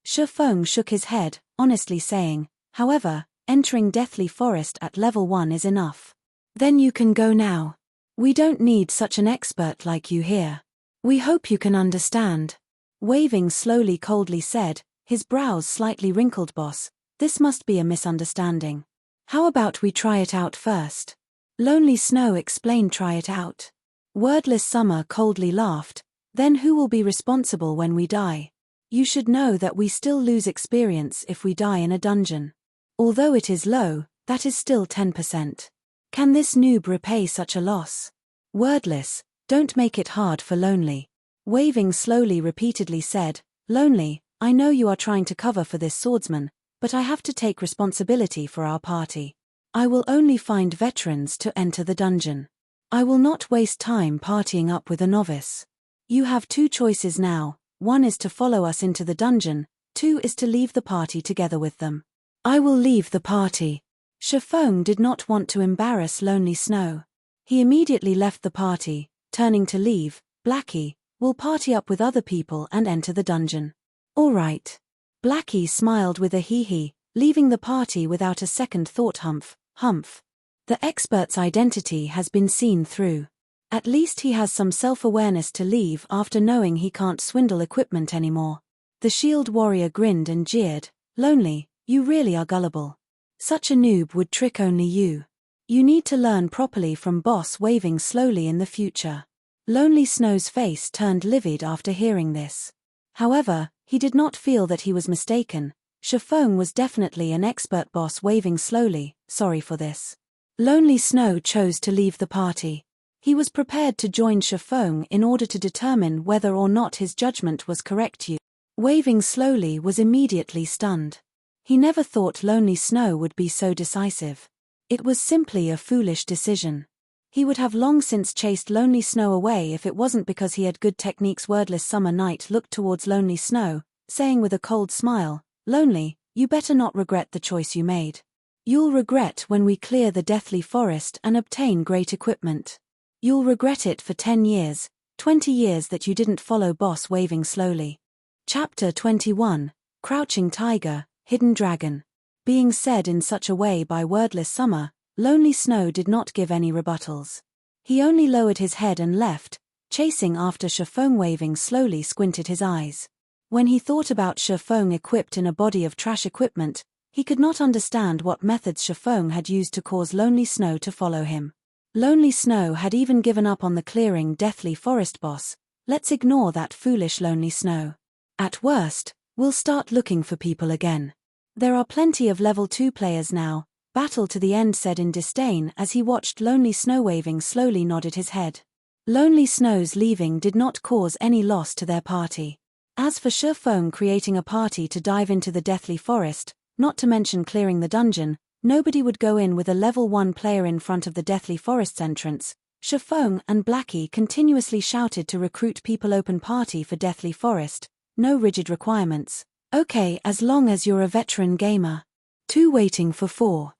Feng shook his head, honestly saying, "However, entering Deathly Forest at level 1 is enough. Then you can go now. We don't need such an expert like you here. We hope you can understand." Waving slowly, coldly said, his brows slightly wrinkled. "Boss, this must be a misunderstanding. How about we try it out first?" Lonely Snow explained. "Try it out?" Wordless Summer coldly laughed. "Then who will be responsible when we die? You should know that we still lose experience if we die in a dungeon. Although it is low, that is still 10%. Can this noob repay such a loss?" Wordless, "Don't make it hard for Lonely." Waving slowly repeatedly said, "Lonely, I know you are trying to cover for this swordsman, but I have to take responsibility for our party. I will only find veterans to enter the dungeon. I will not waste time partying up with a novice. You have 2 choices now. 1 is to follow us into the dungeon, 2 is to leave the party together with them." "I will leave the party." Feng did not want to embarrass Lonely Snow. He immediately left the party, turning to leave. "Blackie, We'll party up with other people and enter the dungeon. All right. Blackie smiled with a hee-hee, leaving the party without a second thought. Humph. The expert's identity has been seen through. At least he has some self-awareness to leave after knowing he can't swindle equipment anymore. The shield warrior grinned and jeered. Lonely, you really are gullible. Such a noob would trick only you. You need to learn properly from boss waving slowly in the future. Lonely Snow's face turned livid after hearing this. However, he did not feel that he was mistaken. Feng was definitely an expert boss waving slowly. Sorry for this. Lonely Snow chose to leave the party. He was prepared to join Feng in order to determine whether or not his judgment was correct. Waving slowly was immediately stunned. He never thought Lonely Snow would be so decisive. It was simply a foolish decision. He would have long since chased Lonely Snow away if it wasn't because he had good techniques. Wordless Summer Night looked towards Lonely Snow, saying with a cold smile, Lonely, you better not regret the choice you made. You'll regret when we clear the Deathly Forest and obtain great equipment. You'll regret it for 10 years, 20 years that you didn't follow boss waving slowly. Chapter 21, Crouching Tiger, Hidden Dragon. Being said in such a way by Wordless Summer, Lonely Snow did not give any rebuttals. He only lowered his head and left, chasing after Feng. Waving slowly squinted his eyes. When he thought about Feng equipped in a body of trash equipment, he could not understand what methods Feng had used to cause Lonely Snow to follow him. Lonely Snow had even given up on the clearing Deathly Forest boss. Let's ignore that foolish Lonely Snow. At worst, we'll start looking for people again. There are plenty of level 2 players now. Battle to the end, said in disdain as he watched Lonely Snow. Waving slowly nodded his head. Lonely Snow's leaving did not cause any loss to their party. As for Feng creating a party to dive into the Deathly Forest, not to mention clearing the dungeon, nobody would go in with a level 1 player in front of the Deathly Forest's entrance. Feng and Blackie continuously shouted to recruit people. Open party for Deathly Forest, no rigid requirements. Okay, as long as you're a veteran gamer. 2 waiting for 4.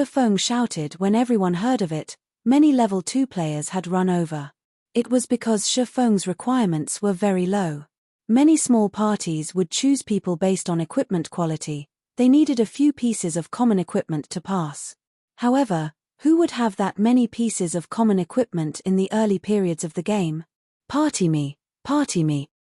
Feng shouted when everyone heard of it. Many level 2 players had run over. It was because Feng's requirements were very low. Many small parties would choose people based on equipment quality. They needed a few pieces of common equipment to pass. However, who would have that many pieces of common equipment in the early periods of the game? Party me.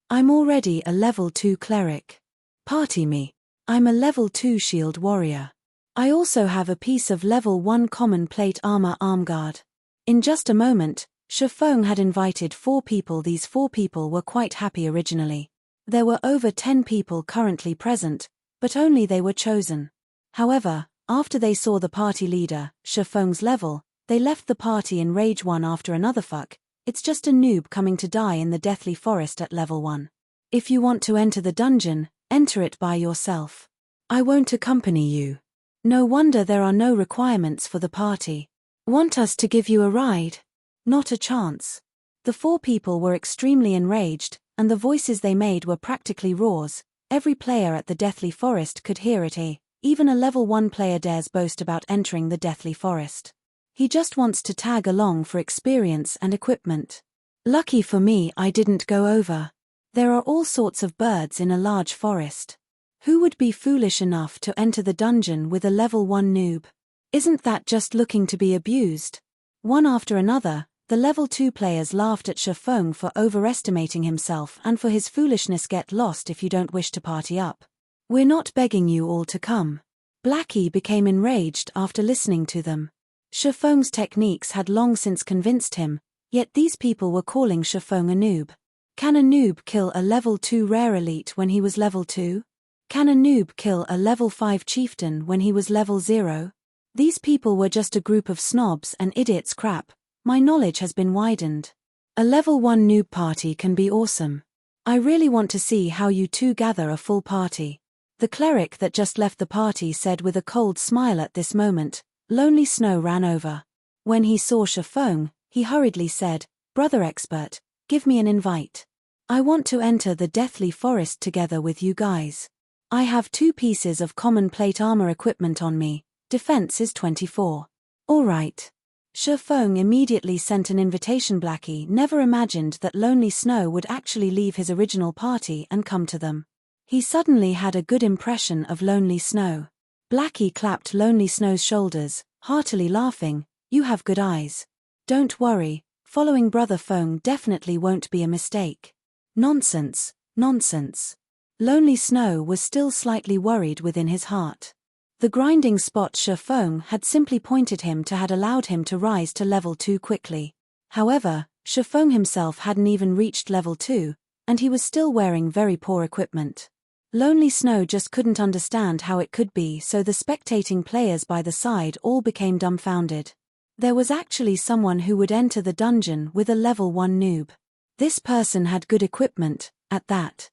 I'm already a level 2 cleric. Party me. I'm a level 2 shield warrior. I also have a piece of level 1 common plate armor armguard. In just a moment, Feng had invited 4 people. These 4 people were quite happy originally. There were over 10 people currently present, but only they were chosen. However, after they saw the party leader, Feng's level, they left the party in rage. One after another. Fuck, it's just a noob coming to die in the Deathly Forest at level 1. If you want to enter the dungeon, enter it by yourself. I won't accompany you. No wonder there are no requirements for the party. Want us to give you a ride? Not a chance. The 4 people were extremely enraged, and the voices they made were practically roars. Every player at the Deathly Forest could hear it. Even a level 1 player dares boast about entering the Deathly Forest. He just wants to tag along for experience and equipment. Lucky for me, I didn't go over. There are all sorts of birds in a large forest. Who would be foolish enough to enter the dungeon with a level 1 noob? Isn't that just looking to be abused? One after another, the level 2 players laughed at Feng for overestimating himself and for his foolishness. Get lost if you don't wish to party up. We're not begging you all to come. Blackie became enraged after listening to them. Feng's techniques had long since convinced him, yet these people were calling Feng a noob. Can a noob kill a level 2 rare elite when he was level 2? Can a noob kill a level 5 chieftain when he was level 0? These people were just a group of snobs and idiots. Crap, my knowledge has been widened. A level 1 noob party can be awesome. I really want to see how you 2 gather a full party. The cleric that just left the party said with a cold smile. At this moment, Lonely Snow ran over. When he saw Feng, he hurriedly said, Brother expert, give me an invite. I want to enter the Deathly Forest together with you guys. I have 2 pieces of common plate armor equipment on me. Defense is 24. Alright. Feng immediately sent an invitation. Blackie never imagined that Lonely Snow would actually leave his original party and come to them. He suddenly had a good impression of Lonely Snow. Blackie clapped Lonely Snow's shoulders, heartily laughing. You have good eyes. Don't worry, following Brother Feng definitely won't be a mistake. Nonsense, nonsense. Lonely Snow was still slightly worried within his heart. The grinding spot Feng had simply pointed him to had allowed him to rise to level 2 quickly. However, Feng himself hadn't even reached level 2, and he was still wearing very poor equipment. Lonely Snow just couldn't understand how it could be, so the spectating players by the side all became dumbfounded. There was actually someone who would enter the dungeon with a level 1 noob. This person had good equipment, at that.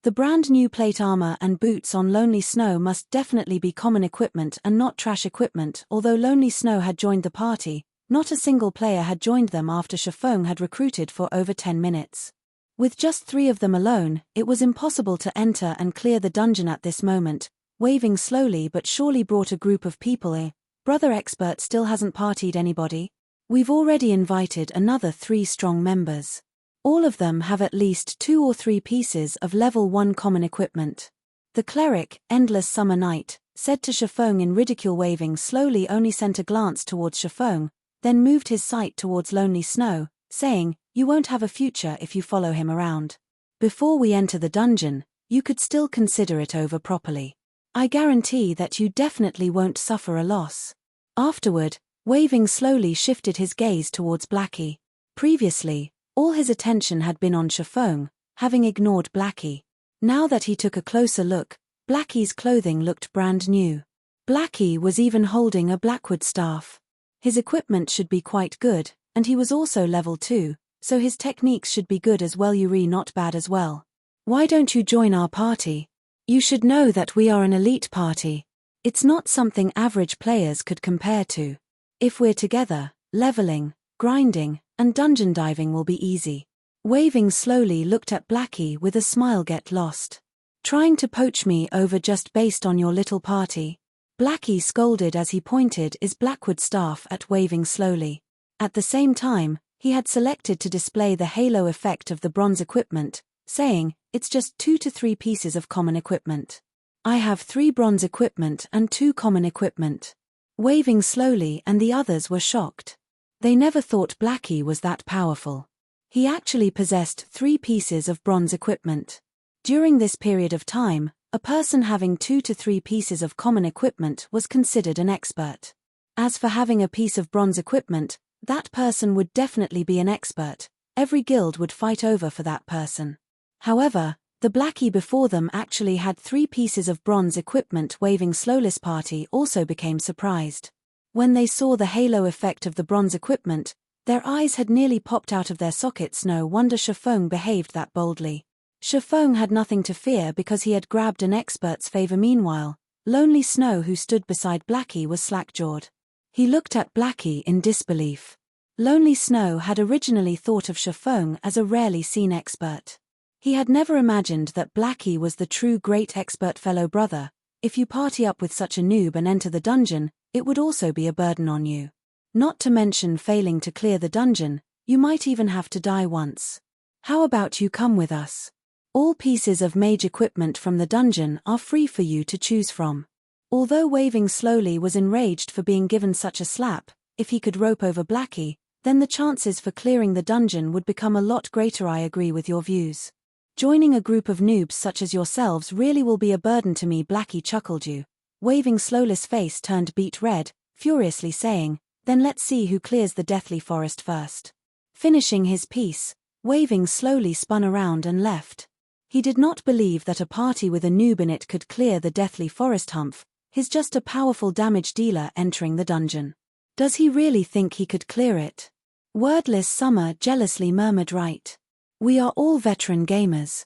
The brand new plate armor and boots on Lonely Snow must definitely be common equipment and not trash equipment. Although Lonely Snow had joined the party, not a single player had joined them after Feng had recruited for over 10 minutes. With just 3 of them alone, it was impossible to enter and clear the dungeon at this moment. Waving slowly but surely brought a group of people. Brother Expert still hasn't partied anybody? We've already invited another 3 strong members. All of them have at least 2 or 3 pieces of level 1 common equipment. The cleric, Endless Summer Night, said to Feng in ridicule. Waving slowly only sent a glance towards Feng, then moved his sight towards Lonely Snow, saying, You won't have a future if you follow him around. Before we enter the dungeon, you could still consider it over properly. I guarantee that you definitely won't suffer a loss. Afterward, Waving slowly shifted his gaze towards Blackie. Previously, all his attention had been on Feng, having ignored Blackie. Now that he took a closer look, Blackie's clothing looked brand new. Blackie was even holding a Blackwood staff. His equipment should be quite good, and he was also level 2, so his techniques should be good as well. Yuri not bad as well. Why don't you join our party? You should know that we are an elite party. It's not something average players could compare to. If we're together, leveling, grinding, and dungeon diving will be easy. Waving slowly looked at Blackie with a smile. Get lost. Trying to poach me over just based on your little party? Blackie scolded as he pointed his Blackwood staff at Waving slowly. At the same time, he had selected to display the halo effect of the bronze equipment, saying, It's just 2 to 3 pieces of common equipment. I have 3 bronze equipment and 2 common equipment. Waving slowly and the others were shocked. They never thought Blackie was that powerful. He actually possessed 3 pieces of bronze equipment. During this period of time, a person having 2 to 3 pieces of common equipment was considered an expert. As for having a piece of bronze equipment, that person would definitely be an expert. Every guild would fight over for that person. However, the Blackie before them actually had 3 pieces of bronze equipment. Waving slowless party also became surprised. When they saw the halo effect of the bronze equipment, their eyes had nearly popped out of their sockets. No wonder Feng behaved that boldly. Feng had nothing to fear because he had grabbed an expert's favor. Meanwhile, Lonely Snow, who stood beside Blackie, was slack-jawed. He looked at Blackie in disbelief. Lonely Snow had originally thought of Feng as a rarely seen expert. He had never imagined that Blackie was the true great expert. Fellow brother, if you party up with such a noob and enter the dungeon, it would also be a burden on you. Not to mention failing to clear the dungeon, you might even have to die once. How about you come with us? All pieces of mage equipment from the dungeon are free for you to choose from. Although Waving slowly was enraged for being given such a slap, if he could rope over Blackie, then the chances for clearing the dungeon would become a lot greater. I agree with your views. Joining a group of noobs such as yourselves really will be a burden to me. Blackie chuckled. You. Waving slowless face turned beet red, furiously saying, Then let's see who clears the deathly forest first. Finishing his piece, Waving slowly spun around and left. He did not believe that a party with a noob in it could clear the deathly forest. Humph, he's just a powerful damage dealer entering the dungeon. Does he really think he could clear it? Wordless Summer jealously murmured. Right. We are all veteran gamers.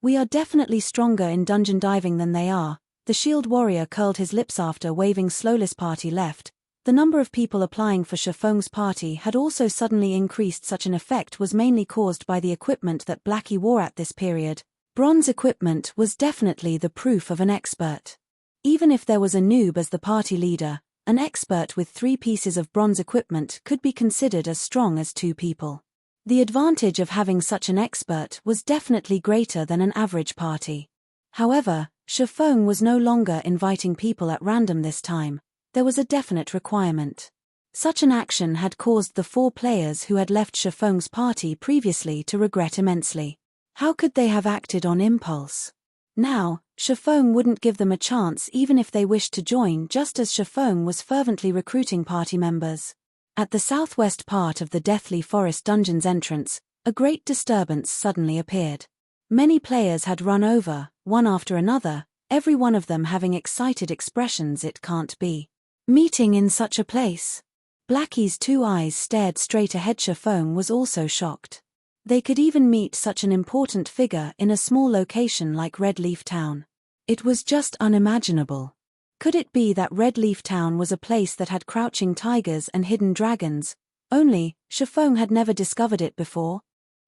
We are definitely stronger in dungeon diving than they are. The shield warrior curled his lips after Waving slowless party left. The number of people applying for Feng's party had also suddenly increased. Such an effect was mainly caused by the equipment that Blackie wore at this period. Bronze equipment was definitely the proof of an expert. Even if there was a noob as the party leader, An expert with 3 pieces of bronze equipment could be considered as strong as 2 people. The advantage of having such an expert was definitely greater than an average party. However, Feng was no longer inviting people at random this time. There was a definite requirement. Such an action had caused the 4 players who had left Feng's party previously to regret immensely. How could they have acted on impulse? Now, Feng wouldn't give them a chance even if they wished to join, just as Feng was fervently recruiting party members. At the southwest part of the Deathly Forest dungeon's entrance, a great disturbance suddenly appeared. Many players had run over, one after another, every one of them having excited expressions. It can't be. Meeting in such a place. Blackie's 2 eyes stared straight ahead. Feng was also shocked. They could even meet such an important figure in a small location like Red Leaf Town. It was just unimaginable. Could it be that Red Leaf Town was a place that had crouching tigers and hidden dragons, only Feng had never discovered it before?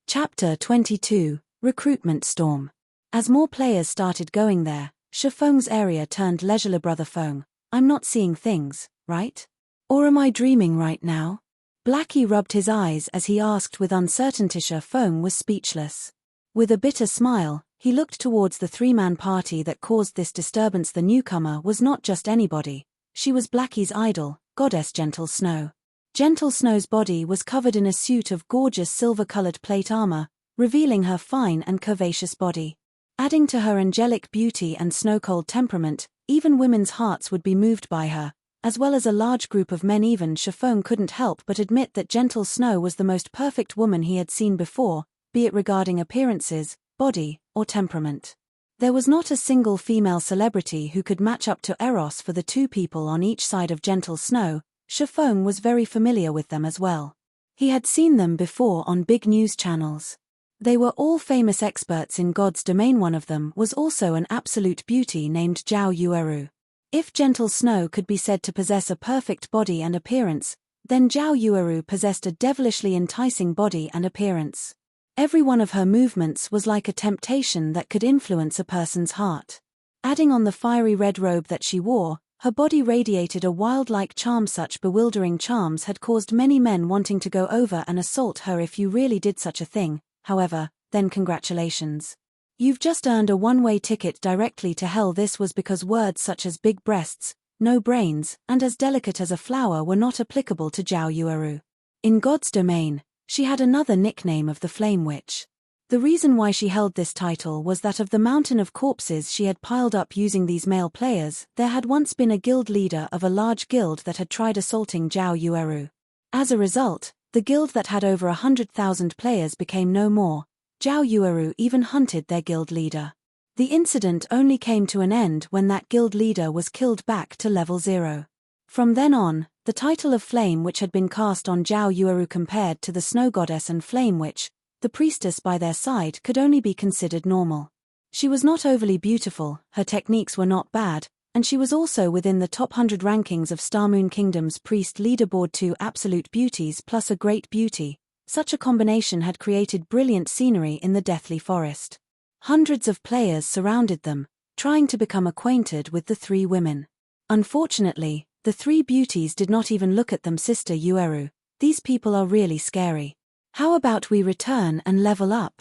Chapter 22, Recruitment Storm. As more players started going there, Feng's area turned leisurely. Brother Feng, I'm not seeing things, right? Or am I dreaming right now? Blackie rubbed his eyes as he asked with uncertainty. Feng was speechless. With a bitter smile, he looked towards the 3-man party that caused this disturbance. The newcomer was not just anybody. She was Blackie's idol, Goddess Gentle Snow. Gentle Snow's body was covered in a suit of gorgeous silver-colored plate armor, revealing her fine and curvaceous body. Adding to her angelic beauty and snow-cold temperament, even women's hearts would be moved by her, as well as a large group of men. Even Feng couldn't help but admit that Gentle Snow was the most perfect woman he had seen before, be it regarding appearances, body, or temperament. There was not a single female celebrity who could match up to Eros. For the 2 people on each side of Gentle Snow, Feng was very familiar with them as well. He had seen them before on big news channels. They were all famous experts in God's domain. One of them was also an absolute beauty named Zhao Yueru. If Gentle Snow could be said to possess a perfect body and appearance, then Zhao Yueru possessed a devilishly enticing body and appearance. Every one of her movements was like a temptation that could influence a person's heart. Adding on the fiery red robe that she wore, her body radiated a wild-like charm. Such bewildering charms had caused many men wanting to go over and assault her. If you really did such a thing, however, then congratulations. You've just earned a one-way ticket directly to hell. This was because words such as big breasts, no brains, and as delicate as a flower were not applicable to Zhao Yueru. In God's domain, she had another nickname of the Flame Witch. The reason why she held this title was that of the mountain of corpses she had piled up using these male players, there had once been a guild leader of a large guild that had tried assaulting Zhao Yueru. As a result, the guild that had over 100,000 players became no more. Zhao Yueru even hunted their guild leader. The incident only came to an end when that guild leader was killed back to level 0. From then on, the title of Flame Witch had been cast on Zhao Yueru. Compared to the Snow Goddess and Flame Witch, the priestess by their side could only be considered normal. She was not overly beautiful, her techniques were not bad, and she was also within the top 100 rankings of Starmoon Kingdom's priest leaderboard. 2 absolute beauties plus a great beauty. Such a combination had created brilliant scenery in the Deathly Forest. Hundreds of players surrounded them, trying to become acquainted with the 3 women. Unfortunately, the 3 beauties did not even look at them. Sister Yueru, these people are really scary. How about we return and level up?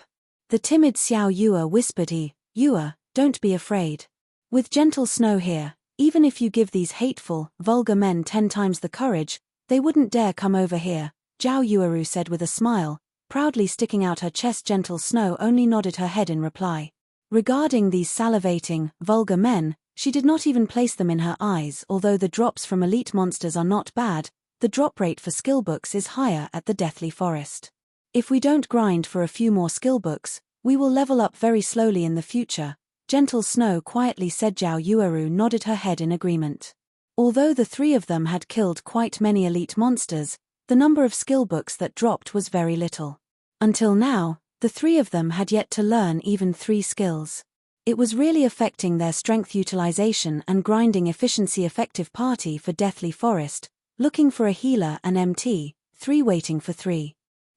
The timid Xiao Yue whispered. Yue, don't be afraid. With Gentle Snow here, even if you give these hateful, vulgar men 10 times the courage, they wouldn't dare come over here, Zhao Yueru said with a smile, proudly sticking out her chest. Gentle Snow only nodded her head in reply. Regarding these salivating, vulgar men, she did not even place them in her eyes. Although the drops from elite monsters are not bad, the drop rate for skill books is higher at the Deathly Forest. If we don't grind for a few more skill books, we will level up very slowly in the future, Gentle Snow quietly said. Zhao Yueru nodded her head in agreement. Although the 3 of them had killed quite many elite monsters, the number of skill books that dropped was very little. Until now, the 3 of them had yet to learn even 3 skills. It was really affecting their strength utilization and grinding efficiency. Effective party for Deathly Forest, looking for a healer and MT, 3 waiting for 3.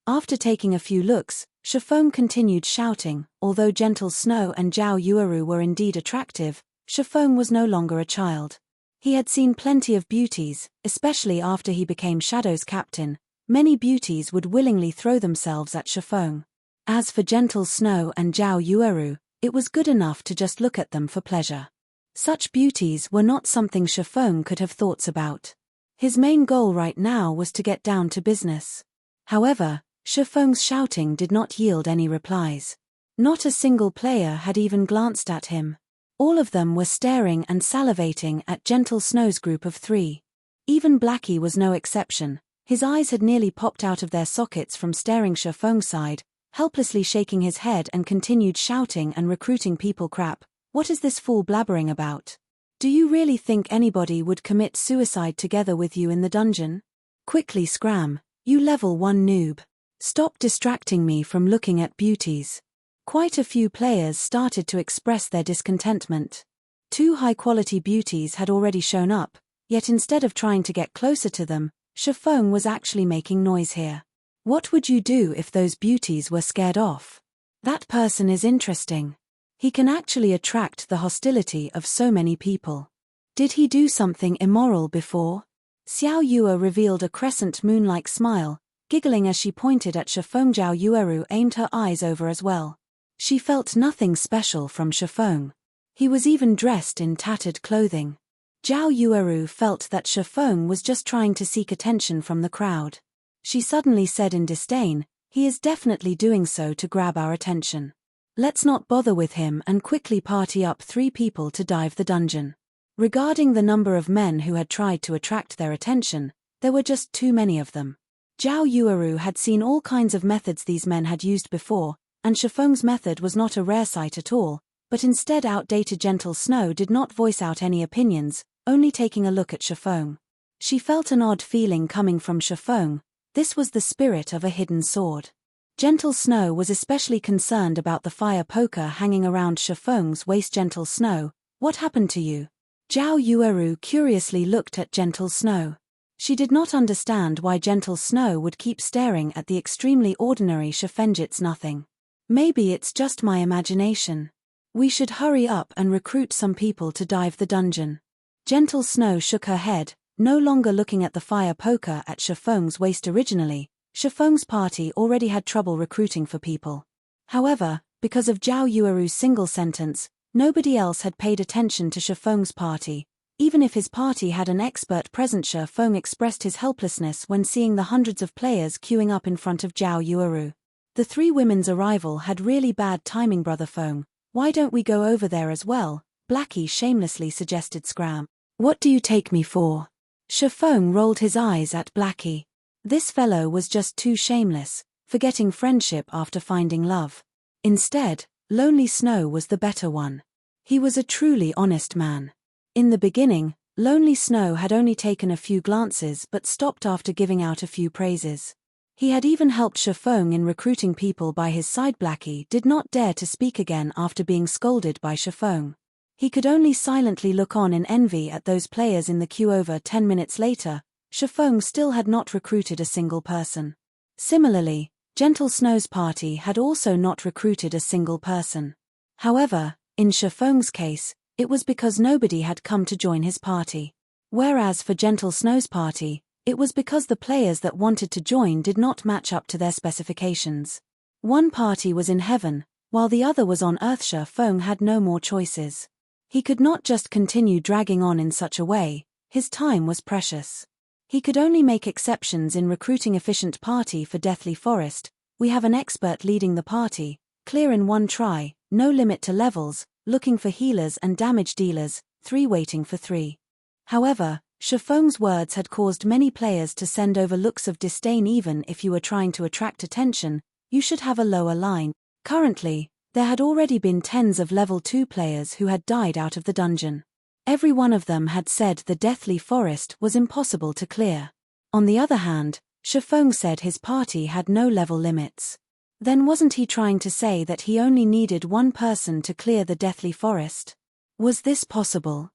After taking a few looks, Feng continued shouting. Although Gentle Snow and Zhao Yueru were indeed attractive, Feng was no longer a child. He had seen plenty of beauties, especially after he became Shadow's captain. Many beauties would willingly throw themselves at Feng. As for Gentle Snow and Zhao Yueru, it was good enough to just look at them for pleasure. Such beauties were not something Feng could have thoughts about. His main goal right now was to get down to business. However, Feng's shouting did not yield any replies. Not a single player had even glanced at him. All of them were staring and salivating at Gentle Snow's group of 3. Even Blackie was no exception. His eyes had nearly popped out of their sockets from staring Feng's side, helplessly shaking his head, and continued shouting and recruiting people. Crap, what is this fool blabbering about? Do you really think anybody would commit suicide together with you in the dungeon? Quickly scram, you level 1 noob. Stop distracting me from looking at beauties. Quite a few players started to express their discontentment. 2 high-quality beauties had already shown up, yet instead of trying to get closer to them, Feng was actually making noise here. What would you do if those beauties were scared off? That person is interesting. He can actually attract the hostility of so many people. Did he do something immoral before? Xiao Yue revealed a crescent moon-like smile, giggling as she pointed at Feng. Zhao Yueru aimed her eyes over as well. She felt nothing special from Feng. He was even dressed in tattered clothing. Zhao Yueru felt that Feng was just trying to seek attention from the crowd. She suddenly said in disdain, "He is definitely doing so to grab our attention. Let's not bother with him and quickly party up 3 people to dive the dungeon." Regarding the number of men who had tried to attract their attention, there were just too many of them. Zhao Yueru had seen all kinds of methods these men had used before, and Feng's method was not a rare sight at all, but instead outdated Gentle Snow did not voice out any opinions, only taking a look at Feng. She felt an odd feeling coming from Feng. This was the spirit of a hidden sword. Gentle Snow was especially concerned about the fire poker hanging around Feng's waist. "Gentle Snow, what happened to you?" Zhao Yueru curiously looked at Gentle Snow. She did not understand why Gentle Snow would keep staring at the extremely ordinary Feng. "It's nothing. Maybe it's just my imagination. We should hurry up and recruit some people to dive the dungeon." Gentle Snow shook her head, no longer looking at the fire poker at Feng's waist. Originally, Feng's party already had trouble recruiting for people. However, because of Zhao Yueru's single sentence, nobody else had paid attention to Feng's party. Even if his party had an expert present, Feng expressed his helplessness when seeing the hundreds of players queuing up in front of Zhao Yueru. The 3 women's arrival had really bad timing. "Brother Feng, why don't we go over there as well?" Blackie shamelessly suggested. "Scram. What do you take me for?" Feng rolled his eyes at Blackie. This fellow was just too shameless, forgetting friendship after finding love. Instead, Lonely Snow was the better one. He was a truly honest man. In the beginning, Lonely Snow had only taken a few glances but stopped after giving out a few praises. He had even helped Feng in recruiting people by his side. Blackie did not dare to speak again after being scolded by Feng. He could only silently look on in envy at those players in the queue. Over 10 minutes later, Feng still had not recruited a single person. Similarly, Gentle Snow's party had also not recruited a single person. However, in Feng's case, it was because nobody had come to join his party. Whereas for Gentle Snow's party, it was because the players that wanted to join did not match up to their specifications. One party was in heaven, while the other was on earth. Feng had no more choices. He could not just continue dragging on in such a way. His time was precious. He could only make exceptions in recruiting efficient party for Deathly Forest. "We have an expert leading the party, clear in 1 try, no limit to levels, looking for healers and damage dealers, 3 waiting for 3. However, Feng's words had caused many players to send over looks of disdain. Even if you were trying to attract attention, you should have a lower line. Currently, there had already been tens of level 2 players who had died out of the dungeon. Every one of them had said the Deathly Forest was impossible to clear. On the other hand, Feng said his party had no level limits. Then wasn't he trying to say that he only needed 1 person to clear the Deathly Forest? Was this possible?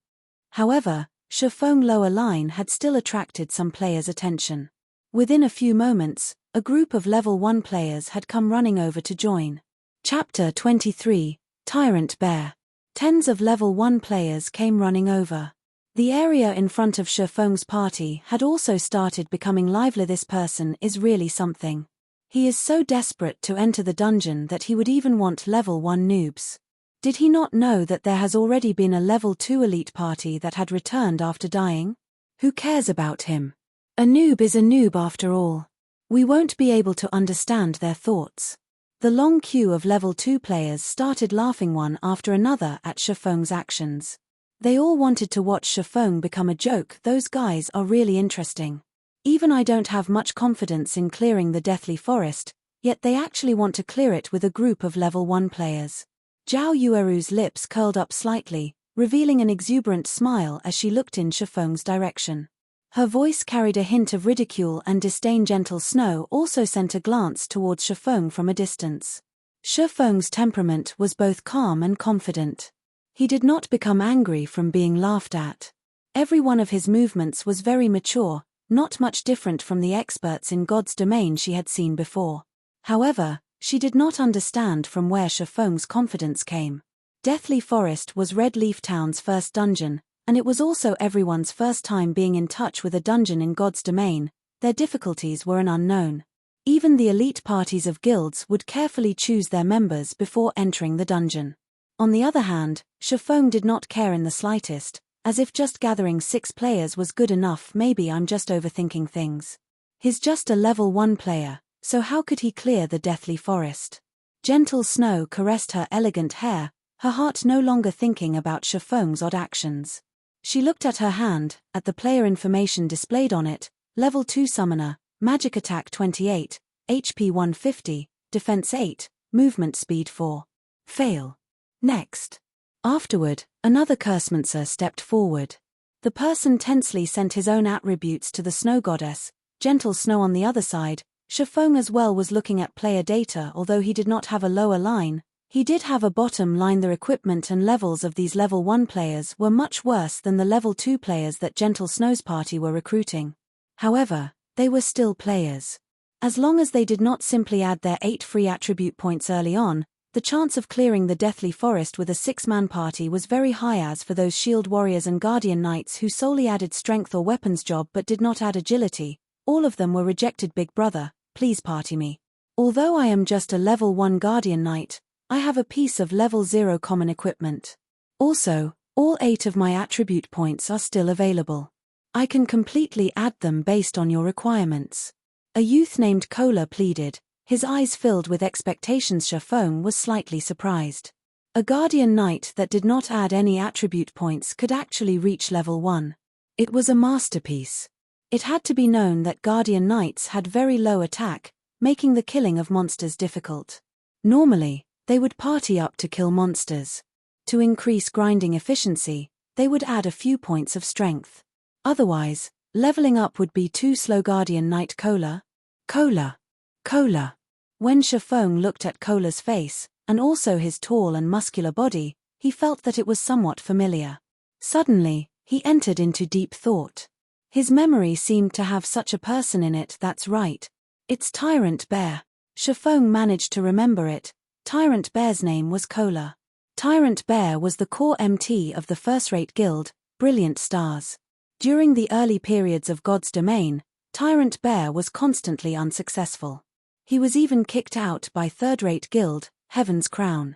However, Feng's lower line had still attracted some players' attention. Within a few moments, a group of level 1 players had come running over to join. Chapter 23, Tyrant Bear. Tens of level 1 players came running over. The area in front of Feng's party had also started becoming lively. This person is really something. He is so desperate to enter the dungeon that he would even want level 1 noobs. Did he not know that there has already been a level 2 elite party that had returned after dying? Who cares about him? A noob is a noob after all. We won't be able to understand their thoughts. The long queue of level 2 players started laughing one after another at Feng's actions. They all wanted to watch Feng become a joke. Those guys are really interesting. Even I don't have much confidence in clearing the Deathly Forest, yet they actually want to clear it with a group of level 1 players. Zhao Yueru's lips curled up slightly, revealing an exuberant smile as she looked in Feng's direction. Her voice carried a hint of ridicule and disdain. Gentle Snow also sent a glance towards Feng from a distance. Feng's temperament was both calm and confident. He did not become angry from being laughed at. Every one of his movements was very mature, not much different from the experts in God's domain she had seen before. However, she did not understand from where Feng's confidence came. Deathly Forest was Red Leaf Town's first dungeon, and it was also everyone's first time being in touch with a dungeon in God's domain. Their difficulties were an unknown. Even the elite parties of guilds would carefully choose their members before entering the dungeon. On the other hand, Feng did not care in the slightest, as if just gathering 6 players was good enough. Maybe I'm just overthinking things. He's just a level 1 player, so how could he clear the Deathly Forest? Gentle Snow caressed her elegant hair, her heart no longer thinking about Feng's odd actions. She looked at her hand, at the player information displayed on it: level 2 summoner, magic attack 28, HP 150, defense 8, movement speed 4. Fail. Next. Afterward, another Cursemancer stepped forward. The person tensely sent his own attributes to the snow goddess. Gentle Snow on the other side, Feng as well was looking at player data. Although he did not have a lower line, he did have a bottom line. The equipment and levels of these level 1 players were much worse than the level 2 players that Gentle Snow's party were recruiting. However, they were still players. As long as they did not simply add their 8 free attribute points early on, the chance of clearing the Deathly Forest with a 6-man party was very high. As for those shield warriors and guardian knights who solely added strength or weapons job but did not add agility, all of them were rejected. Big brother, please party me. Although I am just a level 1 guardian knight, I have a piece of level 0 common equipment. Also, all 8 of my attribute points are still available. I can completely add them based on your requirements. A youth named Cola pleaded, his eyes filled with expectations. Feng was slightly surprised. A guardian knight that did not add any attribute points could actually reach level 1. It was a masterpiece. It had to be known that guardian knights had very low attack, making the killing of monsters difficult. Normally, they would party up to kill monsters. To increase grinding efficiency, they would add a few points of strength. Otherwise, leveling up would be too slow. Guardian Knight Cola? Cola. Cola. When Feng looked at Cola's face, and also his tall and muscular body, he felt that it was somewhat familiar. Suddenly, he entered into deep thought. His memory seemed to have such a person in it. That's right. It's Tyrant Bear. Feng managed to remember it. Tyrant Bear's name was Cola. Tyrant Bear was the core MT of the first-rate guild, Brilliant Stars. During the early periods of God's domain, Tyrant Bear was constantly unsuccessful. He was even kicked out by third-rate guild, Heaven's Crown.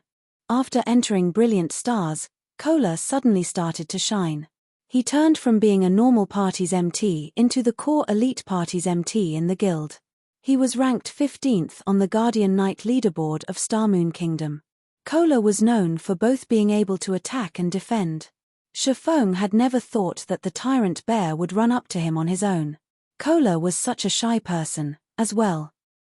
After entering Brilliant Stars, Cola suddenly started to shine. He turned from being a normal party's MT into the core elite party's MT in the guild. He was ranked 15th on the Guardian Knight leaderboard of Starmoon Kingdom. Cola was known for both being able to attack and defend. Feng had never thought that the Tyrant Bear would run up to him on his own. Cola was such a shy person, as well.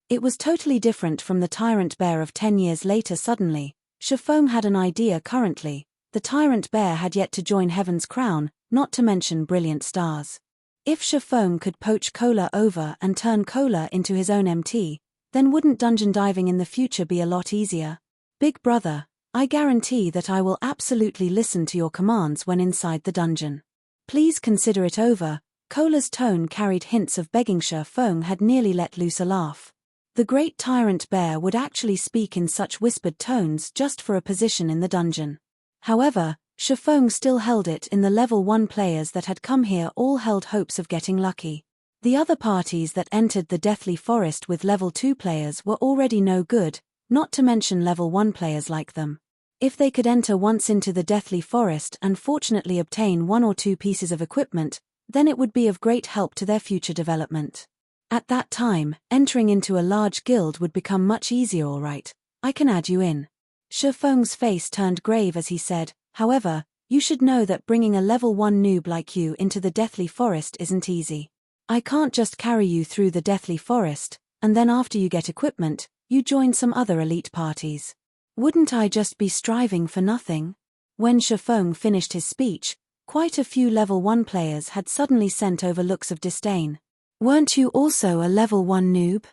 It was totally different from the Tyrant Bear of 10 years later. Suddenly, Feng had an idea. Currently, the Tyrant Bear had yet to join Heaven's Crown, not to mention Brilliant Stars. If Feng could poach Cola over and turn Cola into his own MT, then wouldn't dungeon diving in the future be a lot easier? Big brother, I guarantee that I will absolutely listen to your commands when inside the dungeon. Please consider it over. Cola's tone carried hints of begging. Feng had nearly let loose a laugh. The great Tyrant Bear would actually speak in such whispered tones just for a position in the dungeon. However, Feng still held it in the level 1 players that had come here all held hopes of getting lucky. The other parties that entered the Deathly Forest with level 2 players were already no good, not to mention level 1 players like them. If they could enter once into the Deathly Forest and fortunately obtain 1 or 2 pieces of equipment, then it would be of great help to their future development. At that time, entering into a large guild would become much easier. All right, I can add you in. Feng's face turned grave as he said, however, you should know that bringing a level 1 noob like you into the Deathly Forest isn't easy. I can't just carry you through the Deathly Forest, and then after you get equipment, you join some other elite parties. Wouldn't I just be striving for nothing? When Feng finished his speech, quite a few level 1 players had suddenly sent over looks of disdain. Weren't you also a level 1 noob?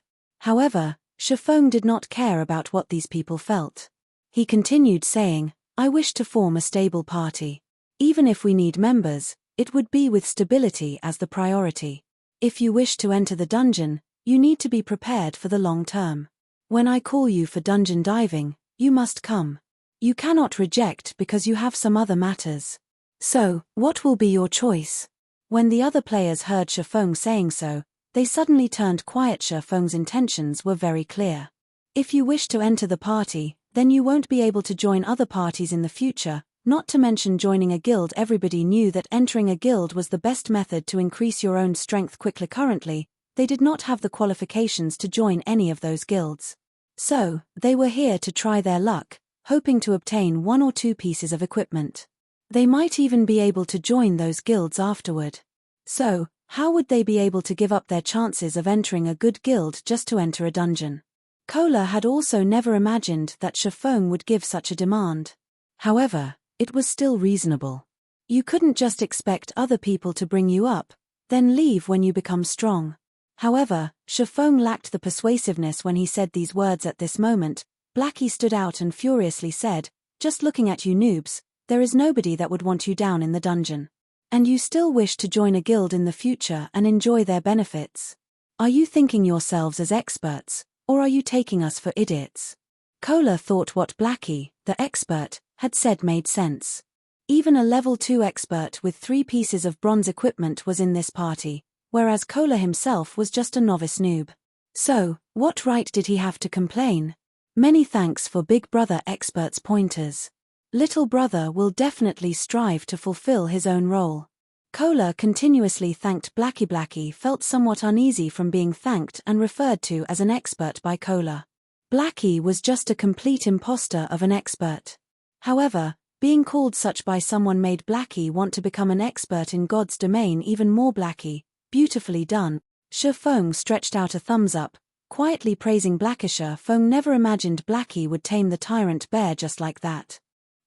However, Feng did not care about what these people felt. He continued saying, I wish to form a stable party. Even if we need members, it would be with stability as the priority. If you wish to enter the dungeon, you need to be prepared for the long term. When I call you for dungeon diving, you must come. You cannot reject because you have some other matters. So, what will be your choice? When the other players heard Feng saying so, they suddenly turned quiet. Feng's intentions were very clear. If you wish to enter the party, then you won't be able to join other parties in the future, not to mention joining a guild. Everybody knew that entering a guild was the best method to increase your own strength quickly. Currently, they did not have the qualifications to join any of those guilds. So, they were here to try their luck, hoping to obtain 1 or 2 pieces of equipment. They might even be able to join those guilds afterward. So, how would they be able to give up their chances of entering a good guild just to enter a dungeon? Kohler had also never imagined that Feng would give such a demand. However, it was still reasonable. You couldn't just expect other people to bring you up, then leave when you become strong. However, Feng lacked the persuasiveness when he said these words. At this moment, Blackie stood out and furiously said, just looking at you noobs, there is nobody that would want you down in the dungeon. And you still wish to join a guild in the future and enjoy their benefits? Are you thinking yourselves as experts, or are you taking us for idiots? Kohler thought what Blackie, the expert, had said made sense. Even a level 2 expert with 3 pieces of bronze equipment was in this party, whereas Kohler himself was just a novice noob. So, what right did he have to complain? Many thanks for Big Brother expert's pointers. Little brother will definitely strive to fulfill his own role. Kohler continuously thanked Blackie. Blackie felt somewhat uneasy from being thanked and referred to as an expert by Kohler. Blackie was just a complete imposter of an expert. However, being called such by someone made Blackie want to become an expert in God's domain even more. Blackie, beautifully done. Feng stretched out a thumbs up, quietly praising Blackie. Feng never imagined Blackie would tame the Tyrant bear just like that.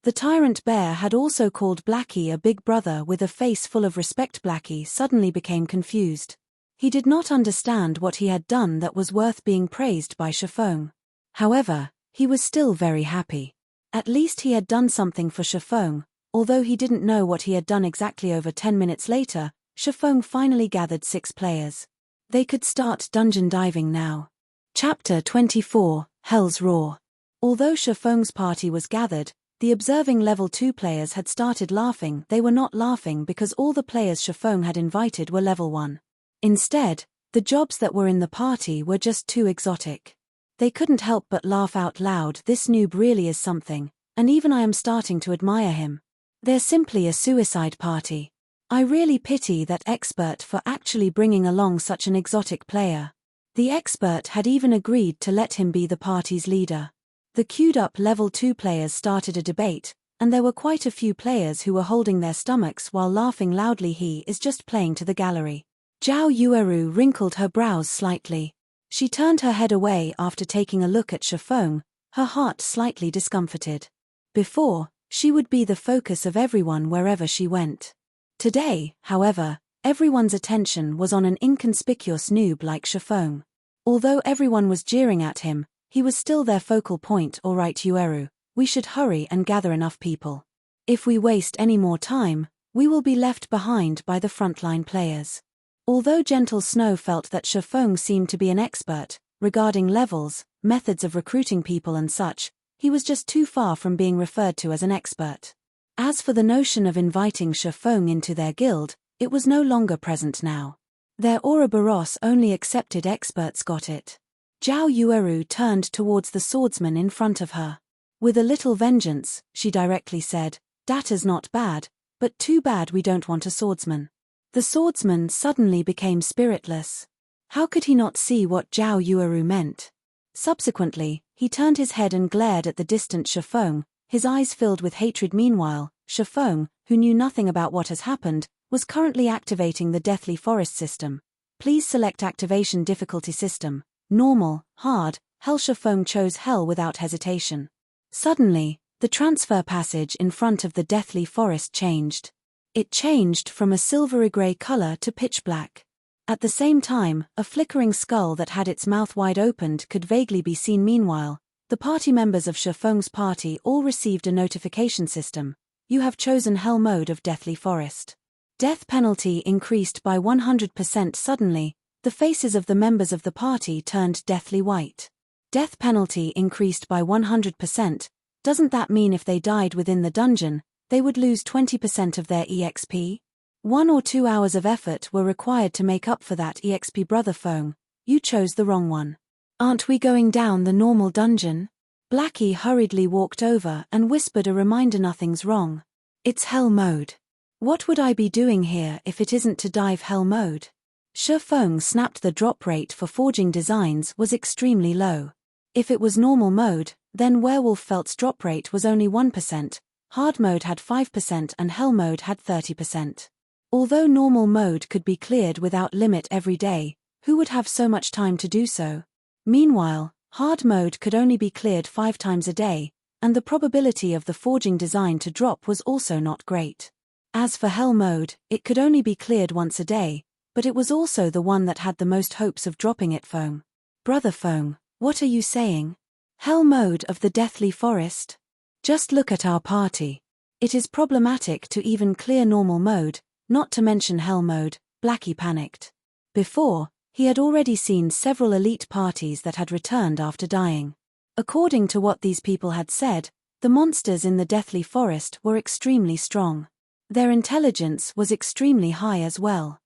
The Tyrant bear had also called Blackie a big brother with a face full of respect. Blackie suddenly became confused. He did not understand what he had done that was worth being praised by Feng. However, he was still very happy. At least he had done something for Feng, although he didn't know what he had done exactly. Over 10 minutes later, Feng finally gathered 6 players. They could start dungeon diving now. Chapter 24, Hell's Roar. Although Feng's party was gathered, the observing level 2 players had started laughing. They were not laughing because all the players Feng had invited were level 1. Instead, the jobs that were in the party were just too exotic. They couldn't help but laugh out loud. This noob really is something, and even I am starting to admire him. They're simply a suicide party. I really pity that expert for actually bringing along such an exotic player. The expert had even agreed to let him be the party's leader. The queued-up level 2 players started a debate, and there were quite a few players who were holding their stomachs while laughing loudly. He is just playing to the gallery. Zhao Yueru wrinkled her brows slightly. She turned her head away after taking a look at Feng, her heart slightly discomforted. Before, she would be the focus of everyone wherever she went. Today, however, everyone's attention was on an inconspicuous noob like Feng. Although everyone was jeering at him, he was still their focal point. All right, Yueru, we should hurry and gather enough people. If we waste any more time, we will be left behind by the frontline players. Although Gentle Snow felt that Feng seemed to be an expert regarding levels, methods of recruiting people and such, he was just too far from being referred to as an expert. As for the notion of inviting Feng into their guild, it was no longer present now. Their Ouroboros only accepted experts got it. Zhao Yueru turned towards the swordsman in front of her. With a little vengeance, she directly said, "Data's not bad, but too bad we don't want a swordsman." The swordsman suddenly became spiritless. How could he not see what Zhao Yueru meant? Subsequently, he turned his head and glared at the distant Feng, his eyes filled with hatred. Meanwhile, Feng, who knew nothing about what has happened, was currently activating the Deathly Forest system. Please select activation difficulty system. Normal, hard, Hell. Feng chose Hell without hesitation. Suddenly, the transfer passage in front of the Deathly Forest changed. It changed from a silvery grey color to pitch black. At the same time, a flickering skull that had its mouth wide opened could vaguely be seen. Meanwhile, the party members of Feng's party all received a notification system. You have chosen Hell mode of Deathly Forest. Death penalty increased by 100%. Suddenly, the faces of the members of the party turned deathly white. Death penalty increased by 100%. Doesn't that mean if they died within the dungeon, they would lose 20% of their EXP? 1 or 2 hours of effort were required to make up for that EXP. Brother Feng, you chose the wrong one. Aren't we going down the normal dungeon? Blackie hurriedly walked over and whispered a reminder. Nothing's wrong. It's Hell mode. What would I be doing here if it isn't to dive Hell mode? Feng snapped. The drop rate for forging designs was extremely low. If it was normal mode, then Werewolf Felt's drop rate was only 1%, hard mode had 5% and Hell mode had 30%. Although normal mode could be cleared without limit every day, who would have so much time to do so? Meanwhile, hard mode could only be cleared 5 times a day, and the probability of the forging design to drop was also not great. As for Hell mode, it could only be cleared once a day, but it was also the one that had the most hopes of dropping it. Feng. Brother Feng, what are you saying? Hell mode of the Deathly Forest? Just look at our party. It is problematic to even clear normal mode, not to mention Hell mode. Blackie panicked. Before, he had already seen several elite parties that had returned after dying. According to what these people had said, the monsters in the Deathly Forest were extremely strong. Their intelligence was extremely high as well.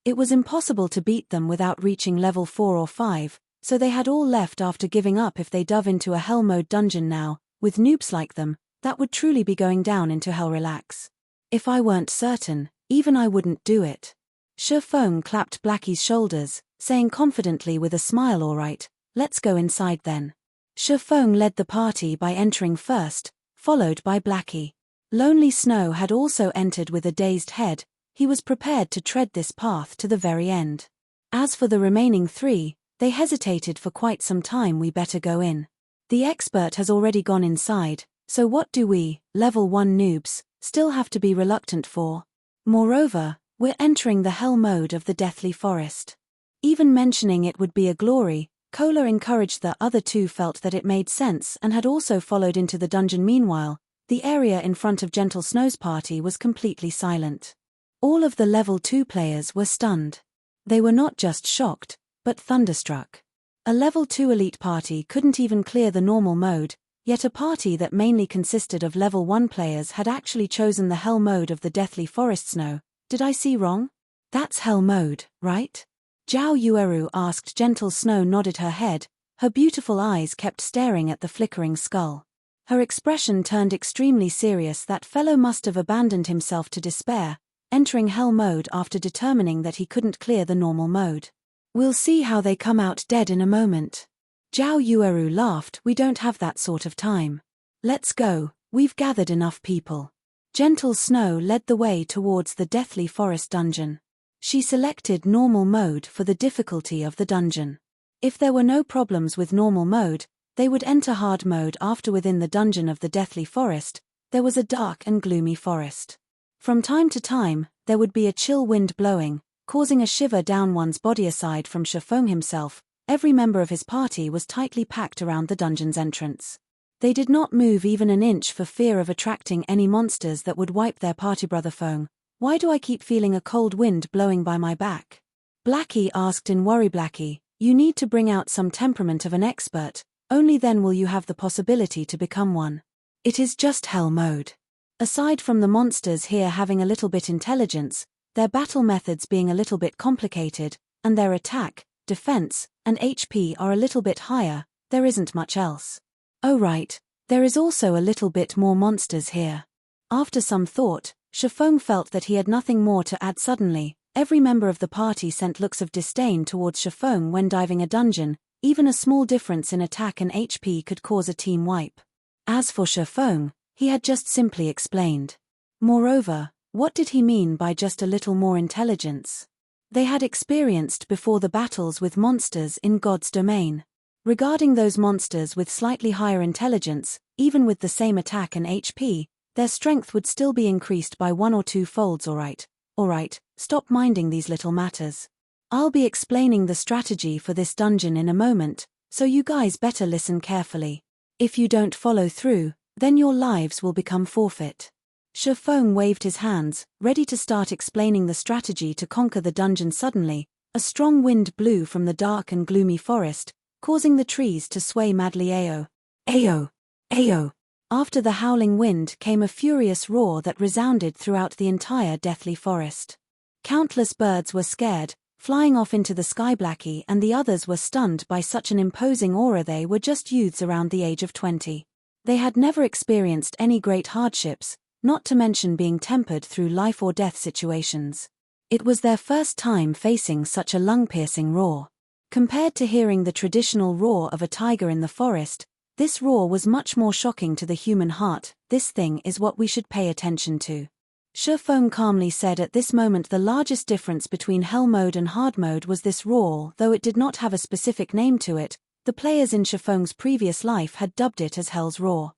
It was impossible to beat them without reaching level 4 or 5, so they had all left after giving up. If they dove into a Hell mode dungeon now, with noobs like them, that would truly be going down into Hell. Relax. If I weren't certain, even I wouldn't do it. Feng clapped Blackie's shoulders, saying confidently with a smile, alright, let's go inside then. Feng led the party by entering first, followed by Blackie. Lonely Snow had also entered with a dazed head. He was prepared to tread this path to the very end. As for the remaining 3, they hesitated for quite some time. We better go in. The expert has already gone inside, so what do we, level 1 noobs, still have to be reluctant for? Moreover, we're entering the Hell mode of the Deathly Forest. Even mentioning it would be a glory. Cola encouraged. The other 2 felt that it made sense and had also followed into the dungeon. Meanwhile, the area in front of Gentle Snow's party was completely silent. All of the level 2 players were stunned. They were not just shocked, but thunderstruck. A level 2 elite party couldn't even clear the normal mode, yet a party that mainly consisted of level 1 players had actually chosen the Hell mode of the Deathly Forest. Snow, did I see wrong? That's Hell mode, right? Zhao Yueru asked. Gentle Snow nodded her head, her beautiful eyes kept staring at the flickering skull. Her expression turned extremely serious. That fellow must have abandoned himself to despair, entering Hell mode after determining that he couldn't clear the normal mode. We'll see how they come out dead in a moment. Zhao Yueru laughed. We don't have that sort of time. Let's go, we've gathered enough people. Gentle Snow led the way towards the Deathly Forest dungeon. She selected normal mode for the difficulty of the dungeon. If there were no problems with normal mode, they would enter hard mode after. Within the dungeon of the Deathly Forest, there was a dark and gloomy forest. From time to time, there would be a chill wind blowing, causing a shiver down one's body. Aside from Feng himself, every member of his party was tightly packed around the dungeon's entrance. They did not move even an inch for fear of attracting any monsters that would wipe their party. Brother Feng, why do I keep feeling a cold wind blowing by my back? Blackie asked in worry. Blackie, you need to bring out some temperament of an expert, only then will you have the possibility to become one. It is just Hell mode. Aside from the monsters here having a little bit intelligence, their battle methods being a little bit complicated, and their attack, defense, and HP are a little bit higher, there isn't much else. Oh right, there is also a little bit more monsters here. After some thought, Feng felt that he had nothing more to add. Suddenly, every member of the party sent looks of disdain towards Feng when diving a dungeon. Even a small difference in attack and HP could cause a team wipe. As for Feng, he had just simply explained. Moreover, what did he mean by just a little more intelligence? They had experienced before the battles with monsters in God's domain. Regarding those monsters with slightly higher intelligence, even with the same attack and HP, their strength would still be increased by 1 or 2 folds. Alright, stop minding these little matters. I'll be explaining the strategy for this dungeon in a moment, so you guys better listen carefully. If you don't follow through, then your lives will become forfeit. Feng waved his hands, ready to start explaining the strategy to conquer the dungeon. Suddenly, a strong wind blew from the dark and gloomy forest, causing the trees to sway madly. Ayo! Ayo! Ayo! After the howling wind came a furious roar that resounded throughout the entire deathly forest. Countless birds were scared, flying off into the sky. Blackie and the others were stunned by such an imposing aura. They were just youths around the age of 20. They had never experienced any great hardships, not to mention being tempered through life or death situations. It was their first time facing such a lung-piercing roar. Compared to hearing the traditional roar of a tiger in the forest, this roar was much more shocking to the human heart. This thing is what we should pay attention to. Feng calmly said. At this moment the largest difference between Hell Mode and Hard Mode was this roar. Though it did not have a specific name to it, the players in Feng's previous life had dubbed it as Hell's Roar.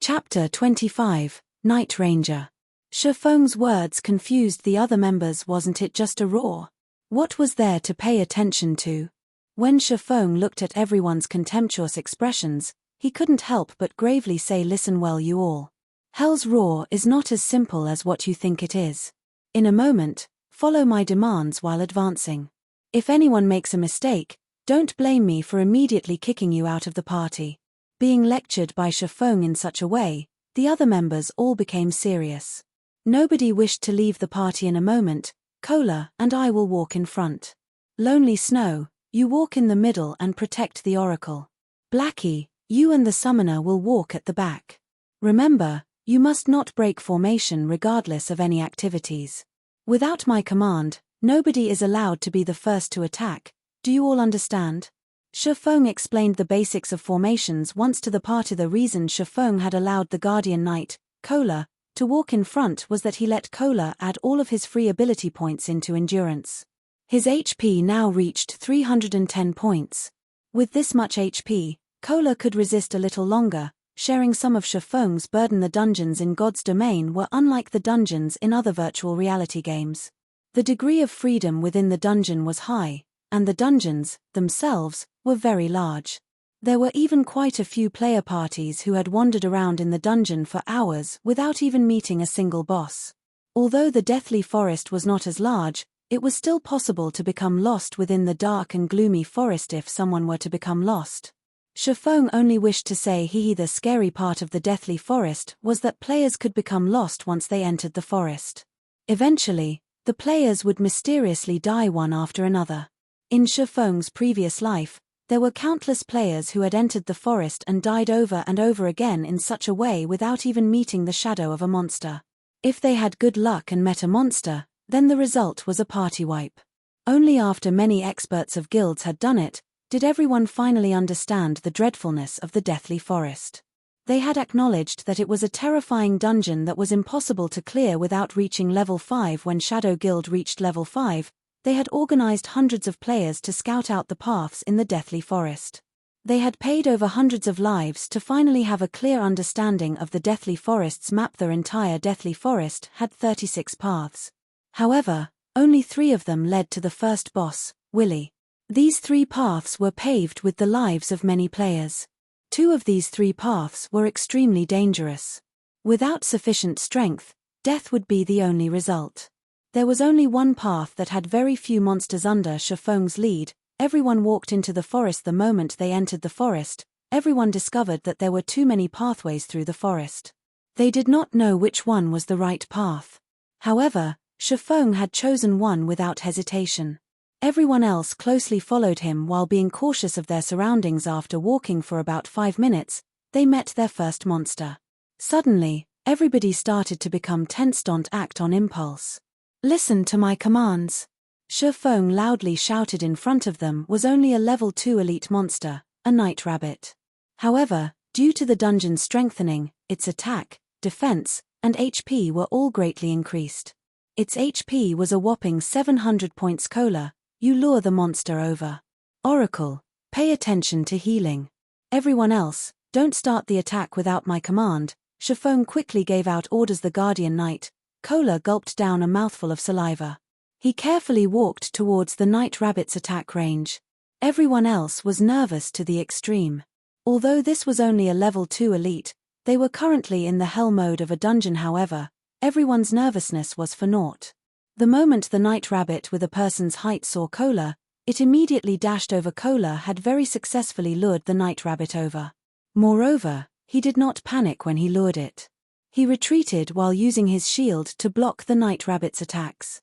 Chapter 25, Night Ranger. Feng's words confused the other members. Wasn't it just a roar? What was there to pay attention to? When Feng looked at everyone's contemptuous expressions, he couldn't help but gravely say, listen well you all. Hell's Roar is not as simple as what you think it is. In a moment, follow my demands while advancing. If anyone makes a mistake, don't blame me for immediately kicking you out of the party. Being lectured by Feng in such a way, the other members all became serious. Nobody wished to leave the party. In a moment, Cola and I will walk in front. Lonely Snow, you walk in the middle and protect the Oracle. Blackie, you and the Summoner will walk at the back. Remember, you must not break formation regardless of any activities. Without my command, nobody is allowed to be the first to attack. Do you all understand? Feng explained the basics of formations once to the party. The reason Feng had allowed the Guardian Knight, Cola, to walk in front was that he let Cola add all of his free ability points into endurance. His HP now reached 310 points. With this much HP, Cola could resist a little longer, sharing some of Feng's burden. The dungeons in God's domain were unlike the dungeons in other virtual reality games. The degree of freedom within the dungeon was high, and the dungeons, themselves, were very large. There were even quite a few player parties who had wandered around in the dungeon for hours without even meeting a single boss. Although the Deathly Forest was not as large, it was still possible to become lost within the dark and gloomy forest if someone were to become lost. Feng only wished to say the scary part of the Deathly Forest was that players could become lost once they entered the forest. Eventually, the players would mysteriously die one after another. In Feng's previous life, there were countless players who had entered the forest and died over and over again in such a way without even meeting the shadow of a monster. If they had good luck and met a monster, then the result was a party wipe. Only after many experts of guilds had done it, did everyone finally understand the dreadfulness of the Deathly Forest. They had acknowledged that it was a terrifying dungeon that was impossible to clear without reaching level 5. When Shadow Guild reached level 5, they had organized hundreds of players to scout out the paths in the Deathly Forest. They had paid over hundreds of lives to finally have a clear understanding of the Deathly Forest's map. Their entire Deathly Forest had 36 paths. However, only 3 of them led to the first boss, Willy. These 3 paths were paved with the lives of many players. 2 of these 3 paths were extremely dangerous. Without sufficient strength, death would be the only result. There was only one path that had very few monsters under Feng's lead. Everyone walked into the forest. The moment they entered the forest, everyone discovered that there were too many pathways through the forest. They did not know which one was the right path. However, Feng had chosen one without hesitation. Everyone else closely followed him while being cautious of their surroundings. After walking for about 5 minutes, they met their first monster. Suddenly, everybody started to become tense. Don't act on impulse. Listen to my commands. Feng loudly shouted. In front of them was only a level 2 elite monster, a night rabbit. However, due to the dungeon strengthening, its attack, defense, and HP were all greatly increased. Its HP was a whopping 700 points. Cola, you lure the monster over. Oracle, pay attention to healing. Everyone else, don't start the attack without my command. Feng quickly gave out orders. The Guardian Knight, Cola, gulped down a mouthful of saliva. He carefully walked towards the night rabbit's attack range. Everyone else was nervous to the extreme. Although this was only a level 2 elite, they were currently in the hell mode of a dungeon. However, everyone's nervousness was for naught. The moment the night rabbit with a person's height saw Cola, it immediately dashed over. Cola had very successfully lured the night rabbit over. Moreover, he did not panic when he lured it. He retreated while using his shield to block the night rabbit's attacks.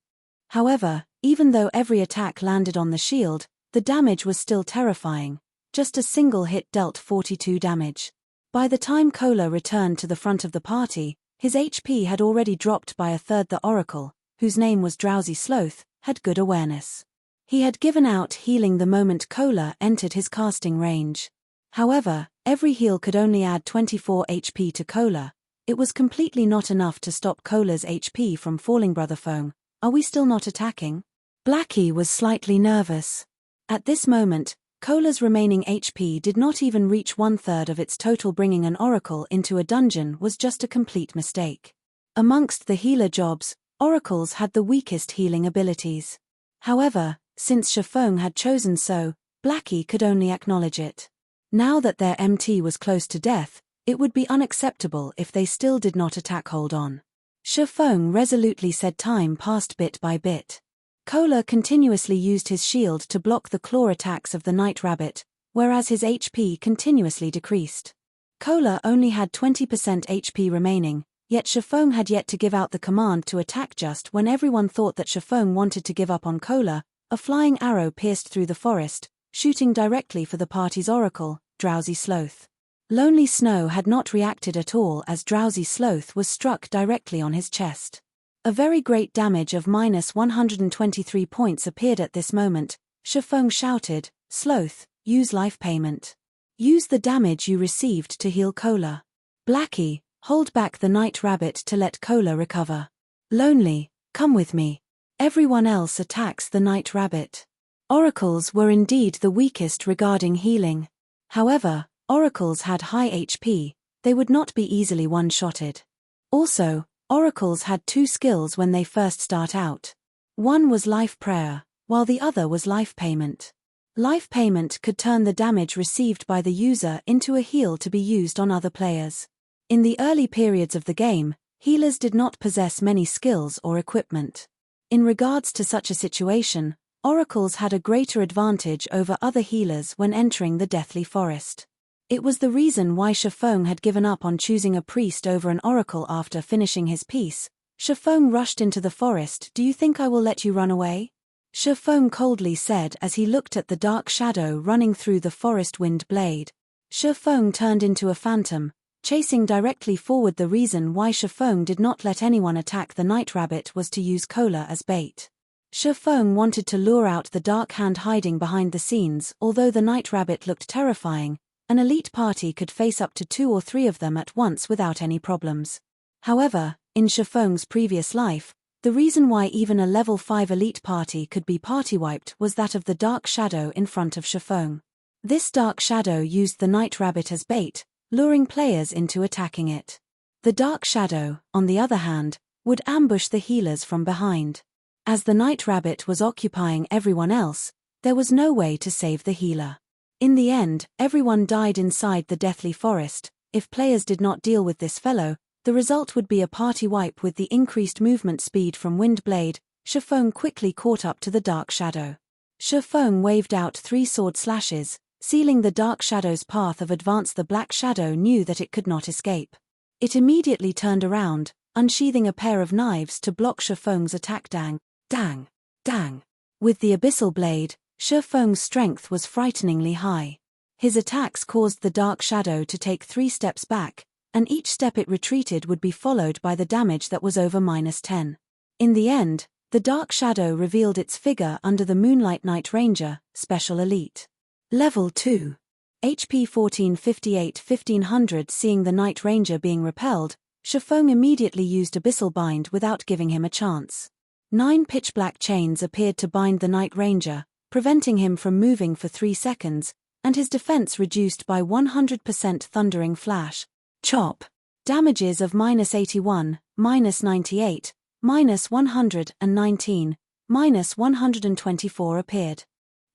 However, even though every attack landed on the shield, the damage was still terrifying. Just a single hit dealt 42 damage. By the time Cola returned to the front of the party, his HP had already dropped by a third. The Oracle, whose name was Drowsy Sloth, had good awareness. He had given out healing the moment Cola entered his casting range. However, every heal could only add 24 HP to Cola. It was completely not enough to stop Cola's HP from falling. Brother Feng, are we still not attacking? Blackie was slightly nervous. At this moment, Cola's remaining HP did not even reach 1/3 of its total. Bringing an Oracle into a dungeon was just a complete mistake. Amongst the healer jobs, Oracles had the weakest healing abilities. However, since Feng had chosen so, Blackie could only acknowledge it. Now that their MT was close to death, it would be unacceptable if they still did not attack. Hold on. Feng resolutely said. Time passed bit by bit. Cola continuously used his shield to block the claw attacks of the night rabbit, whereas his HP continuously decreased. Cola only had 20% HP remaining, yet Feng had yet to give out the command to attack. Just when everyone thought that Feng wanted to give up on Cola, a flying arrow pierced through the forest, shooting directly for the party's Oracle, Drowsy Sloth. Lonely Snow had not reacted at all as Drowsy Sloth was struck directly on his chest. A very great damage of -123 points appeared at this moment. Feng shouted, "Sloth, use life payment. Use the damage you received to heal Cola. Blackie, hold back the night rabbit to let Cola recover. Lonely, come with me. Everyone else attacks the night rabbit." Oracles were indeed the weakest regarding healing. However, Oracles had high HP, they would not be easily one-shotted. Also, Oracles had two skills when they first start out. One was Life Prayer, while the other was Life Payment. Life Payment could turn the damage received by the user into a heal to be used on other players. In the early periods of the game, healers did not possess many skills or equipment. In regards to such a situation, Oracles had a greater advantage over other healers when entering the Deathly Forest. It was the reason why Feng had given up on choosing a priest over an oracle after finishing his piece. Feng rushed into the forest. "Do you think I will let you run away?" Feng coldly said as he looked at the dark shadow running through the forest wind blade. Feng turned into a phantom, chasing directly forward. The reason why Feng did not let anyone attack the night rabbit was to use Cola as bait. Feng wanted to lure out the dark hand hiding behind the scenes. Although the night rabbit looked terrifying, an elite party could face up to 2 or 3 of them at once without any problems. However, in Feng's previous life, the reason why even a level 5 elite party could be party-wiped was that of the dark shadow in front of Feng. This dark shadow used the night rabbit as bait, luring players into attacking it. The dark shadow, on the other hand, would ambush the healers from behind. As the night rabbit was occupying everyone else, there was no way to save the healer. In the end, everyone died inside the Deathly Forest. If players did not deal with this fellow, the result would be a party wipe. With the increased movement speed from Windblade, Feng quickly caught up to the dark shadow. Feng waved out 3 sword slashes, sealing the dark shadow's path of advance. The black shadow knew that it could not escape. It immediately turned around, unsheathing a pair of knives to block Feng's attack. Dang, dang, dang. With the Abyssal blade, Feng's strength was frighteningly high. His attacks caused the dark shadow to take 3 steps back, and each step it retreated would be followed by the damage that was over -10. In the end, the dark shadow revealed its figure under the Moonlight Night Ranger, Special Elite. Level 2. HP 1458-1500. Seeing the Night Ranger being repelled, Feng immediately used Abyssal Bind without giving him a chance. 9 pitch-black chains appeared to bind the Night Ranger, preventing him from moving for 3 seconds, and his defense reduced by 100%. Thundering Flash. Chop. Damages of -81, -98, -119, -124 appeared.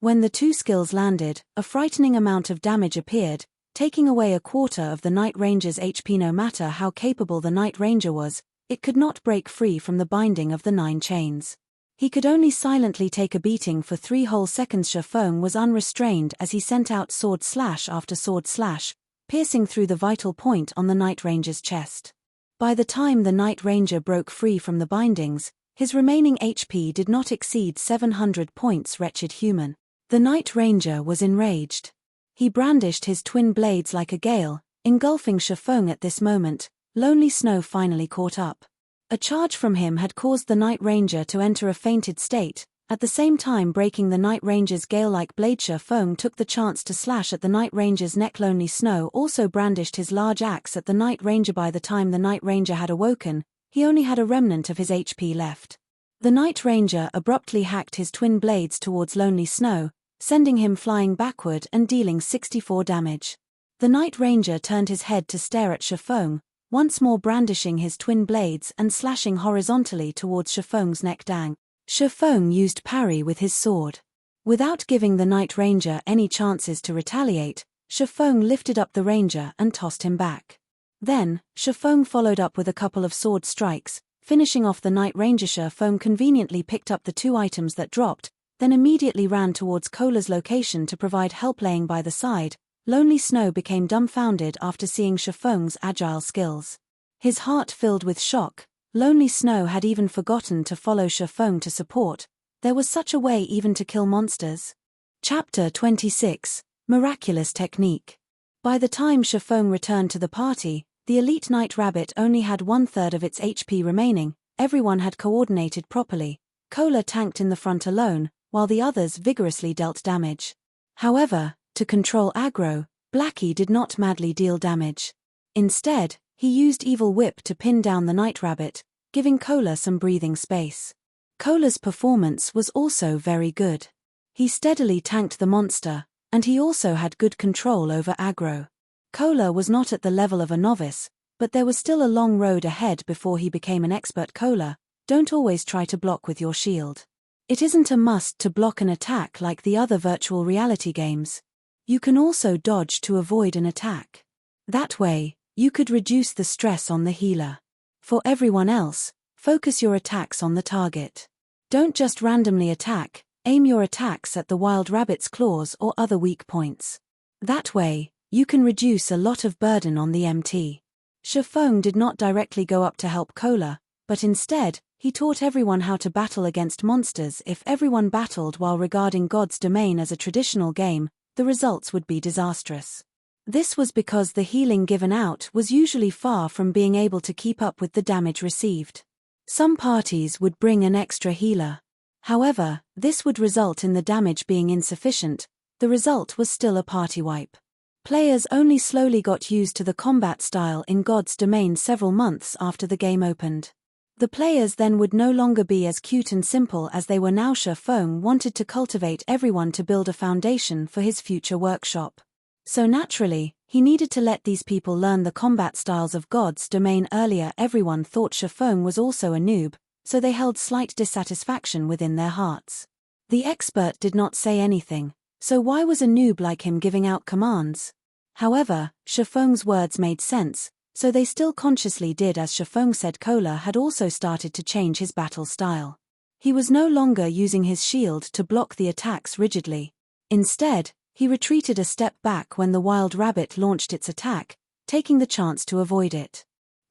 When the 2 skills landed, a frightening amount of damage appeared, taking away a quarter of the Night Ranger's HP. No matter how capable the Night Ranger was, it could not break free from the binding of the 9 chains. He could only silently take a beating for 3 whole seconds. Feng was unrestrained as he sent out sword slash after sword slash, piercing through the vital point on the Night Ranger's chest. By the time the Night Ranger broke free from the bindings, his remaining HP did not exceed 700 points. Wretched human. The Night Ranger was enraged. He brandished his twin blades like a gale, engulfing Feng. At this moment, Lonely Snow finally caught up. A charge from him had caused the Night Ranger to enter a fainted state, at the same time breaking the Night Ranger's gale-like blade. Feng took the chance to slash at the Night Ranger's neck. Lonely Snow also brandished his large axe at the Night Ranger. By the time the Night Ranger had awoken, he only had a remnant of his HP left. The Night Ranger abruptly hacked his twin blades towards Lonely Snow, sending him flying backward and dealing 64 damage. The Night Ranger turned his head to stare at Feng, once more brandishing his twin blades and slashing horizontally towards Feng's neck. Dang. Feng used Parry with his sword. Without giving the Night Ranger any chances to retaliate, Feng lifted up the Ranger and tossed him back. Then, Feng followed up with a couple of sword strikes, finishing off the Night Ranger. Feng conveniently picked up the 2 items that dropped, then immediately ran towards Cola's location to provide help. Laying by the side, Lonely Snow became dumbfounded after seeing Feng's agile skills. His heart filled with shock. Lonely Snow had even forgotten to follow Feng to support. There was such a way even to kill monsters. Chapter 26, Miraculous Technique. By the time Feng returned to the party, the elite Night Rabbit only had 1/3 of its HP remaining. Everyone had coordinated properly. Cola tanked in the front alone, while the others vigorously dealt damage. However, to control aggro, Blackie did not madly deal damage. Instead, he used Evil Whip to pin down the Night Rabbit, giving Cola some breathing space. Cola's performance was also very good. He steadily tanked the monster, and he also had good control over aggro. Cola was not at the level of a novice, but there was still a long road ahead before he became an expert. Cola, don't always try to block with your shield. It isn't a must to block an attack like the other virtual reality games. You can also dodge to avoid an attack. That way, you could reduce the stress on the healer. For everyone else, focus your attacks on the target. Don't just randomly attack, aim your attacks at the wild rabbit's claws or other weak points. That way, you can reduce a lot of burden on the MT. Feng did not directly go up to help Cola, but instead, he taught everyone how to battle against monsters. If everyone battled while regarding God's Domain as a traditional game, the results would be disastrous. This was because the healing given out was usually far from being able to keep up with the damage received. Some parties would bring an extra healer. However, this would result in the damage being insufficient. The result was still a party wipe. Players only slowly got used to the combat style in God's Domain several months after the game opened. The players then would no longer be as cute and simple as they were now. Feng wanted to cultivate everyone to build a foundation for his future workshop. So naturally, he needed to let these people learn the combat styles of God's Domain earlier. Everyone thought Feng was also a noob, so they held slight dissatisfaction within their hearts. The expert did not say anything, so why was a noob like him giving out commands? However, Feng's words made sense, so they still consciously did as Feng said. Cola had also started to change his battle style. He was no longer using his shield to block the attacks rigidly. Instead, he retreated a step back when the wild rabbit launched its attack, taking the chance to avoid it.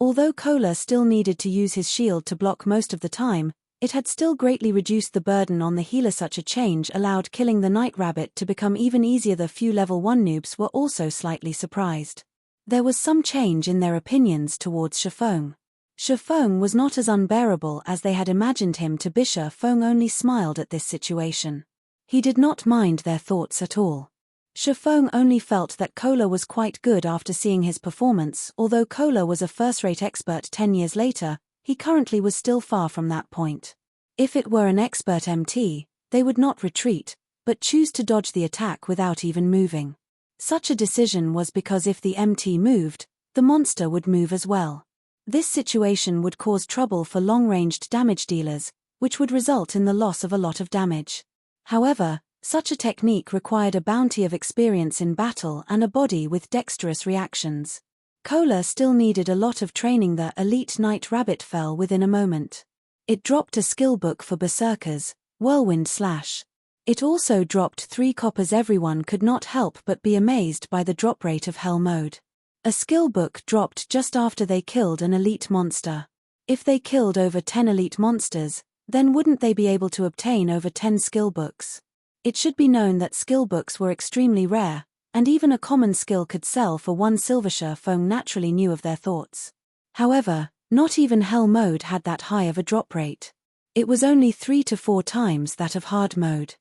Although Kola still needed to use his shield to block most of the time, it had still greatly reduced the burden on the healer. Such a change allowed killing the Night Rabbit to become even easier. The few level 1 noobs were also slightly surprised. There was some change in their opinions towards Feng. Feng was not as unbearable as they had imagined him to be. Feng only smiled at this situation. He did not mind their thoughts at all. Feng only felt that Kola was quite good after seeing his performance. Although Kola was a first-rate expert 10 years later, he currently was still far from that point. If it were an expert MT, they would not retreat, but choose to dodge the attack without even moving. Such a decision was because if the MT moved, the monster would move as well. This situation would cause trouble for long-ranged damage dealers, which would result in the loss of a lot of damage. However, such a technique required a bounty of experience in battle and a body with dexterous reactions. Kola still needed a lot of training. The elite Night Rabbit fell within a moment. It dropped a skill book for Berserkers, Whirlwind Slash. It also dropped 3 coppers. Everyone could not help but be amazed by the drop rate of Hell Mode. A skill book dropped just after they killed an elite monster. If they killed over 10 elite monsters, then wouldn't they be able to obtain over 10 skill books? It should be known that skill books were extremely rare, and even a common skill could sell for 1 silver. Feng naturally knew of their thoughts. However, not even Hell Mode had that high of a drop rate. It was only 3 to 4 times that of Hard Mode.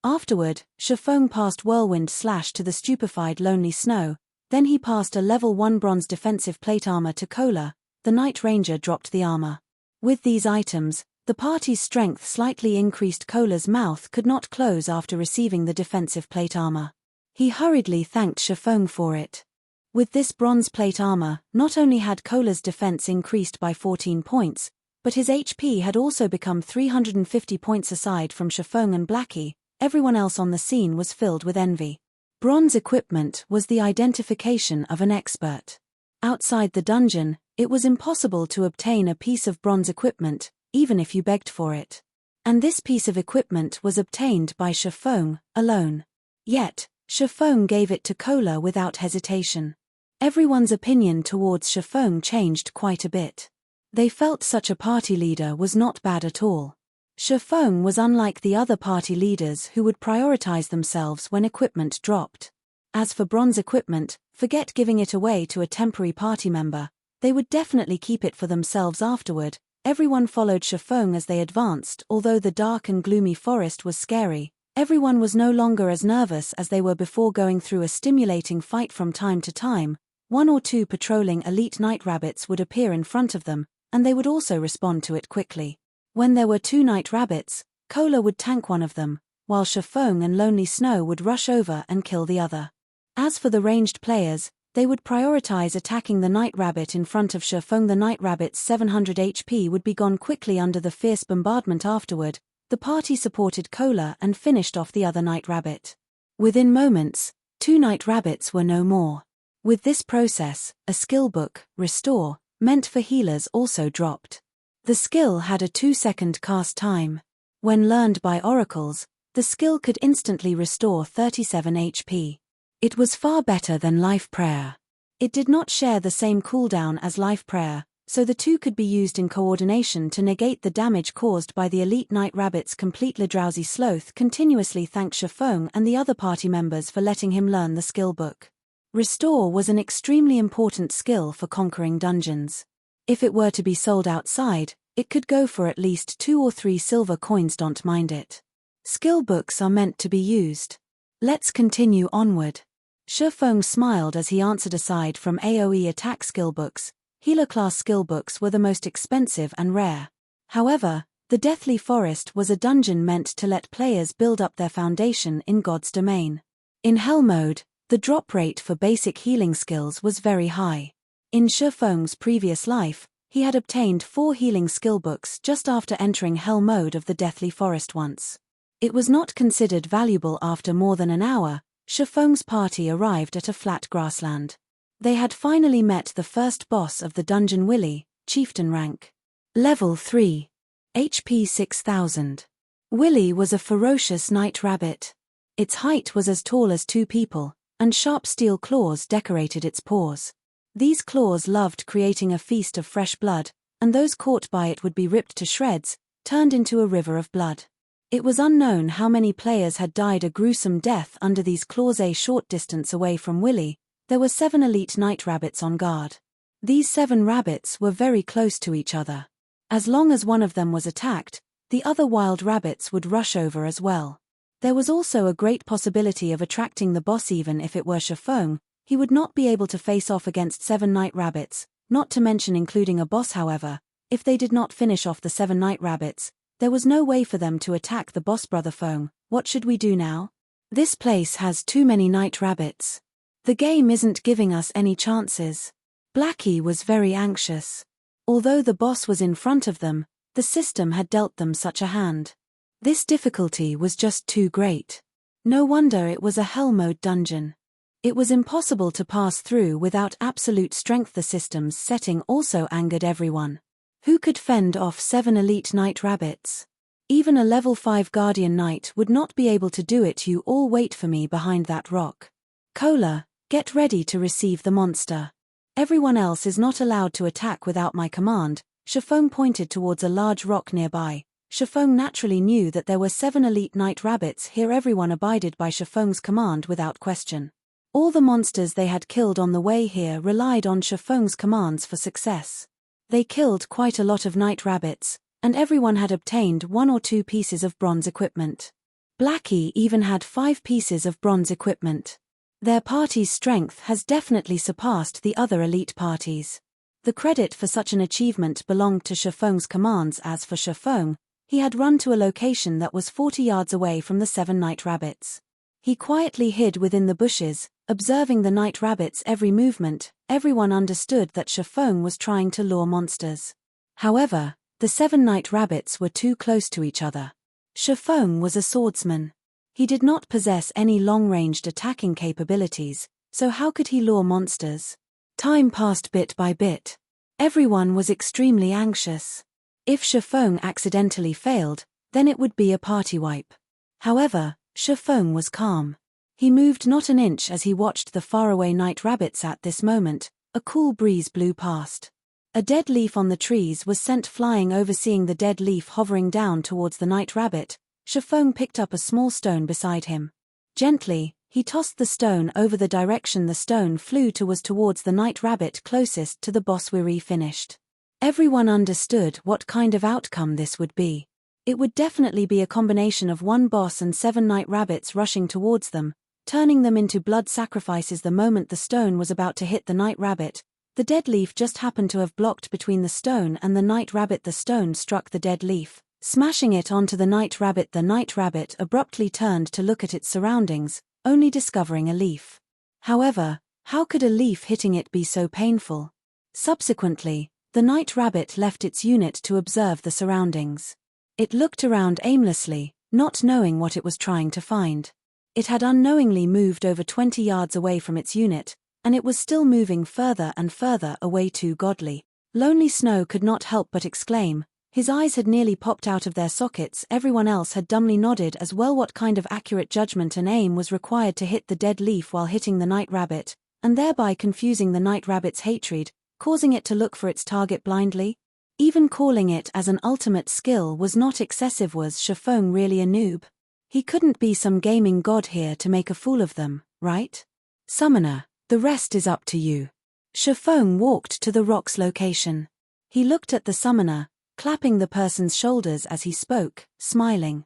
Afterward, Feng passed Whirlwind Slash to the stupefied Lonely Snow, then he passed a level 1 bronze defensive plate armor to Kola. The Night Ranger dropped the armor. With these items, the party's strength slightly increased. Kola's mouth could not close after receiving the defensive plate armor. He hurriedly thanked Feng for it. With this bronze plate armor, not only had Kola's defense increased by 14 points, but his HP had also become 350 points. Aside from Feng and Blackie, everyone else on the scene was filled with envy. Bronze equipment was the identification of an expert. Outside the dungeon, it was impossible to obtain a piece of bronze equipment, even if you begged for it. And this piece of equipment was obtained by Feng alone. Yet, Feng gave it to Kola without hesitation. Everyone's opinion towards Feng changed quite a bit. They felt such a party leader was not bad at all. Feng was unlike the other party leaders who would prioritize themselves when equipment dropped. As for bronze equipment, forget giving it away to a temporary party member. They would definitely keep it for themselves afterward. Everyone followed Feng as they advanced. Although the dark and gloomy forest was scary, everyone was no longer as nervous as they were before. Going through a stimulating fight from time to time, 1 or 2 patrolling elite Night Rabbits would appear in front of them, and they would also respond to it quickly. When there were 2 Night Rabbits, Kola would tank one of them, while Feng and Lonely Snow would rush over and kill the other. As for the ranged players, they would prioritize attacking the Night Rabbit in front of Feng. The Night Rabbit's 700 HP would be gone quickly under the fierce bombardment. Afterward, the party supported Kola and finished off the other Night Rabbit. Within moments, 2 Night Rabbits were no more. With this process, a skill book, Restore, meant for healers also dropped. The skill had a 2-second cast time. When learned by oracles, the skill could instantly restore 37 HP. It was far better than Life Prayer. It did not share the same cooldown as Life Prayer, so the two could be used in coordination to negate the damage caused by the elite Night Rabbit's completely drowsy sloth. Continuously thanked Feng and the other party members for letting him learn the skill book. Restore was an extremely important skill for conquering dungeons. If it were to be sold outside, it could go for at least 2 or 3 silver coins. Don't mind it. Skill books are meant to be used. Let's continue onward. Feng smiled as he answered. Aside from AoE attack skill books, healer class skill books were the most expensive and rare. However, the Deathly Forest was a dungeon meant to let players build up their foundation in God's domain. In Hell Mode, the drop rate for basic healing skills was very high. In Feng's previous life, he had obtained 4 healing skill books just after entering Hell Mode of the Deathly Forest once. It was not considered valuable. After more than an hour, Feng's party arrived at a flat grassland. They had finally met the first boss of the dungeon, Willy, chieftain rank. Level 3. HP 6000. Willy was a ferocious night rabbit. Its height was as tall as 2 people, and sharp steel claws decorated its paws. These claws loved creating a feast of fresh blood, and those caught by it would be ripped to shreds, turned into a river of blood. It was unknown how many players had died a gruesome death under these claws. A short distance away from Willy, there were 7 elite night rabbits on guard. These 7 rabbits were very close to each other. As long as one of them was attacked, the other wild rabbits would rush over as well. There was also a great possibility of attracting the boss. Even if it were Feng, he would not be able to face off against 7 night rabbits, not to mention including a boss. However, if they did not finish off the 7 night rabbits, there was no way for them to attack the boss. Brother Feng, what should we do now? This place has too many night rabbits. The game isn't giving us any chances. Blackie was very anxious. Although the boss was in front of them, the system had dealt them such a hand. This difficulty was just too great. No wonder it was a hell mode dungeon. It was impossible to pass through without absolute strength. The system's setting also angered everyone. Who could fend off 7 elite night rabbits? Even a level 5 guardian knight would not be able to do it. You all wait for me behind that rock. Cola, get ready to receive the monster. Everyone else is not allowed to attack without my command. Feng pointed towards a large rock nearby. Feng naturally knew that there were 7 elite night rabbits here. Everyone abided by Feng's command without question. All the monsters they had killed on the way here relied on Feng's commands for success. They killed quite a lot of night rabbits, and everyone had obtained 1 or 2 pieces of bronze equipment. Blackie even had 5 pieces of bronze equipment. Their party's strength has definitely surpassed the other elite parties. The credit for such an achievement belonged to Feng's commands. As for Feng, he had run to a location that was 40 yards away from the 7 night rabbits. He quietly hid within the bushes, observing the night rabbits' every movement. Everyone understood that Feng was trying to lure monsters. However, the 7 night rabbits were too close to each other. Feng was a swordsman. He did not possess any long-ranged attacking capabilities, so how could he lure monsters? Time passed bit by bit. Everyone was extremely anxious. If Feng accidentally failed, then it would be a party wipe. However, Feng was calm. He moved not an inch as he watched the faraway night rabbits. At this moment, a cool breeze blew past. A dead leaf on the trees was sent flying over. Seeing the dead leaf hovering down towards the night rabbit, Feng picked up a small stone beside him. Gently, he tossed the stone over the direction the stone flew to was towards the night rabbit closest to the boss. Weary finished. Everyone understood what kind of outcome this would be. It would definitely be a combination of 1 boss and 7 night rabbits rushing towards them, turning them into blood sacrifices. The moment the stone was about to hit the night rabbit, the dead leaf just happened to have blocked between the stone and the night rabbit. The stone struck the dead leaf, smashing it onto the night rabbit. The night rabbit abruptly turned to look at its surroundings, only discovering a leaf. However, how could a leaf hitting it be so painful? Subsequently, the night rabbit left its unit to observe the surroundings. It looked around aimlessly, not knowing what it was trying to find. It had unknowingly moved over 20 yards away from its unit, and it was still moving further and further away. Too godly. Lonely Snow could not help but exclaim. His eyes had nearly popped out of their sockets. Everyone else had dumbly nodded as well. What kind of accurate judgment and aim was required to hit the dead leaf while hitting the night rabbit, and thereby confusing the night rabbit's hatred, causing it to look for its target blindly? Even calling it as an ultimate skill was not excessive. Was Feng really a noob? He couldn't be some gaming god here to make a fool of them, right? Summoner, the rest is up to you. Feng walked to the rock's location. He looked at the summoner, clapping the person's shoulders as he spoke, smiling.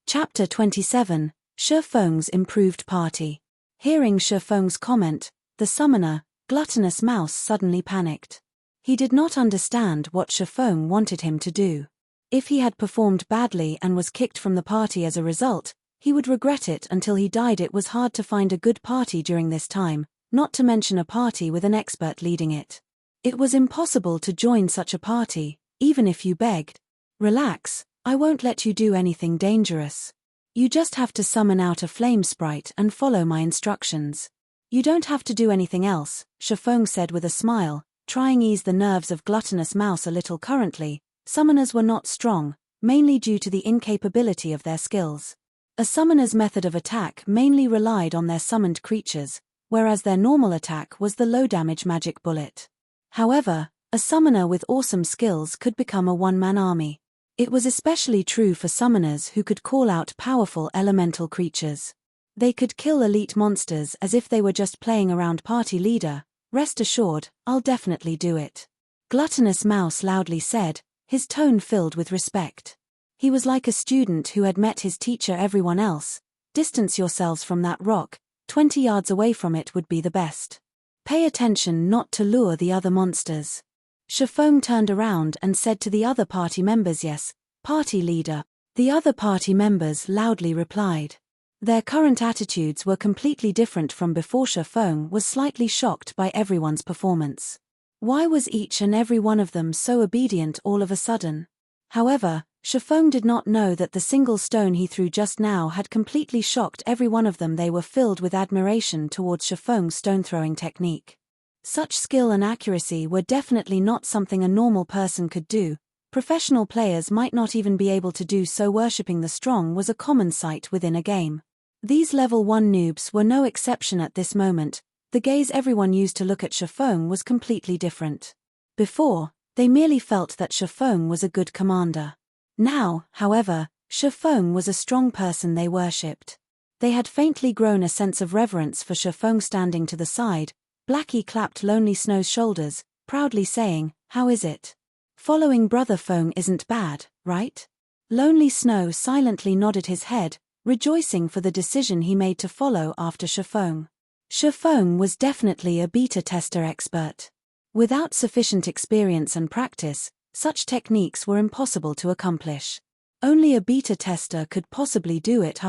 Chapter 27, Feng's Improved Party. Hearing Feng's comment, the summoner, Gluttonous Mouse, suddenly panicked. He did not understand what Feng wanted him to do. If he had performed badly and was kicked from the party as a result, he would regret it until he died. It was hard to find a good party during this time, not to mention a party with an expert leading it. It was impossible to join such a party, even if you begged. Relax, I won't let you do anything dangerous. You just have to summon out a flame sprite and follow my instructions. You don't have to do anything else, Feng said with a smile, trying ease the nerves of Gluttonous Mouse a little. Currently, summoners were not strong, mainly due to the incapability of their skills. A summoner's method of attack mainly relied on their summoned creatures, whereas their normal attack was the low-damage magic bullet. However, a summoner with awesome skills could become a one-man army. It was especially true for summoners who could call out powerful elemental creatures. They could kill elite monsters as if they were just playing around party leader. Rest assured, I'll definitely do it. Gluttonous Mouse loudly said, his tone filled with respect. He was like a student who had met his teacher. Everyone else, distance yourselves from that rock, 20 yards away from it would be the best. Pay attention not to lure the other monsters. Feng turned around and said to the other party members, yes, party leader. The other party members loudly replied. Their current attitudes were completely different from before. Feng was slightly shocked by everyone's performance. Why was each and every one of them so obedient all of a sudden? However, Feng did not know that the single stone he threw just now had completely shocked every one of them. They were filled with admiration towards Feng's stone-throwing technique. Such skill and accuracy were definitely not something a normal person could do. Professional players might not even be able to do so. Worshipping the strong was a common sight within a game. These level 1 noobs were no exception at this moment. The gaze everyone used to look at Feng was completely different. Before, they merely felt that Feng was a good commander. Now, however, Feng was a strong person they worshipped. They had faintly grown a sense of reverence for Feng. Standing to the side, Blackie clapped Lonely Snow's shoulders, proudly saying, how is it? Following Brother Feng isn't bad, right? Lonely Snow silently nodded his head, rejoicing for the decision he made to follow after Feng. Feng was definitely a beta tester expert. Without sufficient experience and practice, such techniques were impossible to accomplish. Only a beta tester could possibly do it.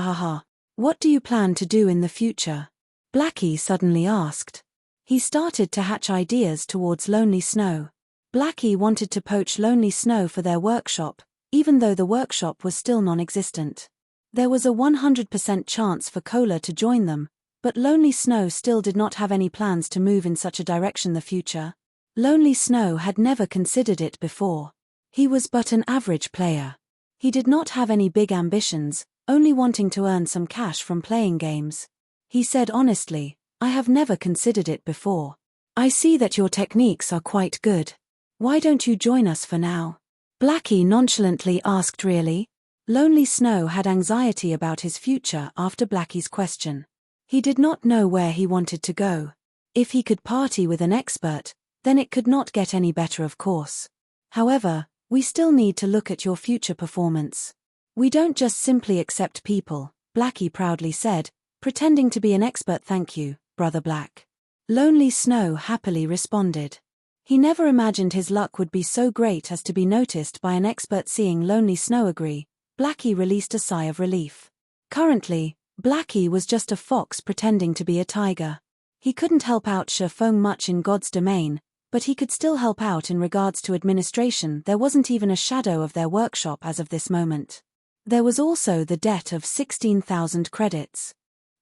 What do you plan to do in the future? Blackie suddenly asked. He started to hatch ideas towards Lonely Snow. Blackie wanted to poach Lonely Snow for their workshop, even though the workshop was still non-existent. There was a 100% chance for Cola to join them, but Lonely Snow still did not have any plans to move in such a direction. The future. Lonely Snow had never considered it before. He was but an average player. He did not have any big ambitions, only wanting to earn some cash from playing games. He said honestly, I have never considered it before. I see that your techniques are quite good. Why don't you join us for now? Blackie nonchalantly asked. Really? Lonely Snow had anxiety about his future after Blackie's question. He did not know where he wanted to go. If he could party with an expert, then it could not get any better, of course. However, we still need to look at your future performance. We don't just simply accept people, Blackie proudly said, pretending to be an expert. Thank you, Brother Black. Lonely Snow happily responded. He never imagined his luck would be so great as to be noticed by an expert. Seeing Lonely Snow agree, Blackie released a sigh of relief. Currently, Blackie was just a fox pretending to be a tiger. He couldn't help out Feng much in God's domain, but he could still help out in regards to administration. There wasn't even a shadow of their workshop as of this moment. There was also the debt of 16,000 credits.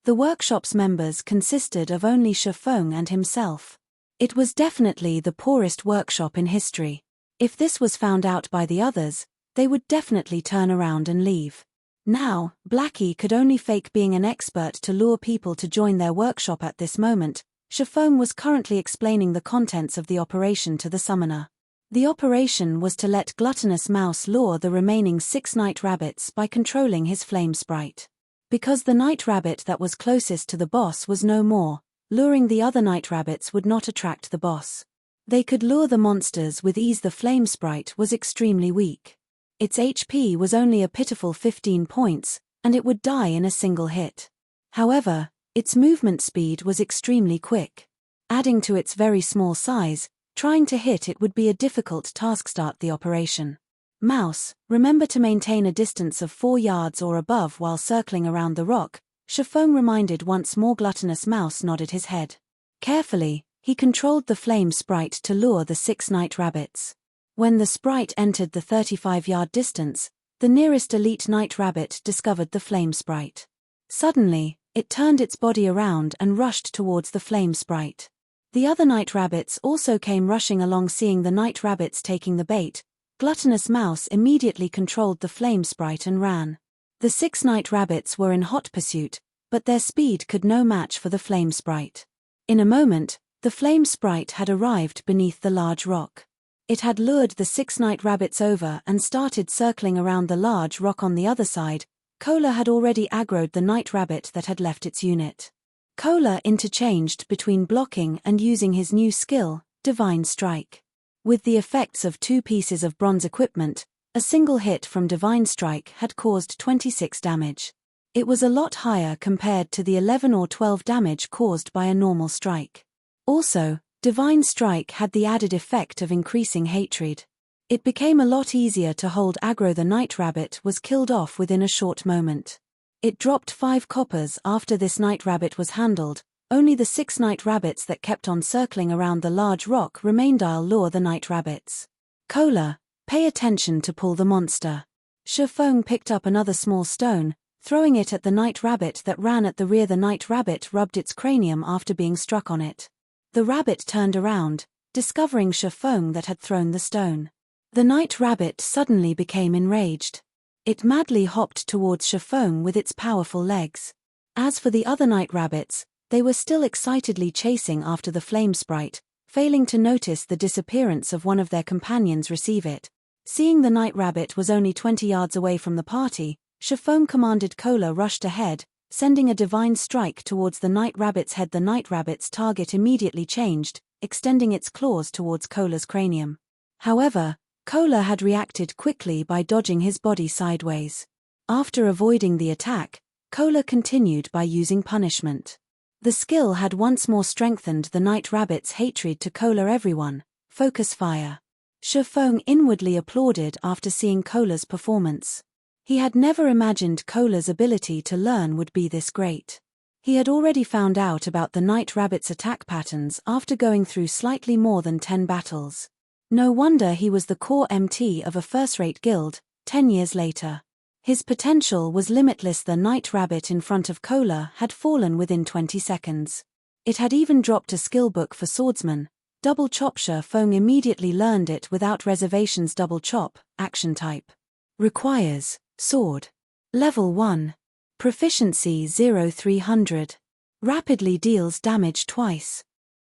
The workshop's members consisted of only Feng and himself. It was definitely the poorest workshop in history. If this was found out by the others, they would definitely turn around and leave. Now, Blackie could only fake being an expert to lure people to join their workshop at this moment. Feng was currently explaining the contents of the operation to the summoner. The operation was to let Gluttonous Mouse lure the remaining 6 night rabbits by controlling his flame sprite. Because the night rabbit that was closest to the boss was no more, luring the other night rabbits would not attract the boss. They could lure the monsters with ease. The flame sprite was extremely weak. Its HP was only a pitiful 15 points, and it would die in a single hit. However, its movement speed was extremely quick. Adding to its very small size, trying to hit it would be a difficult task. Start the operation. Mouse, remember to maintain a distance of 4 yards or above while circling around the rock, Feng reminded once more. Gluttonous Mouse nodded his head. Carefully, he controlled the flame sprite to lure the 6 night rabbits. When the sprite entered the 35-yard distance, the nearest elite night rabbit discovered the flame sprite. Suddenly, it turned its body around and rushed towards the flame sprite. The other night rabbits also came rushing along. Seeing the night rabbits taking the bait, Gluttonous Mouse immediately controlled the flame sprite and ran. The 6 night rabbits were in hot pursuit, but their speed could no match for the flame sprite. In a moment, the flame sprite had arrived beneath the large rock. It had lured the 6 night rabbits over and started circling around the large rock on the other side. Cola had already aggroed the night rabbit that had left its unit. Cola interchanged between blocking and using his new skill, Divine Strike. With the effects of 2 pieces of bronze equipment, a single hit from Divine Strike had caused 26 damage. It was a lot higher compared to the 11 or 12 damage caused by a normal strike. Also, Divine Strike had the added effect of increasing hatred. It became a lot easier to hold aggro. The night rabbit was killed off within a short moment. It dropped 5 coppers after this night rabbit was handled. Only the 6 night rabbits that kept on circling around the large rock remained. I'll lure the night rabbits. Cola, pay attention to pull the monster. Feng picked up another small stone, throwing it at the night rabbit that ran at the rear. The night rabbit rubbed its cranium after being struck on it. The rabbit turned around, discovering Feng that had thrown the stone. The night rabbit suddenly became enraged. It madly hopped towards Feng with its powerful legs. As for the other night rabbits, they were still excitedly chasing after the flame sprite, failing to notice the disappearance of one of their companions. Receive it. Seeing the night rabbit was only 20 yards away from the party, Feng commanded Cola rushed ahead, sending a divine strike towards the night rabbit's head. The night rabbit's target immediately changed, extending its claws towards Cola's cranium. However, Cola had reacted quickly by dodging his body sideways. After avoiding the attack, Cola continued by using punishment. The skill had once more strengthened the night rabbit's hatred to Cola. Everyone, focus fire. Feng inwardly applauded after seeing Cola's performance. He had never imagined Cola's ability to learn would be this great. He had already found out about the night rabbit's attack patterns after going through slightly more than 10 battles. No wonder he was the core MT of a first-rate guild, 10 years later. His potential was limitless. The night rabbit in front of Cola had fallen within 20 seconds. It had even dropped a skill book for Swordsman, Double Chop. Feng immediately learned it without reservations. Double Chop, action type. Requires Sword. Level 1. Proficiency 0-300. Rapidly deals damage twice.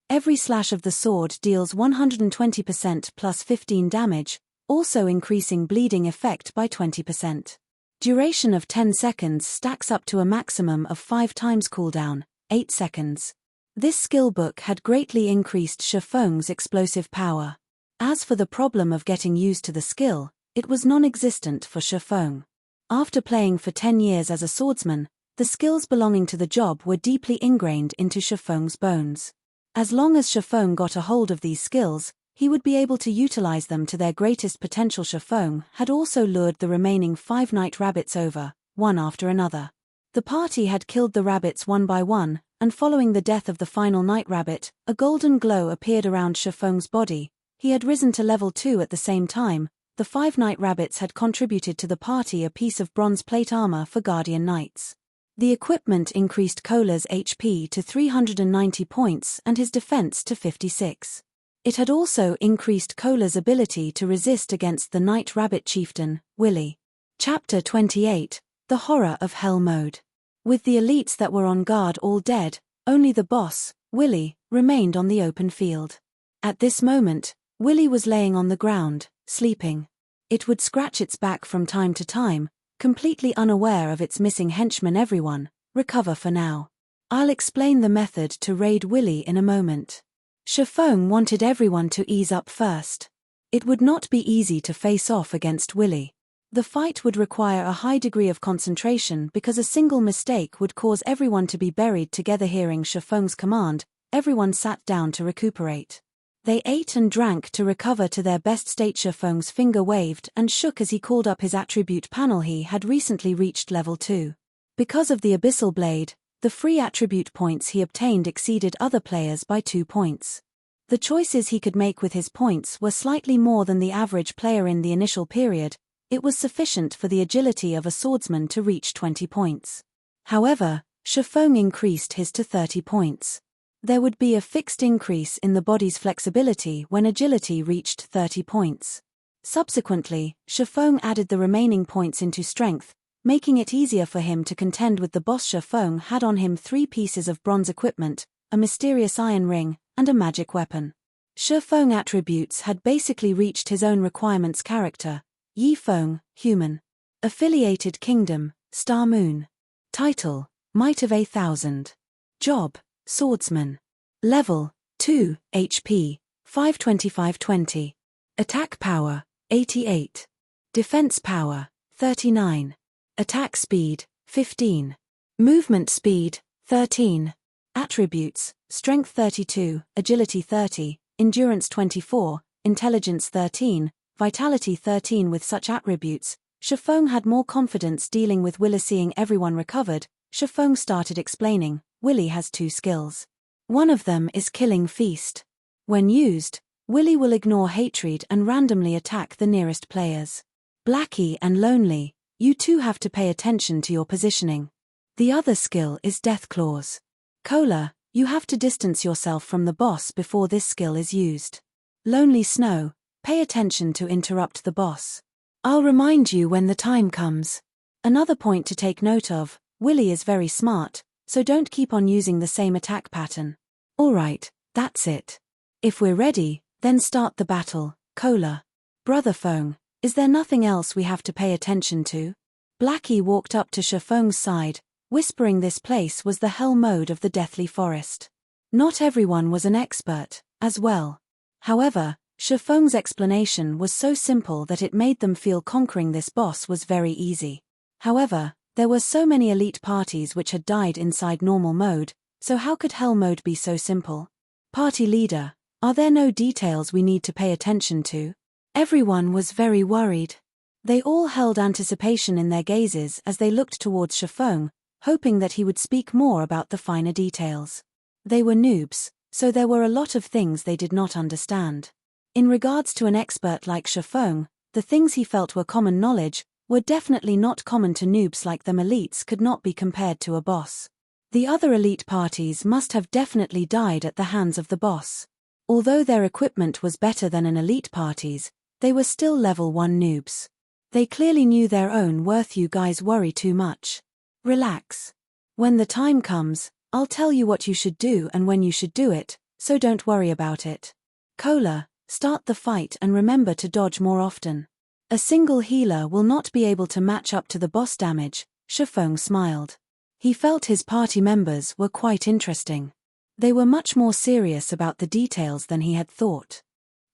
Every slash of the sword deals 120% plus 15 damage, also increasing bleeding effect by 20%. Duration of 10 seconds stacks up to a maximum of 5 times cooldown, 8 seconds. This skill book had greatly increased Feng's explosive power. As for the problem of getting used to the skill, it was non-existent for Feng. After playing for 10 years as a swordsman, the skills belonging to the job were deeply ingrained into Feng's bones. As long as Feng got a hold of these skills, he would be able to utilize them to their greatest potential. Feng had also lured the remaining 5 night rabbits over, one after another. The party had killed the rabbits one by one, and following the death of the final night rabbit, a golden glow appeared around Feng's body. He had risen to level 2 at the same time. The 5 night rabbits had contributed to the party a piece of bronze plate armor for Guardian Knights. The equipment increased Cola's HP to 390 points and his defense to 56. It had also increased Cola's ability to resist against the Night Rabbit Chieftain, Willy. Chapter 28, The Horror of Hell Mode. With the elites that were on guard all dead, only the boss, Willy, remained on the open field. At this moment, Willy was laying on the ground, sleeping. It would scratch its back from time to time, completely unaware of its missing henchman. Everyone, recover for now. I'll explain the method to raid Willy in a moment. Feng wanted everyone to ease up first. It would not be easy to face off against Willy. The fight would require a high degree of concentration because a single mistake would cause everyone to be buried together. Hearing Feng's command, everyone sat down to recuperate. They ate and drank to recover to their best state. Feng's finger waved and shook as he called up his attribute panel. He had recently reached level 2. Because of the Abyssal Blade, the free attribute points he obtained exceeded other players by 2 points. The choices he could make with his points were slightly more than the average player in the initial period. It was sufficient for the agility of a swordsman to reach 20 points. However, Feng increased his to 30 points. There would be a fixed increase in the body's flexibility when agility reached 30 points. Subsequently, Feng added the remaining points into strength, making it easier for him to contend with the boss. Feng had on him 3 pieces of bronze equipment, a mysterious iron ring, and a magic weapon. Feng attributes had basically reached his own requirements. Character: Yi Feng, human. Affiliated kingdom: Star Moon. Title: Might of 1000. Job: Swordsman. Level: 2, HP, 525-20. Attack power: 88. Defense power: 39. Attack speed: 15. Movement speed: 13. Attributes: Strength 32, Agility 30, Endurance 24, Intelligence 13, Vitality 13. With such attributes, Feng had more confidence dealing with Willy. Seeing everyone recovered, Feng started explaining. Willy has 2 skills. One of them is Killing Feast. When used, Willy will ignore hatred and randomly attack the nearest players. Blackie and Lonely, you two have to pay attention to your positioning. The other skill is Death Claws. Cola, you have to distance yourself from the boss before this skill is used. Lonely Snow, pay attention to interrupt the boss. I'll remind you when the time comes. Another point to take note of, Willy is very smart, so don't keep on using the same attack pattern. Alright, that's it. If we're ready, then start the battle. Cola. Brother Feng, is there nothing else we have to pay attention to? Blackie walked up to Feng's side, whispering this place was the hell mode of the Deathly Forest. Not everyone was an expert, as well. However, Feng's explanation was so simple that it made them feel conquering this boss was very easy. However, there were so many elite parties which had died inside normal mode, so how could hell mode be so simple? Party leader, are there no details we need to pay attention to? Everyone was very worried. They all held anticipation in their gazes as they looked towards Feng, hoping that he would speak more about the finer details. They were noobs, so there were a lot of things they did not understand. In regards to an expert like Feng, the things he felt were common knowledge were definitely not common to noobs like them. Elites could not be compared to a boss. The other elite parties must have definitely died at the hands of the boss. Although their equipment was better than an elite party's, they were still level 1 noobs. They clearly knew their own worth. You guys worry too much. Relax. When the time comes, I'll tell you what you should do and when you should do it, so don't worry about it. Cola, start the fight and remember to dodge more often. A single healer will not be able to match up to the boss damage. Feng smiled. He felt his party members were quite interesting. They were much more serious about the details than he had thought.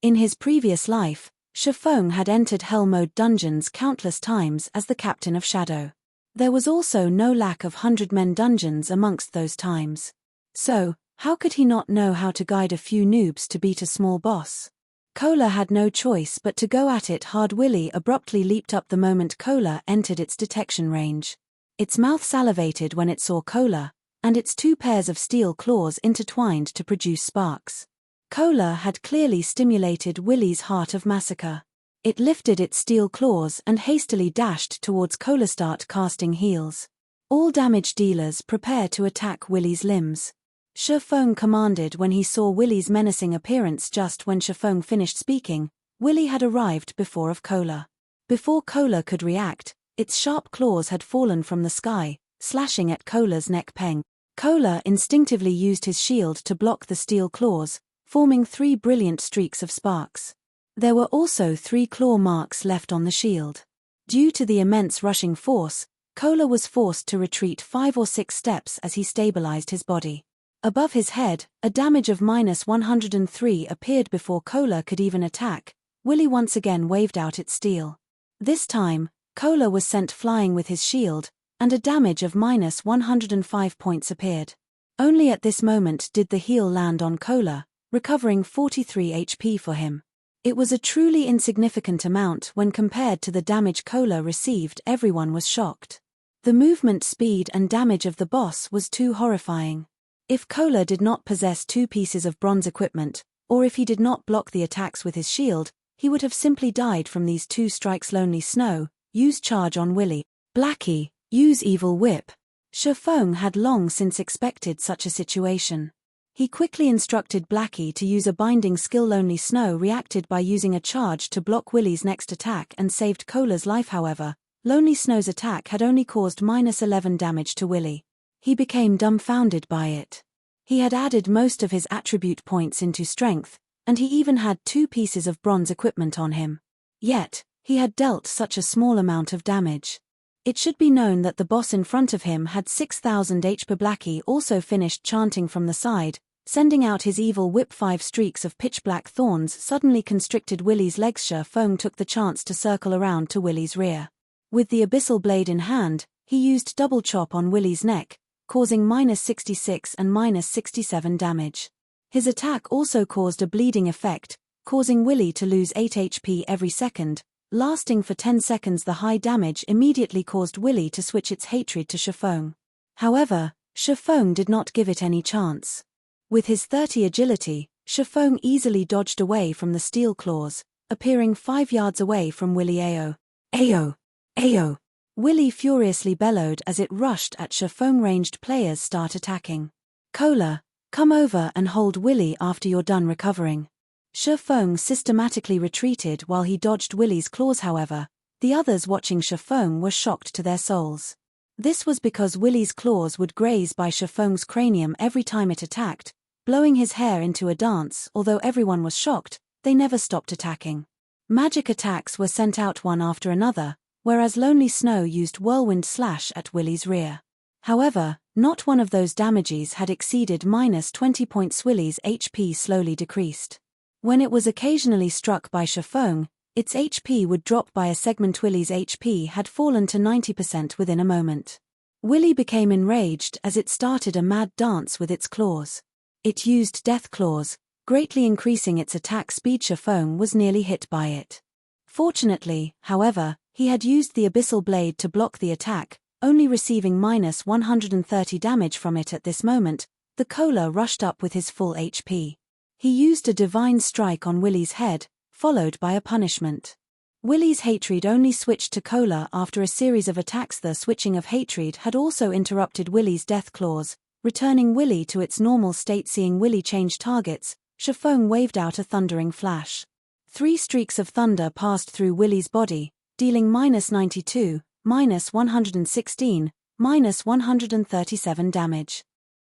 In his previous life, Feng had entered Hell Mode dungeons countless times as the captain of Shadow. There was also no lack of 100-men dungeons amongst those times. So, how could he not know how to guide a few noobs to beat a small boss? Cola had no choice but to go at it hard. Willy abruptly leaped up the moment Cola entered its detection range. Its mouth salivated when it saw Cola, and its 2 pairs of steel claws intertwined to produce sparks. Cola had clearly stimulated Willy's heart of massacre. It lifted its steel claws and hastily dashed towards Cola. Start casting heals. All damage dealers prepare to attack Willy's limbs. Feng commanded when he saw Willy's menacing appearance. Just when Feng finished speaking, Willy had arrived before of Cola. Before Cola could react, its sharp claws had fallen from the sky, slashing at Cola's neck. Peng. Cola instinctively used his shield to block the steel claws, forming 3 brilliant streaks of sparks. There were also 3 claw marks left on the shield. Due to the immense rushing force, Cola was forced to retreat 5 or 6 steps as he stabilized his body. Above his head, a damage of -103 appeared before Cola could even attack. Willy once again waved out its steel. This time, Cola was sent flying with his shield, and a damage of -105 points appeared. Only at this moment did the heal land on Cola, recovering 43 HP for him. It was a truly insignificant amount when compared to the damage Cola received. Everyone was shocked. The movement speed and damage of the boss was too horrifying. If Cola did not possess 2 pieces of bronze equipment, or if he did not block the attacks with his shield, he would have simply died from these 2 strikes. Lonely Snow, use charge on Willy. Blackie, use Evil Whip. Feng had long since expected such a situation. He quickly instructed Blackie to use a binding skill. Lonely Snow reacted by using a charge to block Willy's next attack and saved Cola's life. However, Lonely Snow's attack had only caused -11 damage to Willy. He became dumbfounded by it. He had added most of his attribute points into strength, and he even had 2 pieces of bronze equipment on him. Yet, he had dealt such a small amount of damage. It should be known that the boss in front of him had 6,000 HP. Blackie also finished chanting from the side, sending out his evil whip. 5 streaks of pitch-black thorns suddenly constricted Willy's legs. Feng took the chance to circle around to Willy's rear. With the Abyssal blade in hand, he used double chop on Willy's neck, causing -66 and -67 damage. His attack also caused a bleeding effect, causing Willy to lose 8 HP every second, lasting for 10 seconds. The high damage immediately caused Willy to switch its hatred to Feng. However, Feng did not give it any chance. With his 30 agility, Feng easily dodged away from the steel claws, appearing 5 yards away from Willy. Ayo! Ayo! Ayo! Willy furiously bellowed as it rushed at Feng. Ranged players start attacking. Cola, come over and hold Willy after you're done recovering. Feng systematically retreated while he dodged Willy's claws. However, the others watching Feng were shocked to their souls. This was because Willy's claws would graze by Feng's cranium every time it attacked, blowing his hair into a dance. Although everyone was shocked, they never stopped attacking. Magic attacks were sent out one after another, whereas Lonely Snow used Whirlwind Slash at Willy's rear. However, not one of those damages had exceeded -20 points. Willy's HP slowly decreased. When it was occasionally struck by Feng, its HP would drop by a segment. Willy's HP had fallen to 90% within a moment. Willy became enraged as it started a mad dance with its claws. It used Death Claws, greatly increasing its attack speed. Feng was nearly hit by it. Fortunately, however, he had used the Abyssal blade to block the attack, only receiving -130 damage from it at this moment. The Cola rushed up with his full HP. He used a divine strike on Willy's head, followed by a punishment. Willy's hatred only switched to Cola after a series of attacks. The switching of hatred had also interrupted Willy's death claws, returning Willy to its normal state. Seeing Willy change targets, Feng waved out a thundering flash. 3 streaks of thunder passed through Willy's body, dealing -92, -116, -137 damage.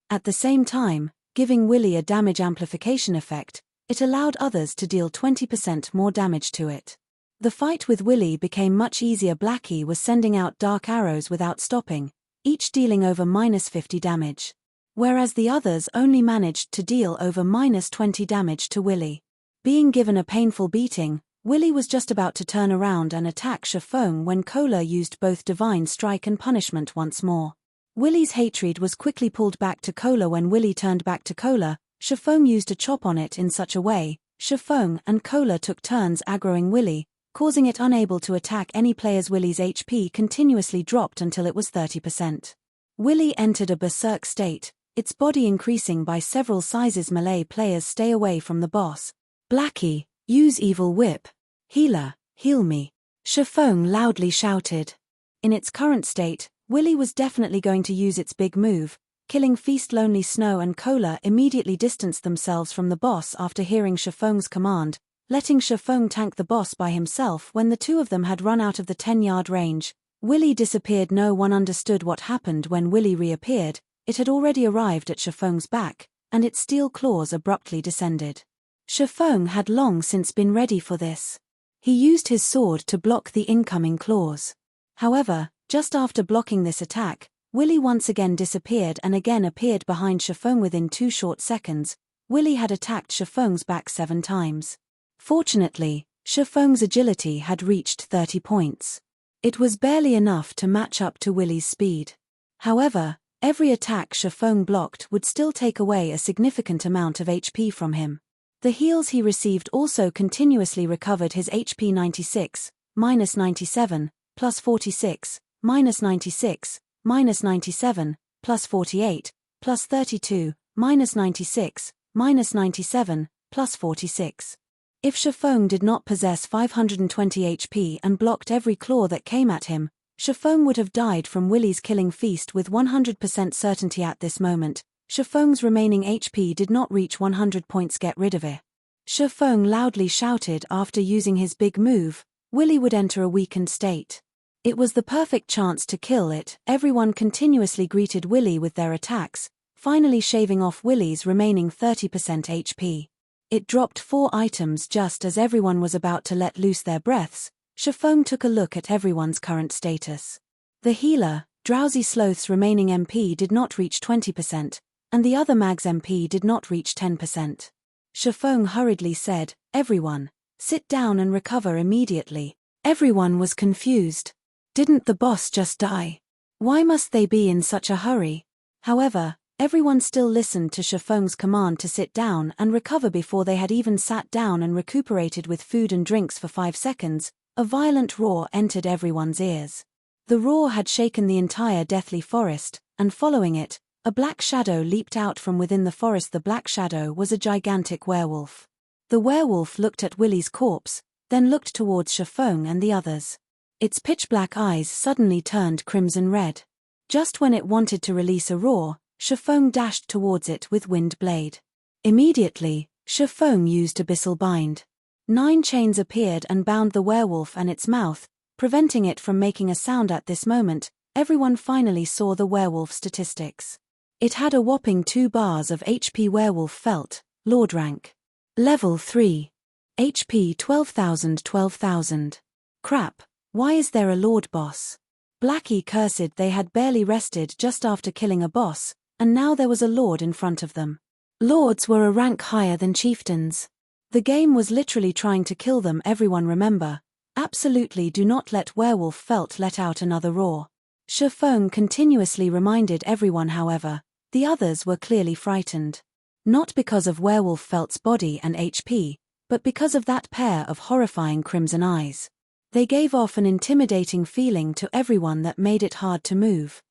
At the same time, giving Willy a damage amplification effect, it allowed others to deal 20% more damage to it. The fight with Willy became much easier. Blackie was sending out dark arrows without stopping, each dealing over -50 damage. Whereas the others only managed to deal over -20 damage to Willy. Being given a painful beating, Willy was just about to turn around and attack Feng when Cola used both Divine Strike and Punishment once more. Willy's hatred was quickly pulled back to Cola. When Willy turned back to Cola, Feng used a chop on it in such a way, Feng and Cola took turns aggroing Willy, causing it unable to attack any players. Willy's HP continuously dropped until it was 30%. Willy entered a berserk state, its body increasing by several sizes. Melee players stay away from the boss. Blackie, use Evil Whip. Healer, heal me. Feng loudly shouted. In its current state, Willy was definitely going to use its big move, killing Feast. Lonely Snow and Cola immediately distanced themselves from the boss after hearing Feng's command, letting Feng tank the boss by himself. When the two of them had run out of the 10-yard range, Willy disappeared. No one understood what happened. When Willy reappeared, it had already arrived at Feng's back, and its steel claws abruptly descended. Feng had long since been ready for this. He used his sword to block the incoming claws. However, just after blocking this attack, Willy once again disappeared and again appeared behind Feng. Within 2 short seconds, Willy had attacked Feng's back 7 times. Fortunately, Feng's agility had reached 30 points. It was barely enough to match up to Willy's speed. However, every attack Feng blocked would still take away a significant amount of HP from him. The heals he received also continuously recovered his HP. 96, -97, +46, -96, -97, +48, +32, -96, -97, +46. If Feng did not possess 520 HP and blocked every claw that came at him, Feng would have died from Willy's killing feast with 100% certainty. At this moment, Feng's remaining HP did not reach 100 points. Get rid of it. Feng loudly shouted. After using his big move, Willy would enter a weakened state. It was the perfect chance to kill it. Everyone continuously greeted Willy with their attacks, finally shaving off Willy's remaining 30% HP. It dropped 4 items just as everyone was about to let loose their breaths. Feng took a look at everyone's current status. The healer, Drowsy Sloth's remaining MP did not reach 20%, and the other mag's MP did not reach 10%. Feng hurriedly said, "Everyone, sit down and recover immediately." Everyone was confused. Didn't the boss just die? Why must they be in such a hurry? However, everyone still listened to Feng's command to sit down and recover before they had even sat down and recuperated with food and drinks for 5 seconds. A violent roar entered everyone's ears. The roar had shaken the entire deathly forest, and following it, a black shadow leaped out from within the forest. The black shadow was a gigantic werewolf. The werewolf looked at Willy's corpse, then looked towards Feng and the others. Its pitch-black eyes suddenly turned crimson red. Just when it wanted to release a roar, Feng dashed towards it with Wind Blade. Immediately, Feng used Abyssal Bind. 9 chains appeared and bound the werewolf and its mouth, preventing it from making a sound. At this moment, everyone finally saw the werewolf statistics. It had a whopping 2 bars of HP. Werewolf felt, Lord rank. Level 3. HP 12,000. Crap, why is there a Lord boss? Blackie cursed. They had barely rested just after killing a boss, and now there was a Lord in front of them. Lords were a rank higher than chieftains. The game was literally trying to kill them. Everyone remember, absolutely do not let Werewolf Felt let out another roar. Feng continuously reminded everyone. However, the others were clearly frightened. Not because of Werewolf Felt's body and HP, but because of that pair of horrifying crimson eyes. They gave off an intimidating feeling to everyone that made it hard to move.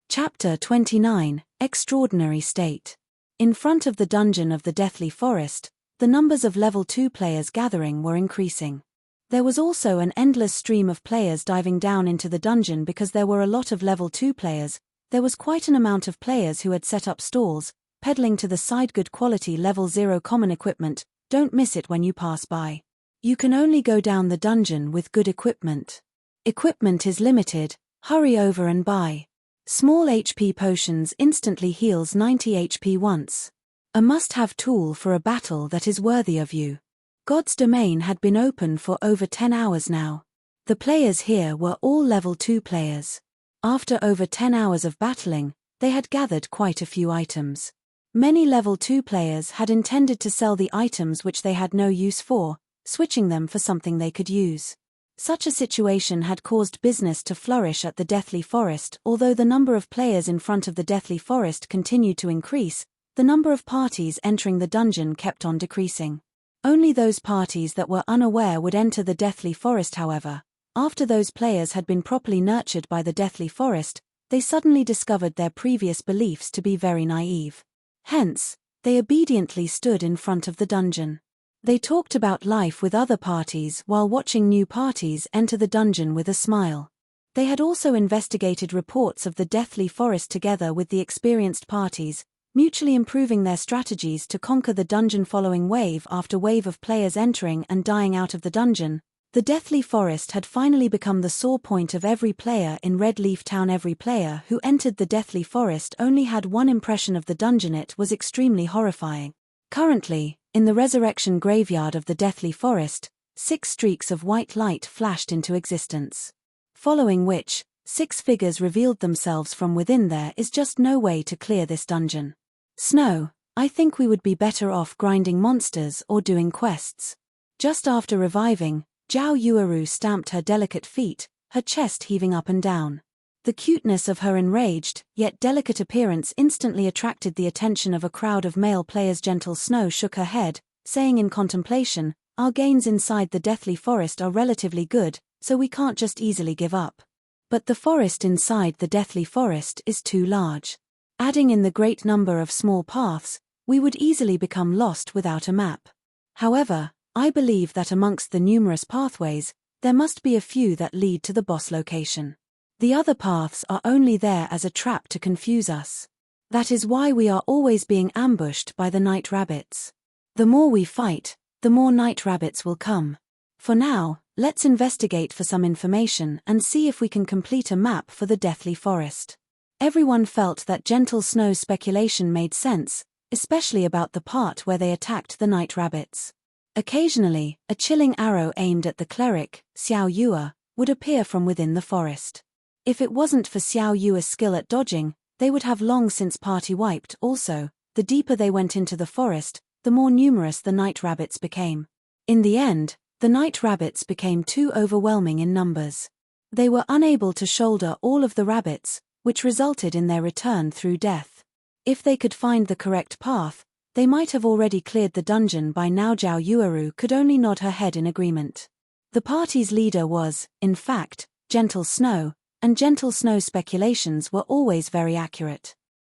Chapter 29, Extraordinary State. In front of the dungeon of the Deathly Forest, the numbers of level 2 players gathering were increasing. There was also an endless stream of players diving down into the dungeon because there were a lot of level 2 players. There was quite an amount of players who had set up stalls, peddling to the side good quality level 0 common equipment. Don't miss it when you pass by. You can only go down the dungeon with good equipment. Equipment is limited, hurry over and buy. Small HP potions instantly heals 90 HP once. A must-have tool for a battle that is worthy of you. God's domain had been open for over 10 hours now. The players here were all level 2 players. After over 10 hours of battling, they had gathered quite a few items. Many level 2 players had intended to sell the items which they had no use for, switching them for something they could use. Such a situation had caused business to flourish at the Deathly Forest. Although the number of players in front of the Deathly Forest continued to increase, the number of parties entering the dungeon kept on decreasing. Only those parties that were unaware would enter the Deathly Forest. However, after those players had been properly nurtured by the Deathly Forest, they suddenly discovered their previous beliefs to be very naive. Hence, they obediently stood in front of the dungeon. They talked about life with other parties while watching new parties enter the dungeon with a smile. They had also investigated reports of the Deathly Forest together with the experienced parties, mutually improving their strategies to conquer the dungeon. Following wave after wave of players entering and dying out of the dungeon, the Deathly Forest had finally become the sore point of every player in Red Leaf Town. Every player who entered the Deathly Forest only had one impression of the dungeon. It was extremely horrifying. Currently, in the resurrection graveyard of the Deathly Forest, 6 streaks of white light flashed into existence. Following which, 6 figures revealed themselves from within. There is just no way to clear this dungeon. Snow, I think we would be better off grinding monsters or doing quests. Just after reviving, Zhao Yueru stamped her delicate feet, her chest heaving up and down. The cuteness of her enraged, yet delicate appearance instantly attracted the attention of a crowd of male players. Gentle Snow shook her head, saying in contemplation, "Our gains inside the Deathly Forest are relatively good, so we can't just easily give up. But the forest inside the Deathly Forest is too large. Adding in the great number of small paths, we would easily become lost without a map. However, I believe that amongst the numerous pathways, there must be a few that lead to the boss location. The other paths are only there as a trap to confuse us. That is why we are always being ambushed by the night rabbits. The more we fight, the more night rabbits will come. For now, let's investigate for some information and see if we can complete a map for the Deathly Forest." Everyone felt that Gentle Snow's speculation made sense, especially about the part where they attacked the night rabbits. Occasionally, a chilling arrow aimed at the cleric, Xiao Yue, would appear from within the forest. If it wasn't for Xiao Yue's skill at dodging, they would have long since party wiped. Also, the deeper they went into the forest, the more numerous the night rabbits became. In the end, the night rabbits became too overwhelming in numbers. They were unable to shoulder all of the rabbits, which resulted in their return through death. If they could find the correct path, they might have already cleared the dungeon by now. Zhao Yueru could only nod her head in agreement. The party's leader was, in fact, Gentle Snow, and Gentle Snow's speculations were always very accurate.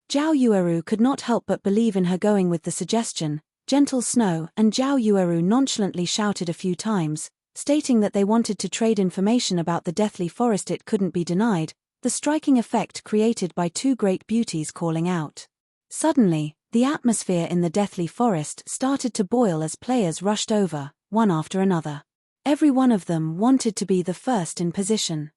Zhao Yueru could not help but believe in her going with the suggestion. Gentle Snow and Zhao Yueru nonchalantly shouted a few times, stating that they wanted to trade information about the deathly forest. It couldn't be denied, the striking effect created by two great beauties calling out. Suddenly, the atmosphere in the deathly forest started to boil as players rushed over, one after another. Every one of them wanted to be the first in position.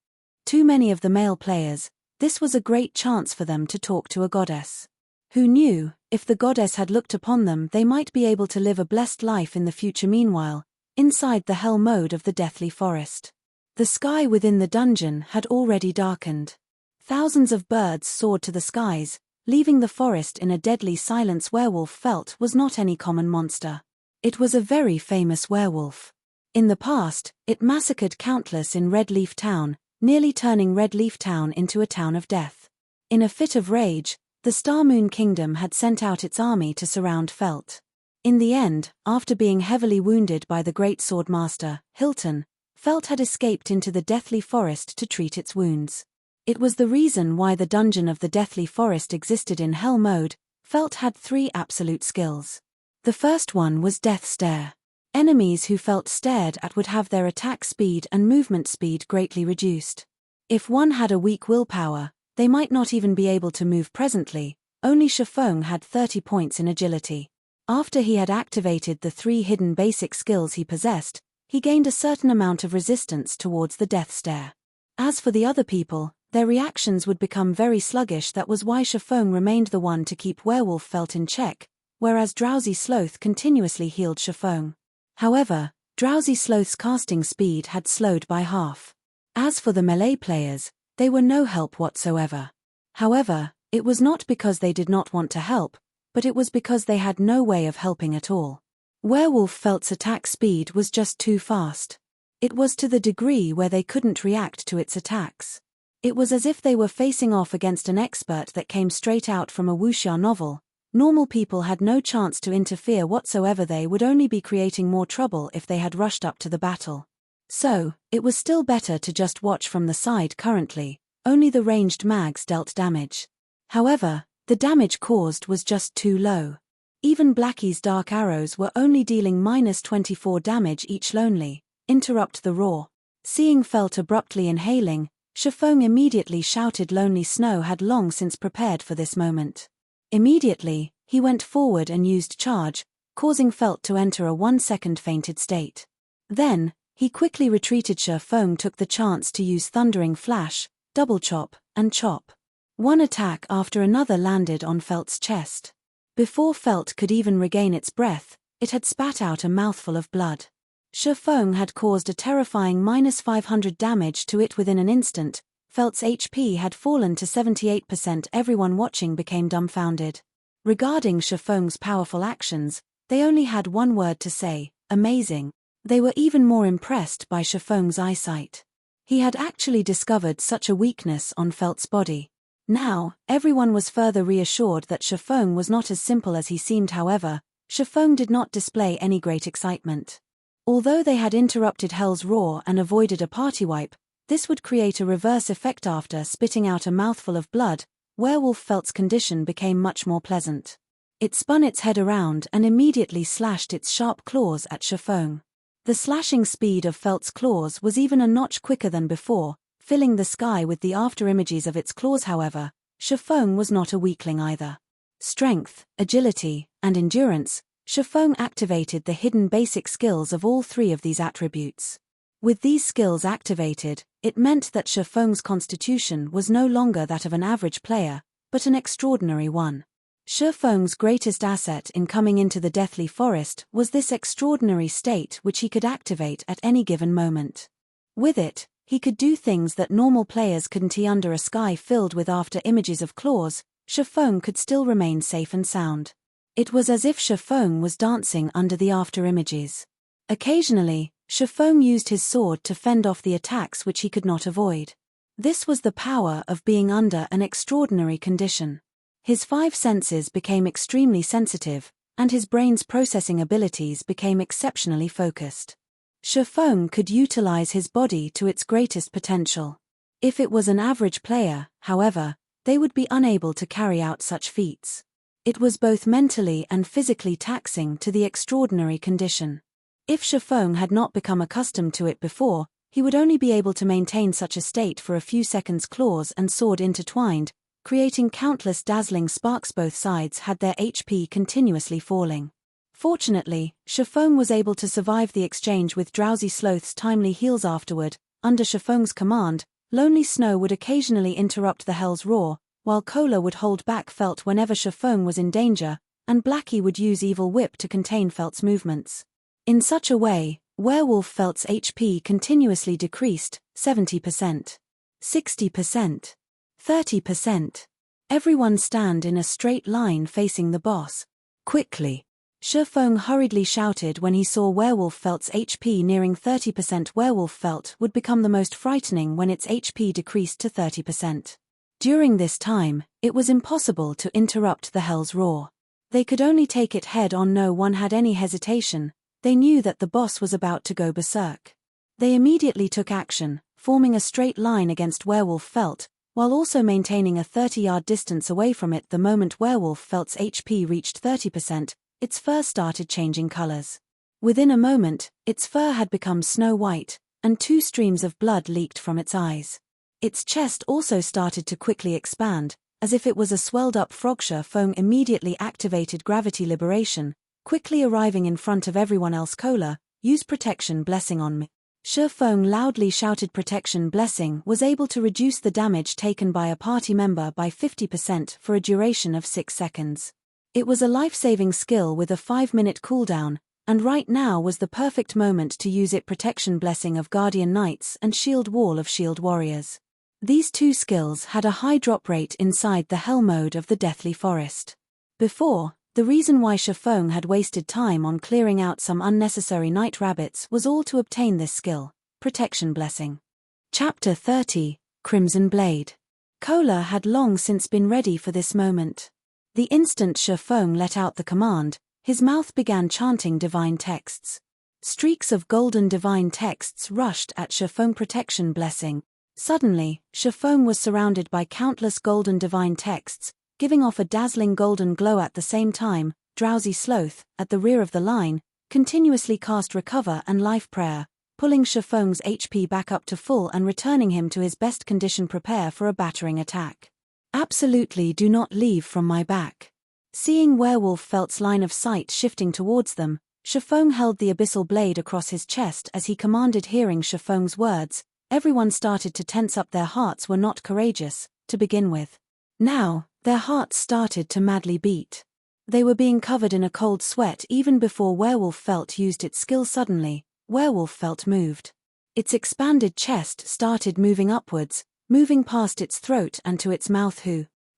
Too many of the male players, this was a great chance for them to talk to a goddess. Who knew, if the goddess had looked upon them, they might be able to live a blessed life in the future. Meanwhile, inside the hell mode of the deathly forest, the sky within the dungeon had already darkened. Thousands of birds soared to the skies, leaving the forest in a deadly silence. Werewolf felt was not any common monster. It was a very famous werewolf. In the past, it massacred countless in Red Leaf Town, nearly turning Red Leaf Town into a town of death. In a fit of rage, the Star Moon Kingdom had sent out its army to surround Felt. In the end, after being heavily wounded by the great swordmaster, Hilton, Felt had escaped into the deathly forest to treat its wounds. It was the reason why the dungeon of the deathly forest existed in hell mode. Felt had 3 absolute skills. The first one was Death Stare. Enemies who Felt stared at would have their attack speed and movement speed greatly reduced. If one had a weak willpower, they might not even be able to move. Presently, only Feng had 30 points in agility. After he had activated the 3 hidden basic skills he possessed, he gained a certain amount of resistance towards the Death Stare. As for the other people, their reactions would become very sluggish. That was why Feng remained the one to keep Werewolf Felt in check, whereas Drowsy Sloth continuously healed Feng. However, Drowsy Sloth's casting speed had slowed by half. As for the melee players, they were no help whatsoever. However, it was not because they did not want to help, but it was because they had no way of helping at all. Werewolf Felt's attack speed was just too fast. It was to the degree where they couldn't react to its attacks. It was as if they were facing off against an expert that came straight out from a wuxia novel. Normal people had no chance to interfere whatsoever. They would only be creating more trouble if they had rushed up to the battle. So, it was still better to just watch from the side. Currently, only the ranged mags dealt damage. However, the damage caused was just too low. Even Blackie's dark arrows were only dealing -24 damage each. Lonely, interrupt the roar. Seeing Felt abruptly inhaling, Feng immediately shouted. Lonely Snow had long since prepared for this moment. Immediately, he went forward and used charge, causing Felt to enter a 1-second fainted state. Then, he quickly retreated. Feng took the chance to use Thundering Flash, Double Chop, and Chop. One attack after another landed on Felt's chest. Before Felt could even regain its breath, it had spat out a mouthful of blood. Feng had caused a terrifying -500 damage to it within an instant. Felt's HP had fallen to 78%. Everyone watching became dumbfounded. Regarding Feng's powerful actions, they only had one word to say: amazing. They were even more impressed by Feng's eyesight. He had actually discovered such a weakness on Felt's body. Now, everyone was further reassured that Feng was not as simple as he seemed. However, Feng did not display any great excitement. Although they had interrupted Hell's Roar and avoided a party wipe, this would create a reverse effect. After spitting out a mouthful of blood, Werewolf Felt's condition became much more pleasant. It spun its head around and immediately slashed its sharp claws at Feng. The slashing speed of Felt's claws was even a notch quicker than before, filling the sky with the afterimages of its claws. However, Feng was not a weakling either. Strength, agility, and endurance, Feng activated the hidden basic skills of all 3 of these attributes. With these skills activated, It meant that Feng's constitution was no longer that of an average player, but an extraordinary one. Feng's greatest asset in coming into the Deathly Forest was this extraordinary state which he could activate at any given moment. With it, he could do things that normal players couldn't. Under a sky filled with after images of claws, Feng could still remain safe and sound. It was as if Feng was dancing under the after images. Occasionally, Feng used his sword to fend off the attacks which he could not avoid. This was the power of being under an extraordinary condition. His 5 senses became extremely sensitive, and his brain's processing abilities became exceptionally focused. Feng could utilize his body to its greatest potential. If it was an average player, however, they would be unable to carry out such feats. It was both mentally and physically taxing to the extraordinary condition. If Feng had not become accustomed to it before, he would only be able to maintain such a state for a few seconds. Claws and sword intertwined, creating countless dazzling sparks. Both sides had their HP continuously falling. Fortunately, Feng was able to survive the exchange with Drowsy Sloth's timely heals. Afterward, under Feng's command, Lonely Snow would occasionally interrupt the Hell's Roar, while Cola would hold back Felt whenever Feng was in danger, and Blackie would use Evil Whip to contain Felt's movements. In such a way, Werewolf Felt's HP continuously decreased, 70%, 60%, 30%. Everyone stand in a straight line facing the boss. Quickly. Feng hurriedly shouted when he saw Werewolf Felt's HP nearing 30%. Werewolf Felt would become the most frightening when its HP decreased to 30%. During this time, it was impossible to interrupt the Hell's Roar. They could only take it head on. No one had any hesitation. They knew that the boss was about to go berserk. They immediately took action, forming a straight line against Werewolf Felt, while also maintaining a 30-yard distance away from it. The moment Werewolf Felt's HP reached 30%, its fur started changing colors. Within a moment, its fur had become snow white, and 2 streams of blood leaked from its eyes. Its chest also started to quickly expand, as if it was a swelled-up frog. Feng immediately activated Gravity Liberation, quickly arriving in front of everyone else. Cola, use Protection Blessing on me. Feng loudly shouted. Protection Blessing was able to reduce the damage taken by a party member by 50% for a duration of 6 seconds. It was a life-saving skill with a 5-minute cooldown, and right now was the perfect moment to use it. Protection Blessing of Guardian Knights and Shield Wall of Shield Warriors. These 2 skills had a high drop rate inside the Hell mode of the Deathly Forest. Before, the reason why Feng had wasted time on clearing out some unnecessary night rabbits was all to obtain this skill, Protection Blessing. Chapter 30, Crimson Blade. Cola had long since been ready for this moment. The instant Feng let out the command, his mouth began chanting divine texts. Streaks of golden divine texts rushed at Feng. Protection Blessing. Suddenly, Feng was surrounded by countless golden divine texts, giving off a dazzling golden glow. At the same time, Drowsy Sloth, at the rear of the line, continuously cast Recover and Life Prayer, pulling Feng's HP back up to full and returning him to his best condition. Prepare for a battering attack. Absolutely do not leave from my back. Seeing Werewolf Felt's line of sight shifting towards them, Feng held the abyssal blade across his chest as he commanded. Hearing Feng's words, everyone started to tense up. Their hearts were not courageous, to begin with. Now, their hearts started to madly beat. They were being covered in a cold sweat even before Werewolf Felt used its skill. Suddenly, Werewolf Felt moved. Its expanded chest started moving upwards, moving past its throat and to its mouth.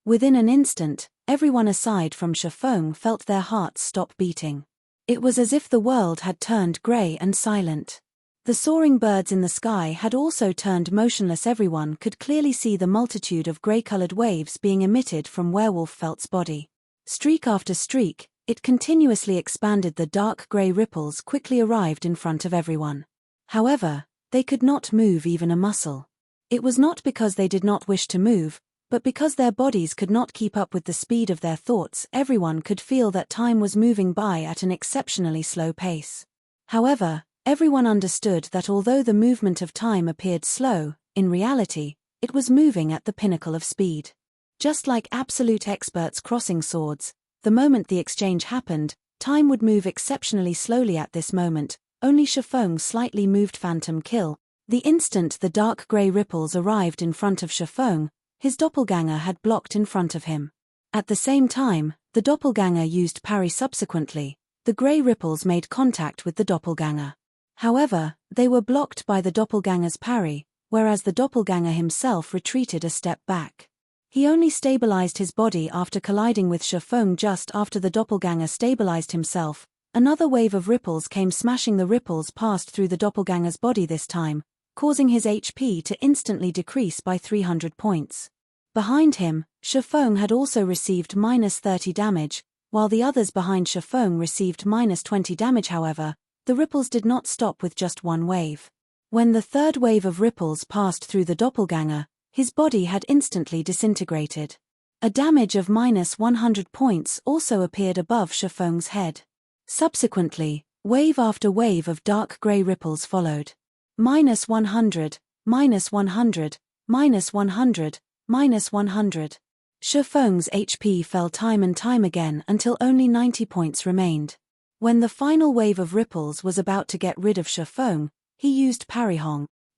Within an instant, everyone aside from Feng felt their hearts stop beating. It was as if the world had turned grey and silent. The soaring birds in the sky had also turned motionless. Everyone could clearly see the multitude of grey-colored waves being emitted from Werewolf Felt's body. Streak after streak, it continuously expanded. The dark grey ripples quickly arrived in front of everyone. However, they could not move even a muscle. It was not because they did not wish to move, but because their bodies could not keep up with the speed of their thoughts. Everyone could feel that time was moving by at an exceptionally slow pace. However, everyone understood that although the movement of time appeared slow, in reality, it was moving at the pinnacle of speed. Just like absolute experts crossing swords, the moment the exchange happened, time would move exceptionally slowly. At this moment, only Feng slightly moved. Phantom Kill. The instant the dark grey ripples arrived in front of Feng, his doppelganger had blocked in front of him. At the same time, the doppelganger used parry. Subsequently, the grey ripples made contact with the doppelganger. However, they were blocked by the doppelganger's parry, whereas the doppelganger himself retreated a step back. He only stabilized his body after colliding with Feng. Just after the doppelganger stabilized himself, another wave of ripples came smashing. The ripples passed through the doppelganger's body this time, causing his HP to instantly decrease by 300 points. Behind him, Feng had also received -30 damage, while the others behind Feng received -20 damage. However, the ripples did not stop with just one wave. When the third wave of ripples passed through the doppelganger, his body had instantly disintegrated. A damage of -100 points also appeared above Feng's head. Subsequently, wave after wave of dark grey ripples followed. -100, -100, -100, -100. Feng's HP fell time and time again until only 90 points remained. When the final wave of ripples was about to get rid of Feng, he used parry.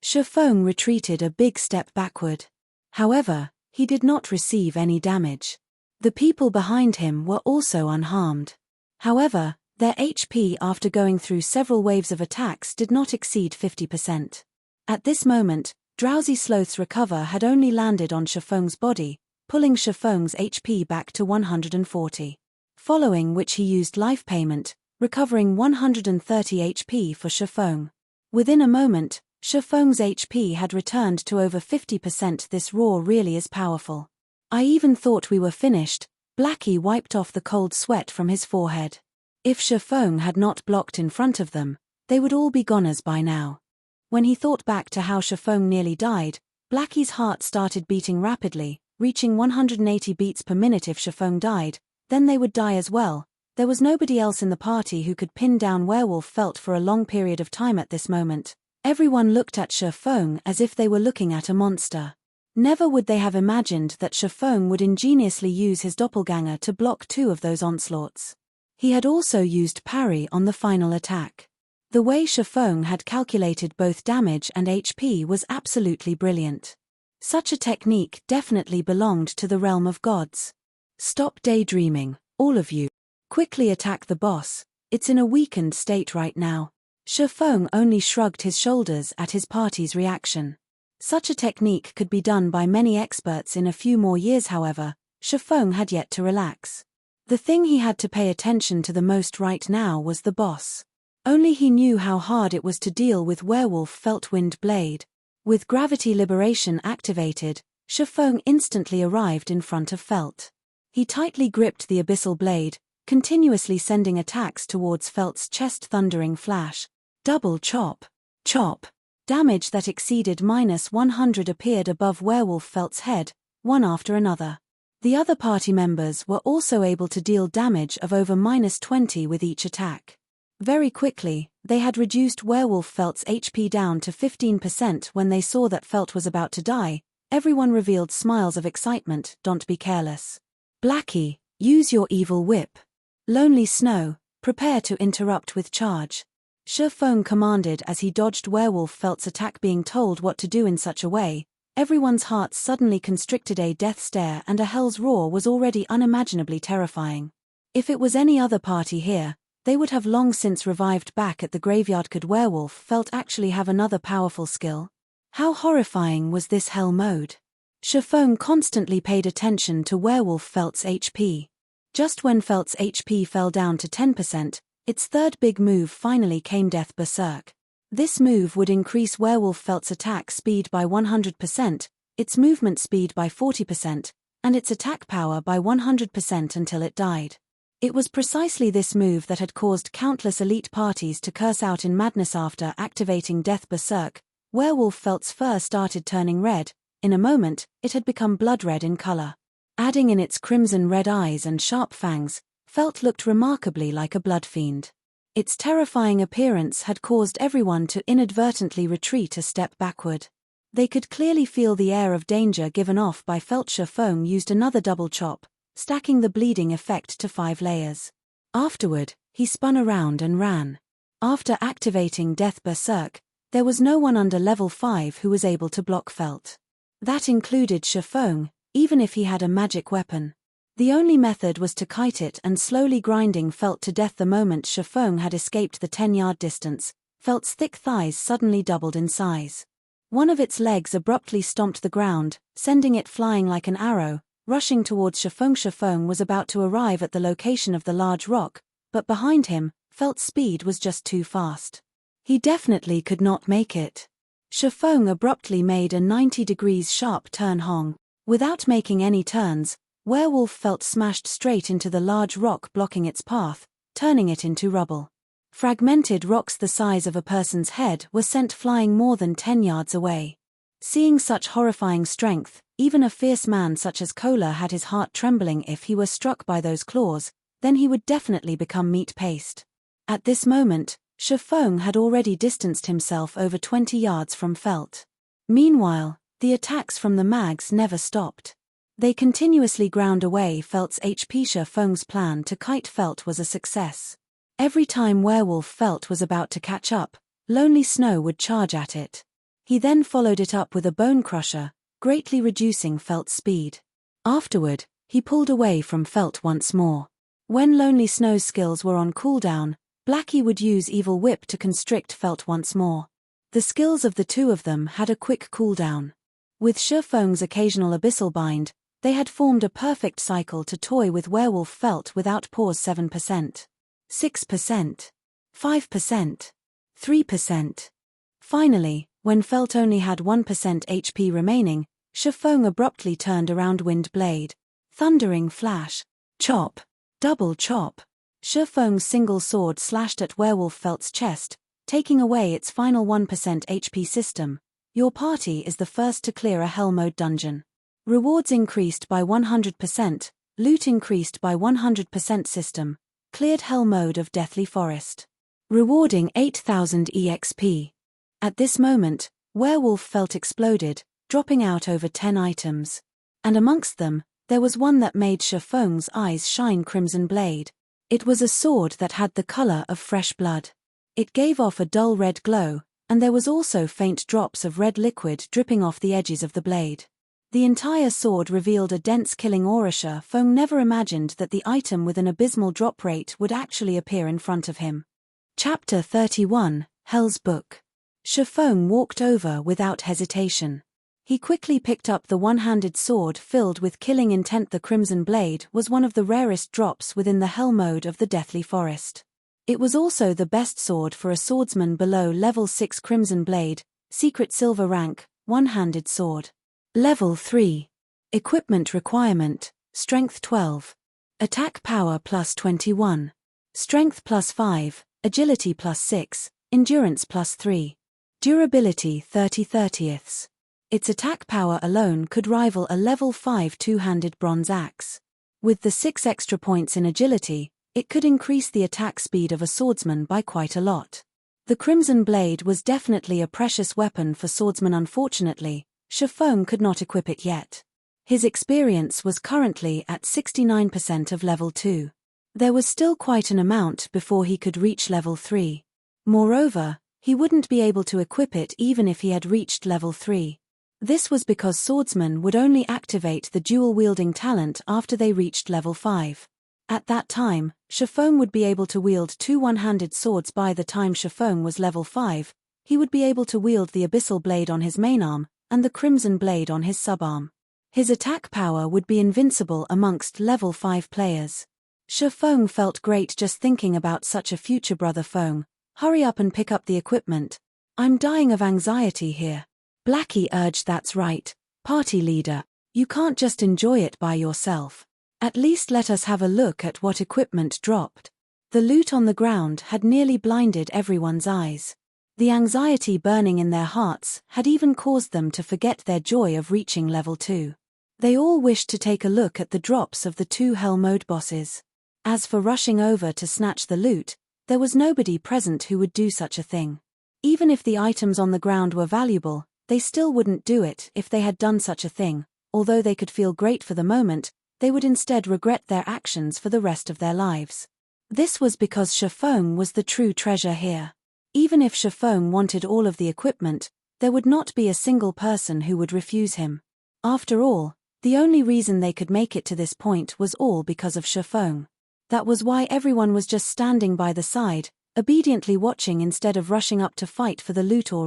Feng retreated a big step backward. However, he did not receive any damage. The people behind him were also unharmed. However, their HP after going through several waves of attacks did not exceed 50%. At this moment, Drowsy Sloth's recover had only landed on Feng's body, pulling Feng's HP back to 140. Following which he used life payment, recovering 130 HP for Feng. Within a moment, Feng's HP had returned to over 50%. This roar really is powerful. I even thought we were finished. Blackie wiped off the cold sweat from his forehead. If Feng had not blocked in front of them, they would all be goners by now. When he thought back to how Feng nearly died, Blackie's heart started beating rapidly, reaching 180 beats per minute. If Feng died, then they would die as well. There was nobody else in the party who could pin down Werewolf Felt for a long period of time at this moment. Everyone looked at Feng as if they were looking at a monster. Never would they have imagined that Feng would ingeniously use his doppelganger to block 2 of those onslaughts. He had also used parry on the final attack. The way Feng had calculated both damage and HP was absolutely brilliant. Such a technique definitely belonged to the realm of gods. Stop daydreaming, all of you. Quickly attack the boss, it's in a weakened state right now. Feng only shrugged his shoulders at his party's reaction. Such a technique could be done by many experts in a few more years. However, Feng had yet to relax. The thing he had to pay attention to the most right now was the boss. Only he knew how hard it was to deal with Werewolf Felt Wind Blade. With gravity liberation activated, Feng instantly arrived in front of Felt. He tightly gripped the Abyssal blade, continuously sending attacks towards Felt's chest. Thundering flash. Double chop. Chop. Damage that exceeded -100 appeared above Werewolf Felt's head, one after another. The other party members were also able to deal damage of over -20 with each attack. Very quickly, they had reduced Werewolf Felt's HP down to 15%. When they saw that Felt was about to die, everyone revealed smiles of excitement. Don't be careless. Blackie, use your evil whip. Lonely Snow, prepare to interrupt with charge. Feng commanded as he dodged Werewolf Felt's attack. Being told what to do in such a way, everyone's hearts suddenly constricted. A death stare and a hell's roar was already unimaginably terrifying. If it was any other party here, they would have long since revived back at the graveyard. Could Werewolf Felt actually have another powerful skill? How horrifying was this hell mode? Feng constantly paid attention to Werewolf Felt's HP. Just when Felt's HP fell down to 10%, its third big move finally came. Death Berserk. This move would increase Werewolf Felt's attack speed by 100%, its movement speed by 40%, and its attack power by 100% until it died. It was precisely this move that had caused countless elite parties to curse out in madness. After activating Death Berserk, Werewolf Felt's fur started turning red. In a moment, it had become blood red in color. Adding in its crimson red eyes and sharp fangs, Felt looked remarkably like a blood fiend. Its terrifying appearance had caused everyone to inadvertently retreat a step backward. They could clearly feel the air of danger given off by Felt. Feng used another double chop, stacking the bleeding effect to 5 layers. Afterward, he spun around and ran. After activating Death Berserk, There was no one under level 5 who was able to block Felt. That included Feng, even if he had a magic weapon. The only method was to kite it and slowly grinding Felt to death. The moment Feng had escaped the 10-yard distance, Felt's thick thighs suddenly doubled in size. One of its legs abruptly stomped the ground, sending it flying like an arrow, rushing towards Feng. Feng was about to arrive at the location of the large rock, but behind him, Felt's speed was just too fast. He definitely could not make it. Feng abruptly made a 90-degree sharp turn. Without making any turns, Werewolf Felt smashed straight into the large rock blocking its path, turning it into rubble. Fragmented rocks the size of a person's head were sent flying more than 10 yards away. Seeing such horrifying strength, even a fierce man such as Kola had his heart trembling. If he were struck by those claws, then he would definitely become meat paste. At this moment, Feng had already distanced himself over 20 yards from Felt. Meanwhile, the attacks from the mags never stopped. They continuously ground away Felt's HP. Feng's plan to kite Felt was a success. Every time Werewolf Felt was about to catch up, Lonely Snow would charge at it. He then followed it up with a Bone Crusher, greatly reducing Felt's speed. Afterward, he pulled away from Felt once more. When Lonely Snow's skills were on cooldown, Blackie would use Evil Whip to constrict Felt once more. The skills of the two of them had a quick cooldown. With Feng's occasional Abyssal Bind, they had formed a perfect cycle to toy with Werewolf Felt without pause. 7%. 6%. 5%. 3%. Finally, when Felt only had 1% HP remaining, Feng abruptly turned around Wind Blade. Thundering Flash. Chop. Double Chop. Feng's single sword slashed at Werewolf Felt's chest, taking away its final 1% HP system. Your party is the first to clear a Hell Mode dungeon. Rewards increased by 100%, loot increased by 100% system. Cleared Hell Mode of Deathly Forest. Rewarding 8,000 EXP. At this moment, Werewolf Felt exploded, dropping out over 10 items. And amongst them, there was one that made Feng's eyes shine crimson blade. It was a sword that had the color of fresh blood. It gave off a dull red glow, and there was also faint drops of red liquid dripping off the edges of the blade. The entire sword revealed a dense killing aura. Feng never imagined that the item with an abysmal drop rate would actually appear in front of him. Chapter 31, Hell's Book. Feng walked over without hesitation. He quickly picked up the one-handed sword filled with killing intent. The crimson blade was one of the rarest drops within the Hell Mode of the Deathly Forest. It was also the best sword for a swordsman below level 6. Crimson blade, secret silver rank, one-handed sword. Level 3. Equipment requirement, Strength 12. Attack power plus 21. Strength plus 5, Agility plus 6, Endurance plus 3. Durability 30/30ths. Its attack power alone could rival a level 5 two-handed bronze axe. With the 6 extra points in agility, it could increase the attack speed of a swordsman by quite a lot. The crimson blade was definitely a precious weapon for swordsmen. Unfortunately, Feng could not equip it yet. His experience was currently at 69% of level 2. There was still quite an amount before he could reach level 3. Moreover, he wouldn't be able to equip it even if he had reached level 3. This was because swordsmen would only activate the dual-wielding talent after they reached level 5. At that time, Feng would be able to wield 2 one-handed swords. By the time Feng was level 5, he would be able to wield the Abyssal Blade on his main arm, and the Crimson Blade on his subarm. His attack power would be invincible amongst level 5 players. Feng felt great just thinking about such a future. Brother Feng, hurry up and pick up the equipment. I'm dying of anxiety here. Blackie urged. That's right, party leader. You can't just enjoy it by yourself. At least let us have a look at what equipment dropped. The loot on the ground had nearly blinded everyone's eyes. The anxiety burning in their hearts had even caused them to forget their joy of reaching level 2. They all wished to take a look at the drops of the 2 Hell Mode bosses. As for rushing over to snatch the loot, there was nobody present who would do such a thing. Even if the items on the ground were valuable, they still wouldn't do it. If they had done such a thing, although they could feel great for the moment, they would instead regret their actions for the rest of their lives. This was because Feng was the true treasure here. Even if Feng wanted all of the equipment, there would not be a single person who would refuse him. After all, the only reason they could make it to this point was all because of Feng. That was why everyone was just standing by the side, obediently watching instead of rushing up to fight for the loot. All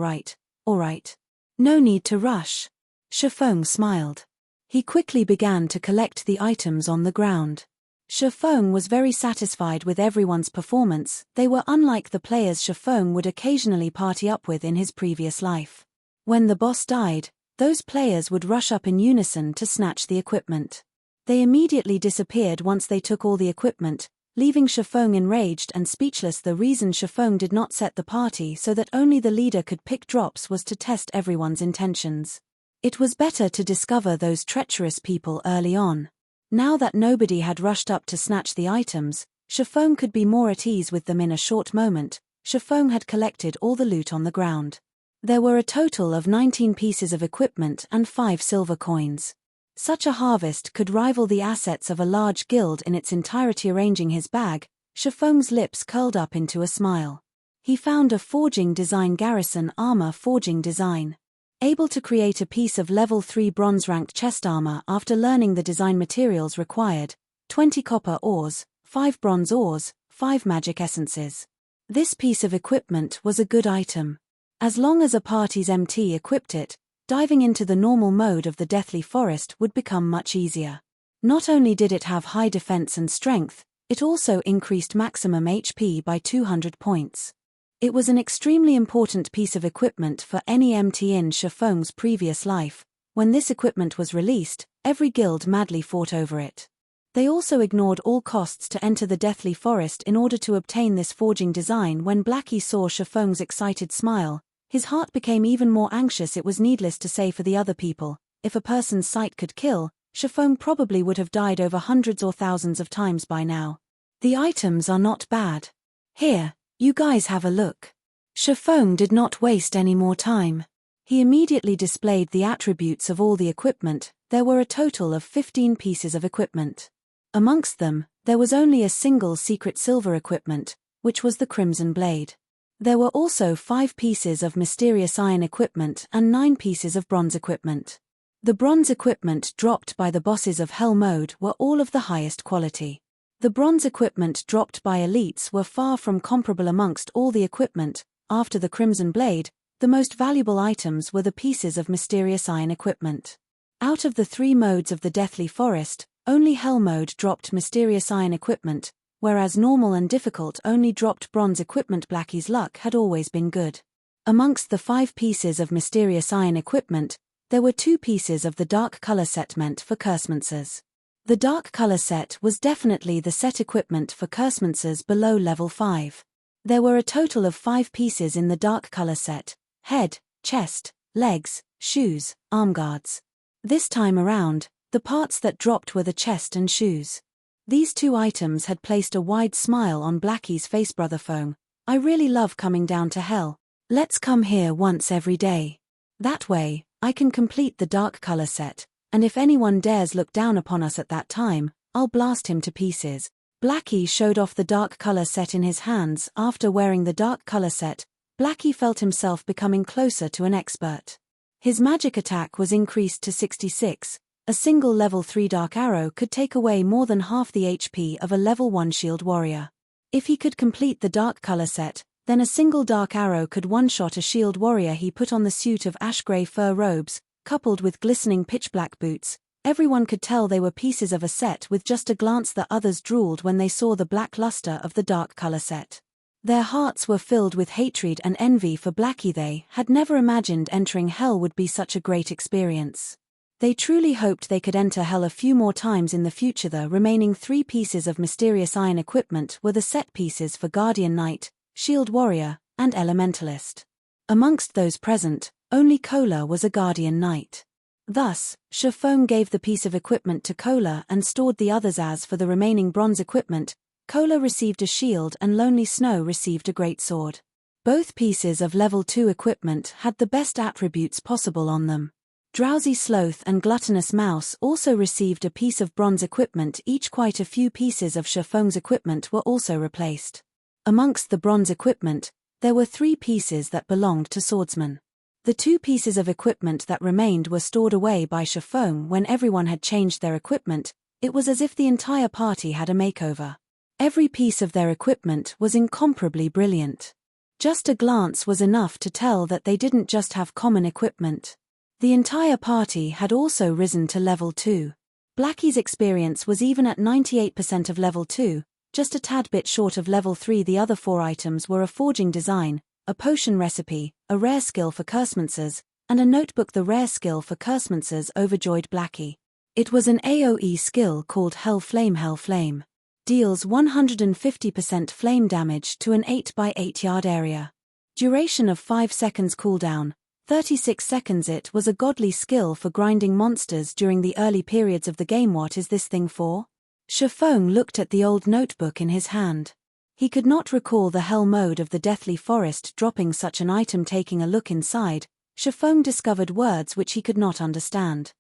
right. No need to rush. Feng smiled. He quickly began to collect the items on the ground. Feng was very satisfied with everyone's performance. They were unlike the players Feng would occasionally party up with in his previous life. When the boss died, those players would rush up in unison to snatch the equipment. They immediately disappeared once they took all the equipment, leaving Feng enraged and speechless. The reason Feng did not set the party so that only the leader could pick drops was to test everyone's intentions. It was better to discover those treacherous people early on. Now that nobody had rushed up to snatch the items, Feng could be more at ease with them. In a short moment, Feng had collected all the loot on the ground. There were a total of 19 pieces of equipment and 5 silver coins. Such a harvest could rival the assets of a large guild in its entirety. Arranging his bag, Feng's lips curled up into a smile. He found a forging design garrison armor forging design. Able to create a piece of level 3 bronze-ranked chest armor after learning the design materials required, 20 copper ores, 5 bronze ores, 5 magic essences. This piece of equipment was a good item. As long as a party's MT equipped it, diving into the normal mode of the Deathly Forest would become much easier. Not only did it have high defense and strength, it also increased maximum HP by 200 points. It was an extremely important piece of equipment for any MT in Feng's previous life. When this equipment was released, every guild madly fought over it. They also ignored all costs to enter the Deathly Forest in order to obtain this forging design. When Blackie saw Feng's excited smile, his heart became even more anxious. It was needless to say for the other people, if a person's sight could kill, Feng probably would have died over hundreds or thousands of times by now. The items are not bad. Here, you guys have a look. Feng did not waste any more time. He immediately displayed the attributes of all the equipment. There were a total of 15 pieces of equipment. Amongst them, there was only a single secret silver equipment, which was the Crimson Blade. There were also 5 pieces of mysterious iron equipment and 9 pieces of bronze equipment. The bronze equipment dropped by the bosses of Hell Mode were all of the highest quality. The bronze equipment dropped by elites were far from comparable. Amongst all the equipment, after the Crimson Blade, the most valuable items were the pieces of mysterious iron equipment. Out of the 3 modes of the Deathly Forest, only Hell Mode dropped mysterious iron equipment, whereas normal and difficult only dropped bronze equipment. Blackie's luck had always been good. Amongst the 5 pieces of mysterious iron equipment, there were 2 pieces of the dark color set meant for Cursemancers. The dark color set was definitely the set equipment for Cursemancers below level 5. There were a total of 5 pieces in the dark color set: head, chest, legs, shoes, arm guards. This time around, the parts that dropped were the chest and shoes. These 2 items had placed a wide smile on Blackie's face. Brother Feng, I really love coming down to hell. Let's come here once every day. That way, I can complete the dark color set. And if anyone dares look down upon us at that time, I'll blast him to pieces. Blackie showed off the dark color set in his hands. After wearing the dark color set, Blackie felt himself becoming closer to an expert. His magic attack was increased to 66. A single level 3 dark arrow could take away more than half the HP of a level 1 shield warrior. If he could complete the dark color set, then a single dark arrow could one-shot a shield warrior. He put on the suit of ash-gray fur robes, coupled with glistening pitch-black boots. Everyone could tell they were pieces of a set with just a glance. The others drooled when they saw the black luster of the dark color set. Their hearts were filled with hatred and envy for Blackie. They had never imagined entering hell would be such a great experience. They truly hoped they could enter hell a few more times in the future. The remaining 3 pieces of mysterious iron equipment were the set pieces for Guardian Knight, Shield Warrior, and Elementalist. Amongst those present, only Kola was a Guardian Knight. Thus, Feng gave the piece of equipment to Kola and stored the others. As for the remaining bronze equipment, Kola received a shield and Lonely Snow received a great sword. Both pieces of level 2 equipment had the best attributes possible on them. Drowsy Sloth and Gluttonous Mouse also received a piece of bronze equipment each. Quite a few pieces of Feng's equipment were also replaced. Amongst the bronze equipment, There were 3 pieces that belonged to Swordsman. The 2 pieces of equipment that remained were stored away by Feng. When everyone had changed their equipment, it was as if the entire party had a makeover. Every piece of their equipment was incomparably brilliant. Just a glance was enough to tell that they didn't just have common equipment. The entire party had also risen to level 2. Blackie's experience was even at 98% of level 2, just a tad bit short of level 3. The other 4 items were a forging design, a potion recipe, a rare skill for cursemances, and a notebook. The rare skill for cursemances overjoyed Blackie. It was an AoE skill called Hell Flame. Hell Flame deals 150% flame damage to an 8x8 yard area. Duration of 5 seconds cooldown, 36 seconds. It was a godly skill for grinding monsters during the early periods of the game. What is this thing for? Feng looked at the old notebook in his hand. He could not recall the hell mode of the Deathly Forest dropping such an item. Taking a look inside, Feng discovered words which he could not understand.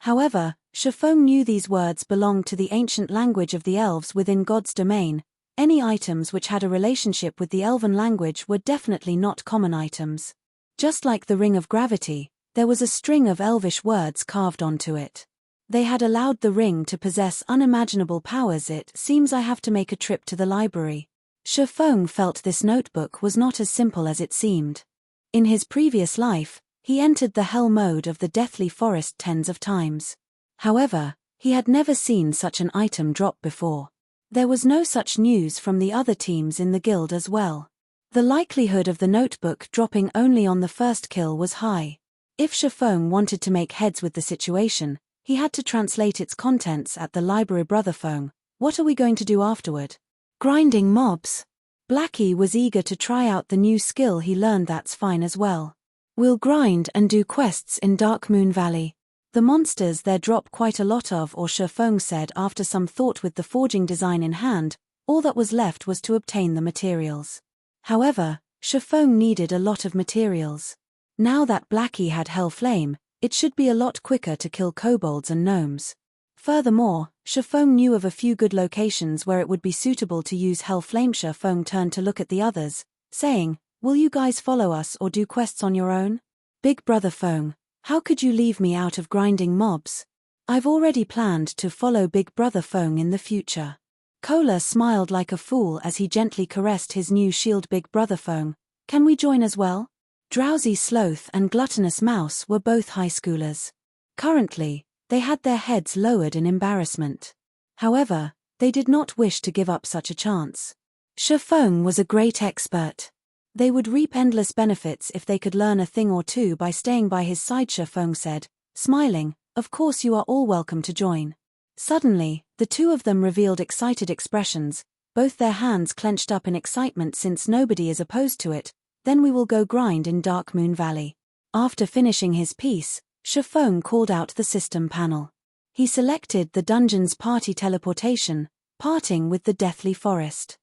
However, Feng knew these words belonged to the ancient language of the elves within God's domain. Any items which had a relationship with the elven language were definitely not common items. Just like the Ring of Gravity, there was a string of elvish words carved onto it. They had allowed the ring to possess unimaginable powers. It seems I have to make a trip to the library. Feng felt this notebook was not as simple as it seemed. In his previous life, he entered the hell mode of the Deathly Forest tens of times. However, he had never seen such an item drop before. There was no such news from the other teams in the guild as well. The likelihood of the notebook dropping only on the first kill was high. If Feng wanted to make heads with the situation, he had to translate its contents at the library. Brother Feng, what are we going to do afterward? Grinding mobs. Blackie was eager to try out the new skill he learned. That's fine as well. We'll grind and do quests in Dark Moon Valley. The monsters there drop quite a lot of, or Feng said after some thought. With the forging design in hand, all that was left was to obtain the materials. However, Feng needed a lot of materials. Now that Blackie had Hell Flame, it should be a lot quicker to kill kobolds and gnomes. Furthermore, Feng knew of a few good locations where it would be suitable to use Hell Flame. Feng turned to look at the others, saying, "Will you guys follow us or do quests on your own?" Big Brother Feng, how could you leave me out of grinding mobs? I've already planned to follow Big Brother Feng in the future. Cola smiled like a fool as he gently caressed his new shield. Big Brother Feng, can we join as well? Drowsy Sloth and Gluttonous Mouse were both high schoolers. Currently, they had their heads lowered in embarrassment. However, they did not wish to give up such a chance. Feng was a great expert. They would reap endless benefits if they could learn a thing or two by staying by his side. Feng said, smiling, "Of course you are all welcome to join." Suddenly, the 2 of them revealed excited expressions, both their hands clenched up in excitement. Since nobody is opposed to it, then we will go grind in Dark Moon Valley. After finishing his piece, Feng called out the system panel. He selected the dungeon's party teleportation, parting with the Deathly Forest.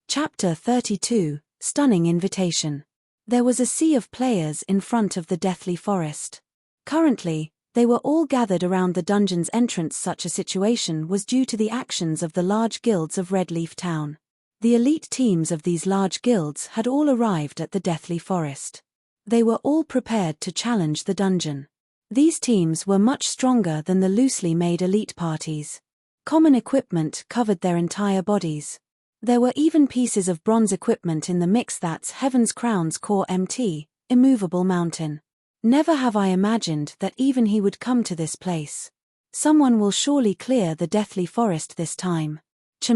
Chapter 32, Stunning Invitation. There was a sea of players in front of the Deathly Forest. Currently, they were all gathered around the dungeon's entrance. Such a situation was due to the actions of the large guilds of Redleaf Town. The elite teams of these large guilds had all arrived at the Deathly Forest. They were all prepared to challenge the dungeon. These teams were much stronger than the loosely made elite parties. Common equipment covered their entire bodies. There were even pieces of bronze equipment in the mix. That's Heaven's Crown's core MT, Immovable Mountain. Never have I imagined that even he would come to this place. Someone will surely clear the Deathly Forest this time. Ch.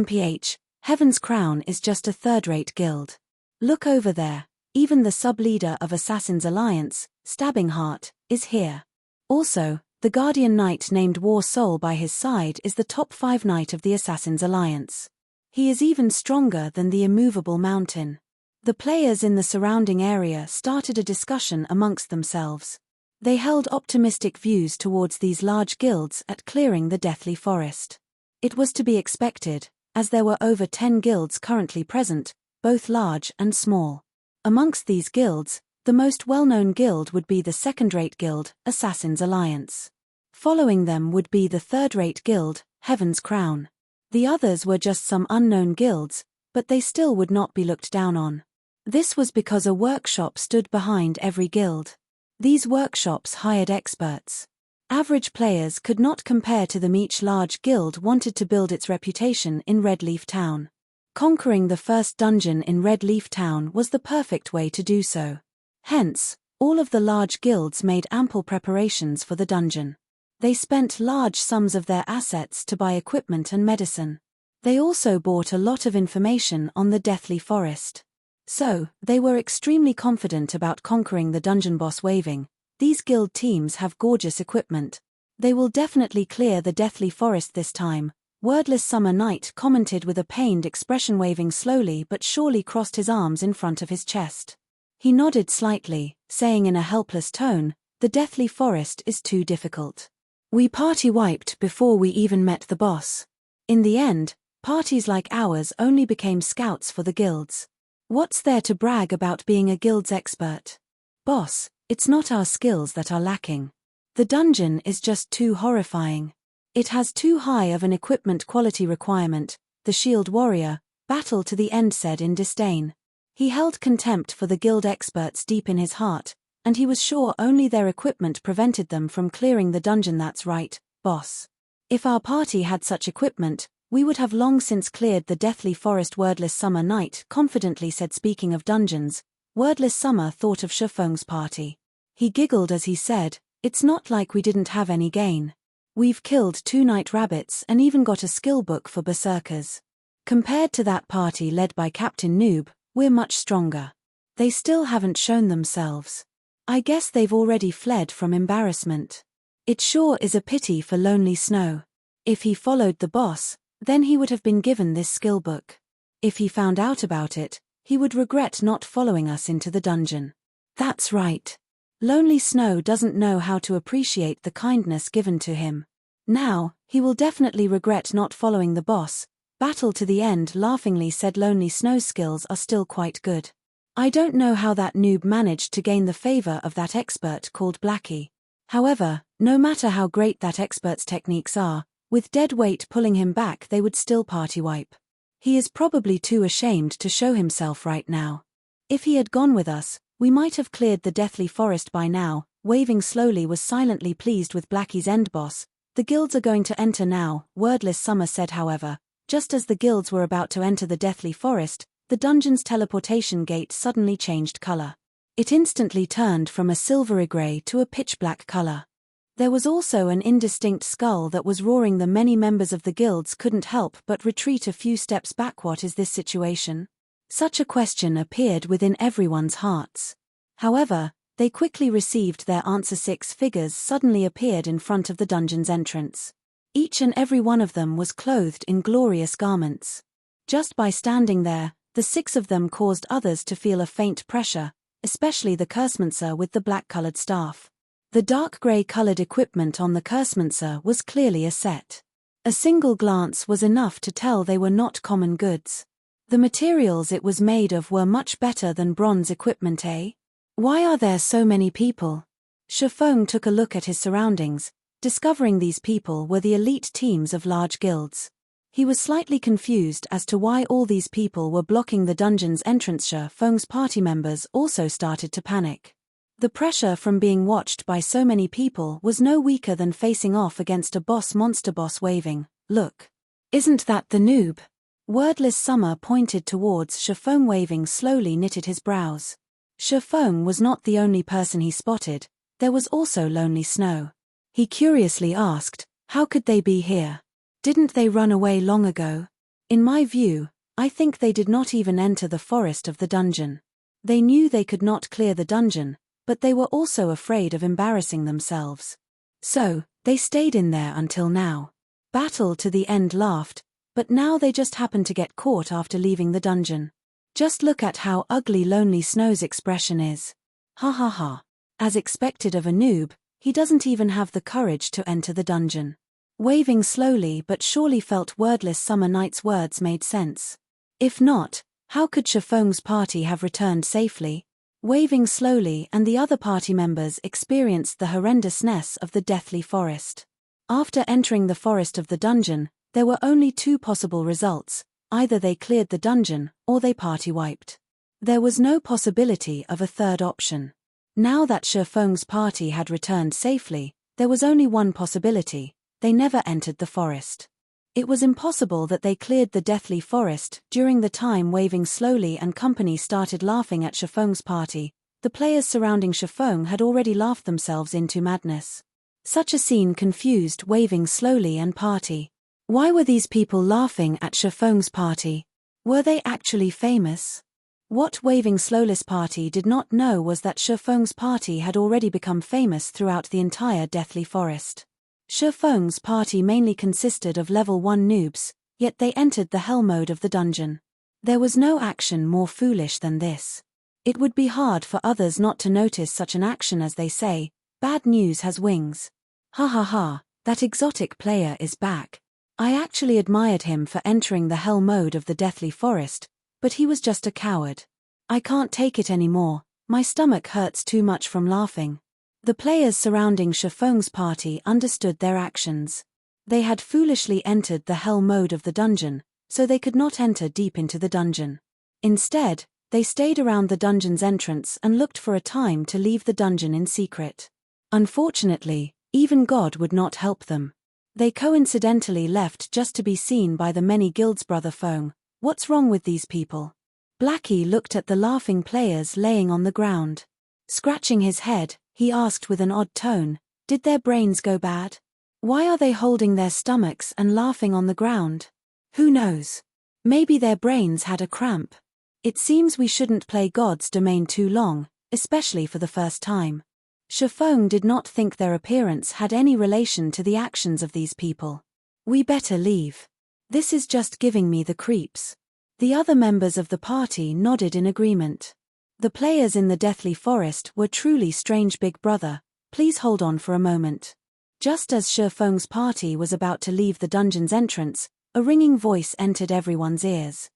Heaven's Crown is just a third-rate guild. Look over there, even the sub-leader of Assassin's Alliance, Stabbing Heart, is here. Also, the Guardian Knight named War Soul by his side is the top 5 knight of the Assassin's Alliance. He is even stronger than the Immovable Mountain. The players in the surrounding area started a discussion amongst themselves. They held optimistic views towards these large guilds at clearing the Deathly Forest. It was to be expected, as there were over 10 guilds currently present, both large and small. Amongst these guilds, the most well-known guild would be the second-rate guild, Assassin's Alliance. Following them would be the third-rate guild, Heaven's Crown. The others were just some unknown guilds, but they still would not be looked down on. This was because a workshop stood behind every guild. These workshops hired experts. Average players could not compare to them. Each large guild wanted to build its reputation in Red Leaf Town. Conquering the first dungeon in Red Leaf Town was the perfect way to do so. Hence, all of the large guilds made ample preparations for the dungeon. They spent large sums of their assets to buy equipment and medicine. They also bought a lot of information on the Deathly Forest. So, they were extremely confident about conquering the dungeon boss waving. These guild teams have gorgeous equipment. They will definitely clear the Deathly Forest this time. Wordless Summer Knight commented with a pained expression. Waving slowly but surely crossed his arms in front of his chest. He nodded slightly, saying in a helpless tone, "The Deathly Forest is too difficult. We party wiped before we even met the boss. In the end, parties like ours only became scouts for the guilds. What's there to brag about being a guild's expert? Boss, it's not our skills that are lacking. The dungeon is just too horrifying. It has too high of an equipment quality requirement," the shield warrior, Battle to the End, said in disdain. He held contempt for the guild experts deep in his heart, and he was sure only their equipment prevented them from clearing the dungeon. "That's right, boss. If our party had such equipment, we would have long since cleared the Deathly Forest," Wordless Summer Knight confidently said. Speaking of dungeons, Wordless Summer thought of Feng's party. He giggled as he said, "It's not like we didn't have any gain. We've killed 2 night rabbits and even got a skill book for berserkers. Compared to that party led by Captain Noob, we're much stronger. They still haven't shown themselves. I guess they've already fled from embarrassment. It sure is a pity for Lonely Snow. If he followed the boss, then he would have been given this skill book. If he found out about it, he would regret not following us into the dungeon. That's right. Lonely Snow doesn't know how to appreciate the kindness given to him. Now, he will definitely regret not following the boss," Battle to the End laughingly said. Lonely Snow's skills are still quite good. I don't know how that noob managed to gain the favor of that expert called Blackie. However, no matter how great that expert's techniques are, with dead weight pulling him back, they would still party wipe. He is probably too ashamed to show himself right now. If he had gone with us, we might have cleared the Deathly Forest by now." Waving slowly was silently pleased with Blackie's end boss. "The guilds are going to enter now," Wordless Summer said. However, just as the guilds were about to enter the Deathly Forest, the dungeon's teleportation gate suddenly changed color. It instantly turned from a silvery gray to a pitch-black color. There was also an indistinct skull that was roaring. The many members of the guilds couldn't help but retreat a few steps back. What is this situation? Such a question appeared within everyone's hearts. However, they quickly received their answer. 6 figures suddenly appeared in front of the dungeon's entrance. Each and every one of them was clothed in glorious garments. Just by standing there, the 6 of them caused others to feel a faint pressure, especially the Cursemancer with the black-colored staff. The dark gray-colored equipment on the Cursemancer was clearly a set. A single glance was enough to tell they were not common goods. The materials it was made of were much better than bronze equipment, eh? Why are there so many people? Feng took a look at his surroundings, discovering these people were the elite teams of large guilds. He was slightly confused as to why all these people were blocking the dungeon's entrance. Feng's party members also started to panic. The pressure from being watched by so many people was no weaker than facing off against a monster boss waving. "Look. Isn't that the noob?" Wordless Summer pointed towards Feng. Waving slowly knitted his brows. Feng was not the only person he spotted, there was also Lonely Snow. He curiously asked, "How could they be here? Didn't they run away long ago?" "In my view, I think they did not even enter the forest of the dungeon. They knew they could not clear the dungeon, but they were also afraid of embarrassing themselves. So, they stayed in there until now." Battle to the End laughed, "But now they just happened to get caught after leaving the dungeon. Just look at how ugly Lonely Snow's expression is. Ha ha ha. As expected of a noob, he doesn't even have the courage to enter the dungeon." Waving slowly but surely felt Wordless Summer Knight's words made sense. If not, how could Feng's party have returned safely? Waving slowly and the other party members experienced the horrendousness of the Deathly Forest. After entering the forest of the dungeon, there were only 2 possible results: either they cleared the dungeon, or they party wiped. There was no possibility of a third option. Now that Feng's party had returned safely, there was only one possibility: they never entered the forest. It was impossible that they cleared the deathly forest during the time Waving slowly and company started laughing at Feng's party. The players surrounding Feng had already laughed themselves into madness. Such a scene confused Waving slowly and party. Why were these people laughing at Feng's party? Were they actually famous? What Waving Slowless party did not know was that Feng's party had already become famous throughout the entire deathly forest. Feng's party mainly consisted of level 1 noobs, yet they entered the hell mode of the dungeon. There was no action more foolish than this. It would be hard for others not to notice such an action, as they say, bad news has wings. Ha ha ha, that exotic player is back. I actually admired him for entering the hell mode of the deathly forest, but he was just a coward. I can't take it anymore, my stomach hurts too much from laughing. The players surrounding Feng's party understood their actions. They had foolishly entered the hell mode of the dungeon, so they could not enter deep into the dungeon. Instead, they stayed around the dungeon's entrance and looked for a time to leave the dungeon in secret. Unfortunately, even God would not help them. They coincidentally left just to be seen by the many guilds. Brother Feng, what's wrong with these people? Blackie looked at the laughing players laying on the ground. Scratching his head, he asked with an odd tone, did their brains go bad? Why are they holding their stomachs and laughing on the ground? Who knows? Maybe their brains had a cramp. It seems we shouldn't play God's domain too long, especially for the first time. Feng did not think their appearance had any relation to the actions of these people. We better leave. This is just giving me the creeps. The other members of the party nodded in agreement. The players in the deathly forest were truly strange. Big brother, please hold on for a moment. Just as Feng's party was about to leave the dungeon's entrance, a ringing voice entered everyone's ears.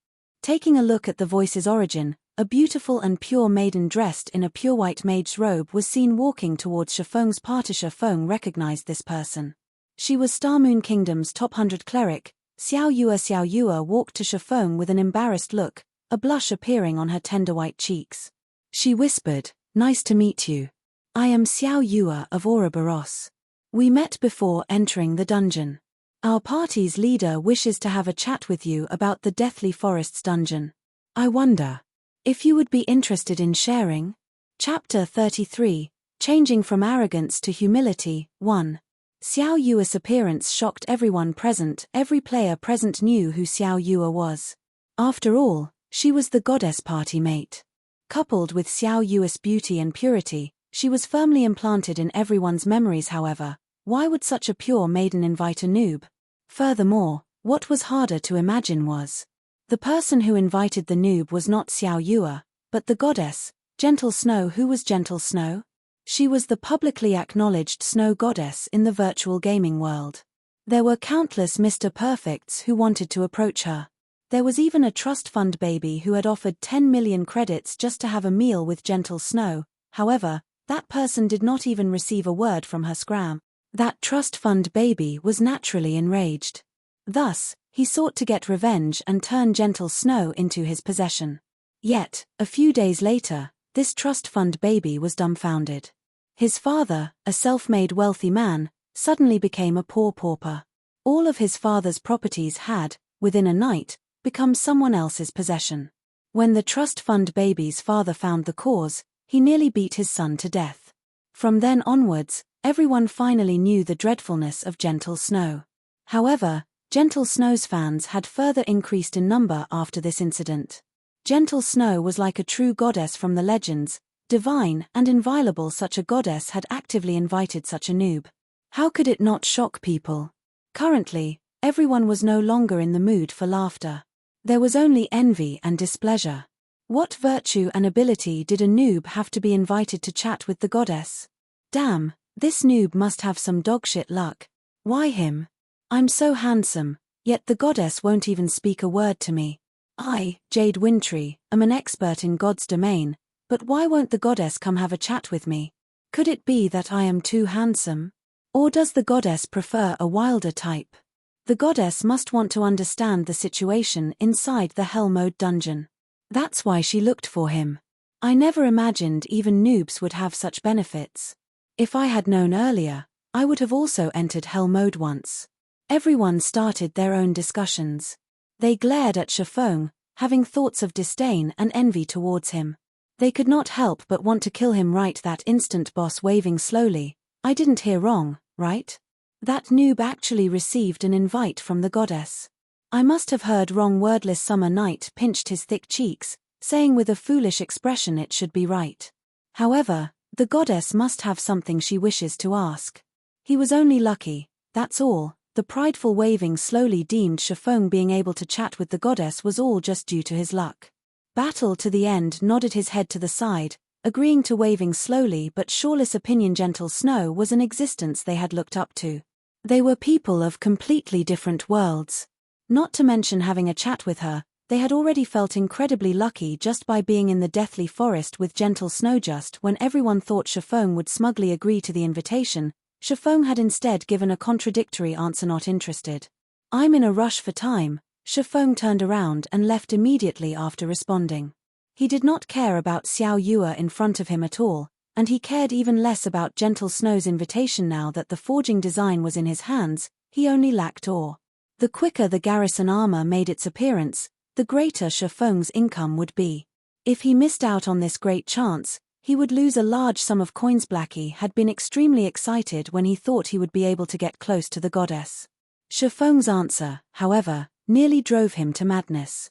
Taking a look at the voice's origin, a beautiful and pure maiden dressed in a pure white mage's robe was seen walking towards Feng's party. Feng recognized this person. She was Starmoon Kingdom's top 100 cleric. Xiao Yue. Xiao Yue walked to Feng with an embarrassed look, a blush appearing on her tender white cheeks. She whispered, nice to meet you. I am Xiao Yue of Ouroboros. We met before entering the dungeon. Our party's leader wishes to have a chat with you about the Deathly Forest's dungeon. I wonder if you would be interested in sharing? Chapter 33, Changing from Arrogance to Humility, 1. Xiao Yue's appearance shocked everyone present. Every player present knew who Xiao Yue was. After all, she was the goddess party mate. Coupled with Xiao Yue's beauty and purity, she was firmly implanted in everyone's memories. However, why would such a pure maiden invite a noob? Furthermore, what was harder to imagine was the person who invited the noob was not Xiao Yue, but the goddess, Gentle Snow. Who was Gentle Snow? She was the publicly acknowledged snow goddess in the virtual gaming world. There were countless Mr. Perfects who wanted to approach her. There was even a trust fund baby who had offered 10 million credits just to have a meal with Gentle Snow. However, that person did not even receive a word from her scram. That trust fund baby was naturally enraged. Thus, he sought to get revenge and turn Gentle Snow into his possession. Yet, a few days later, this trust fund baby was dumbfounded. His father, a self-made wealthy man, suddenly became a poor pauper. All of his father's properties had, within a night, become someone else's possession. When the trust fund baby's father found the cause, he nearly beat his son to death. From then onwards, everyone finally knew the dreadfulness of Gentle Snow. However, Gentle Snow's fans had further increased in number after this incident. Gentle Snow was like a true goddess from the legends, divine and inviolable. Such a goddess had actively invited such a noob. How could it not shock people? Currently, everyone was no longer in the mood for laughter. There was only envy and displeasure. What virtue and ability did a noob have to be invited to chat with the goddess? Damn, this noob must have some dogshit luck. Why him? I'm so handsome, yet the goddess won't even speak a word to me. I, Jade Wintry, am an expert in God's domain, but why won't the goddess come have a chat with me? Could it be that I am too handsome? Or does the goddess prefer a wilder type? The goddess must want to understand the situation inside the Hell Mode dungeon. That's why she looked for him. I never imagined even noobs would have such benefits. If I had known earlier, I would have also entered hell mode once. Everyone started their own discussions. They glared at Feng, having thoughts of disdain and envy towards him. They could not help but want to kill him right that instant. Boss waving slowly. I didn't hear wrong, right? That noob actually received an invite from the goddess. I must have heard wrong. Wordless Summer Night pinched his thick cheeks, saying with a foolish expression it should be right. However, the goddess must have something she wishes to ask. He was only lucky, that's all. The prideful waving slowly deemed Feng being able to chat with the goddess was all just due to his luck. Battle to the end nodded his head to the side, agreeing to waving slowly but sureless opinion. Gentle Snow was an existence they had looked up to. They were people of completely different worlds. Not to mention having a chat with her, they had already felt incredibly lucky just by being in the deathly forest with Gentle Snow. Just when everyone thought Feng would smugly agree to the invitation, Feng had instead given a contradictory answer: not interested. I'm in a rush for time. Feng turned around and left immediately after responding. He did not care about Xiao Yue in front of him at all, and he cared even less about Gentle Snow's invitation. Now that the forging design was in his hands, he only lacked ore. The quicker the garrison armor made its appearance, the greater Feng's income would be. If he missed out on this great chance, he would lose a large sum of coins. Blackie had been extremely excited when he thought he would be able to get close to the goddess. Feng's answer, however, nearly drove him to madness.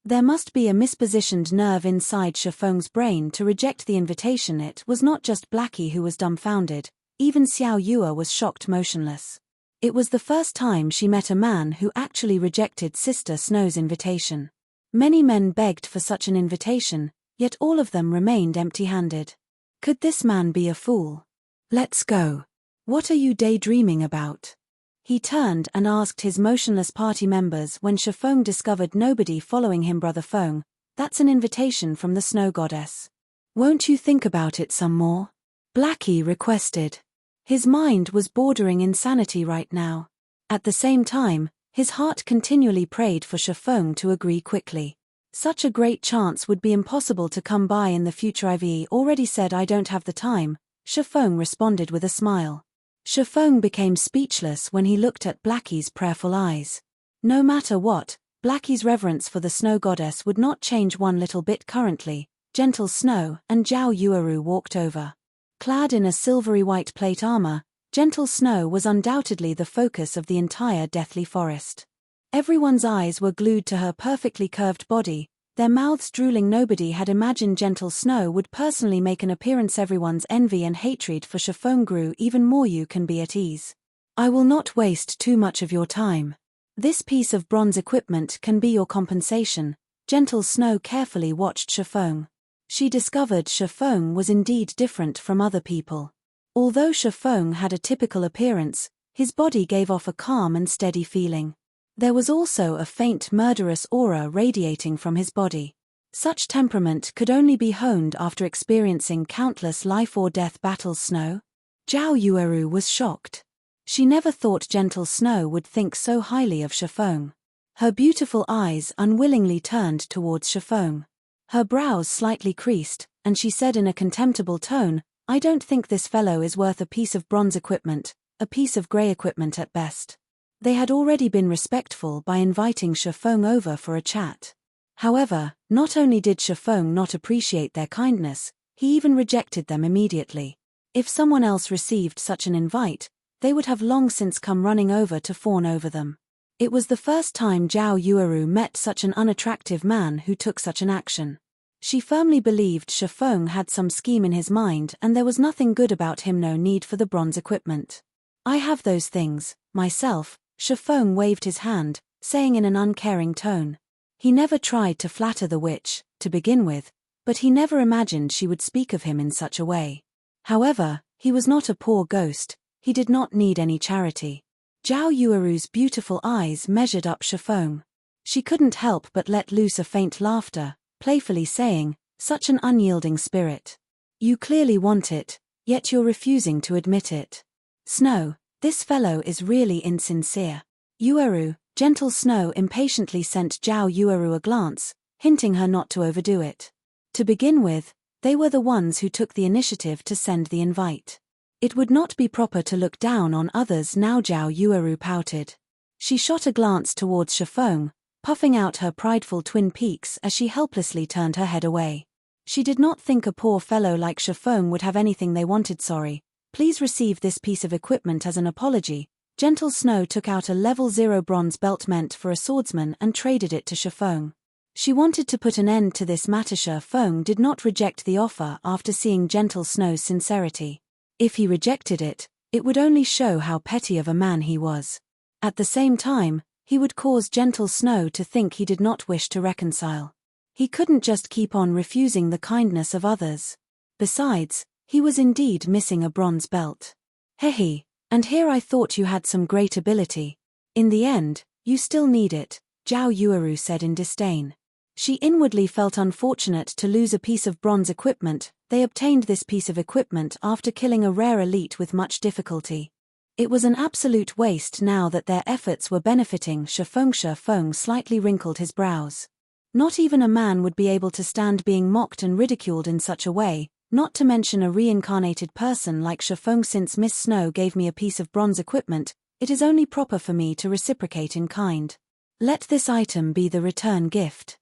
There must be a mispositioned nerve inside Feng's brain to reject the invitation. It was not just Blackie who was dumbfounded, even Xiao Yue was shocked motionless. It was the first time she met a man who actually rejected Sister Snow's invitation. Many men begged for such an invitation, yet all of them remained empty-handed. Could this man be a fool? Let's go. What are you daydreaming about? He turned and asked his motionless party members when Feng discovered nobody following him. Brother Feng, that's an invitation from the snow goddess. Won't you think about it some more? Blackie requested. His mind was bordering insanity right now. At the same time, his heart continually prayed for Feng to agree quickly. Such a great chance would be impossible to come by in the future. I've already said I don't have the time, Feng responded with a smile. Feng became speechless when he looked at Blackie's prayerful eyes. No matter what, Blackie's reverence for the snow goddess would not change one little bit. Currently, Gentle Snow and Zhao Yueru walked over. Clad in a silvery white plate armor, Gentle Snow was undoubtedly the focus of the entire deathly forest. Everyone's eyes were glued to her perfectly curved body, their mouths drooling. Nobody had imagined Gentle Snow would personally make an appearance. Everyone's envy and hatred for Feng grew even more. You can be at ease. I will not waste too much of your time. This piece of bronze equipment can be your compensation. Gentle Snow carefully watched Feng. She discovered Feng was indeed different from other people. Although Feng had a typical appearance, his body gave off a calm and steady feeling. There was also a faint murderous aura radiating from his body. Such temperament could only be honed after experiencing countless life-or-death battles. Snow? Zhao Yueru was shocked. She never thought Gentle Snow would think so highly of Feng. Her beautiful eyes unwillingly turned towards Feng. Her brows slightly creased, and she said in a contemptible tone, I don't think this fellow is worth a piece of bronze equipment, a piece of grey equipment at best. They had already been respectful by inviting Feng over for a chat. However, not only did Feng not appreciate their kindness, he even rejected them immediately. If someone else received such an invite, they would have long since come running over to fawn over them. It was the first time Zhao Yueru met such an unattractive man who took such an action. She firmly believed Feng had some scheme in his mind and there was nothing good about him. No need for the bronze equipment. I have those things, myself. Feng waved his hand, saying in an uncaring tone. He never tried to flatter the witch, to begin with, but he never imagined she would speak of him in such a way. However, he was not a poor ghost, he did not need any charity. Zhao Yueru's beautiful eyes measured up Feng. She couldn't help but let loose a faint laughter, playfully saying, such an unyielding spirit. You clearly want it, yet you're refusing to admit it. Snow, this fellow is really insincere. Yueru, Gentle Snow impatiently sent Zhao Yueru a glance, hinting her not to overdo it. To begin with, they were the ones who took the initiative to send the invite. It would not be proper to look down on others now. Zhao Yueru pouted. She shot a glance towards Shifeng, puffing out her prideful twin peaks as she helplessly turned her head away. She did not think a poor fellow like Shifeng would have anything they wanted. Sorry, please receive this piece of equipment as an apology. Gentle Snow took out a level 0 bronze belt meant for a swordsman and traded it to Shifeng. She wanted to put an end to this matter. Feng did not reject the offer after seeing Gentle Snow's sincerity. If he rejected it, it would only show how petty of a man he was. At the same time, he would cause Gentle Snow to think he did not wish to reconcile. He couldn't just keep on refusing the kindness of others. Besides, he was indeed missing a bronze belt. Hehe, and here I thought you had some great ability. In the end, you still need it, Zhao Yueru said in disdain. She inwardly felt unfortunate to lose a piece of bronze equipment. They obtained this piece of equipment after killing a rare elite with much difficulty. It was an absolute waste now that their efforts were benefiting Shifeng. Shifeng slightly wrinkled his brows. Not even a man would be able to stand being mocked and ridiculed in such a way, not to mention a reincarnated person like Shifeng. Since Miss Snow gave me a piece of bronze equipment, it is only proper for me to reciprocate in kind. Let this item be the return gift.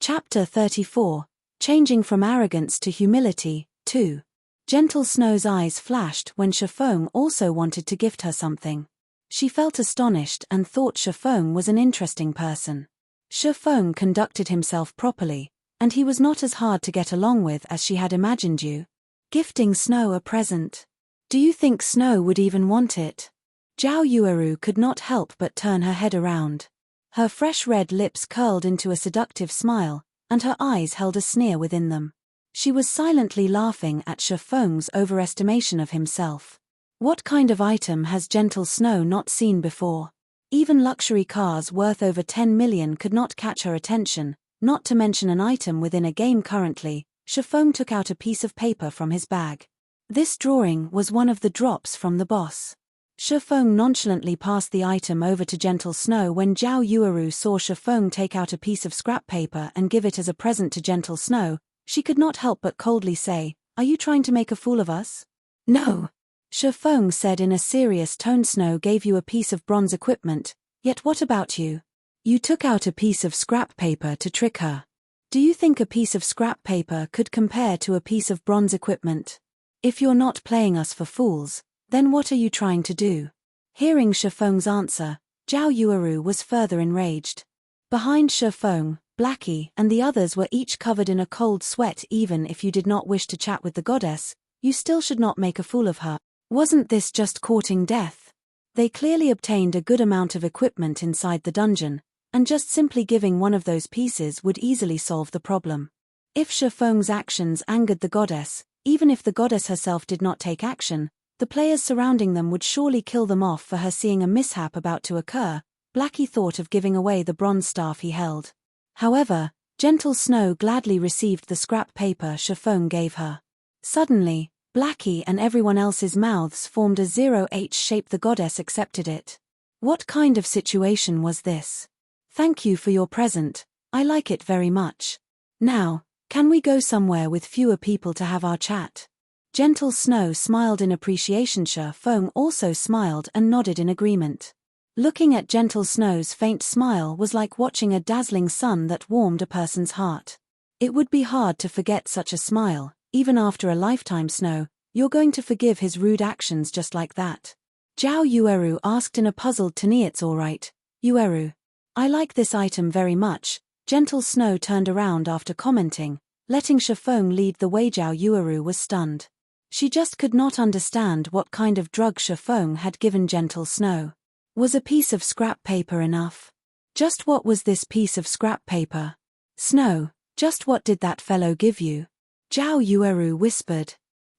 Chapter 34, Changing from Arrogance to Humility, 2. Gentle Snow's eyes flashed when Shifeng also wanted to gift her something. She felt astonished and thought Shifeng was an interesting person. Shifeng conducted himself properly, and he was not as hard to get along with as she had imagined. You gifting Snow a present? Do you think Snow would even want it? Zhao Yueru could not help but turn her head around. Her fresh red lips curled into a seductive smile, and her eyes held a sneer within them. She was silently laughing at Shifeng's overestimation of himself. What kind of item has Gentle Snow not seen before? Even luxury cars worth over 10 million could not catch her attention, not to mention an item within a game currently. Shifeng took out a piece of paper from his bag. This drawing was one of the drops from the boss. Shifeng nonchalantly passed the item over to Gentle Snow. When Zhao Yueru saw Shifeng take out a piece of scrap paper and give it as a present to Gentle Snow, she could not help but coldly say, "Are you trying to make a fool of us?" "No," Shifeng said in a serious tone. "Snow gave you a piece of bronze equipment, yet what about you? You took out a piece of scrap paper to trick her. Do you think a piece of scrap paper could compare to a piece of bronze equipment? If you're not playing us for fools, then what are you trying to do?" Hearing Shifeng's answer, Zhao Yueru was further enraged. Behind Shifeng, Blackie and the others were each covered in a cold sweat. Even if you did not wish to chat with the goddess, you still should not make a fool of her. Wasn't this just courting death? They clearly obtained a good amount of equipment inside the dungeon, and just simply giving one of those pieces would easily solve the problem. If Shifeng's actions angered the goddess, even if the goddess herself did not take action, the players surrounding them would surely kill them off for her. Seeing a mishap about to occur, Blackie thought of giving away the bronze staff he held. However, Gentle Snow gladly received the scrap paper Shifeng gave her. Suddenly, Blackie and everyone else's mouths formed a 0H shape. The goddess accepted it. What kind of situation was this? Thank you for your present, I like it very much. Now, can we go somewhere with fewer people to have our chat? Gentle Snow smiled in appreciation. Feng also smiled and nodded in agreement. Looking at Gentle Snow's faint smile was like watching a dazzling sun that warmed a person's heart. It would be hard to forget such a smile, even after a lifetime. Snow, you're going to forgive his rude actions just like that? Zhao Yueru asked in a puzzled tone. It's alright, Yueru. I like this item very much. Gentle Snow turned around after commenting, letting Shifeng lead the way. Zhao Yueru was stunned. She just could not understand what kind of drug Shifeng had given Gentle Snow. Was a piece of scrap paper enough? Just what was this piece of scrap paper? Snow, just what did that fellow give you? Zhao Yueru whispered.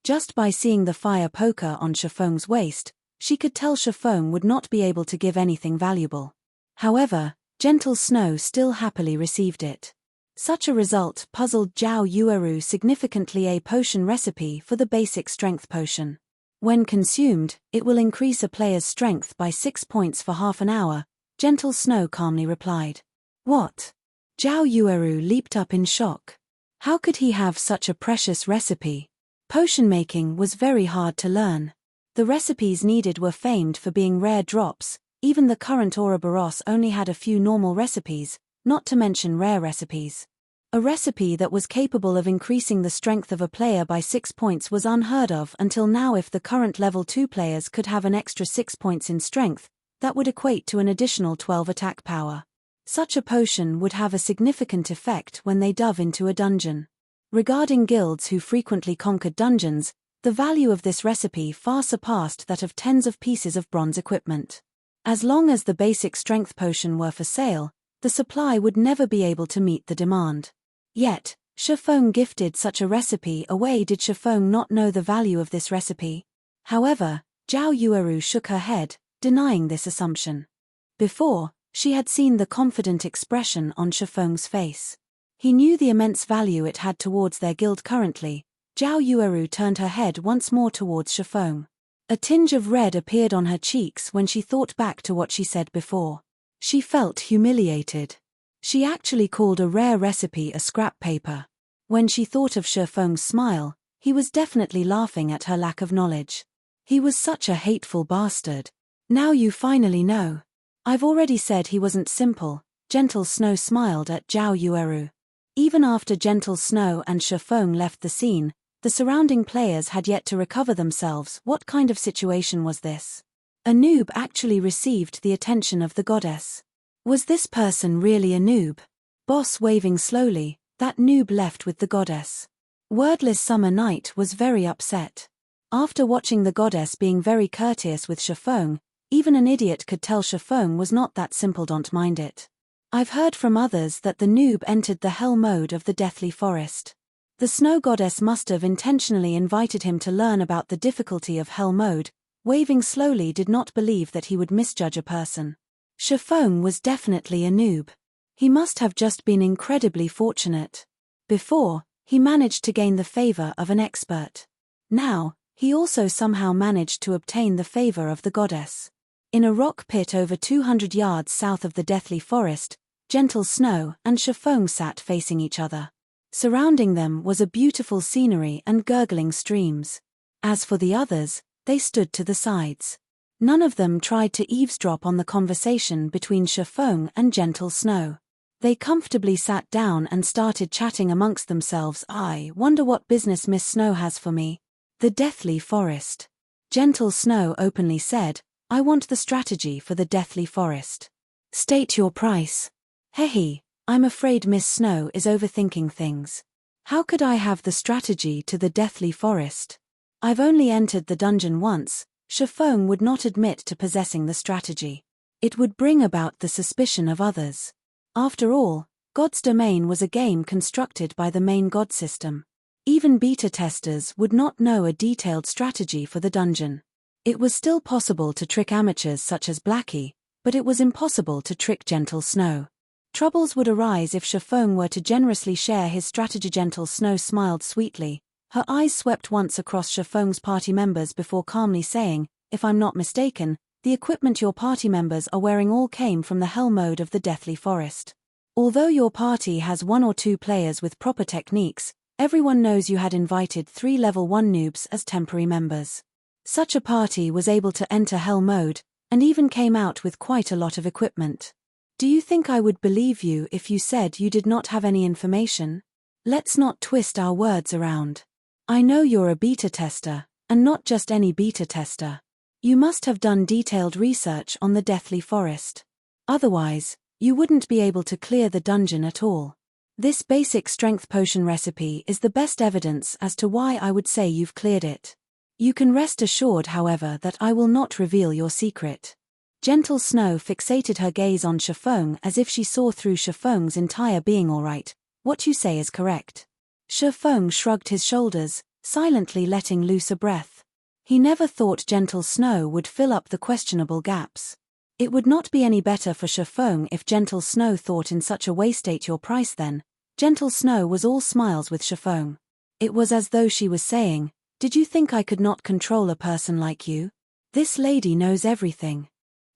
Just by seeing the fire poker on Shifeng's waist, she could tell Shifeng would not be able to give anything valuable. However, Gentle Snow still happily received it. Such a result puzzled Zhao Yueru significantly. A potion recipe for the basic strength potion. When consumed, it will increase a player's strength by 6 points for half an hour, Gentle Snow calmly replied. What? Zhao Yueru leaped up in shock. How could he have such a precious recipe? Potion making was very hard to learn. The recipes needed were famed for being rare drops. Even the current Ouroboros only had a few normal recipes, not to mention rare recipes. A recipe that was capable of increasing the strength of a player by 6 points was unheard of until now. If the current level 2 players could have an extra 6 points in strength, that would equate to an additional 12 attack power. Such a potion would have a significant effect when they dove into a dungeon. Regarding guilds who frequently conquered dungeons, the value of this recipe far surpassed that of tens of pieces of bronze equipment. As long as the basic strength potion were for sale, the supply would never be able to meet the demand. Yet, Feng gifted such a recipe away. Did Feng not know the value of this recipe? However, Zhao Yueru shook her head, denying this assumption. Before, she had seen the confident expression on Feng's face. He knew the immense value it had towards their guild currently. Zhao Yueru turned her head once more towards Feng. A tinge of red appeared on her cheeks when she thought back to what she said before. She felt humiliated. She actually called a rare recipe a scrap paper. When she thought of Feng's smile, he was definitely laughing at her lack of knowledge. He was such a hateful bastard. Now you finally know. I've already said he wasn't simple. Gentle Snow smiled at Zhao Yueru. Even after Gentle Snow and Feng left the scene, the surrounding players had yet to recover themselves. What kind of situation was this? A noob actually received the attention of the goddess. Was this person really a noob? Boss waving slowly, that noob left with the goddess. Wordless Summer Night was very upset. After watching the goddess being very courteous with Feng, even an idiot could tell Feng was not that simple. Don't mind it. I've heard from others that the noob entered the hell mode of the Deathly Forest. The snow goddess must have intentionally invited him to learn about the difficulty of hell mode. Waving slowly did not believe that he would misjudge a person. Feng was definitely a noob. He must have just been incredibly fortunate. Before, he managed to gain the favor of an expert. Now, he also somehow managed to obtain the favor of the goddess. In a rock pit over 200 yards south of the Deathly Forest, Gentle Snow and Feng sat facing each other. Surrounding them was a beautiful scenery and gurgling streams. As for the others, they stood to the sides. None of them tried to eavesdrop on the conversation between Feng and Gentle Snow. They comfortably sat down and started chatting amongst themselves. I wonder what business Miss Snow has for me. The Deathly Forest. Gentle Snow openly said, I want the strategy for the Deathly Forest. State your price. Hehe, I'm afraid Miss Snow is overthinking things. How could I have the strategy to the Deathly Forest? I've only entered the dungeon once. Feng would not admit to possessing the strategy. It would bring about the suspicion of others. After all, God's Domain was a game constructed by the main god system. Even beta testers would not know a detailed strategy for the dungeon. It was still possible to trick amateurs such as Blackie, but it was impossible to trick Gentle Snow. Troubles would arise if Feng were to generously share his strategy. Gentle Snow smiled sweetly. Her eyes swept once across Feng's party members before calmly saying, if I'm not mistaken, the equipment your party members are wearing all came from the hell mode of the Deathly Forest. Although your party has 1 or 2 players with proper techniques, everyone knows you had invited 3 level 1 noobs as temporary members. Such a party was able to enter hell mode, and even came out with quite a lot of equipment. Do you think I would believe you if you said you did not have any information? Let's not twist our words around. I know you're a beta tester, and not just any beta tester. You must have done detailed research on the Deathly Forest. Otherwise, you wouldn't be able to clear the dungeon at all. This basic strength potion recipe is the best evidence as to why I would say you've cleared it. You can rest assured, however, that I will not reveal your secret. Gentle Snow fixated her gaze on Feng as if she saw through Feng's entire being. All right, what you say is correct. Feng shrugged his shoulders, silently letting loose a breath. He never thought Gentle Snow would fill up the questionable gaps. It would not be any better for Feng if Gentle Snow thought in such a way. State your price then. Gentle Snow was all smiles with Feng. It was as though she was saying, did you think I could not control a person like you? This lady knows everything.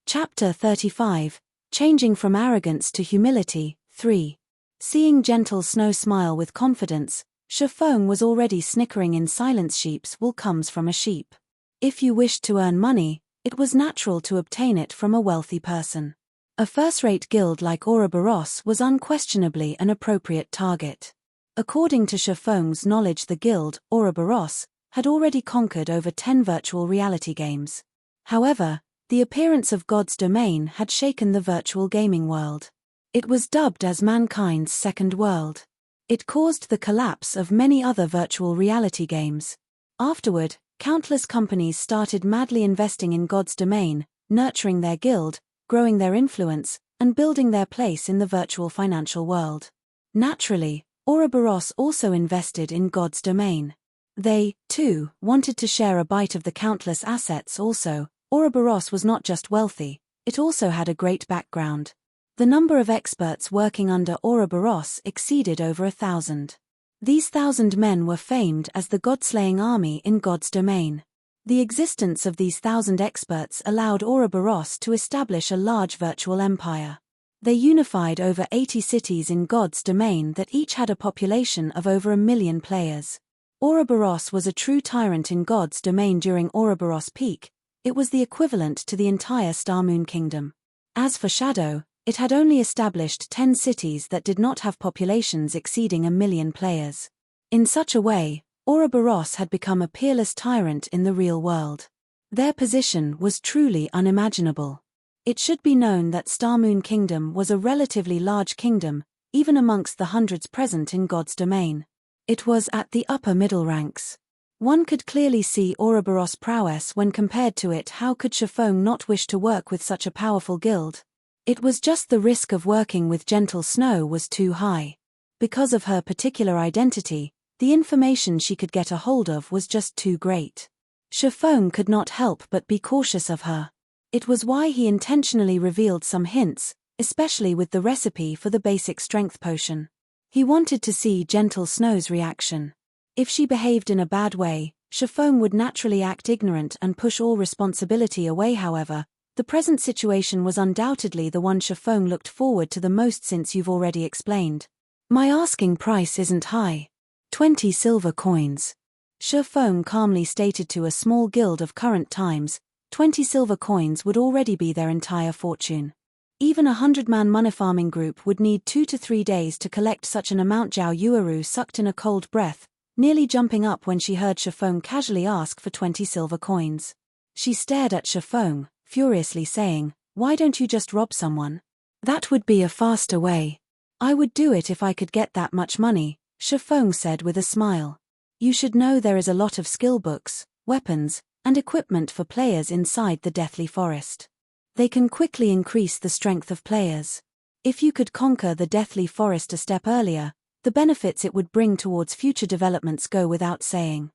Chapter 35, Changing from Arrogance to Humility, 3. Seeing Gentle Snow smile with confidence, Feng was already snickering in silence. Sheep's wool comes from a sheep. If you wished to earn money, it was natural to obtain it from a wealthy person. A first-rate guild like Ouroboros was unquestionably an appropriate target. According to Feng's knowledge, the guild, Ouroboros, had already conquered over 10 virtual reality games. However, the appearance of God's Domain had shaken the virtual gaming world. It was dubbed as mankind's second world. It caused the collapse of many other virtual reality games. Afterward, countless companies started madly investing in God's Domain, nurturing their guild, growing their influence, and building their place in the virtual financial world. Naturally, Ouroboros also invested in God's Domain. They, too, wanted to share a bite of the countless assets. Also, Ouroboros was not just wealthy, it also had a great background. The number of experts working under Ouroboros exceeded over 1,000. These 1,000 men were famed as the god-slaying army in God's Domain. The existence of these 1,000 experts allowed Ouroboros to establish a large virtual empire. They unified over 80 cities in God's Domain that each had a population of over 1 million players. Ouroboros was a true tyrant in God's Domain during Ouroboros peak. It was the equivalent to the entire Star Moon Kingdom. As for Shadow, it had only established 10 cities that did not have populations exceeding 1 million players. In such a way, Ouroboros had become a peerless tyrant in the real world. Their position was truly unimaginable. It should be known that Star Moon Kingdom was a relatively large kingdom, even amongst the hundreds present in God's Domain. It was at the upper middle ranks. One could clearly see Ouroboros' prowess when compared to it. How could Feng not wish to work with such a powerful guild? It was just the risk of working with Gentle Snow was too high. Because of her particular identity, the information she could get a hold of was just too great. Feng could not help but be cautious of her. It was why he intentionally revealed some hints, especially with the recipe for the basic strength potion. He wanted to see Gentle Snow's reaction. If she behaved in a bad way, Feng would naturally act ignorant and push all responsibility away. However, the present situation was undoubtedly the one Feng looked forward to the most, since you've already explained. My asking price isn't high. 20 silver coins. Feng calmly stated. To a small guild of current times, 20 silver coins would already be their entire fortune. Even a 100-man money farming group would need 2 to 3 days to collect such an amount. Zhao Yueru sucked in a cold breath, nearly jumping up when she heard Feng casually ask for 20 silver coins. She stared at Feng, furiously saying, "Why don't you just rob someone? That would be a faster way." "I would do it if I could get that much money," Feng said with a smile. "You should know there is a lot of skill books, weapons, and equipment for players inside the Deathly Forest. They can quickly increase the strength of players. If you could conquer the Deathly Forest a step earlier, the benefits it would bring towards future developments go without saying."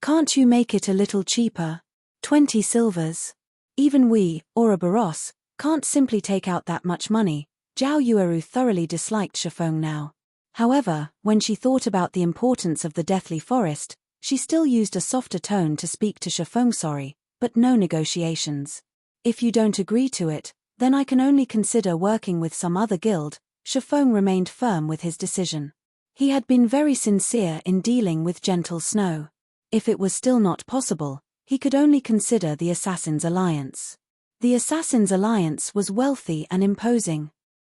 Can't you make it a little cheaper? 20 silvers? Even we, Ouroboros, can't simply take out that much money." Zhao Yueru thoroughly disliked Feng now. However, when she thought about the importance of the Deathly Forest, she still used a softer tone to speak to Feng. "Sorry, but no negotiations. If you don't agree to it, then I can only consider working with some other guild." Feng remained firm with his decision. He had been very sincere in dealing with Gentle Snow. If it was still not possible, he could only consider the Assassin's Alliance. The Assassin's Alliance was wealthy and imposing.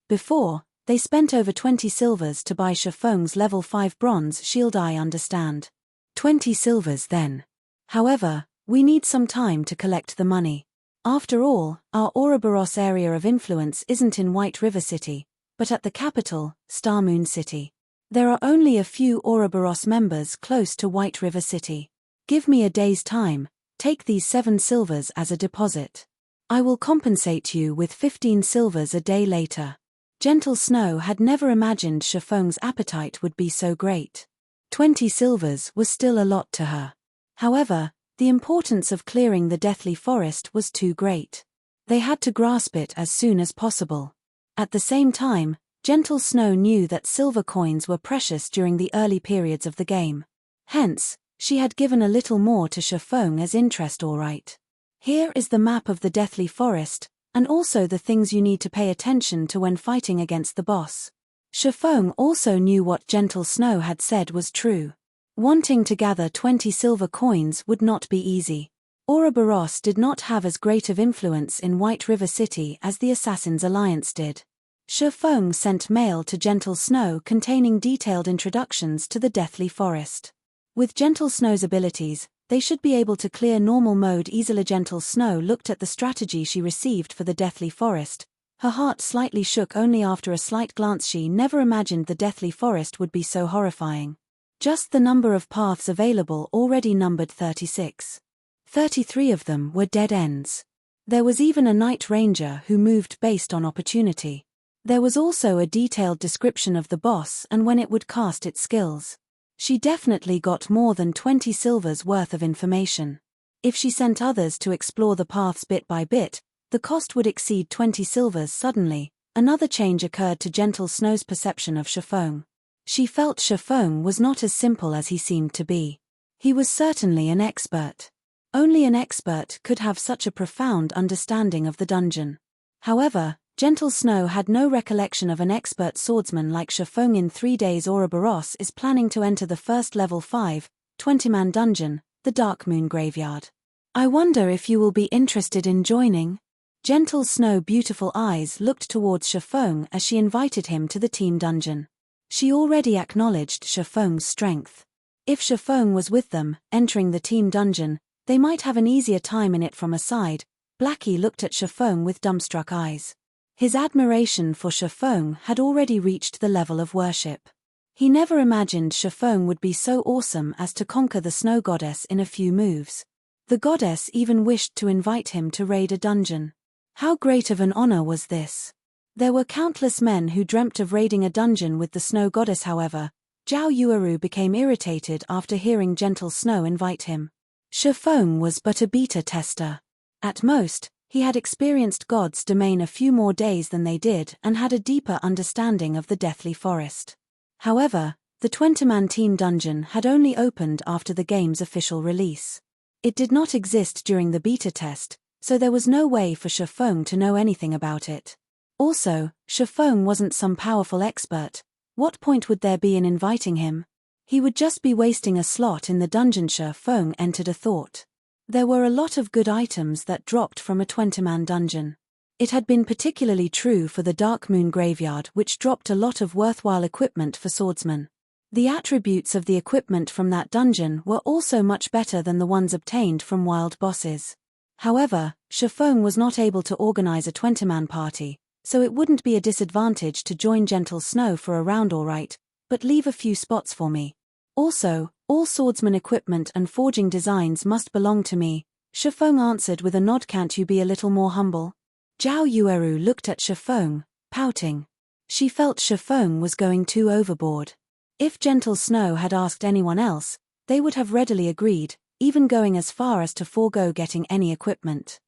Before, they spent over 20 silvers to buy Feng's level 5 bronze shield. "I understand. 20 silvers then. However, we need some time to collect the money. After all, our Ouroboros area of influence isn't in White River City, but at the capital, Star Moon City. There are only a few Ouroboros members close to White River City. Give me a day's time. Take these 7 silvers as a deposit. I will compensate you with 15 silvers a day later." Gentle Snow had never imagined Feng's appetite would be so great. 20 silvers was still a lot to her. However, the importance of clearing the Deathly Forest was too great. They had to grasp it as soon as possible. At the same time, Gentle Snow knew that silver coins were precious during the early periods of the game. Hence, she had given a little more to Feng as interest. "All right. Here is the map of the Deathly Forest, and also the things you need to pay attention to when fighting against the boss. Feng also knew what Gentle Snow had said was true. Wanting to gather 20 silver coins would not be easy. Ouroboros did not have as great of influence in White River City as the Assassin's Alliance did. Feng sent mail to Gentle Snow containing detailed introductions to the Deathly Forest. With Gentle Snow's abilities, they should be able to clear normal mode easily. Gentle Snow looked at the strategy she received for the Deathly Forest. Her heart slightly shook only after a slight glance. She never imagined the Deathly Forest would be so horrifying. Just the number of paths available already numbered 36. 33 of them were dead ends. There was even a Night Ranger who moved based on opportunity. There was also a detailed description of the boss and when it would cast its skills. She definitely got more than 20 silvers worth of information. If she sent others to explore the paths bit by bit, the cost would exceed 20 silvers. Suddenly, another change occurred to Gentle Snow's perception of Feng. She felt Feng was not as simple as he seemed to be. He was certainly an expert. Only an expert could have such a profound understanding of the dungeon. However, Gentle Snow had no recollection of an expert swordsman like Feng. In 3 days Ouroboros is planning to enter the first level 5, 20-man dungeon, the Dark Moon Graveyard. I wonder if you will be interested in joining? Gentle Snow's beautiful eyes looked towards Feng as she invited him to the team dungeon. She already acknowledged Feng's strength. If Feng was with them, entering the team dungeon, they might have an easier time in it. From aside, Blackie looked at Feng with dumbstruck eyes. His admiration for Feng had already reached the level of worship. He never imagined Feng would be so awesome as to conquer the snow goddess in a few moves. The goddess even wished to invite him to raid a dungeon. How great of an honor was this? There were countless men who dreamt of raiding a dungeon with the snow goddess. However, Zhao Yueru became irritated after hearing Gentle Snow invite him. Feng was but a beta tester. At most, he had experienced God's domain a few more days than they did and had a deeper understanding of the Deathly Forest. However, the 20-man team dungeon had only opened after the game's official release. It did not exist during the beta test, so there was no way for Feng to know anything about it. Also, Feng wasn't some powerful expert. What point would there be in inviting him? He would just be wasting a slot in the dungeon. Feng entered a thought. There were a lot of good items that dropped from a 20-man dungeon. It had been particularly true for the Dark Moon Graveyard, which dropped a lot of worthwhile equipment for swordsmen. The attributes of the equipment from that dungeon were also much better than the ones obtained from wild bosses. However, Feng was not able to organize a 20-man party, so it wouldn't be a disadvantage to join Gentle Snow for a round. Alright, but leave a few spots for me. Also, all swordsman equipment and forging designs must belong to me, Feng answered with a nod. Can't you be a little more humble? Zhao Yueru looked at Feng, pouting. She felt Feng was going too overboard. If Gentle Snow had asked anyone else, they would have readily agreed, even going as far as to forego getting any equipment.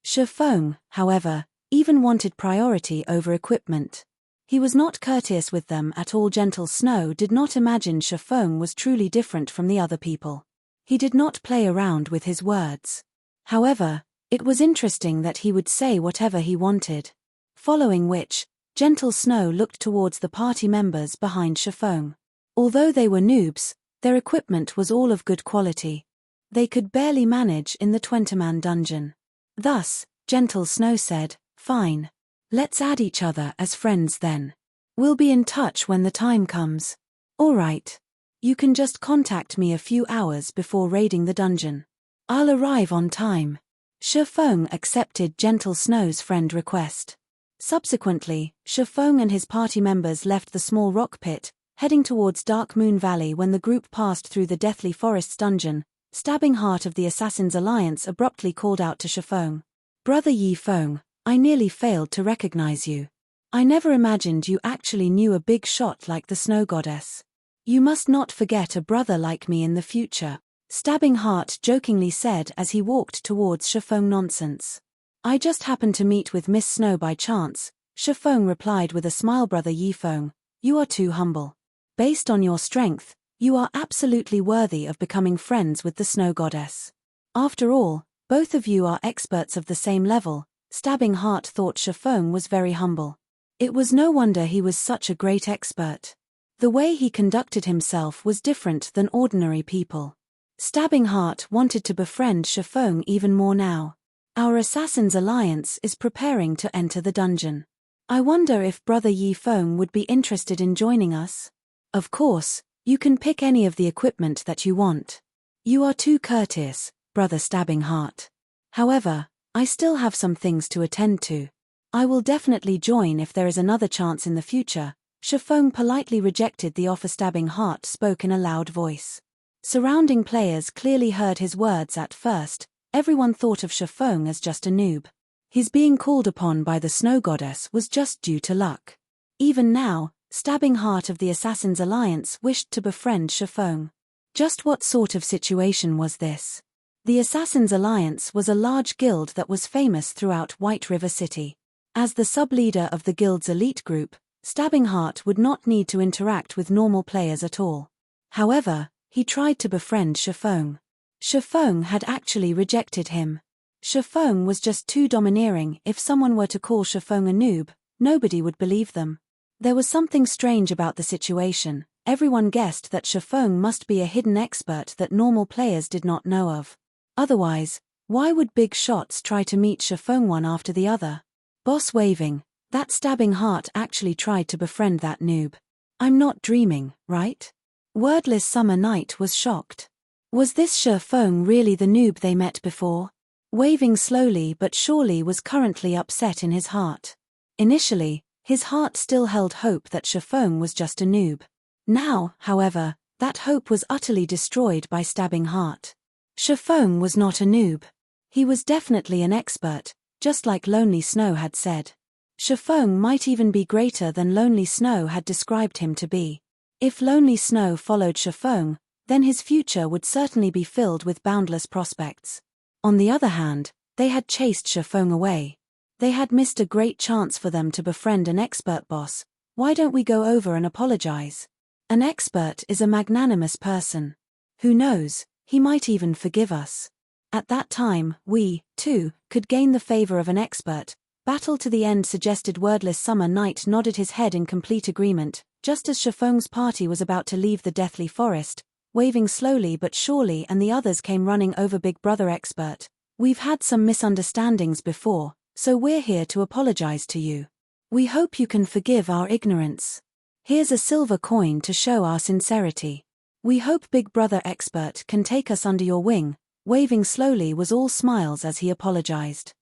Feng, however, even wanted priority over equipment. He was not courteous with them at all. Gentle Snow did not imagine Feng was truly different from the other people. He did not play around with his words. However, it was interesting that he would say whatever he wanted. Following which, Gentle Snow looked towards the party members behind Feng. Although they were noobs, their equipment was all of good quality. They could barely manage in the 20-man dungeon. Thus, Gentle Snow said, "Fine. Let's add each other as friends then. We'll be in touch when the time comes. Alright. You can just contact me a few hours before raiding the dungeon. I'll arrive on time." Feng accepted Gentle Snow's friend request. Subsequently, Feng and his party members left the small rock pit, heading towards Dark Moon Valley. When the group passed through the Deathly Forest's dungeon, Stabbing Heart of the Assassin's Alliance abruptly called out to Feng. "Brother Feng, I nearly failed to recognize you. I never imagined you actually knew a big shot like the Snow Goddess. You must not forget a brother like me in the future," Stabbing Heart jokingly said as he walked towards Feng. "Nonsense. I just happened to meet with Miss Snow by chance," Feng replied with a smile. "Brother Feng, you are too humble. Based on your strength, you are absolutely worthy of becoming friends with the Snow Goddess. After all, both of you are experts of the same level." Stabbing Heart thought Feng was very humble. It was no wonder he was such a great expert. The way he conducted himself was different than ordinary people. Stabbing Heart wanted to befriend Feng even more now. Our Assassin's Alliance is preparing to enter the dungeon. I wonder if Brother Yi Feng would be interested in joining us? Of course, you can pick any of the equipment that you want. You are too courteous, Brother Stabbing Heart. However, I still have some things to attend to. I will definitely join if there is another chance in the future. Feng politely rejected the offer. Stabbing Heart spoke in a loud voice. Surrounding players clearly heard his words at first. Everyone thought of Feng as just a noob. His being called upon by the Snow Goddess was just due to luck. Even now, Stabbing Heart of the Assassin's Alliance wished to befriend Feng. Just what sort of situation was this? The Assassin's Alliance was a large guild that was famous throughout White River City. As the sub-leader of the guild's elite group, Stabbing Heart would not need to interact with normal players at all. However, he tried to befriend Feng. Feng had actually rejected him. Feng was just too domineering. If someone were to call Feng a noob, nobody would believe them. There was something strange about the situation. Everyone guessed that Feng must be a hidden expert that normal players did not know of. Otherwise, why would big shots try to meet Feng one after the other? Boss waving, that Stabbing Heart actually tried to befriend that noob. I'm not dreaming, right? Wordless Summer Night was shocked. Was this Feng really the noob they met before? Waving slowly but surely was currently upset in his heart. Initially, his heart still held hope that Feng was just a noob. Now, however, that hope was utterly destroyed by Stabbing Heart. Feng was not a noob. He was definitely an expert, just like Lonely Snow had said. Feng might even be greater than Lonely Snow had described him to be. If Lonely Snow followed Feng, then his future would certainly be filled with boundless prospects. On the other hand, they had chased Feng away. They had missed a great chance for them to befriend an expert boss. Why don't we go over and apologize? An expert is a magnanimous person. Who knows, he might even forgive us. At that time, we, too, could gain the favor of an expert. Battle to the end, suggested. Wordless Summer Night nodded his head in complete agreement, just as Feng's party was about to leave the Deathly Forest, waving slowly but surely, and the others came running over. Big Brother Expert, we've had some misunderstandings before, so we're here to apologize to you. We hope you can forgive our ignorance. Here's a silver coin to show our sincerity. We hope Big Brother Expert can take us under your wing. Waving slowly was all smiles as he apologized.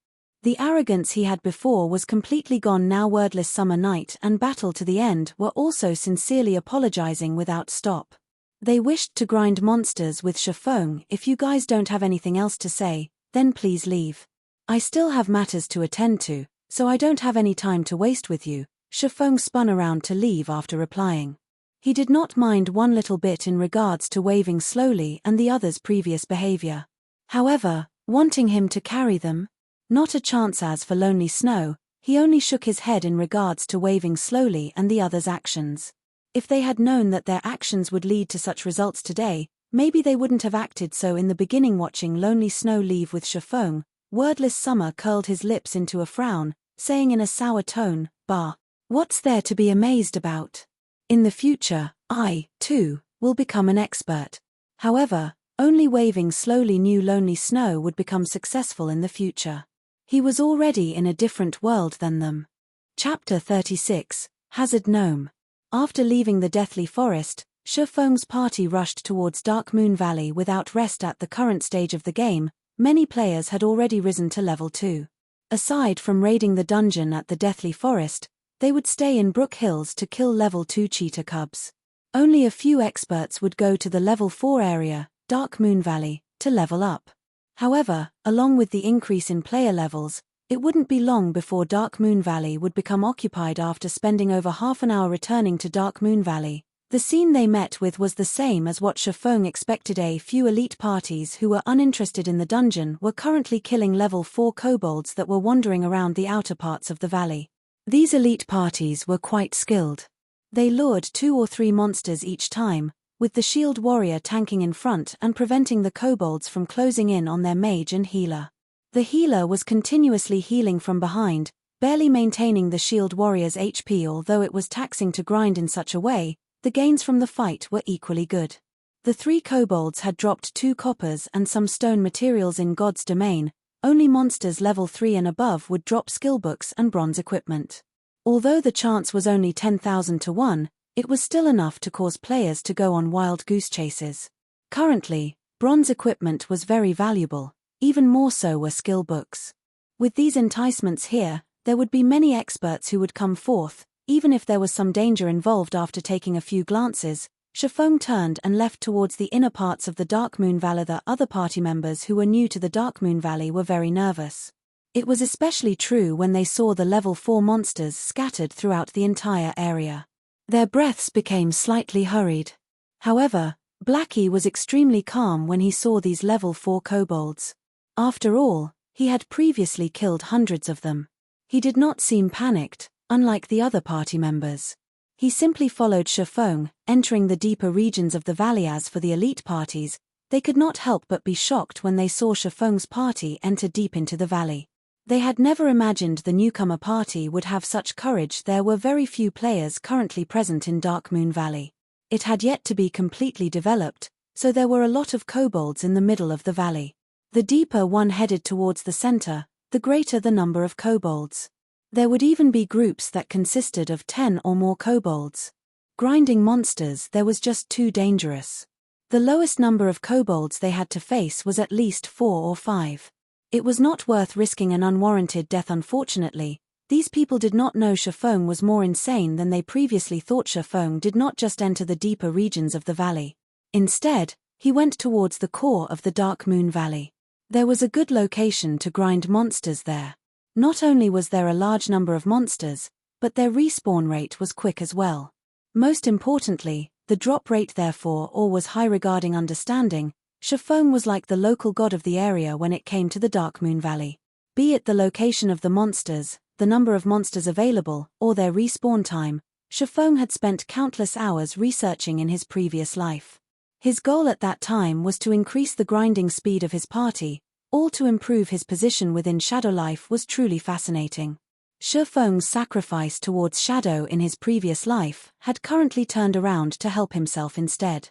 The arrogance he had before was completely gone now. Wordless Summer Night and Battle to the End were also sincerely apologizing without stop. They wished to grind monsters with Feng. If you guys don't have anything else to say, then please leave. I still have matters to attend to, so I don't have any time to waste with you. Feng spun around to leave after replying. He did not mind one little bit in regards to waving slowly and the others' previous behavior. However, wanting him to carry them? Not a chance. As for Lonely Snow, he only shook his head in regards to waving slowly and the others' actions. If they had known that their actions would lead to such results today, maybe they wouldn't have acted so in the beginning. Watching Lonely Snow leave with Feng, Wordless Summer curled his lips into a frown, saying in a sour tone, "Bah, what's there to be amazed about? In the future, I, too, will become an expert." However, only Waving slowly knew Lonely Snow would become successful in the future. He was already in a different world than them. Chapter 36, Hazard Gnome. After leaving the Deathly Forest, Feng's party rushed towards Dark Moon Valley without rest. At the current stage of the game, many players had already risen to level 2. Aside from raiding the dungeon at the Deathly Forest, they would stay in Brook Hills to kill level 2 cheetah cubs. Only a few experts would go to the level 4 area, Dark Moon Valley, to level up. However, along with the increase in player levels, it wouldn't be long before Dark Moon Valley would become occupied. After spending over half an hour returning to Dark Moon Valley, the scene they met with was the same as what Feng expected. A few elite parties who were uninterested in the dungeon were currently killing level 4 kobolds that were wandering around the outer parts of the valley. These elite parties were quite skilled. They lured 2 or 3 monsters each time, with the shield warrior tanking in front and preventing the kobolds from closing in on their mage and healer. The healer was continuously healing from behind, barely maintaining the shield warrior's HP. Although it was taxing to grind in such a way, the gains from the fight were equally good. The 3 kobolds had dropped 2 coppers and some stone materials in God's domain. Only monsters level 3 and above would drop skillbooks and bronze equipment. Although the chance was only 10,000 to 1, it was still enough to cause players to go on wild goose chases. Currently, bronze equipment was very valuable, even more so were skill books. With these enticements here, there would be many experts who would come forth, even if there was some danger involved. After taking a few glances, Feng turned and left towards the inner parts of the Darkmoon Valley. The other party members who were new to the Darkmoon Valley were very nervous. It was especially true when they saw the level 4 monsters scattered throughout the entire area. Their breaths became slightly hurried. However, Blackie was extremely calm when he saw these level 4 kobolds. After all, he had previously killed hundreds of them. He did not seem panicked, unlike the other party members. He simply followed Feng, entering the deeper regions of the valley. As for the elite parties, they could not help but be shocked when they saw Feng's party enter deep into the valley. They had never imagined the newcomer party would have such courage. There were very few players currently present in Darkmoon Valley. It had yet to be completely developed, so there were a lot of kobolds in the middle of the valley. The deeper one headed towards the center, the greater the number of kobolds. There would even be groups that consisted of 10 or more kobolds. Grinding monsters there was just too dangerous. The lowest number of kobolds they had to face was at least 4 or 5. It was not worth risking an unwarranted death. Unfortunately, these people did not know Feng was more insane than they previously thought. Feng did not just enter the deeper regions of the valley. Instead, he went towards the core of the Darkmoon Valley. There was a good location to grind monsters there. Not only was there a large number of monsters, but their respawn rate was quick as well. Most importantly, the drop rate therefore was high. Regarding understanding, Feng was like the local god of the area when it came to the Darkmoon Valley. Be it the location of the monsters, the number of monsters available, or their respawn time, Feng had spent countless hours researching in his previous life. His goal at that time was to increase the grinding speed of his party, all to improve his position within Shadow. Life was truly fascinating. Feng's sacrifice towards Shadow in his previous life had currently turned around to help himself instead.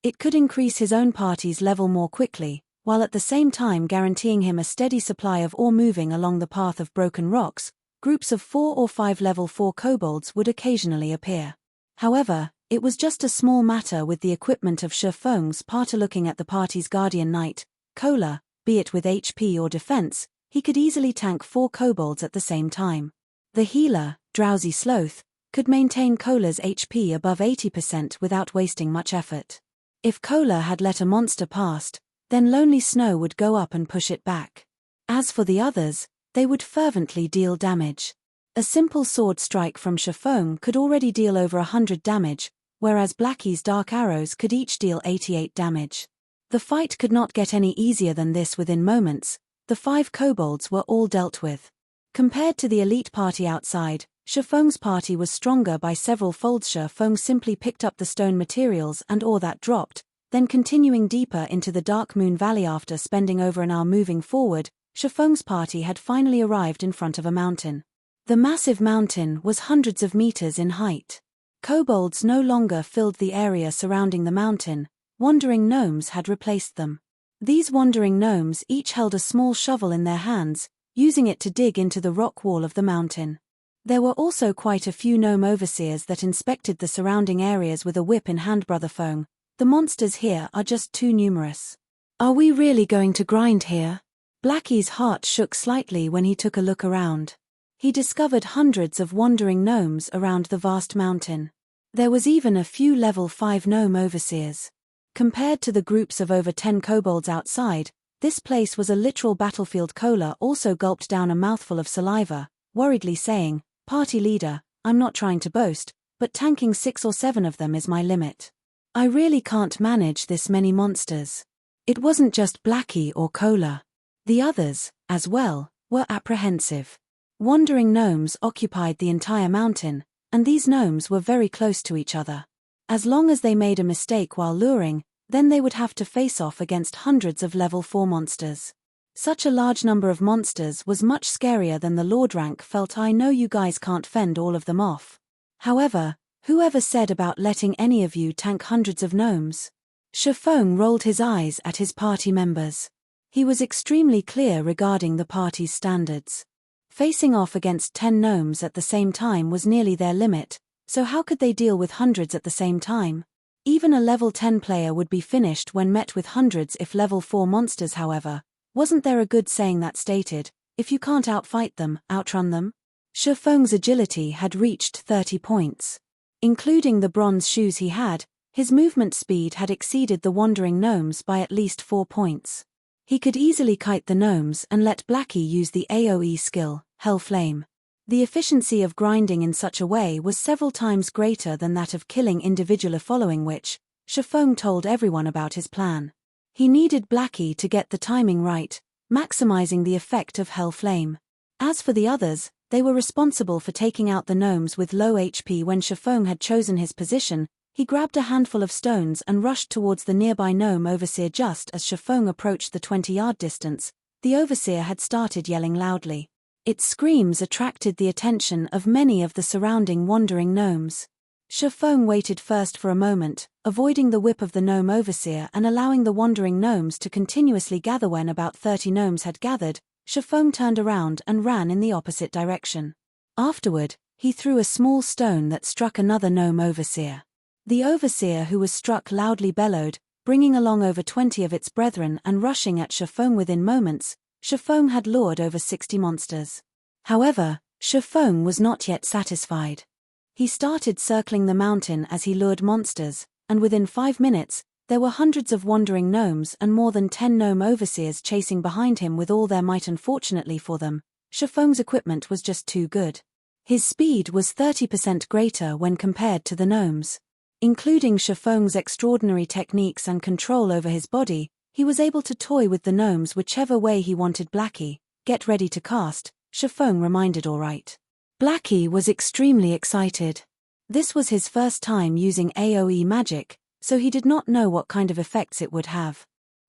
It could increase his own party's level more quickly, while at the same time guaranteeing him a steady supply of ore. Moving along the path of broken rocks, groups of 4 or 5 level 4 kobolds would occasionally appear. However, it was just a small matter with the equipment of Feng's party. Looking at the party's guardian knight, Kola, be it with HP or defense, he could easily tank 4 kobolds at the same time. The healer, Drowsy Sloth, could maintain Kola's HP above 80% without wasting much effort. If Kola had let a monster past, then Lonely Snow would go up and push it back. As for the others, they would fervently deal damage. A simple sword strike from Feng could already deal over 100 damage, whereas Blackie's dark arrows could each deal 88 damage. The fight could not get any easier than this. Within moments, the 5 kobolds were all dealt with. Compared to the elite party outside, Feng's party was stronger by several folds. Feng simply picked up the stone materials and ore that dropped, then continuing deeper into the Darkmoon Valley. After spending over an hour moving forward, Feng's party had finally arrived in front of a mountain. The massive mountain was hundreds of meters in height. Kobolds no longer filled the area surrounding the mountain. Wandering gnomes had replaced them. These wandering gnomes each held a small shovel in their hands, using it to dig into the rock wall of the mountain. There were also quite a few gnome overseers that inspected the surrounding areas with a whip in hand. Brother Feng, the monsters here are just too numerous. Are we really going to grind here? Blackie's heart shook slightly when he took a look around. He discovered hundreds of wandering gnomes around the vast mountain. There was even a few level 5 gnome overseers. Compared to the groups of over 10 kobolds outside, this place was a literal battlefield. Kola also gulped down a mouthful of saliva, worriedly saying, "Party leader, I'm not trying to boast, but tanking 6 or 7 of them is my limit. I really can't manage this many monsters." It wasn't just Blackie or Kola. The others, as well, were apprehensive. Wandering gnomes occupied the entire mountain, and these gnomes were very close to each other. As long as they made a mistake while luring, then they would have to face off against hundreds of level 4 monsters. Such a large number of monsters was much scarier than the Lord rank felt. I know you guys can't fend all of them off. However, whoever said about letting any of you tank hundreds of gnomes? Feng rolled his eyes at his party members. He was extremely clear regarding the party's standards. Facing off against 10 gnomes at the same time was nearly their limit, so how could they deal with hundreds at the same time? Even a level 10 player would be finished when met with hundreds if level 4 monsters. However, wasn't there a good saying that stated, if you can't outfight them, outrun them? Feng's agility had reached 30 points. Including the bronze shoes he had, his movement speed had exceeded the wandering gnomes by at least 4 points. He could easily kite the gnomes and let Blackie use the AoE skill, Hell Flame. The efficiency of grinding in such a way was several times greater than that of killing individually, following which, Feng told everyone about his plan. He needed Blackie to get the timing right, maximizing the effect of Hell Flame. As for the others, they were responsible for taking out the gnomes with low HP. When Feng had chosen his position, he grabbed a handful of stones and rushed towards the nearby gnome overseer. Just as Feng approached the 20-yard distance, the overseer had started yelling loudly. Its screams attracted the attention of many of the surrounding wandering gnomes. Feng waited first for a moment, avoiding the whip of the gnome overseer and allowing the wandering gnomes to continuously gather. When about 30 gnomes had gathered, Feng turned around and ran in the opposite direction. Afterward, he threw a small stone that struck another gnome overseer. The overseer who was struck loudly bellowed, bringing along over 20 of its brethren and rushing at Feng. Within moments, Feng had lured over 60 monsters. However, Feng was not yet satisfied. He started circling the mountain as he lured monsters, and within 5 minutes, there were hundreds of wandering gnomes and more than 10 gnome overseers chasing behind him with all their might. Unfortunately for them, Feng's equipment was just too good. His speed was 30% greater when compared to the gnomes. Including Feng's extraordinary techniques and control over his body, he was able to toy with the gnomes whichever way he wanted. Blackie, get ready to cast, Feng reminded. All right. Blackie was extremely excited. This was his first time using AoE magic, so he did not know what kind of effects it would have.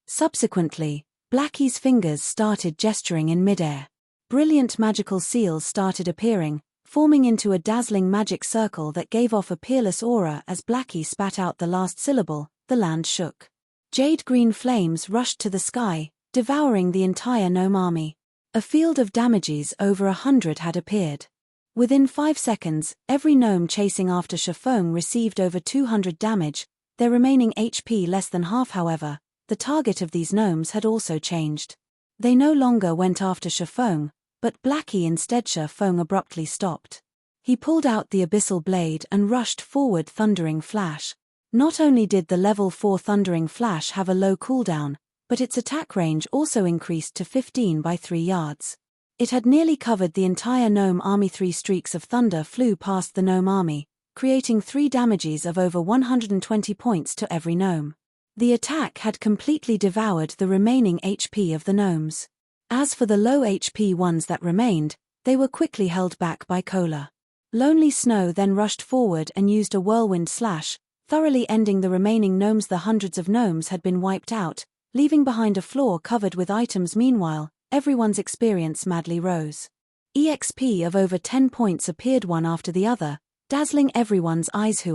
Subsequently, Blackie's fingers started gesturing in midair. Brilliant magical seals started appearing, forming into a dazzling magic circle that gave off a peerless aura. As Blackie spat out the last syllable, the land shook. Jade-green flames rushed to the sky, devouring the entire gnome army. A field of damages over 100 had appeared. Within 5 seconds, every gnome chasing after Feng received over 200 damage, their remaining HP less than half. However, the target of these gnomes had also changed. They no longer went after Feng, but Blackie instead. Feng abruptly stopped. He pulled out the Abyssal blade and rushed forward. Thundering Flash. Not only did the level 4 Thundering Flash have a low cooldown, but its attack range also increased to 15 by 3 yards. It had nearly covered the entire gnome army. 3 streaks of thunder flew past the gnome army, creating 3 damages of over 120 points to every gnome. The attack had completely devoured the remaining HP of the gnomes. As for the low HP ones that remained, they were quickly held back by Cola. Lonely Snow then rushed forward and used a whirlwind slash, thoroughly ending the remaining gnomes. The hundreds of gnomes had been wiped out, leaving behind a floor covered with items. Meanwhile, everyone's experience madly rose. EXP of over 10 points appeared one after the other, dazzling everyone's eyes.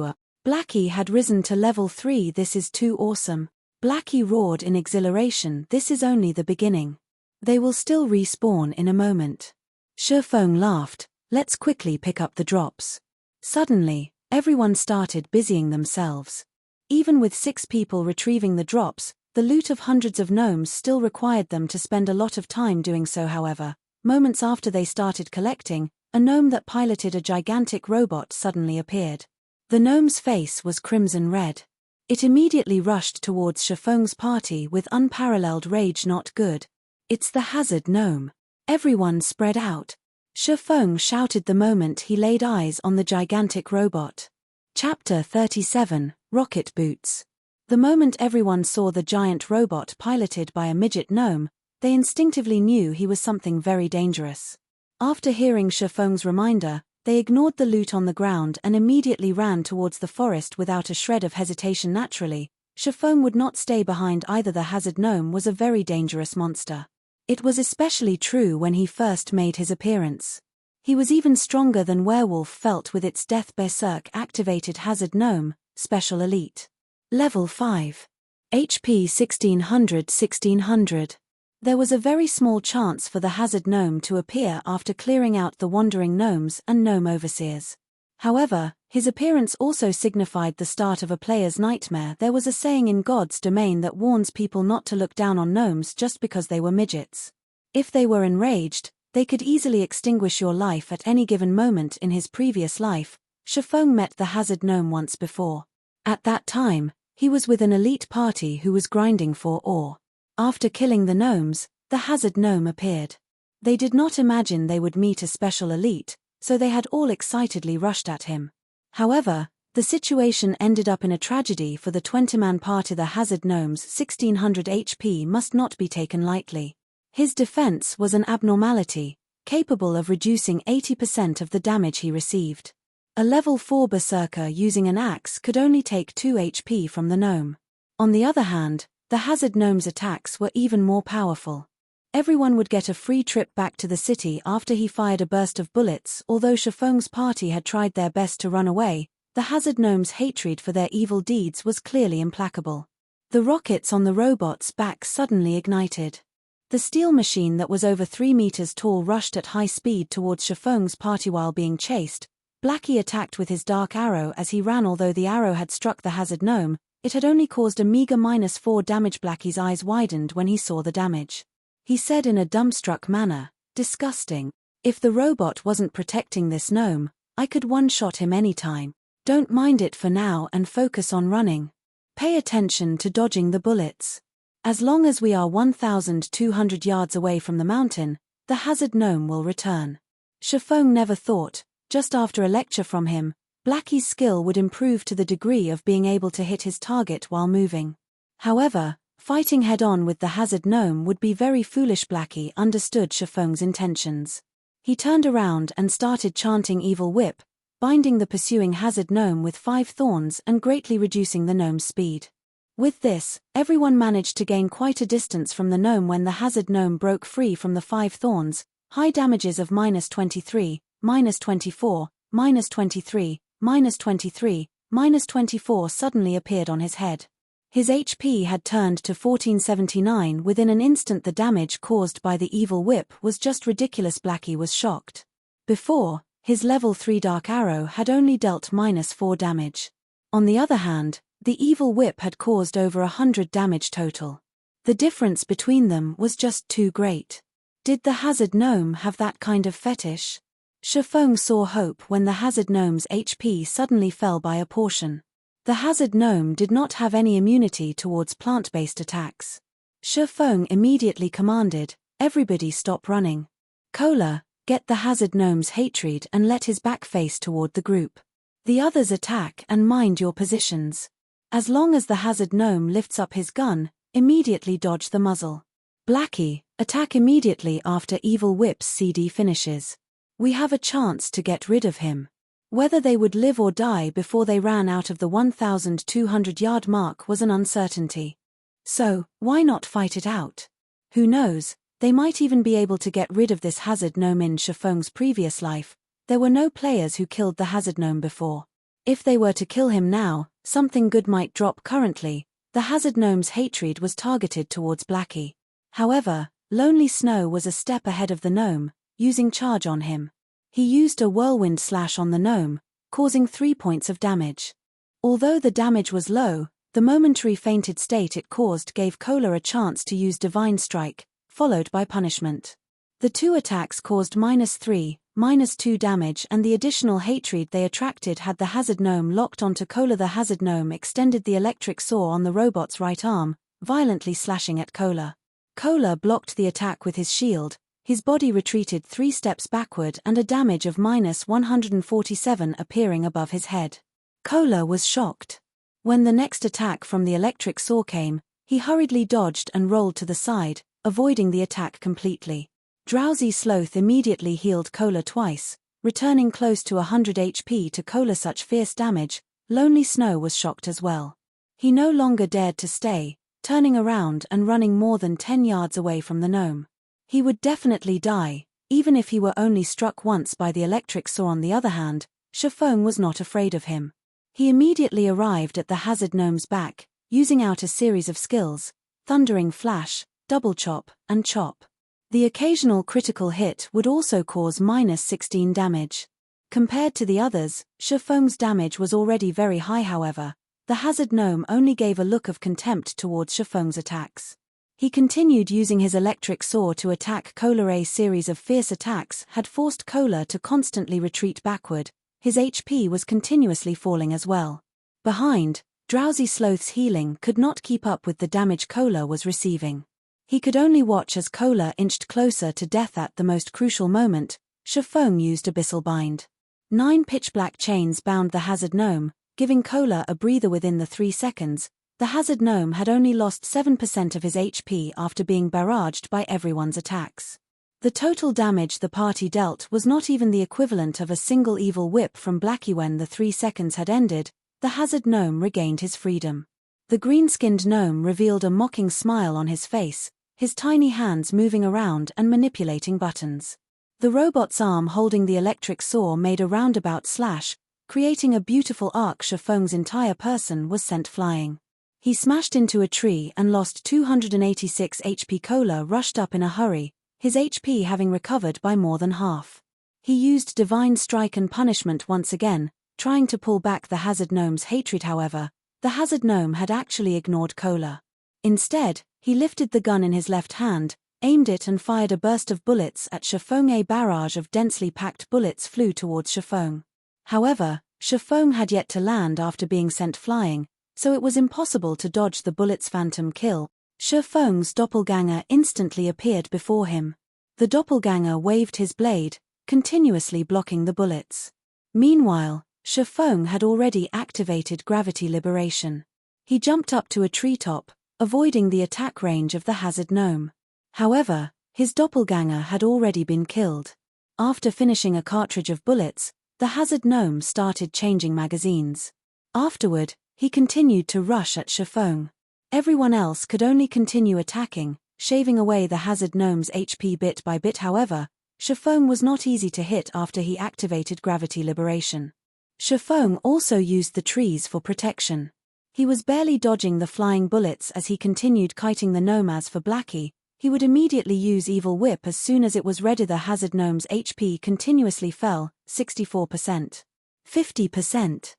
Blackie had risen to level 3. This is too awesome. Blackie roared in exhilaration. This is only the beginning. They will still respawn in a moment. Feng laughed. Let's quickly pick up the drops. Suddenly, everyone started busying themselves. Even with 6 people retrieving the drops, the loot of hundreds of gnomes still required them to spend a lot of time doing so. However, moments after they started collecting, a gnome that piloted a gigantic robot suddenly appeared. The gnome's face was crimson red. It immediately rushed towards Feng's party with unparalleled rage. Not good. It's the hazard gnome. Everyone spread out. Feng shouted the moment he laid eyes on the gigantic robot. Chapter 37, Rocket Boots. The moment everyone saw the giant robot piloted by a midget gnome, they instinctively knew he was something very dangerous. After hearing Feng's reminder, they ignored the loot on the ground and immediately ran towards the forest without a shred of hesitation. Naturally, Feng would not stay behind either. The hazard gnome was a very dangerous monster. It was especially true when he first made his appearance. He was even stronger than Werewolf felt with its Death Berserk activated Hazard Gnome, Special Elite. Level 5. HP 1600. There was a very small chance for the Hazard Gnome to appear after clearing out the Wandering Gnomes and Gnome Overseers. However, his appearance also signified the start of a player's nightmare. There was a saying in God's domain that warns people not to look down on gnomes just because they were midgets. If they were enraged, they could easily extinguish your life at any given moment. In his previous life, Feng met the Hazard Gnome once before. At that time, he was with an elite party who was grinding for ore. After killing the gnomes, the Hazard Gnome appeared. They did not imagine they would meet a special elite, so they had all excitedly rushed at him. However, the situation ended up in a tragedy for the 20-man party. The Hazard Gnome's 1600 HP must not be taken lightly. His defense was an abnormality, capable of reducing 80% of the damage he received. A level 4 berserker using an axe could only take 2 HP from the gnome. On the other hand, the Hazard Gnome's attacks were even more powerful. Everyone would get a free trip back to the city after he fired a burst of bullets. Although Feng's party had tried their best to run away, the Hazard Gnome's hatred for their evil deeds was clearly implacable. The rockets on the robot's back suddenly ignited. The steel machine that was over 3 meters tall rushed at high speed towards Feng's party while being chased. Blackie attacked with his dark arrow as he ran. Although the arrow had struck the Hazard Gnome, it had only caused a meager -4 damage. Blackie's eyes widened when he saw the damage. He said in a dumbstruck manner, "Disgusting. If the robot wasn't protecting this gnome, I could one-shot him anytime. Don't mind it for now and focus on running. Pay attention to dodging the bullets. As long as we are 1,200 yards away from the mountain, the Hazard Gnome will return." Feng never thought, just after a lecture from him, Blackie's skill would improve to the degree of being able to hit his target while moving. However, fighting head-on with the Hazard Gnome would be very foolish. Blackie understood Feng's intentions. He turned around and started chanting Evil Whip, binding the pursuing Hazard Gnome with 5 thorns and greatly reducing the gnome's speed. With this, everyone managed to gain quite a distance from the gnome. When the Hazard Gnome broke free from the 5 thorns, high damages of -23, -24, -23, -23, -24 suddenly appeared on his head. His HP had turned to 1479 within an instant. The damage caused by the Evil Whip was just ridiculous. Blackie was shocked. Before, his level 3 Dark Arrow had only dealt -4 damage. On the other hand, the Evil Whip had caused over 100 damage total. The difference between them was just too great. Did the Hazard Gnome have that kind of fetish? Feng saw hope when the Hazard Gnome's HP suddenly fell by a portion. The Hazard Gnome did not have any immunity towards plant-based attacks. Feng immediately commanded, "Everybody stop running. Cola, get the Hazard Gnome's hatred and let his back face toward the group. The others attack and mind your positions. As long as the Hazard Gnome lifts up his gun, immediately dodge the muzzle. Blackie, attack immediately after Evil Whip's CD finishes. We have a chance to get rid of him." Whether they would live or die before they ran out of the 1,200-yard mark was an uncertainty. So, why not fight it out? Who knows, they might even be able to get rid of this Hazard Gnome. In Feng's previous life, there were no players who killed the Hazard Gnome before. If they were to kill him now, something good might drop. Currently, the Hazard Gnome's hatred was targeted towards Blackie. However, Lonely Snow was a step ahead of the gnome, using charge on him. He used a whirlwind slash on the gnome, causing 3 points of damage. Although the damage was low, the momentary fainted state it caused gave Cola a chance to use Divine Strike, followed by Punishment. The 2 attacks caused -3, -2 damage, and the additional hatred they attracted had the Hazard Gnome locked onto Cola. The Hazard Gnome extended the electric saw on the robot's right arm, violently slashing at Cola. Cola blocked the attack with his shield. His body retreated 3 steps backward and a damage of -147 appearing above his head. Cola was shocked. When the next attack from the electric saw came, he hurriedly dodged and rolled to the side, avoiding the attack completely. Drowsy Sloth immediately healed Cola twice, returning close to 100 HP to Cola. Such fierce damage, Lonely Snow was shocked as well. He no longer dared to stay, turning around and running more than 10 yards away from the gnome. He would definitely die, even if he were only struck once by the electric saw. On the other hand, Feng was not afraid of him. He immediately arrived at the hazard gnome's back, using out a series of skills: Thundering Flash, Double Chop, and Chop. The occasional critical hit would also cause -16 damage. Compared to the others, Feng's damage was already very high. However, the hazard gnome only gave a look of contempt towards Feng's attacks. He continued using his electric saw to attack Cola. A series of fierce attacks had forced Cola to constantly retreat backward. His HP was continuously falling as well. Behind, Drowsy Sloth's healing could not keep up with the damage Cola was receiving. He could only watch as Cola inched closer to death. At the most crucial moment, Feng used Abyssal Bind. 9 pitch-black chains bound the hazard gnome, giving Cola a breather. Within the 3 seconds, the hazard gnome had only lost 7% of his HP after being barraged by everyone's attacks. The total damage the party dealt was not even the equivalent of a single evil whip from Blackie. When the 3 seconds had ended, the hazard gnome regained his freedom. The green-skinned gnome revealed a mocking smile on his face, his tiny hands moving around and manipulating buttons. The robot's arm holding the electric saw made a roundabout slash, creating a beautiful arc. Feng's entire person was sent flying. He smashed into a tree and lost 286 HP. Cola rushed up in a hurry, his HP having recovered by more than half. He used Divine Strike and Punishment once again, trying to pull back the hazard gnome's hatred. However, the hazard gnome had actually ignored Cola. Instead, he lifted the gun in his left hand, aimed it and fired a burst of bullets at Feng. A barrage of densely packed bullets flew towards Feng. However, Feng had yet to land after being sent flying, so it was impossible to dodge the bullets. Phantom Kill. Feng's doppelganger instantly appeared before him. The doppelganger waved his blade, continuously blocking the bullets. Meanwhile, Feng had already activated Gravity Liberation. He jumped up to a treetop, avoiding the attack range of the hazard gnome. However, his doppelganger had already been killed. After finishing a cartridge of bullets, the hazard gnome started changing magazines. Afterward, he continued to rush at Feng. Everyone else could only continue attacking, shaving away the hazard gnome's HP bit by bit. However, Feng was not easy to hit after he activated Gravity Liberation. Feng also used the trees for protection. He was barely dodging the flying bullets as he continued kiting the gnome. As for Blackie, he would immediately use Evil Whip as soon as it was ready. The hazard gnome's HP continuously fell: 64%, 50%,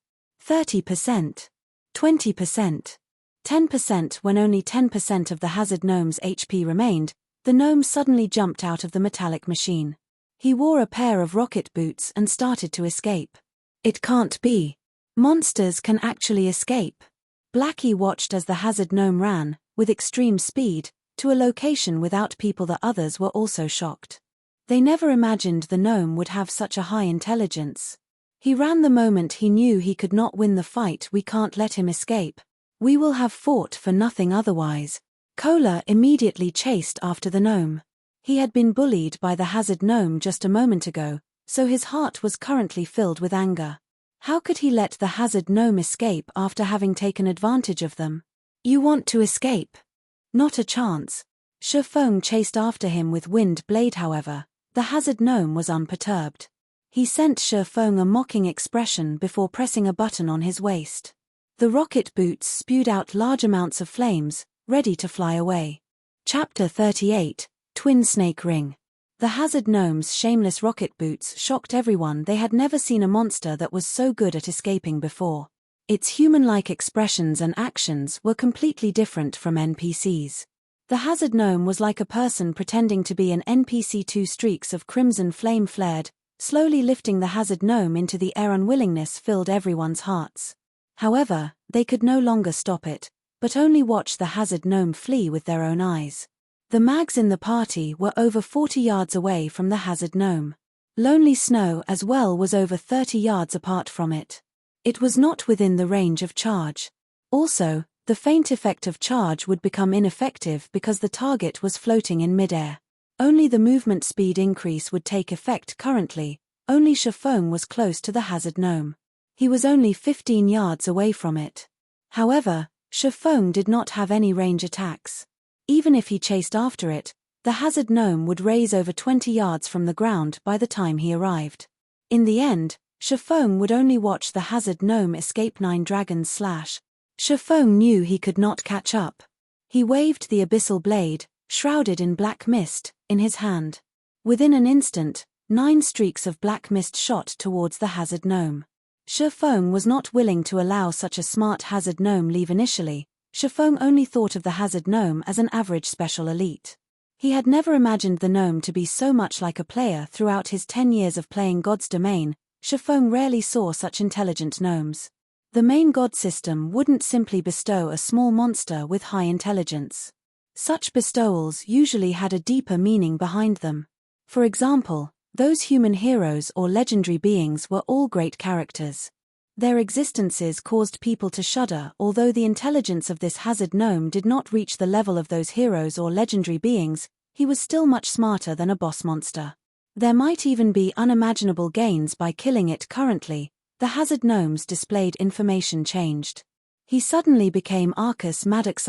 30%, 20%, 10%. When only 10% of the hazard gnome's HP remained, the gnome suddenly jumped out of the metallic machine. He wore a pair of rocket boots and started to escape. It can't be. Monsters can actually escape. Blackie watched as the hazard gnome ran, with extreme speed, to a location without people. The others were also shocked. They never imagined the gnome would have such a high intelligence. He ran the moment he knew he could not win the fight. We can't let him escape. We will have fought for nothing otherwise. Cola immediately chased after the gnome. He had been bullied by the hazard gnome just a moment ago, so his heart was currently filled with anger. How could he let the hazard gnome escape after having taken advantage of them? You want to escape? Not a chance. Feng chased after him with wind blade. However, the hazard gnome was unperturbed. He sent Feng a mocking expression before pressing a button on his waist. The rocket boots spewed out large amounts of flames, ready to fly away. Chapter 38, Twin Snake Ring. The hazard gnome's shameless rocket boots shocked everyone. They had never seen a monster that was so good at escaping before. Its human-like expressions and actions were completely different from NPCs. The hazard gnome was like a person pretending to be an NPC. 2 streaks of crimson flame flared, slowly lifting the hazard gnome into the air. Unwillingness filled everyone's hearts. However, they could no longer stop it, but only watch the hazard gnome flee with their own eyes. The mags in the party were over 40 yards away from the hazard gnome. Lonely Snow as well was over 30 yards apart from it. It was not within the range of charge. Also, the feint effect of charge would become ineffective because the target was floating in midair. Only the movement speed increase would take effect. Currently, only Feng was close to the hazard gnome. He was only 15 yards away from it. However, Feng did not have any range attacks. Even if he chased after it, The hazard gnome would raise over 20 yards from the ground by the time he arrived. In the end, Feng would only watch the hazard gnome escape 9 dragons slash. Feng knew he could not catch up. He waved the abyssal blade, shrouded in black mist, in his hand. Within an instant, 9 streaks of black mist shot towards the hazard gnome. Feng was not willing to allow such a smart hazard gnome leave initially. Feng only thought of the hazard gnome as an average special elite. He had never imagined the gnome to be so much like a player. Throughout his 10 years of playing God's Domain, Feng rarely saw such intelligent gnomes. The main god system wouldn't simply bestow a small monster with high intelligence. Such bestowals usually had a deeper meaning behind them. For example, those human heroes or legendary beings were all great characters. Their existences caused people to shudder. Although the intelligence of this hazard gnome did not reach the level of those heroes or legendary beings, he was still much smarter than a boss monster. There might even be unimaginable gains by killing it. Currently, the hazard gnome's displayed information changed. He suddenly became Arcus Maddox,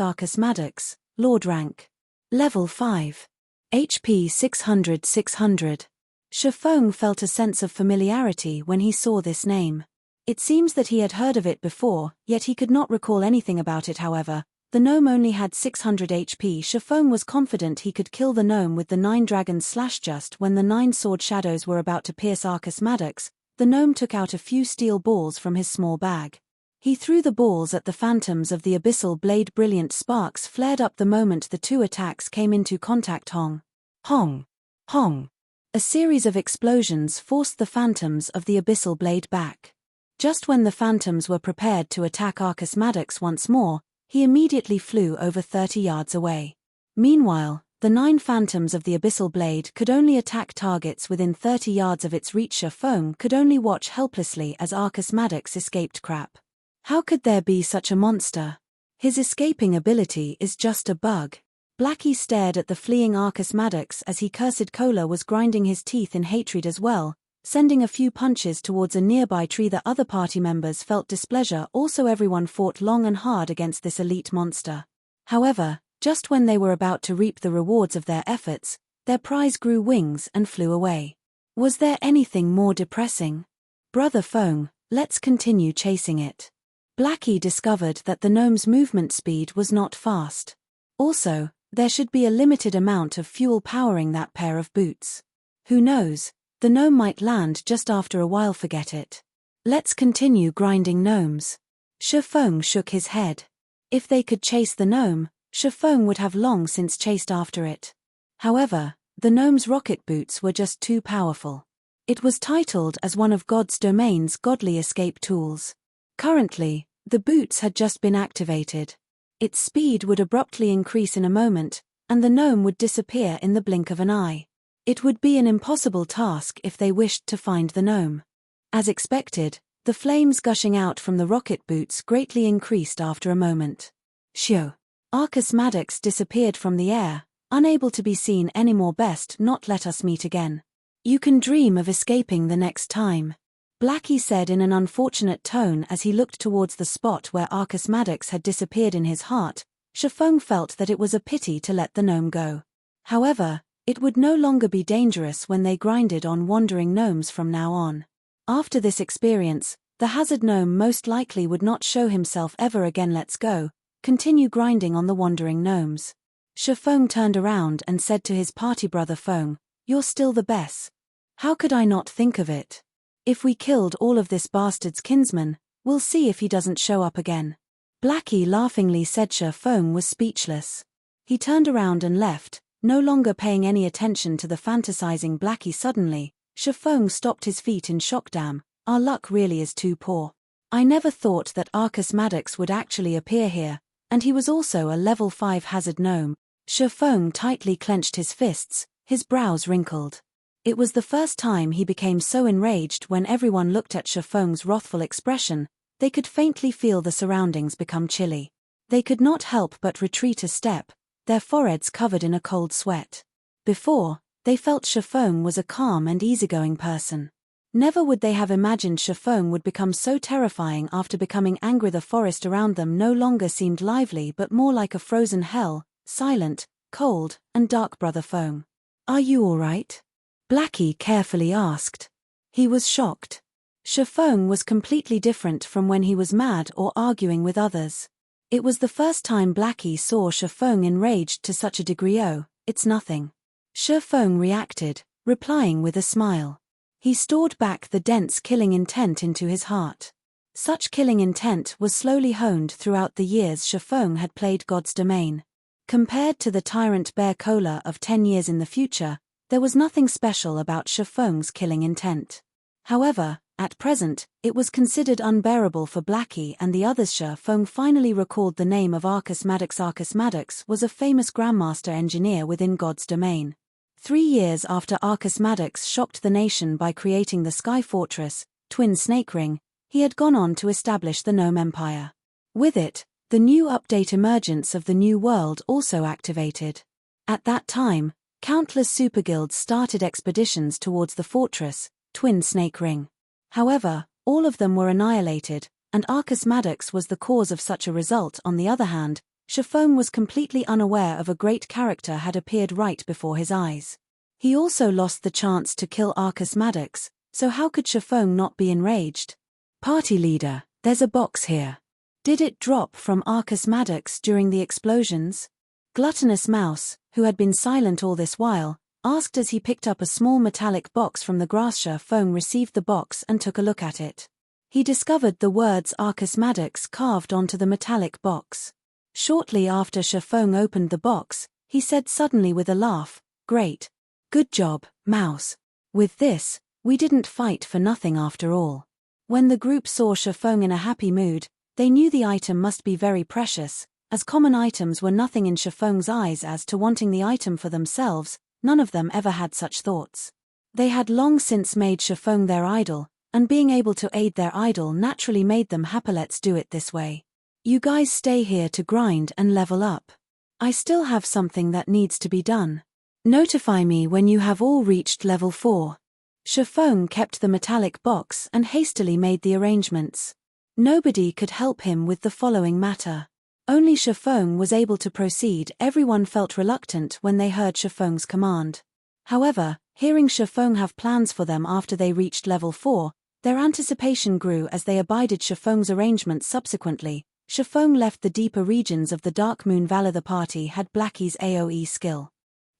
Lord rank. Level 5. HP 600. Feng felt a sense of familiarity when he saw this name. It seems that he had heard of it before, yet he could not recall anything about it. However, the gnome only had 600 HP. Feng was confident he could kill the gnome with the 9 dragons slash. Just when the 9 sword shadows were about to pierce Arcus Maddox, the gnome took out a few steel balls from his small bag. He threw the balls at the phantoms of the abyssal blade. Brilliant sparks flared up the moment the 2 attacks came into contact. Hong! Hong! Hong! A series of explosions forced the phantoms of the abyssal blade back. Just when the phantoms were prepared to attack Arcus Maddox once more, he immediately flew over 30 yards away. Meanwhile, the 9 phantoms of the abyssal blade could only attack targets within 30 yards of its reach. Feng could only watch helplessly as Arcus Maddox escaped. Crap. How could there be such a monster? His escaping ability is just a bug. Blackie stared at the fleeing Arcus Maddox as he cursed. Cola was grinding his teeth in hatred as well, sending a few punches towards a nearby tree. The other party members felt displeasure. Also, everyone fought long and hard against this elite monster. However, just when they were about to reap the rewards of their efforts, their prize grew wings and flew away. Was there anything more depressing? Brother Feng, let's continue chasing it. Blackie discovered that the gnome's movement speed was not fast. Also, there should be a limited amount of fuel powering that pair of boots. Who knows? The gnome might land just after a while. Forget it. Let's continue grinding gnomes. Feng shook his head. If they could chase the gnome, Feng would have long since chased after it. However, the gnome's rocket boots were just too powerful. It was titled as one of God's Domain's godly escape tools. Currently, the boots had just been activated. Its speed would abruptly increase in a moment, and the gnome would disappear in the blink of an eye. It would be an impossible task if they wished to find the gnome. As expected, the flames gushing out from the rocket boots greatly increased after a moment. Shoo! Arcus Maddox disappeared from the air, unable to be seen anymore. Best not let us meet again. You can dream of escaping the next time. Blackie said in an unfortunate tone as he looked towards the spot where Arcus Maddox had disappeared. In his heart, Feng felt that it was a pity to let the gnome go. However, it would no longer be dangerous when they grinded on wandering gnomes from now on. After this experience, the hazard gnome most likely would not show himself ever again. Let's go, continue grinding on the wandering gnomes. Feng turned around and said to his party brother Feng, "You're still the best. How could I not think of it? If we killed all of this bastard's kinsmen, we'll see if he doesn't show up again." Blackie laughingly said. Feng was speechless. He turned around and left, no longer paying any attention to the fantasizing Blackie. Suddenly, Feng stopped his feet in shock. Damn, our luck really is too poor. I never thought that Arcus Maddox would actually appear here, and he was also a level 5 hazard gnome. Feng tightly clenched his fists, his brows wrinkled. It was the first time he became so enraged. When everyone looked at Feng's wrathful expression, they could faintly feel the surroundings become chilly. They could not help but retreat a step, their foreheads covered in a cold sweat. Before, they felt Feng was a calm and easygoing person. Never would they have imagined Feng would become so terrifying after becoming angry. The forest around them no longer seemed lively but more like a frozen hell, silent, cold, and dark brother Feng. "Are you all right?" Blackie carefully asked. He was shocked. Feng was completely different from when he was mad or arguing with others. It was the first time Blackie saw Feng enraged to such a degree. "Oh, it's nothing." Feng reacted, replying with a smile. He stored back the dense killing intent into his heart. Such killing intent was slowly honed throughout the years Feng had played God's Domain. Compared to the Tyrant Bear Cola of 10 years in the future, there was nothing special about Feng's killing intent. However, at present, it was considered unbearable for Blackie and the others. Feng finally recalled the name of Arcus Maddox. Arcus Maddox was a famous Grandmaster engineer within God's Domain. 3 years after Arcus Maddox shocked the nation by creating the Sky Fortress, Twin Snake Ring, he had gone on to establish the Gnome Empire. With it, the new update Emergence of the New World also activated. At that time, countless superguilds started expeditions towards the fortress, Twin Snake Ring. However, all of them were annihilated, and Arcus Maddox was the cause of such a result. On the other hand, Feng was completely unaware of a great character had appeared right before his eyes. He also lost the chance to kill Arcus Maddox, so how could Feng not be enraged? "Party leader, there's a box here. Did it drop from Arcus Maddox during the explosions?" Gluttonous Mouse, who had been silent all this while, asked as he picked up a small metallic box from the grass. Feng received the box and took a look at it. He discovered the words Arcus Maddox carved onto the metallic box. Shortly after Feng opened the box, he said suddenly with a laugh, "Great. Good job, Mouse. With this, we didn't fight for nothing after all." When the group saw Feng in a happy mood, they knew the item must be very precious, as common items were nothing in Feng's eyes. As to wanting the item for themselves, none of them ever had such thoughts. They had long since made Feng their idol, and being able to aid their idol naturally made them happy. "Let's do it this way. You guys stay here to grind and level up. I still have something that needs to be done. Notify me when you have all reached level 4. Feng kept the metallic box and hastily made the arrangements. Nobody could help him with the following matter. Only Feng was able to proceed. Everyone felt reluctant when they heard Feng's command. However, hearing Feng have plans for them after they reached level 4, their anticipation grew as they abided Feng's arrangements. Subsequently, Feng left the deeper regions of the Dark Moon Valley. The party had Blackie's AoE skill.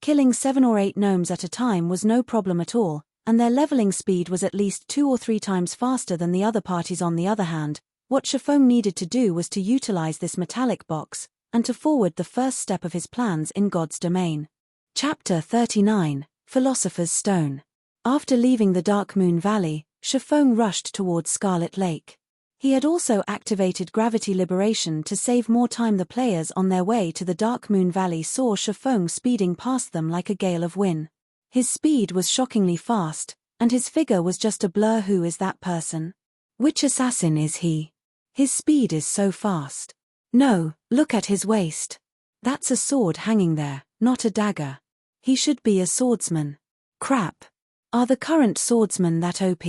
Killing 7 or 8 gnomes at a time was no problem at all, and their leveling speed was at least 2 or 3 times faster than the other parties. On the other hand, what Feng needed to do was to utilize this metallic box, and to forward the first step of his plans in God's Domain. Chapter 39, Philosopher's Stone. After leaving the Dark Moon Valley, Feng rushed towards Scarlet Lake. He had also activated gravity liberation to save more time. The players on their way to the Dark Moon Valley saw Feng speeding past them like a gale of wind. His speed was shockingly fast, and his figure was just a blur. Who is that person? Which assassin is he? His speed is so fast. No, look at his waist. That's a sword hanging there, not a dagger. He should be a swordsman. Crap. Are the current swordsmen that OP?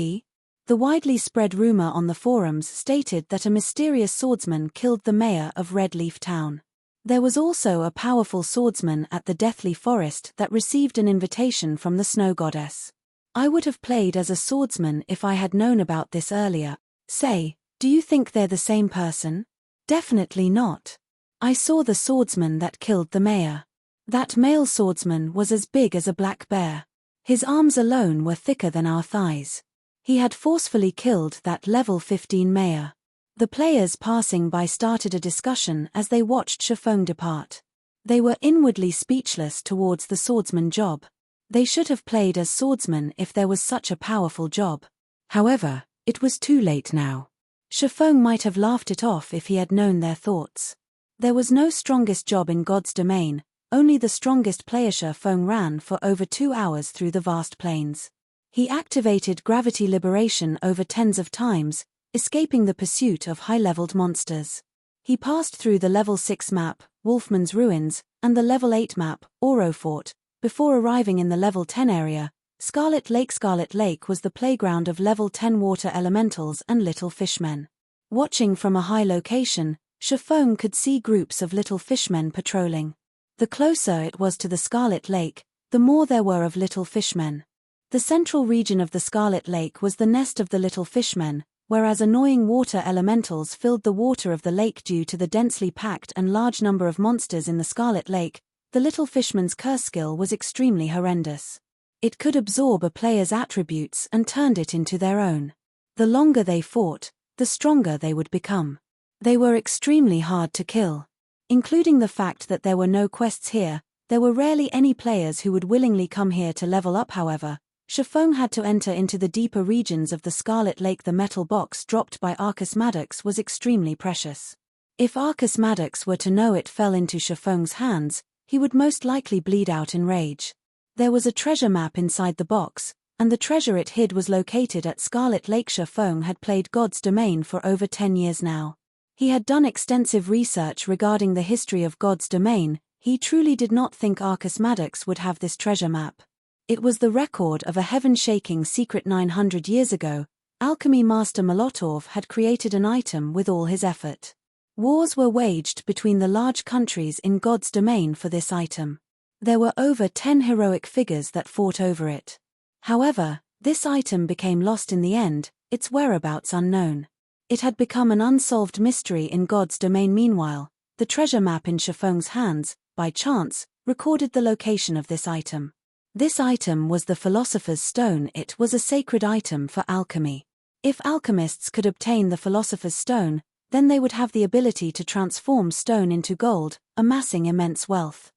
The widely spread rumor on the forums stated that a mysterious swordsman killed the mayor of Red Leaf Town. There was also a powerful swordsman at the Deathly Forest that received an invitation from the Snow Goddess. I would have played as a swordsman if I had known about this earlier. Say, do you think they're the same person? Definitely not. I saw the swordsman that killed the mayor. That male swordsman was as big as a black bear. His arms alone were thicker than our thighs. He had forcefully killed that level 15 mayor. The players passing by started a discussion as they watched Feng depart. They were inwardly speechless towards the swordsman job. They should have played as swordsmen if there was such a powerful job. However, it was too late now. Feng might have laughed it off if he had known their thoughts. There was no strongest job in God's Domain, only the strongest player. Feng ran for over 2 hours through the vast plains. He activated gravity liberation over tens of times, escaping the pursuit of high-leveled monsters. He passed through the level 6 map, Wolfman's Ruins, and the level 8 map, Oro Fort, before arriving in the level 10 area, Scarlet Lake. Scarlet Lake was the playground of level 10 water elementals and little fishmen. Watching from a high location, Feng could see groups of little fishmen patrolling. The closer it was to the Scarlet Lake, the more there were of little fishmen. The central region of the Scarlet Lake was the nest of the little fishmen, whereas annoying water elementals filled the water of the lake due to the densely packed and large number of monsters in the Scarlet Lake. The little fishman's curse skill was extremely horrendous. It could absorb a player's attributes and turned it into their own. The longer they fought, the stronger they would become. They were extremely hard to kill. Including the fact that there were no quests here, there were rarely any players who would willingly come here to level up. However, Feng had to enter into the deeper regions of the Scarlet Lake. The metal box dropped by Arcus Maddox was extremely precious. If Arcus Maddox were to know it fell into Feng's hands, he would most likely bleed out in rage. There was a treasure map inside the box, and the treasure it hid was located at Scarlet Lake. Feng had played God's Domain for over 10 years now. He had done extensive research regarding the history of God's Domain. He truly did not think Arcus Maddox would have this treasure map. It was the record of a heaven-shaking secret. 900 years ago, alchemy master Molotov had created an item with all his effort. Wars were waged between the large countries in God's Domain for this item. There were over 10 heroic figures that fought over it. However, this item became lost in the end, its whereabouts unknown. It had become an unsolved mystery in God's Domain. Meanwhile, the treasure map in Feng's hands, by chance, recorded the location of this item. This item was the Philosopher's Stone. It was a sacred item for alchemy. If alchemists could obtain the Philosopher's Stone, then they would have the ability to transform stone into gold, amassing immense wealth.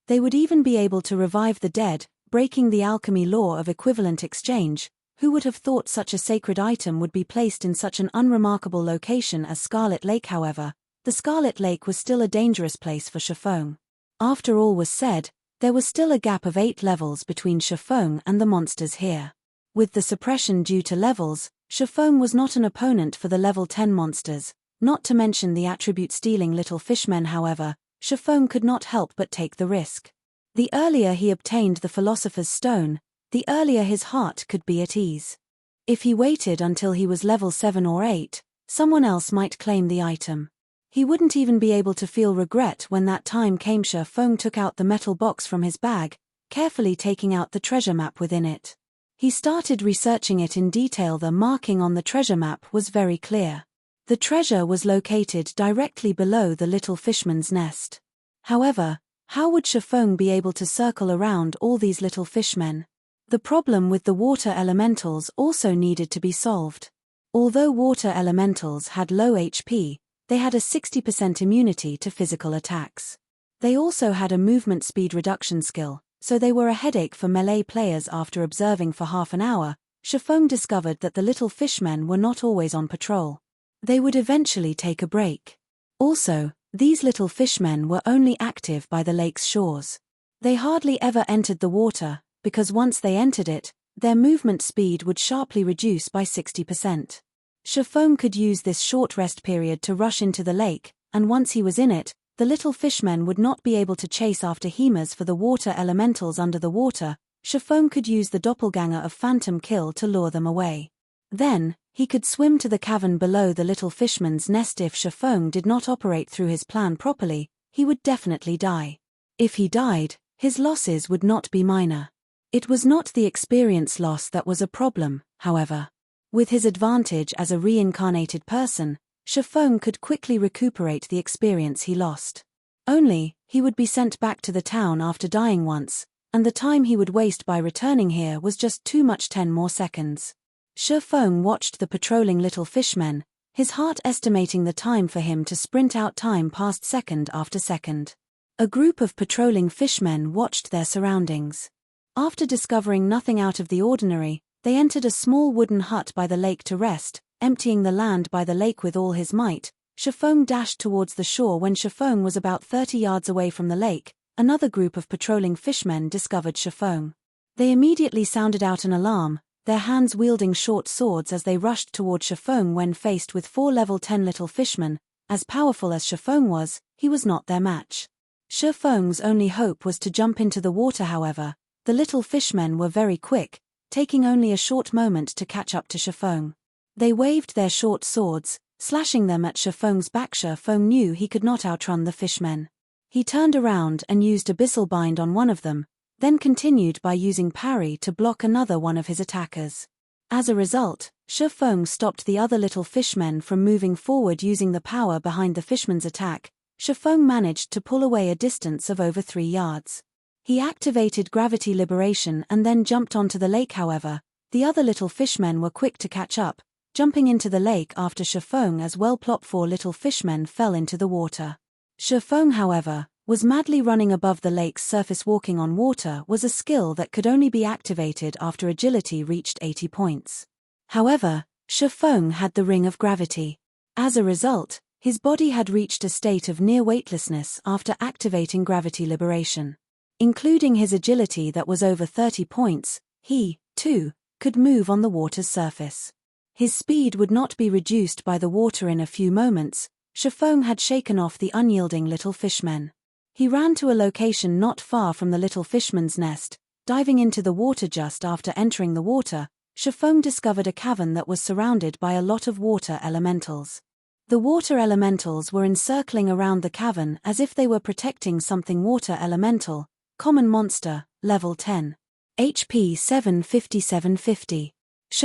They would even be able to revive the dead, breaking the alchemy law of equivalent exchange. Who would have thought such a sacred item would be placed in such an unremarkable location as Scarlet Lake? However, the Scarlet Lake was still a dangerous place for Feng. After all was said, there was still a gap of 8 levels between Feng and the monsters here. With the suppression due to levels, Feng was not an opponent for the level 10 monsters, not to mention the attribute-stealing little fishmen. However, Feng could not help but take the risk. The earlier he obtained the Philosopher's Stone, the earlier his heart could be at ease. If he waited until he was level 7 or 8, someone else might claim the item. He wouldn't even be able to feel regret when that time came. Feng took out the metal box from his bag, carefully taking out the treasure map within it. He started researching it in detail. The marking on the treasure map was very clear. The treasure was located directly below the little fishman's nest. However, how would Feng be able to circle around all these little fishmen? The problem with the water elementals also needed to be solved. Although water elementals had low HP, they had a 60% immunity to physical attacks. They also had a movement speed reduction skill, so they were a headache for melee players. After observing for half an hour, Feng discovered that the little fishmen were not always on patrol. They would eventually take a break. Also, these little fishmen were only active by the lake's shores. They hardly ever entered the water, because once they entered it, their movement speed would sharply reduce by 60%. Feng could use this short rest period to rush into the lake, and once he was in it, the little fishmen would not be able to chase after hemas for the water elementals under the water. Feng could use the doppelganger of Phantom Kill to lure them away. Then, he could swim to the cavern below the little fishman's nest. If Feng did not operate through his plan properly, he would definitely die. If he died, his losses would not be minor. It was not the experience loss that was a problem, however. With his advantage as a reincarnated person, Feng could quickly recuperate the experience he lost. Only, he would be sent back to the town after dying once, and the time he would waste by returning here was just too much. 10 more seconds. Feng watched the patrolling little fishmen, his heart estimating the time for him to sprint out. Time passed second after second. A group of patrolling fishmen watched their surroundings. After discovering nothing out of the ordinary, they entered a small wooden hut by the lake to rest. Emptying the land by the lake with all his might, Feng dashed towards the shore. When Feng was about 30 yards away from the lake, another group of patrolling fishmen discovered Feng. They immediately sounded out an alarm, their hands wielding short swords as they rushed toward Feng. When faced with 4 level 10 little fishmen, as powerful as Feng was, he was not their match. Feng's only hope was to jump into the water. However, the little fishmen were very quick, taking only a short moment to catch up to Feng. They waved their short swords, slashing them at Feng's back. Feng knew he could not outrun the fishmen. He turned around and used Abyssal Bind on one of them, then continued by using Parry to block another one of his attackers. As a result, Feng stopped the other little fishmen from moving forward using the power behind the fishman's attack. Feng managed to pull away a distance of over 3 yards. He activated gravity liberation and then jumped onto the lake. However, the other little fishmen were quick to catch up, jumping into the lake after Feng as well. 4 little fishmen fell into the water. Feng, however, was madly running above the lake's surface. Walking on water was a skill that could only be activated after agility reached 80 points. However, Feng had the ring of gravity. As a result, his body had reached a state of near weightlessness after activating gravity liberation. Including his agility that was over 30 points, he, too, could move on the water's surface. His speed would not be reduced by the water. In a few moments, Feng had shaken off the unyielding little fishmen. He ran to a location not far from the little fishman's nest. Diving into the water just after entering the water, Feng discovered a cavern that was surrounded by a lot of water elementals. The water elementals were encircling around the cavern as if they were protecting something. Water elemental, common monster, level 10. HP 750-750.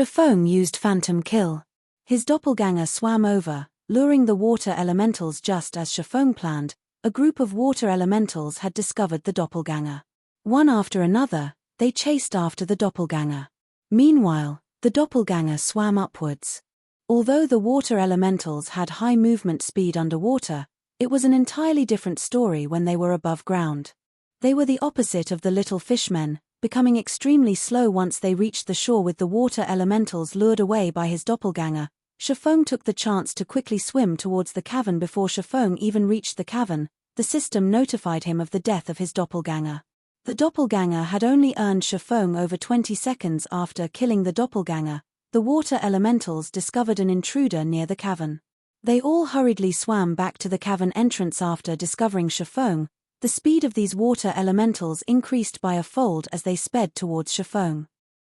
Feng used Phantom Kill. His doppelganger swam over, luring the water elementals. Just as Feng planned, a group of water elementals had discovered the doppelganger. One after another, they chased after the doppelganger. Meanwhile, the doppelganger swam upwards. Although the water elementals had high movement speed underwater, it was an entirely different story when they were above ground. They were the opposite of the little fishmen, becoming extremely slow once they reached the shore. With the water elementals lured away by his doppelganger, Feng took the chance to quickly swim towards the cavern. Before Feng even reached the cavern, the system notified him of the death of his doppelganger. The doppelganger had only earned Feng over 20 seconds. After killing the doppelganger, the water elementals discovered an intruder near the cavern. They all hurriedly swam back to the cavern entrance. After discovering Feng, the speed of these water elementals increased by a fold as they sped towards Feng.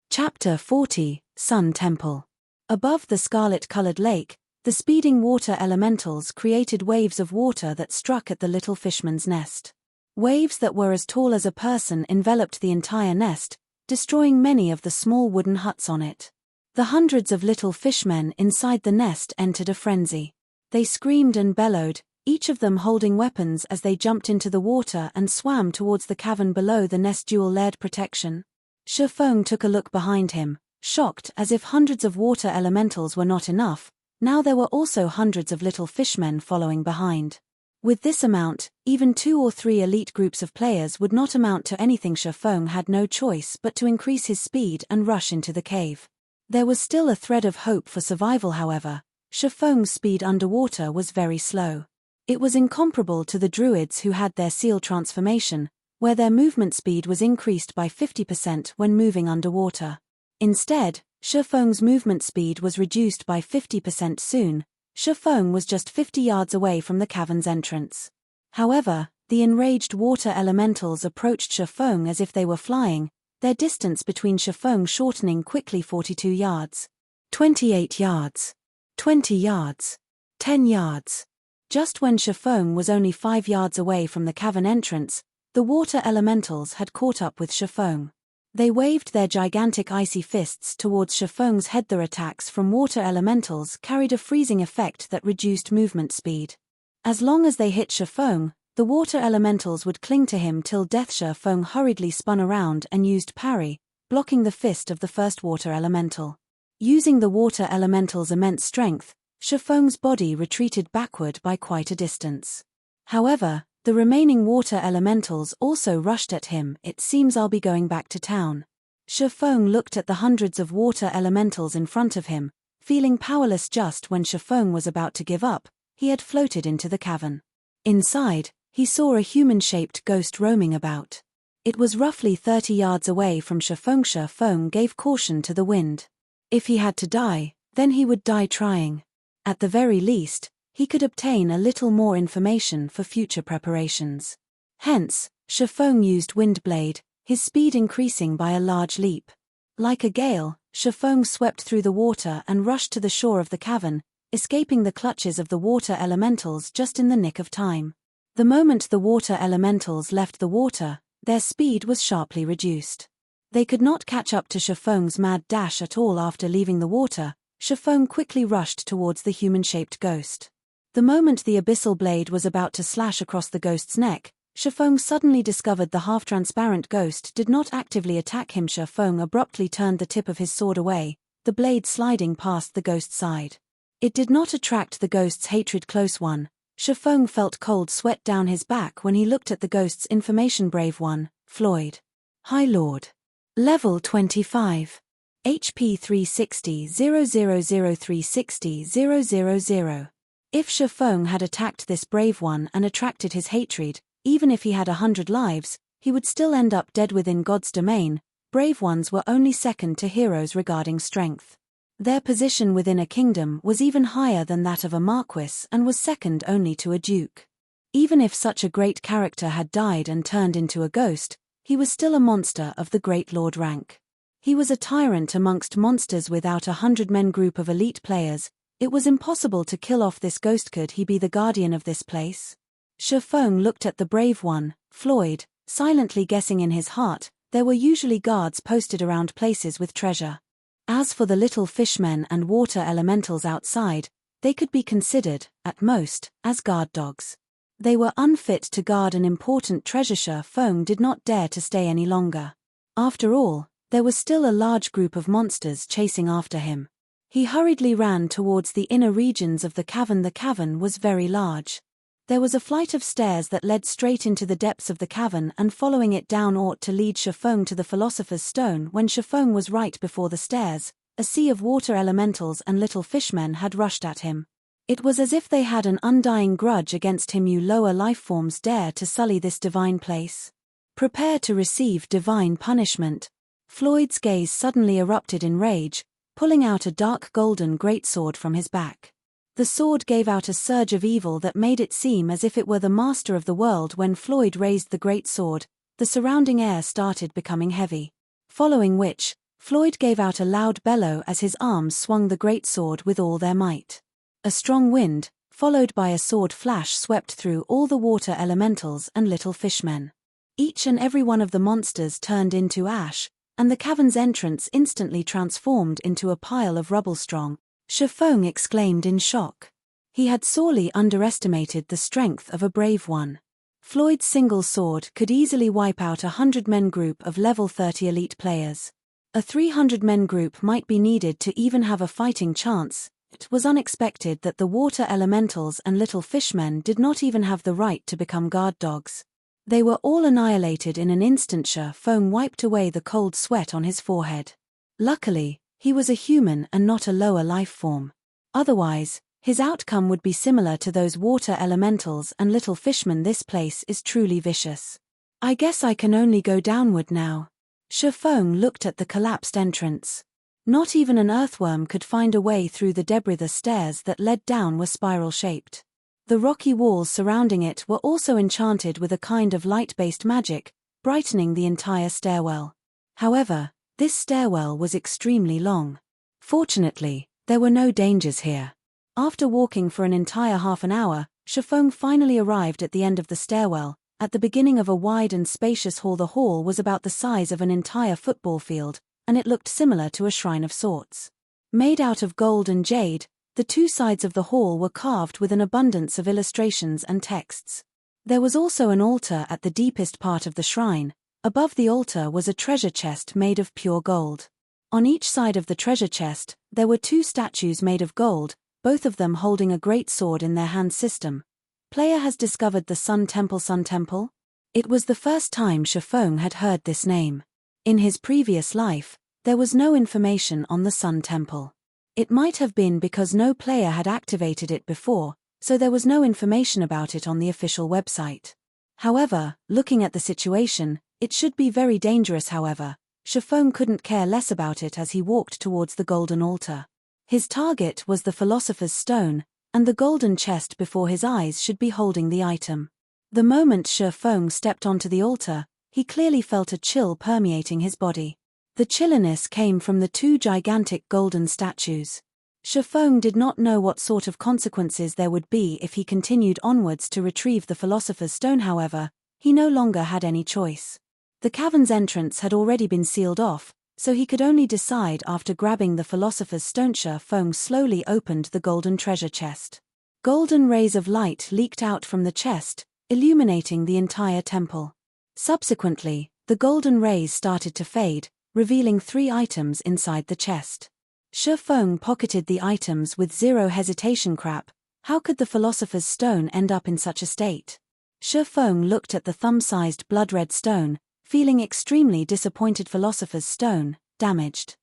Chapter 40, Sun Temple. Above the scarlet-colored lake, the speeding water elementals created waves of water that struck at the little fishman's nest. Waves that were as tall as a person enveloped the entire nest, destroying many of the small wooden huts on it. The hundreds of little fishmen inside the nest entered a frenzy. They screamed and bellowed, each of them holding weapons as they jumped into the water and swam towards the cavern below the nest. Dual-layered protection. Feng took a look behind him, shocked. As if hundreds of water elementals were not enough, now there were also hundreds of little fishmen following behind. With this amount, even 2 or 3 elite groups of players would not amount to anything. Feng had no choice but to increase his speed and rush into the cave. There was still a thread of hope for survival. However, Feng's speed underwater was very slow. It was incomparable to the druids who had their seal transformation, where their movement speed was increased by 50% when moving underwater. Instead, Feng's movement speed was reduced by 50%. Soon, Feng was just 50 yards away from the cavern's entrance. However, the enraged water elementals approached Feng as if they were flying, their distance between Feng shortening quickly. 42 yards. 28 yards. 20 yards. 10 yards. Just when Feng was only 5 yards away from the cavern entrance, the water elementals had caught up with Feng. They waved their gigantic icy fists towards Feng's head. Their attacks from water elementals carried a freezing effect that reduced movement speed. As long as they hit Feng, the water elementals would cling to him till death. Feng hurriedly spun around and used Parry, blocking the fist of the first water elemental. Using the water elemental's immense strength, Feng's body retreated backward by quite a distance. However, the remaining water elementals also rushed at him. It seems I'll be going back to town. Feng looked at the hundreds of water elementals in front of him, feeling powerless. Just when Feng was about to give up, he had floated into the cavern. Inside, he saw a human-shaped ghost roaming about. It was roughly 30 yards away from Feng. Feng gave caution to the wind. If he had to die, then he would die trying. At the very least, he could obtain a little more information for future preparations. Hence, Feng used Windblade, his speed increasing by a large leap. Like a gale, Feng swept through the water and rushed to the shore of the cavern, escaping the clutches of the water elementals just in the nick of time. The moment the water elementals left the water, their speed was sharply reduced. They could not catch up to Shifeng's mad dash at all after leaving the water. Shifeng quickly rushed towards the human-shaped ghost. The moment the abyssal blade was about to slash across the ghost's neck, Shifeng suddenly discovered the half-transparent ghost did not actively attack him. Shifeng abruptly turned the tip of his sword away, the blade sliding past the ghost's side. It did not attract the ghost's hatred. Close one. Shifeng felt cold sweat down his back when he looked at the ghost's information. Brave one, Floyd. High Lord. Level 25. HP 360 000360 000. If Shifeng had attacked this brave one and attracted his hatred, even if he had 100 lives, he would still end up dead within God's domain. Brave ones were only second to heroes regarding strength. Their position within a kingdom was even higher than that of a marquis and was second only to a duke. Even if such a great character had died and turned into a ghost, he was still a monster of the Great Lord rank. He was a tyrant amongst monsters. Without 100-men group of elite players, it was impossible to kill off this ghost. Could he be the guardian of this place? Shifeng looked at the brave one, Floyd, silently guessing in his heart. There were usually guards posted around places with treasure. As for the little fishmen and water elementals outside, they could be considered, at most, as guard dogs. They were unfit to guard an important treasure. Feng did not dare to stay any longer. After all, there was still a large group of monsters chasing after him. He hurriedly ran towards the inner regions of the cavern. The cavern was very large. There was a flight of stairs that led straight into the depths of the cavern, and following it down ought to lead Shifeng to the Philosopher's Stone. When Shifeng was right before the stairs, a sea of water elementals and little fishmen had rushed at him. It was as if they had an undying grudge against him. You lower lifeforms dare to sully this divine place? Prepare to receive divine punishment. Floyd's gaze suddenly erupted in rage, pulling out a dark golden greatsword from his back. The sword gave out a surge of evil that made it seem as if it were the master of the world. When Floyd raised the greatsword, the surrounding air started becoming heavy. Following which, Floyd gave out a loud bellow as his arms swung the greatsword with all their might. A strong wind, followed by a sword flash, swept through all the water elementals and little fishmen. Each and every one of the monsters turned into ash, and the cavern's entrance instantly transformed into a pile of rubble. Strong, Shifeng exclaimed in shock. He had sorely underestimated the strength of a brave one. Floyd's single sword could easily wipe out a 100-men group of level 30 elite players. A 300-men group might be needed to even have a fighting chance. It was unexpected that the water elementals and little fishmen did not even have the right to become guard dogs. They were all annihilated in an instant. Feng wiped away the cold sweat on his forehead. Luckily, he was a human and not a lower life form. Otherwise, his outcome would be similar to those water elementals and little fishmen. This place is truly vicious. I guess I can only go downward now. Shifeng looked at the collapsed entrance. Not even an earthworm could find a way through the debris. The stairs that led down were spiral-shaped. The rocky walls surrounding it were also enchanted with a kind of light-based magic, brightening the entire stairwell. However, this stairwell was extremely long. Fortunately, there were no dangers here. After walking for an entire half an hour, Shifeng finally arrived at the end of the stairwell, at the beginning of a wide and spacious hall. The hall was about the size of an entire football field, and it looked similar to a shrine of sorts. Made out of gold and jade, the two sides of the hall were carved with an abundance of illustrations and texts. There was also an altar at the deepest part of the shrine. Above the altar was a treasure chest made of pure gold. On each side of the treasure chest, there were two statues made of gold, both of them holding a great sword in their hand. System. Player has discovered the Sun Temple. Sun Temple? It was the first time Shifeng had heard this name. In his previous life, there was no information on the Sun Temple. It might have been because no player had activated it before, so there was no information about it on the official website. However, looking at the situation, it should be very dangerous. However, Shifeng couldn't care less about it as he walked towards the golden altar. His target was the Philosopher's Stone, and the golden chest before his eyes should be holding the item. The moment Shifeng stepped onto the altar, he clearly felt a chill permeating his body. The chilliness came from the two gigantic golden statues. Feng did not know what sort of consequences there would be if he continued onwards to retrieve the Philosopher's Stone. However, he no longer had any choice. The cavern's entrance had already been sealed off, so he could only decide after grabbing the Philosopher's Stone. Feng slowly opened the golden treasure chest. Golden rays of light leaked out from the chest, illuminating the entire temple. Subsequently, the golden rays started to fade, revealing 3 items inside the chest. Feng pocketed the items with zero hesitation. Crap, how could the Philosopher's Stone end up in such a state? Feng looked at the thumb-sized blood-red stone, feeling extremely disappointed. Philosopher's Stone, damaged.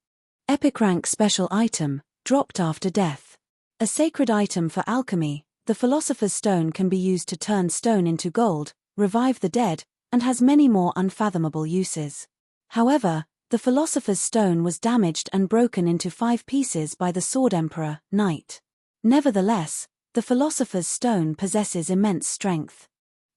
Epic rank special item, dropped after death. A sacred item for alchemy, the Philosopher's Stone can be used to turn stone into gold, revive the dead, and has many more unfathomable uses. However, the Philosopher's Stone was damaged and broken into 5 pieces by the Sword Emperor, Knight. Nevertheless, the Philosopher's Stone possesses immense strength.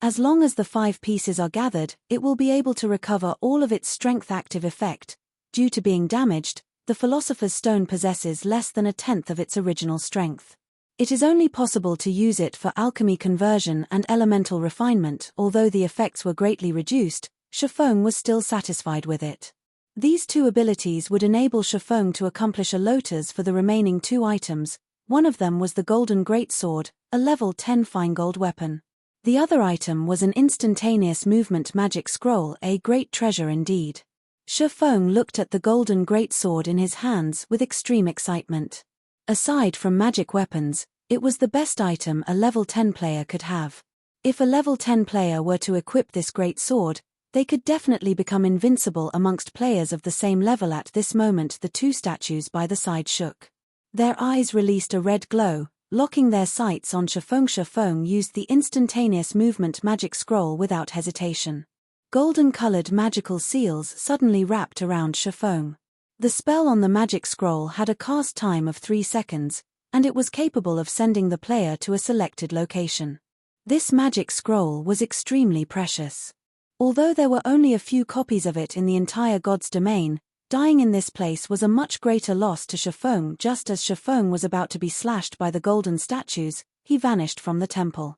As long as the 5 pieces are gathered, it will be able to recover all of its strength. Active effect. Due to being damaged, the Philosopher's Stone possesses less than 1/10 of its original strength. It is only possible to use it for alchemy conversion and elemental refinement. Although the effects were greatly reduced, Feng was still satisfied with it. These 2 abilities would enable Feng to accomplish a lotus for the remaining 2 items. One of them was the Golden Greatsword, a level 10 fine gold weapon. The other item was an instantaneous movement magic scroll, a great treasure indeed. Feng looked at the Golden Greatsword in his hands with extreme excitement. Aside from magic weapons, it was the best item a level 10 player could have. If a level 10 player were to equip this great sword, they could definitely become invincible amongst players of the same level. At this moment the 2 statues by the side shook. Their eyes released a red glow, locking their sights on Feng. Feng used the instantaneous movement magic scroll without hesitation. Golden-colored magical seals suddenly wrapped around Feng. The spell on the magic scroll had a cast time of 3 seconds, and it was capable of sending the player to a selected location. This magic scroll was extremely precious. Although there were only a few copies of it in the entire God's domain, dying in this place was a much greater loss to Feng. Just as Feng was about to be slashed by the golden statues, he vanished from the temple.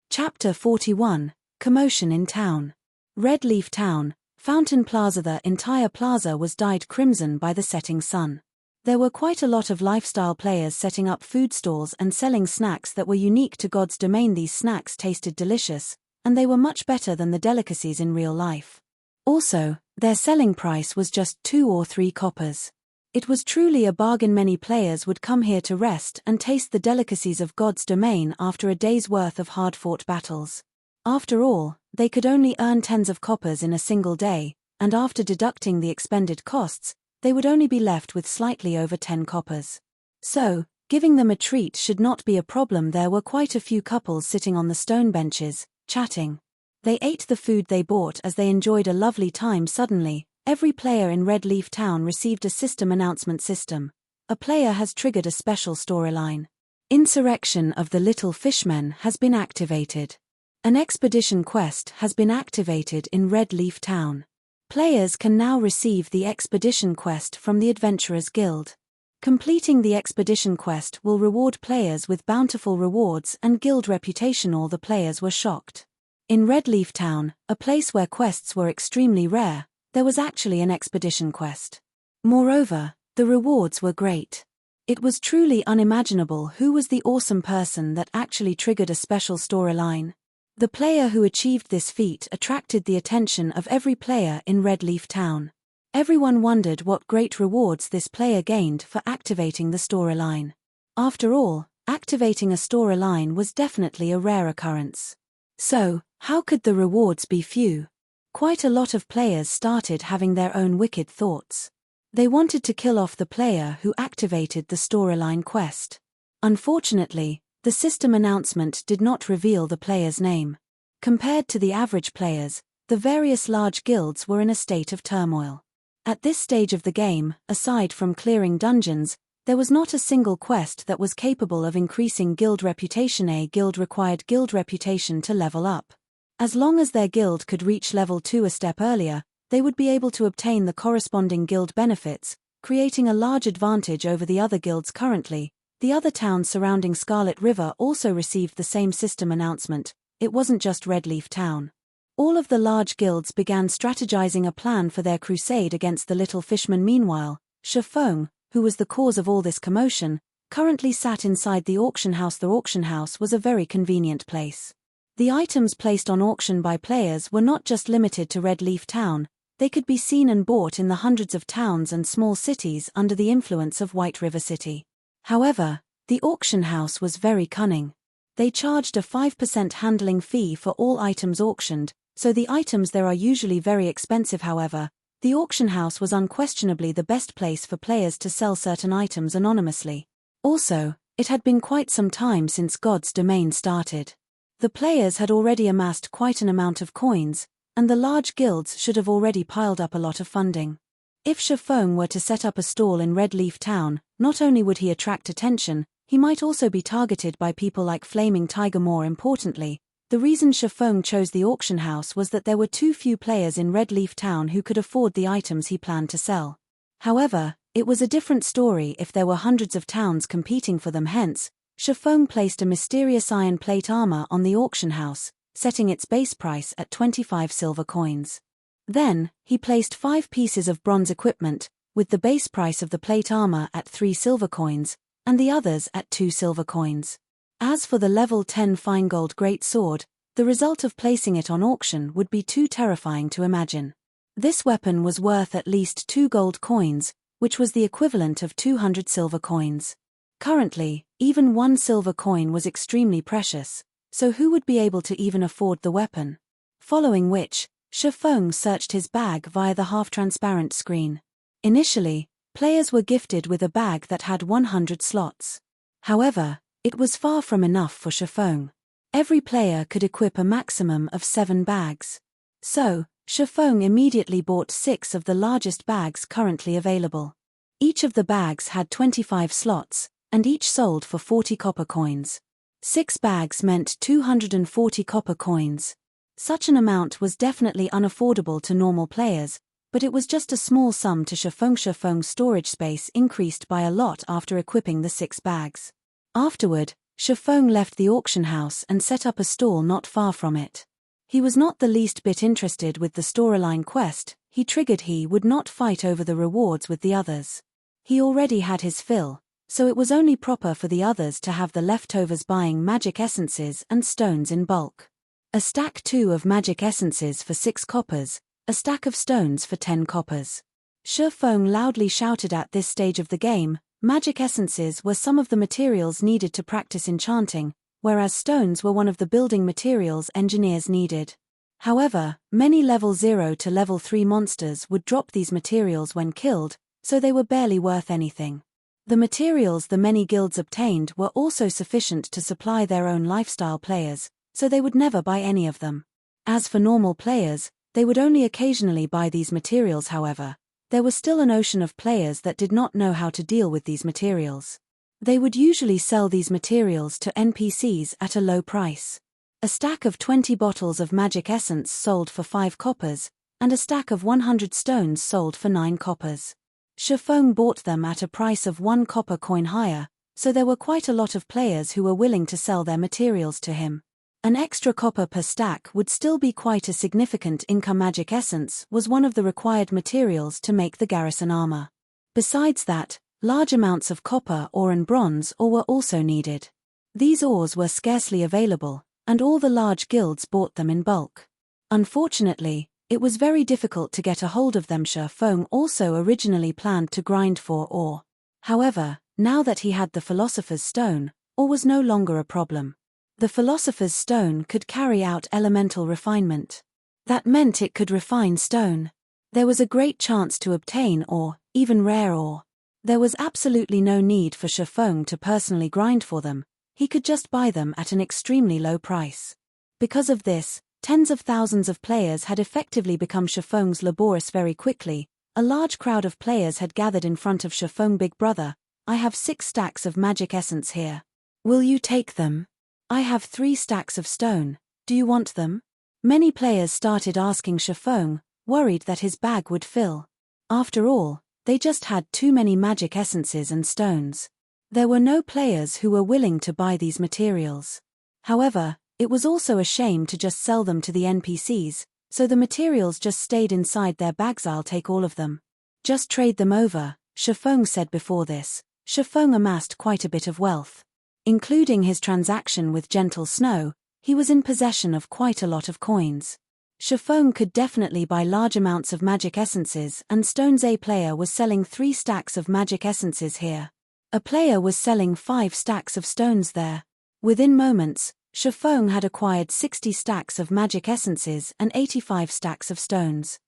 Chapter 41, Commotion in Town. Red Leaf Town, Fountain Plaza. The entire plaza was dyed crimson by the setting sun. There were quite a lot of lifestyle players setting up food stalls and selling snacks that were unique to God's domain. These snacks tasted delicious, and they were much better than the delicacies in real life. Also, their selling price was just 2 or 3 coppers. It was truly a bargain. Many players would come here to rest and taste the delicacies of God's domain after a day's worth of hard-fought battles. After all, they could only earn tens of coppers in a single day, and after deducting the expended costs, they would only be left with slightly over 10 coppers. So, giving them a treat should not be a problem. There were quite a few couples sitting on the stone benches, chatting. They ate the food they bought as they enjoyed a lovely time. Suddenly, every player in Red Leaf Town received a system announcement. System. A player has triggered a special storyline. Insurrection of the Little Fishmen has been activated. An expedition quest has been activated in Red Leaf Town. Players can now receive the expedition quest from the Adventurers Guild. Completing the expedition quest will reward players with bountiful rewards and guild reputation. All the players were shocked. In Red Leaf Town, a place where quests were extremely rare, there was actually an expedition quest. Moreover, the rewards were great. It was truly unimaginable who was the awesome person that actually triggered a special storyline. The player who achieved this feat attracted the attention of every player in Red Leaf Town. Everyone wondered what great rewards this player gained for activating the storyline. After all, activating a storyline was definitely a rare occurrence. So, how could the rewards be few? Quite a lot of players started having their own wicked thoughts. They wanted to kill off the player who activated the storyline quest. Unfortunately, the system announcement did not reveal the player's name. Compared to the average players, the various large guilds were in a state of turmoil. At this stage of the game, aside from clearing dungeons, there was not a single quest that was capable of increasing guild reputation. A guild required guild reputation to level up. As long as their guild could reach level 2 a step earlier, they would be able to obtain the corresponding guild benefits, creating a large advantage over the other guilds currently. The other towns surrounding Scarlet River also received the same system announcement. It wasn't just Redleaf Town. All of the large guilds began strategizing a plan for their crusade against the Little Fishman. Meanwhile, Feng, who was the cause of all this commotion, currently sat inside the auction house. The auction house was a very convenient place. The items placed on auction by players were not just limited to Redleaf Town, they could be seen and bought in the hundreds of towns and small cities under the influence of White River City. However, the auction house was very cunning. They charged a 5% handling fee for all items auctioned, so the items there are usually very expensive. However, the auction house was unquestionably the best place for players to sell certain items anonymously. Also, it had been quite some time since God's Domain started. The players had already amassed quite an amount of coins, and the large guilds should have already piled up a lot of funding. If Feng were to set up a stall in Redleaf Town, not only would he attract attention, he might also be targeted by people like Flaming Tiger. More importantly, the reason Feng chose the auction house was that there were too few players in Redleaf Town who could afford the items he planned to sell. However, it was a different story if there were hundreds of towns competing for them. Hence, Feng placed a mysterious iron plate armor on the auction house, setting its base price at 25 silver coins. Then, he placed 5 pieces of bronze equipment, with the base price of the plate armor at 3 silver coins, and the others at 2 silver coins. As for the level 10 fine gold great sword, the result of placing it on auction would be too terrifying to imagine. This weapon was worth at least 2 gold coins, which was the equivalent of 200 silver coins. Currently, even 1 silver coin was extremely precious, so who would be able to even afford the weapon? Following which, Feng searched his bag via the half-transparent screen. Initially, players were gifted with a bag that had 100 slots. However, it was far from enough for Feng. Every player could equip a maximum of 7 bags. So, Feng immediately bought 6 of the largest bags currently available. Each of the bags had 25 slots, and each sold for 40 copper coins. 6 bags meant 240 copper coins. Such an amount was definitely unaffordable to normal players, but it was just a small sum to Feng. Feng's storage space increased by a lot after equipping the 6 bags. Afterward, Feng left the auction house and set up a stall not far from it. He was not the least bit interested with the storyline quest. He would not fight over the rewards with the others. He already had his fill, so it was only proper for the others to have the leftovers, buying magic essences and stones in bulk. A stack 2 of magic essences for 6 coppers, a stack of stones for 10 coppers. Feng loudly shouted at this stage of the game. Magic essences were some of the materials needed to practice enchanting, whereas stones were one of the building materials engineers needed. However, many level 0 to level 3 monsters would drop these materials when killed, so they were barely worth anything. The materials the many guilds obtained were also sufficient to supply their own lifestyle players, so they would never buy any of them. As for normal players, they would only occasionally buy these materials. However, there was still an ocean of players that did not know how to deal with these materials. They would usually sell these materials to NPCs at a low price. A stack of 20 bottles of magic essence sold for 5 coppers, and a stack of 100 stones sold for 9 coppers. Feng bought them at a price of 1 copper coin higher, so there were quite a lot of players who were willing to sell their materials to him. An extra copper per stack would still be quite a significant income. Magic essence was one of the required materials to make the garrison armor. Besides that, large amounts of copper ore and bronze ore were also needed. These ores were scarcely available, and all the large guilds bought them in bulk. Unfortunately, it was very difficult to get a hold of them. Feng also originally planned to grind for ore. However, now that he had the Philosopher's Stone, ore was no longer a problem. The Philosopher's Stone could carry out elemental refinement. That meant it could refine stone. There was a great chance to obtain ore, even rare ore. There was absolutely no need for Feng to personally grind for them. He could just buy them at an extremely low price. Because of this, tens of thousands of players had effectively become Feng's laborious very quickly. A large crowd of players had gathered in front of Feng. Big brother, I have 6 stacks of magic essence here. Will you take them? I have 3 stacks of stone. Do you want them? Many players started asking Feng, worried that his bag would fill. After all, they just had too many magic essences and stones. There were no players who were willing to buy these materials. However, it was also a shame to just sell them to the NPCs, so the materials just stayed inside their bags. I'll take all of them. Just trade them over, Feng said. Before this, Feng amassed quite a bit of wealth. Including his transaction with Gentle Snow, he was in possession of quite a lot of coins. Feng could definitely buy large amounts of magic essences, and stones. A player was selling 3 stacks of magic essences here. A player was selling 5 stacks of stones there. Within moments, Feng had acquired 60 stacks of magic essences and 85 stacks of stones.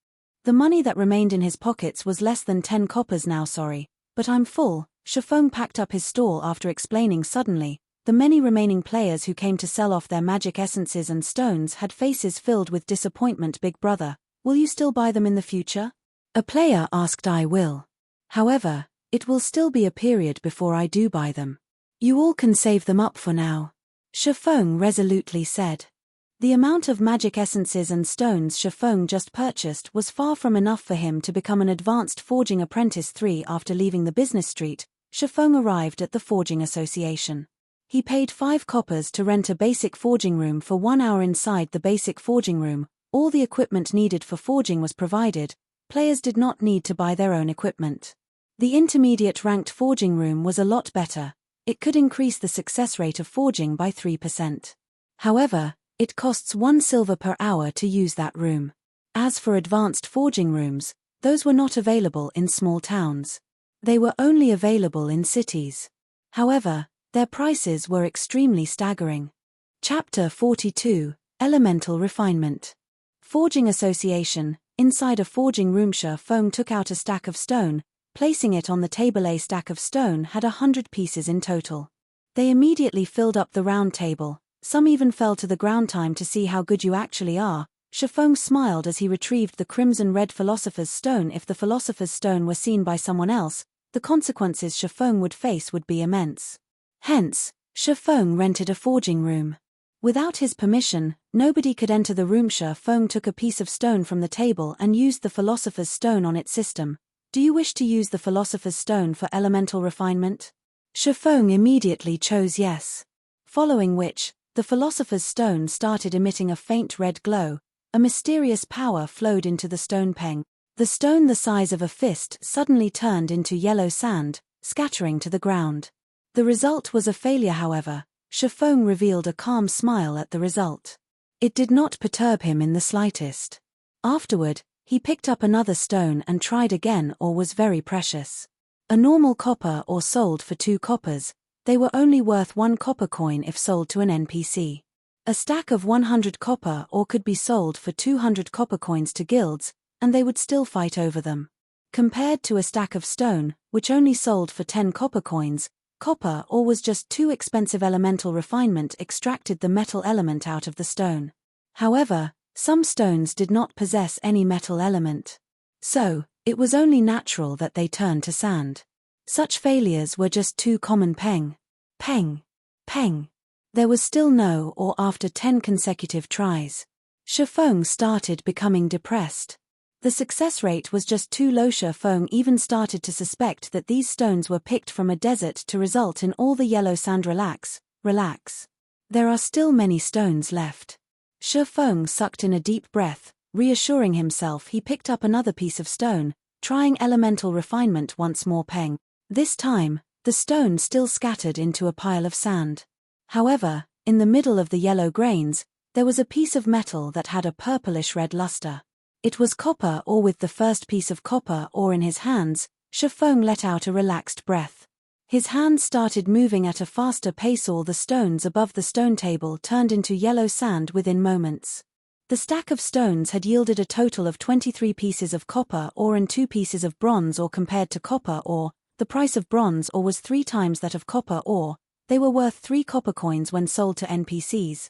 The money that remained in his pockets was less than 10 coppers now. Sorry, but I'm full. Feng packed up his stall after explaining. Suddenly, the many remaining players who came to sell off their magic essences and stones had faces filled with disappointment. Big brother, will you still buy them in the future? A player asked. I will. However, it will still be a period before I do buy them. You all can save them up for now, Feng resolutely said. The amount of magic essences and stones Feng just purchased was far from enough for him to become an advanced forging apprentice. 3 After leaving the business street, Feng arrived at the Forging Association. He paid 5 coppers to rent a basic forging room for 1 hour. Inside the basic forging room, all the equipment needed for forging was provided. Players did not need to buy their own equipment. The intermediate ranked forging room was a lot better. It could increase the success rate of forging by 3%. However, it costs 1 silver per hour to use that room. As for advanced forging rooms, those were not available in small towns. They were only available in cities. However, their prices were extremely staggering. Chapter 42, Elemental Refinement. Forging Association. Inside a forging room, Feng took out a stack of stone, placing it on the table. A stack of stone had 100 pieces in total. They immediately filled up the round table. Some even fell to the ground. Time to see how good you actually are. Feng smiled as he retrieved the crimson-red Philosopher's Stone. If the Philosopher's Stone were seen by someone else, the consequences Feng would face would be immense. Hence, Feng rented a forging room. Without his permission, nobody could enter the room. Feng took a piece of stone from the table and used the Philosopher's Stone on its system. Do you wish to use the Philosopher's Stone for elemental refinement? Feng immediately chose yes. Following which, the Philosopher's Stone started emitting a faint red glow. A mysterious power flowed into the stone. Peng. The stone the size of a fist suddenly turned into yellow sand, scattering to the ground. The result was a failure. However, Feng revealed a calm smile at the result. It did not perturb him in the slightest. Afterward, he picked up another stone and tried again. Ore was very precious. A normal copper ore sold for 2 coppers. They were only worth 1 copper coin if sold to an NPC. A stack of 100 copper ore could be sold for 200 copper coins to guilds, and they would still fight over them. Compared to a stack of stone, which only sold for 10 copper coins, copper ore was just too expensive. Elemental refinement extracted the metal element out of the stone. However, some stones did not possess any metal element. So, it was only natural that they turned to sand. Such failures were just too common. Peng. Peng. Peng. There was still no ore after 10 consecutive tries. Feng started becoming depressed. The success rate was just too low. Feng even started to suspect that these stones were picked from a desert to result in all the yellow sand. Relax, relax. There are still many stones left. Feng sucked in a deep breath, reassuring himself. He picked up another piece of stone, trying elemental refinement once more. Peng. This time, the stone still scattered into a pile of sand. However, in the middle of the yellow grains, there was a piece of metal that had a purplish-red luster. It was copper ore. With the first piece of copper ore in his hands, Feng let out a relaxed breath. His hands started moving at a faster pace. All the stones above the stone table turned into yellow sand within moments. The stack of stones had yielded a total of 23 pieces of copper ore and 2 pieces of bronze ore. Compared to copper ore, the price of bronze ore was 3 times that of copper ore. They were worth 3 copper coins when sold to NPCs.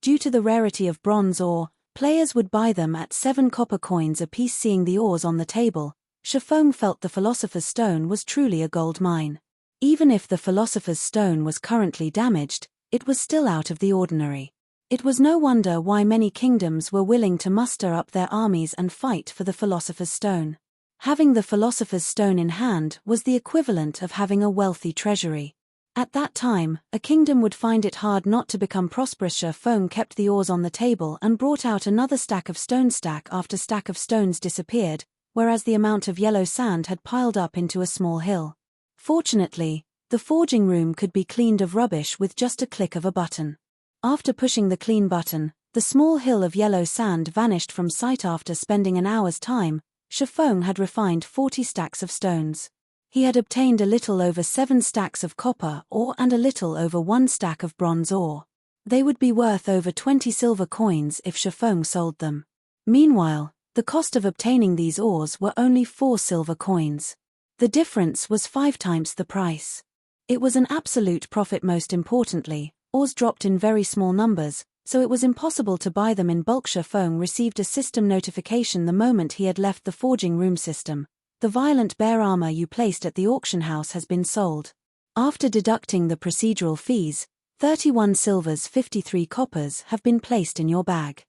Due to the rarity of bronze ore, players would buy them at 7 copper coins apiece. Seeing the ores on the table, Feng felt the Philosopher's Stone was truly a gold mine. Even if the Philosopher's Stone was currently damaged, it was still out of the ordinary. It was no wonder why many kingdoms were willing to muster up their armies and fight for the Philosopher's Stone. Having the Philosopher's Stone in hand was the equivalent of having a wealthy treasury. At that time, a kingdom would find it hard not to become prosperous. Feng kept the ores on the table and brought out another stack of stones. Stack after stack of stones disappeared, whereas the amount of yellow sand had piled up into a small hill. Fortunately, the forging room could be cleaned of rubbish with just a click of a button. After pushing the clean button, the small hill of yellow sand vanished from sight. After spending an hour's time, Feng had refined 40 stacks of stones. He had obtained a little over 7 stacks of copper ore and a little over 1 stack of bronze ore. They would be worth over 20 silver coins if Feng sold them. Meanwhile, the cost of obtaining these ores were only 4 silver coins. The difference was 5 times the price. It was an absolute profit. Most importantly, ores dropped in very small numbers, so it was impossible to buy them in bulk. Feng received a system notification the moment he had left the forging room. System: the violent bear armor you placed at the auction house has been sold. After deducting the procedural fees, 31 silvers 53 coppers have been placed in your bag.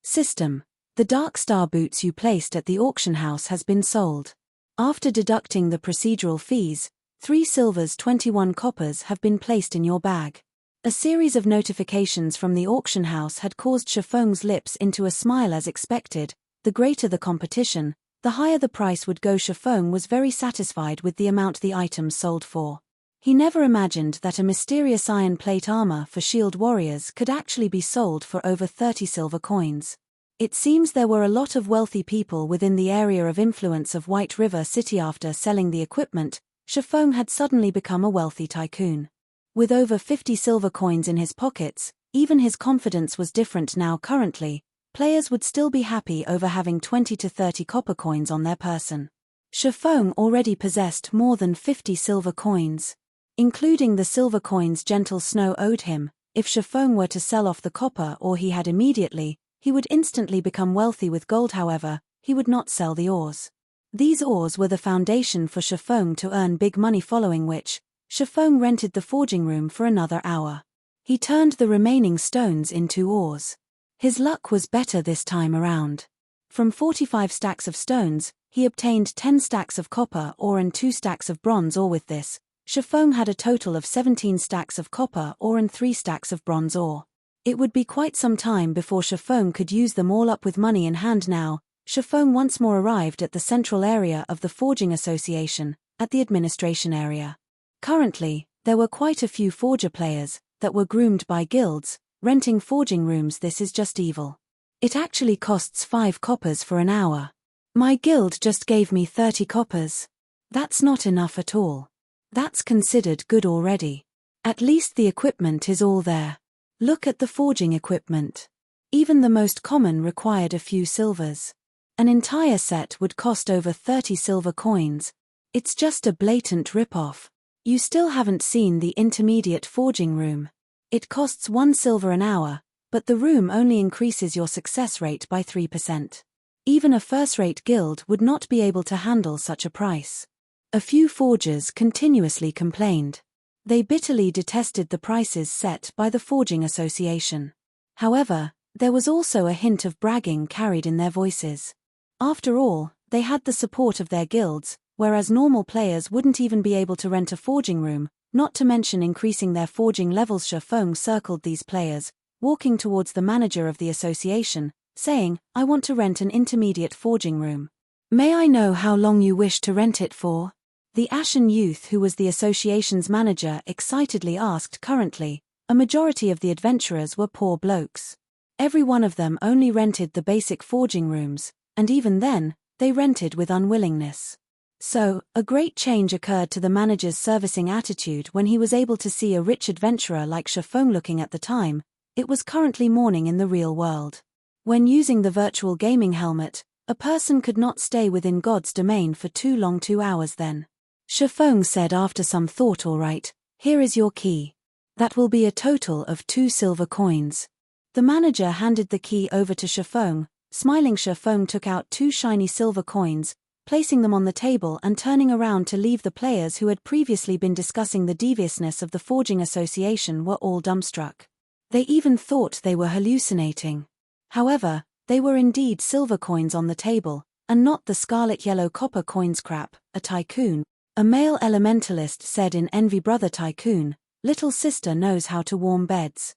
System: the dark star boots you placed at the auction house has been sold. After deducting the procedural fees, 3 silvers 21 coppers have been placed in your bag. A series of notifications from the auction house had caused Feng's lips into a smile. As expected, the greater the competition, the higher the price would go. Feng was very satisfied with the amount the items sold for. He never imagined that a mysterious iron plate armor for shield warriors could actually be sold for over 30 silver coins. It seems there were a lot of wealthy people within the area of influence of White River City. After selling the equipment, Feng had suddenly become a wealthy tycoon. With over 50 silver coins in his pockets, even his confidence was different now. Currently, players would still be happy over having 20 to 30 copper coins on their person. Feng already possessed more than 50 silver coins. Including the silver coins Gentle Snow owed him, if Feng were to sell off the copper ore he had immediately, he would instantly become wealthy with gold. However, he would not sell the ores. These ores were the foundation for Feng to earn big money, following which, Feng rented the forging room for another hour. He turned the remaining stones into ores. His luck was better this time around. From 45 stacks of stones, he obtained 10 stacks of copper ore and 2 stacks of bronze ore. With this, Feng had a total of 17 stacks of copper ore and 3 stacks of bronze ore. It would be quite some time before Feng could use them all up. With money in hand now, Feng once more arrived at the central area of the Forging Association, at the administration area. Currently, there were quite a few forger players that were groomed by guilds, renting forging rooms. This is just evil. It actually costs 5 coppers for an hour. My guild just gave me 30 coppers. That's not enough at all. That's considered good already. At least the equipment is all there. Look at the forging equipment. Even the most common required a few silvers. An entire set would cost over 30 silver coins. It's just a blatant rip-off. You still haven't seen the intermediate forging room. It costs 1 silver an hour, but the room only increases your success rate by 3%. Even a first-rate guild would not be able to handle such a price. A few forgers continuously complained. They bitterly detested the prices set by the Forging Association. However, there was also a hint of bragging carried in their voices. After all, they had the support of their guilds, whereas normal players wouldn't even be able to rent a forging room, not to mention increasing their forging levels. Feng circled these players, walking towards the manager of the association, saying, "I want to rent an intermediate forging room. May I know how long you wish to rent it for?" The ashen youth who was the association's manager excitedly asked. Currently, a majority of the adventurers were poor blokes. Every one of them only rented the basic forging rooms, and even then, they rented with unwillingness. So, a great change occurred to the manager's servicing attitude when he was able to see a rich adventurer like Feng looking at the time. It was currently morning in the real world. When using the virtual gaming helmet, a person could not stay within God's domain for too long. 2 hours then. Feng said after some thought, "All right, here is your key. That will be a total of 2 silver coins." The manager handed the key over to Feng. Smiling, Feng took out 2 shiny silver coins, placing them on the table and turning around to leave. The players who had previously been discussing the deviousness of the Forging Association were all dumbstruck. They even thought they were hallucinating. However, they were indeed silver coins on the table, and not the scarlet yellow copper coins. Crap, a tycoon. A male elementalist said in envy. "Brother Tycoon, Little sister knows how to warm beds.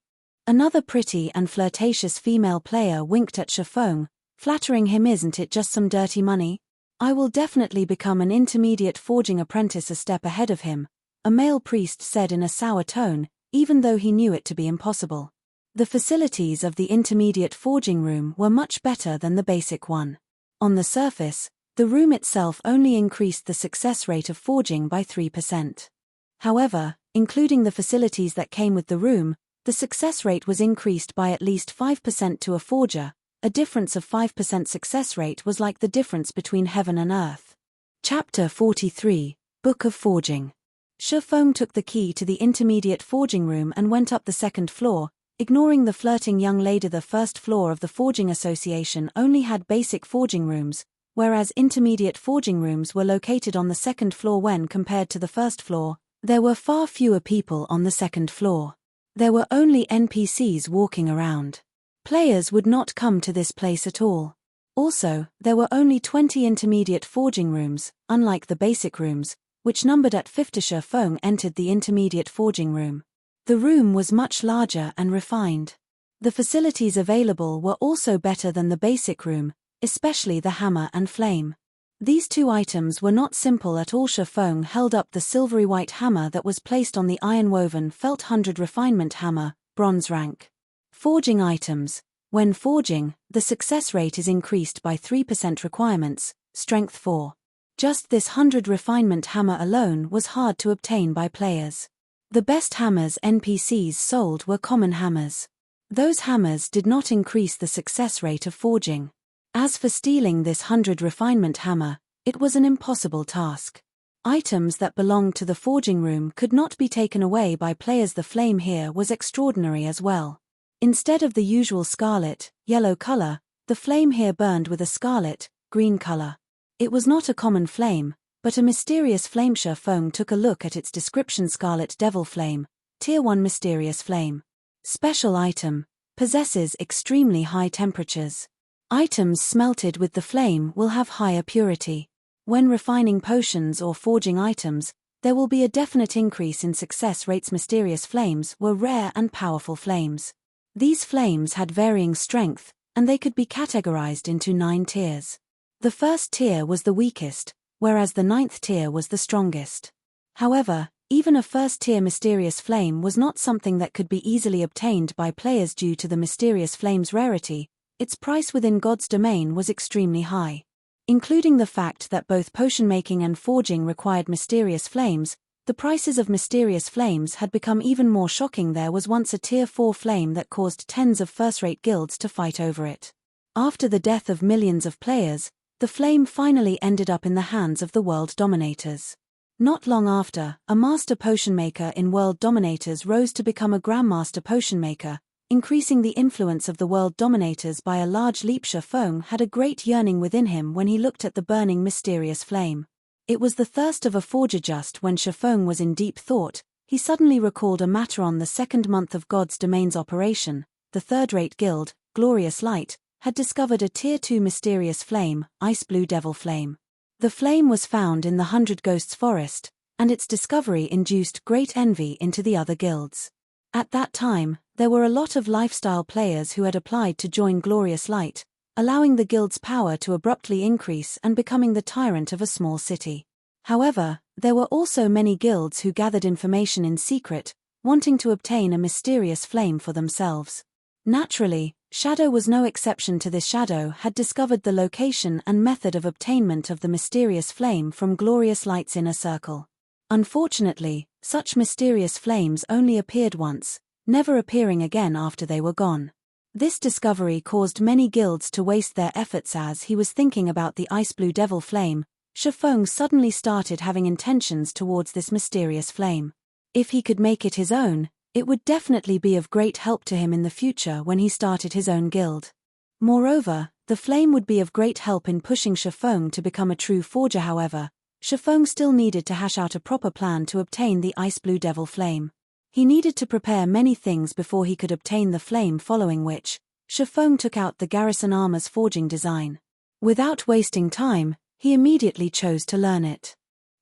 Another pretty and flirtatious female player winked at Feng, flattering him. Isn't it just some dirty money? I will definitely become an intermediate forging apprentice a step ahead of him, a male priest said in a sour tone, even though he knew it to be impossible. The facilities of the intermediate forging room were much better than the basic one. On the surface, the room itself only increased the success rate of forging by 3%. However, including the facilities that came with the room, the success rate was increased by at least 5% to a forger. A difference of 5% success rate was like the difference between heaven and earth. Chapter 43, Book of Forging. Feng took the key to the intermediate forging room and went up the second floor, ignoring the flirting young lady. The first floor of the Forging Association only had basic forging rooms, whereas intermediate forging rooms were located on the second floor. When compared to the first floor, there were far fewer people on the second floor. There were only NPCs walking around. Players would not come to this place at all. Also, there were only 20 intermediate forging rooms, unlike the basic rooms, which numbered at 50. Feng entered the intermediate forging room. The room was much larger and refined. The facilities available were also better than the basic room, especially the hammer and flame. These two items were not simple at all. Feng held up the silvery white hammer that was placed on the iron-woven felt 100 refinement hammer, bronze rank. Forging items. When forging, the success rate is increased by 3%. Requirements, strength 4. Just this 100 refinement hammer alone was hard to obtain by players. The best hammers NPCs sold were common hammers. Those hammers did not increase the success rate of forging. As for stealing this 100 refinement hammer, it was an impossible task. Items that belonged to the forging room could not be taken away by players. The flame here was extraordinary as well. Instead of the usual scarlet, yellow color, the flame here burned with a scarlet, green color. It was not a common flame, but a mysterious flame. Feng took a look at its description: Scarlet Devil Flame, Tier 1 Mysterious Flame. Special item, possesses extremely high temperatures. Items smelted with the flame will have higher purity. When refining potions or forging items, there will be a definite increase in success rates. Mysterious flames were rare and powerful flames. These flames had varying strength, and they could be categorized into 9 tiers. The first tier was the weakest, whereas the 9th tier was the strongest. However, even a first-tier mysterious flame was not something that could be easily obtained by players due to the mysterious flame's rarity. Its price within God's domain was extremely high. Including the fact that both potion making and forging required mysterious flames, the prices of mysterious flames had become even more shocking. There was once a Tier 4 flame that caused tens of first-rate guilds to fight over it. After the death of millions of players, the flame finally ended up in the hands of the world dominators. Not long after, a master potion maker in World Dominators rose to become a Grandmaster potion maker, increasing the influence of the world dominators by a large leap. Feng had a great yearning within him when he looked at the burning mysterious flame. It was the thirst of a forger. Just when Feng was in deep thought, he suddenly recalled a matter. On the second month of God's domain's operation, the third-rate guild, Glorious Light, had discovered a Tier 2 mysterious flame, Ice Blue Devil Flame. The flame was found in the 100 Ghosts Forest, and its discovery induced great envy into the other guilds. At that time, there were a lot of lifestyle players who had applied to join Glorious Light, allowing the guild's power to abruptly increase and becoming the tyrant of a small city. However, there were also many guilds who gathered information in secret, wanting to obtain a mysterious flame for themselves. Naturally, Shadow was no exception to this. Shadow had discovered the location and method of obtainment of the mysterious flame from Glorious Light's inner circle. Unfortunately, such mysterious flames only appeared once, never appearing again after they were gone. This discovery caused many guilds to waste their efforts. As he was thinking about the Ice Blue Devil Flame, Feng suddenly started having intentions towards this mysterious flame. If he could make it his own, it would definitely be of great help to him in the future when he started his own guild. Moreover, the flame would be of great help in pushing Feng to become a true forger. However, Feng still needed to hash out a proper plan to obtain the Ice Blue Devil Flame. He needed to prepare many things before he could obtain the flame, following which, Feng took out the garrison armor's forging design. Without wasting time, he immediately chose to learn it.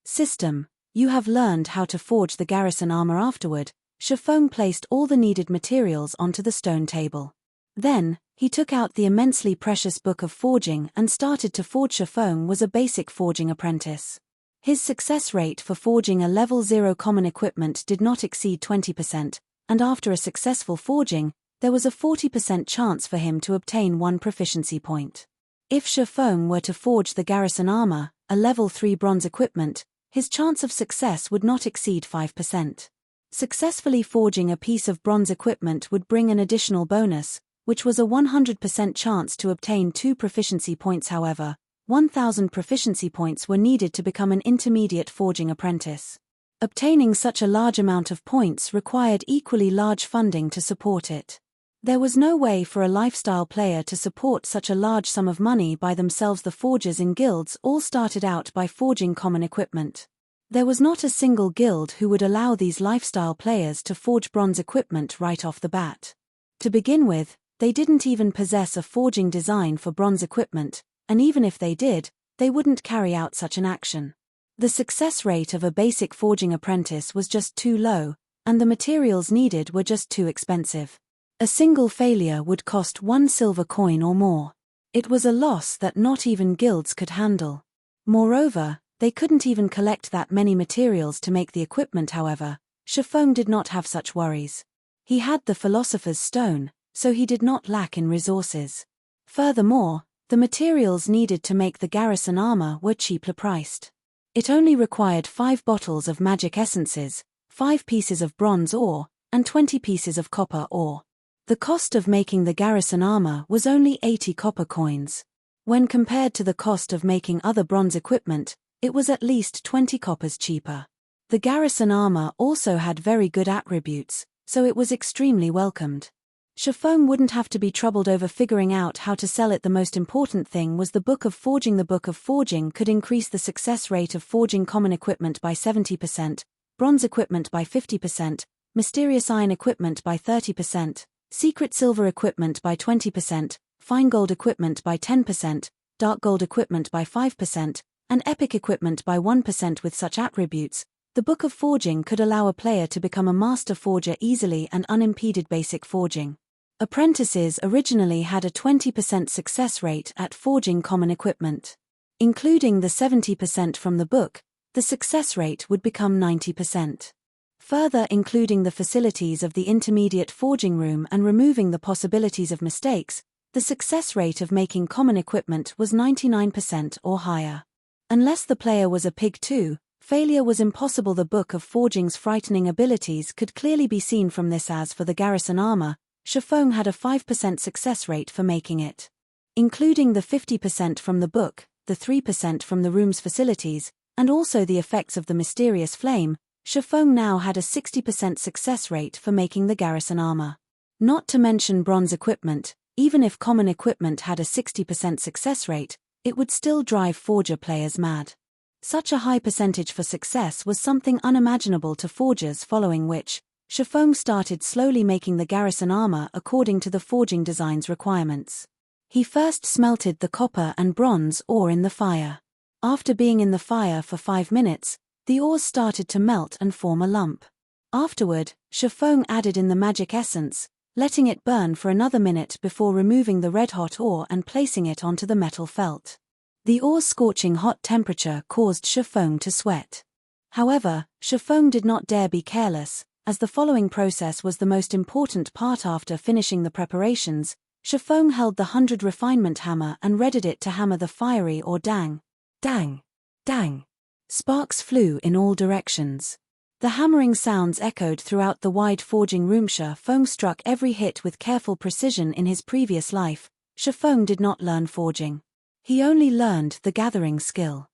System: you have learned how to forge the garrison armor. Afterward, Feng placed all the needed materials onto the stone table. Then, he took out the immensely precious book of forging and started to forge. Feng was a basic forging apprentice. His success rate for forging a level 0 common equipment did not exceed 20%, and after a successful forging, there was a 40% chance for him to obtain 1 proficiency point. If Feng were to forge the garrison armor, a level 3 bronze equipment, his chance of success would not exceed 5%. Successfully forging a piece of bronze equipment would bring an additional bonus, which was a 100% chance to obtain 2 proficiency points. However, 1,000 proficiency points were needed to become an intermediate forging apprentice. Obtaining such a large amount of points required equally large funding to support it. There was no way for a lifestyle player to support such a large sum of money by themselves. The forgers in guilds all started out by forging common equipment. There was not a single guild who would allow these lifestyle players to forge bronze equipment right off the bat. To begin with, they didn't even possess a forging design for bronze equipment, and even if they did, they wouldn't carry out such an action. The success rate of a basic forging apprentice was just too low, and the materials needed were just too expensive. A single failure would cost 1 silver coin or more. It was a loss that not even guilds could handle. Moreover, they couldn't even collect that many materials to make the equipment. However, Feng did not have such worries. He had the Philosopher's Stone, so he did not lack in resources. Furthermore, the materials needed to make the garrison armor were cheaply priced. It only required 5 bottles of magic essences, 5 pieces of bronze ore, and 20 pieces of copper ore. The cost of making the garrison armor was only 80 copper coins. When compared to the cost of making other bronze equipment, it was at least 20 coppers cheaper. The garrison armor also had very good attributes, so it was extremely welcomed. Feng wouldn't have to be troubled over figuring out how to sell it. The most important thing was the Book of Forging. The Book of Forging could increase the success rate of forging common equipment by 70%, bronze equipment by 50%, mysterious iron equipment by 30%, secret silver equipment by 20%, fine gold equipment by 10%, dark gold equipment by 5%, and epic equipment by 1%. With such attributes, the Book of Forging could allow a player to become a master forger easily and unimpeded. Basic forging apprentices originally had a 20% success rate at forging common equipment. Including the 70% from the book, the success rate would become 90%. Further, including the facilities of the intermediate forging room and removing the possibilities of mistakes, the success rate of making common equipment was 99% or higher. Unless the player was a pig too, failure was impossible. The Book of Forging's frightening abilities could clearly be seen from this. As for the garrison armor, Feng had a 5% success rate for making it. Including the 50% from the book, the 3% from the room's facilities, and also the effects of the mysterious flame, Feng now had a 60% success rate for making the garrison armor. Not to mention bronze equipment, even if common equipment had a 60% success rate, it would still drive forger players mad. Such a high percentage for success was something unimaginable to forgers, following which, Feng started slowly making the garrison armor according to the forging design's requirements. He first smelted the copper and bronze ore in the fire. After being in the fire for 5 minutes, the ores started to melt and form a lump. Afterward, Feng added in the magic essence, letting it burn for another minute before removing the red-hot ore and placing it onto the metal felt. The ore's scorching hot temperature caused Feng to sweat. However, Feng did not dare be careless, as the following process was the most important part. After finishing the preparations, Feng held the 100 refinement hammer and readied it to hammer the fiery ore. Dang! Dang! Dang! Sparks flew in all directions. The hammering sounds echoed throughout the wide forging room. Feng struck every hit with careful precision. In his previous life, Feng did not learn forging. He only learned the gathering skill.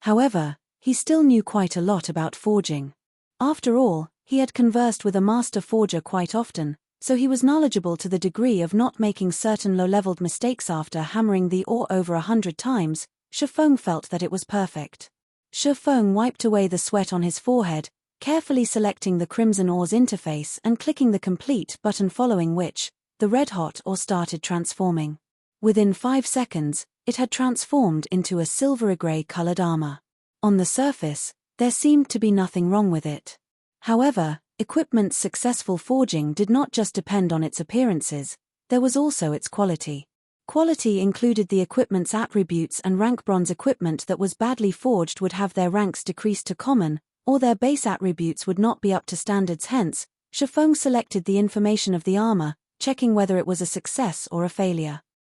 However, he still knew quite a lot about forging. After all, he had conversed with a master forger quite often, so he was knowledgeable to the degree of not making certain low-leveled mistakes. After hammering the ore over 100 times, Feng felt that it was perfect. Feng wiped away the sweat on his forehead, carefully selecting the crimson ore's interface and clicking the complete button, following which, the red-hot ore started transforming. Within 5 seconds, it had transformed into a silvery-grey colored armor. On the surface, there seemed to be nothing wrong with it. However, Equipment's successful forging did not just depend on its appearances, there was also its quality. Quality included the equipment's attributes, and rank. Bronze equipment that was badly forged would have their ranks decreased to common, or their base attributes would not be up to standards. Hence, Feng selected the information of the armor, checking whether it was a success or a failure.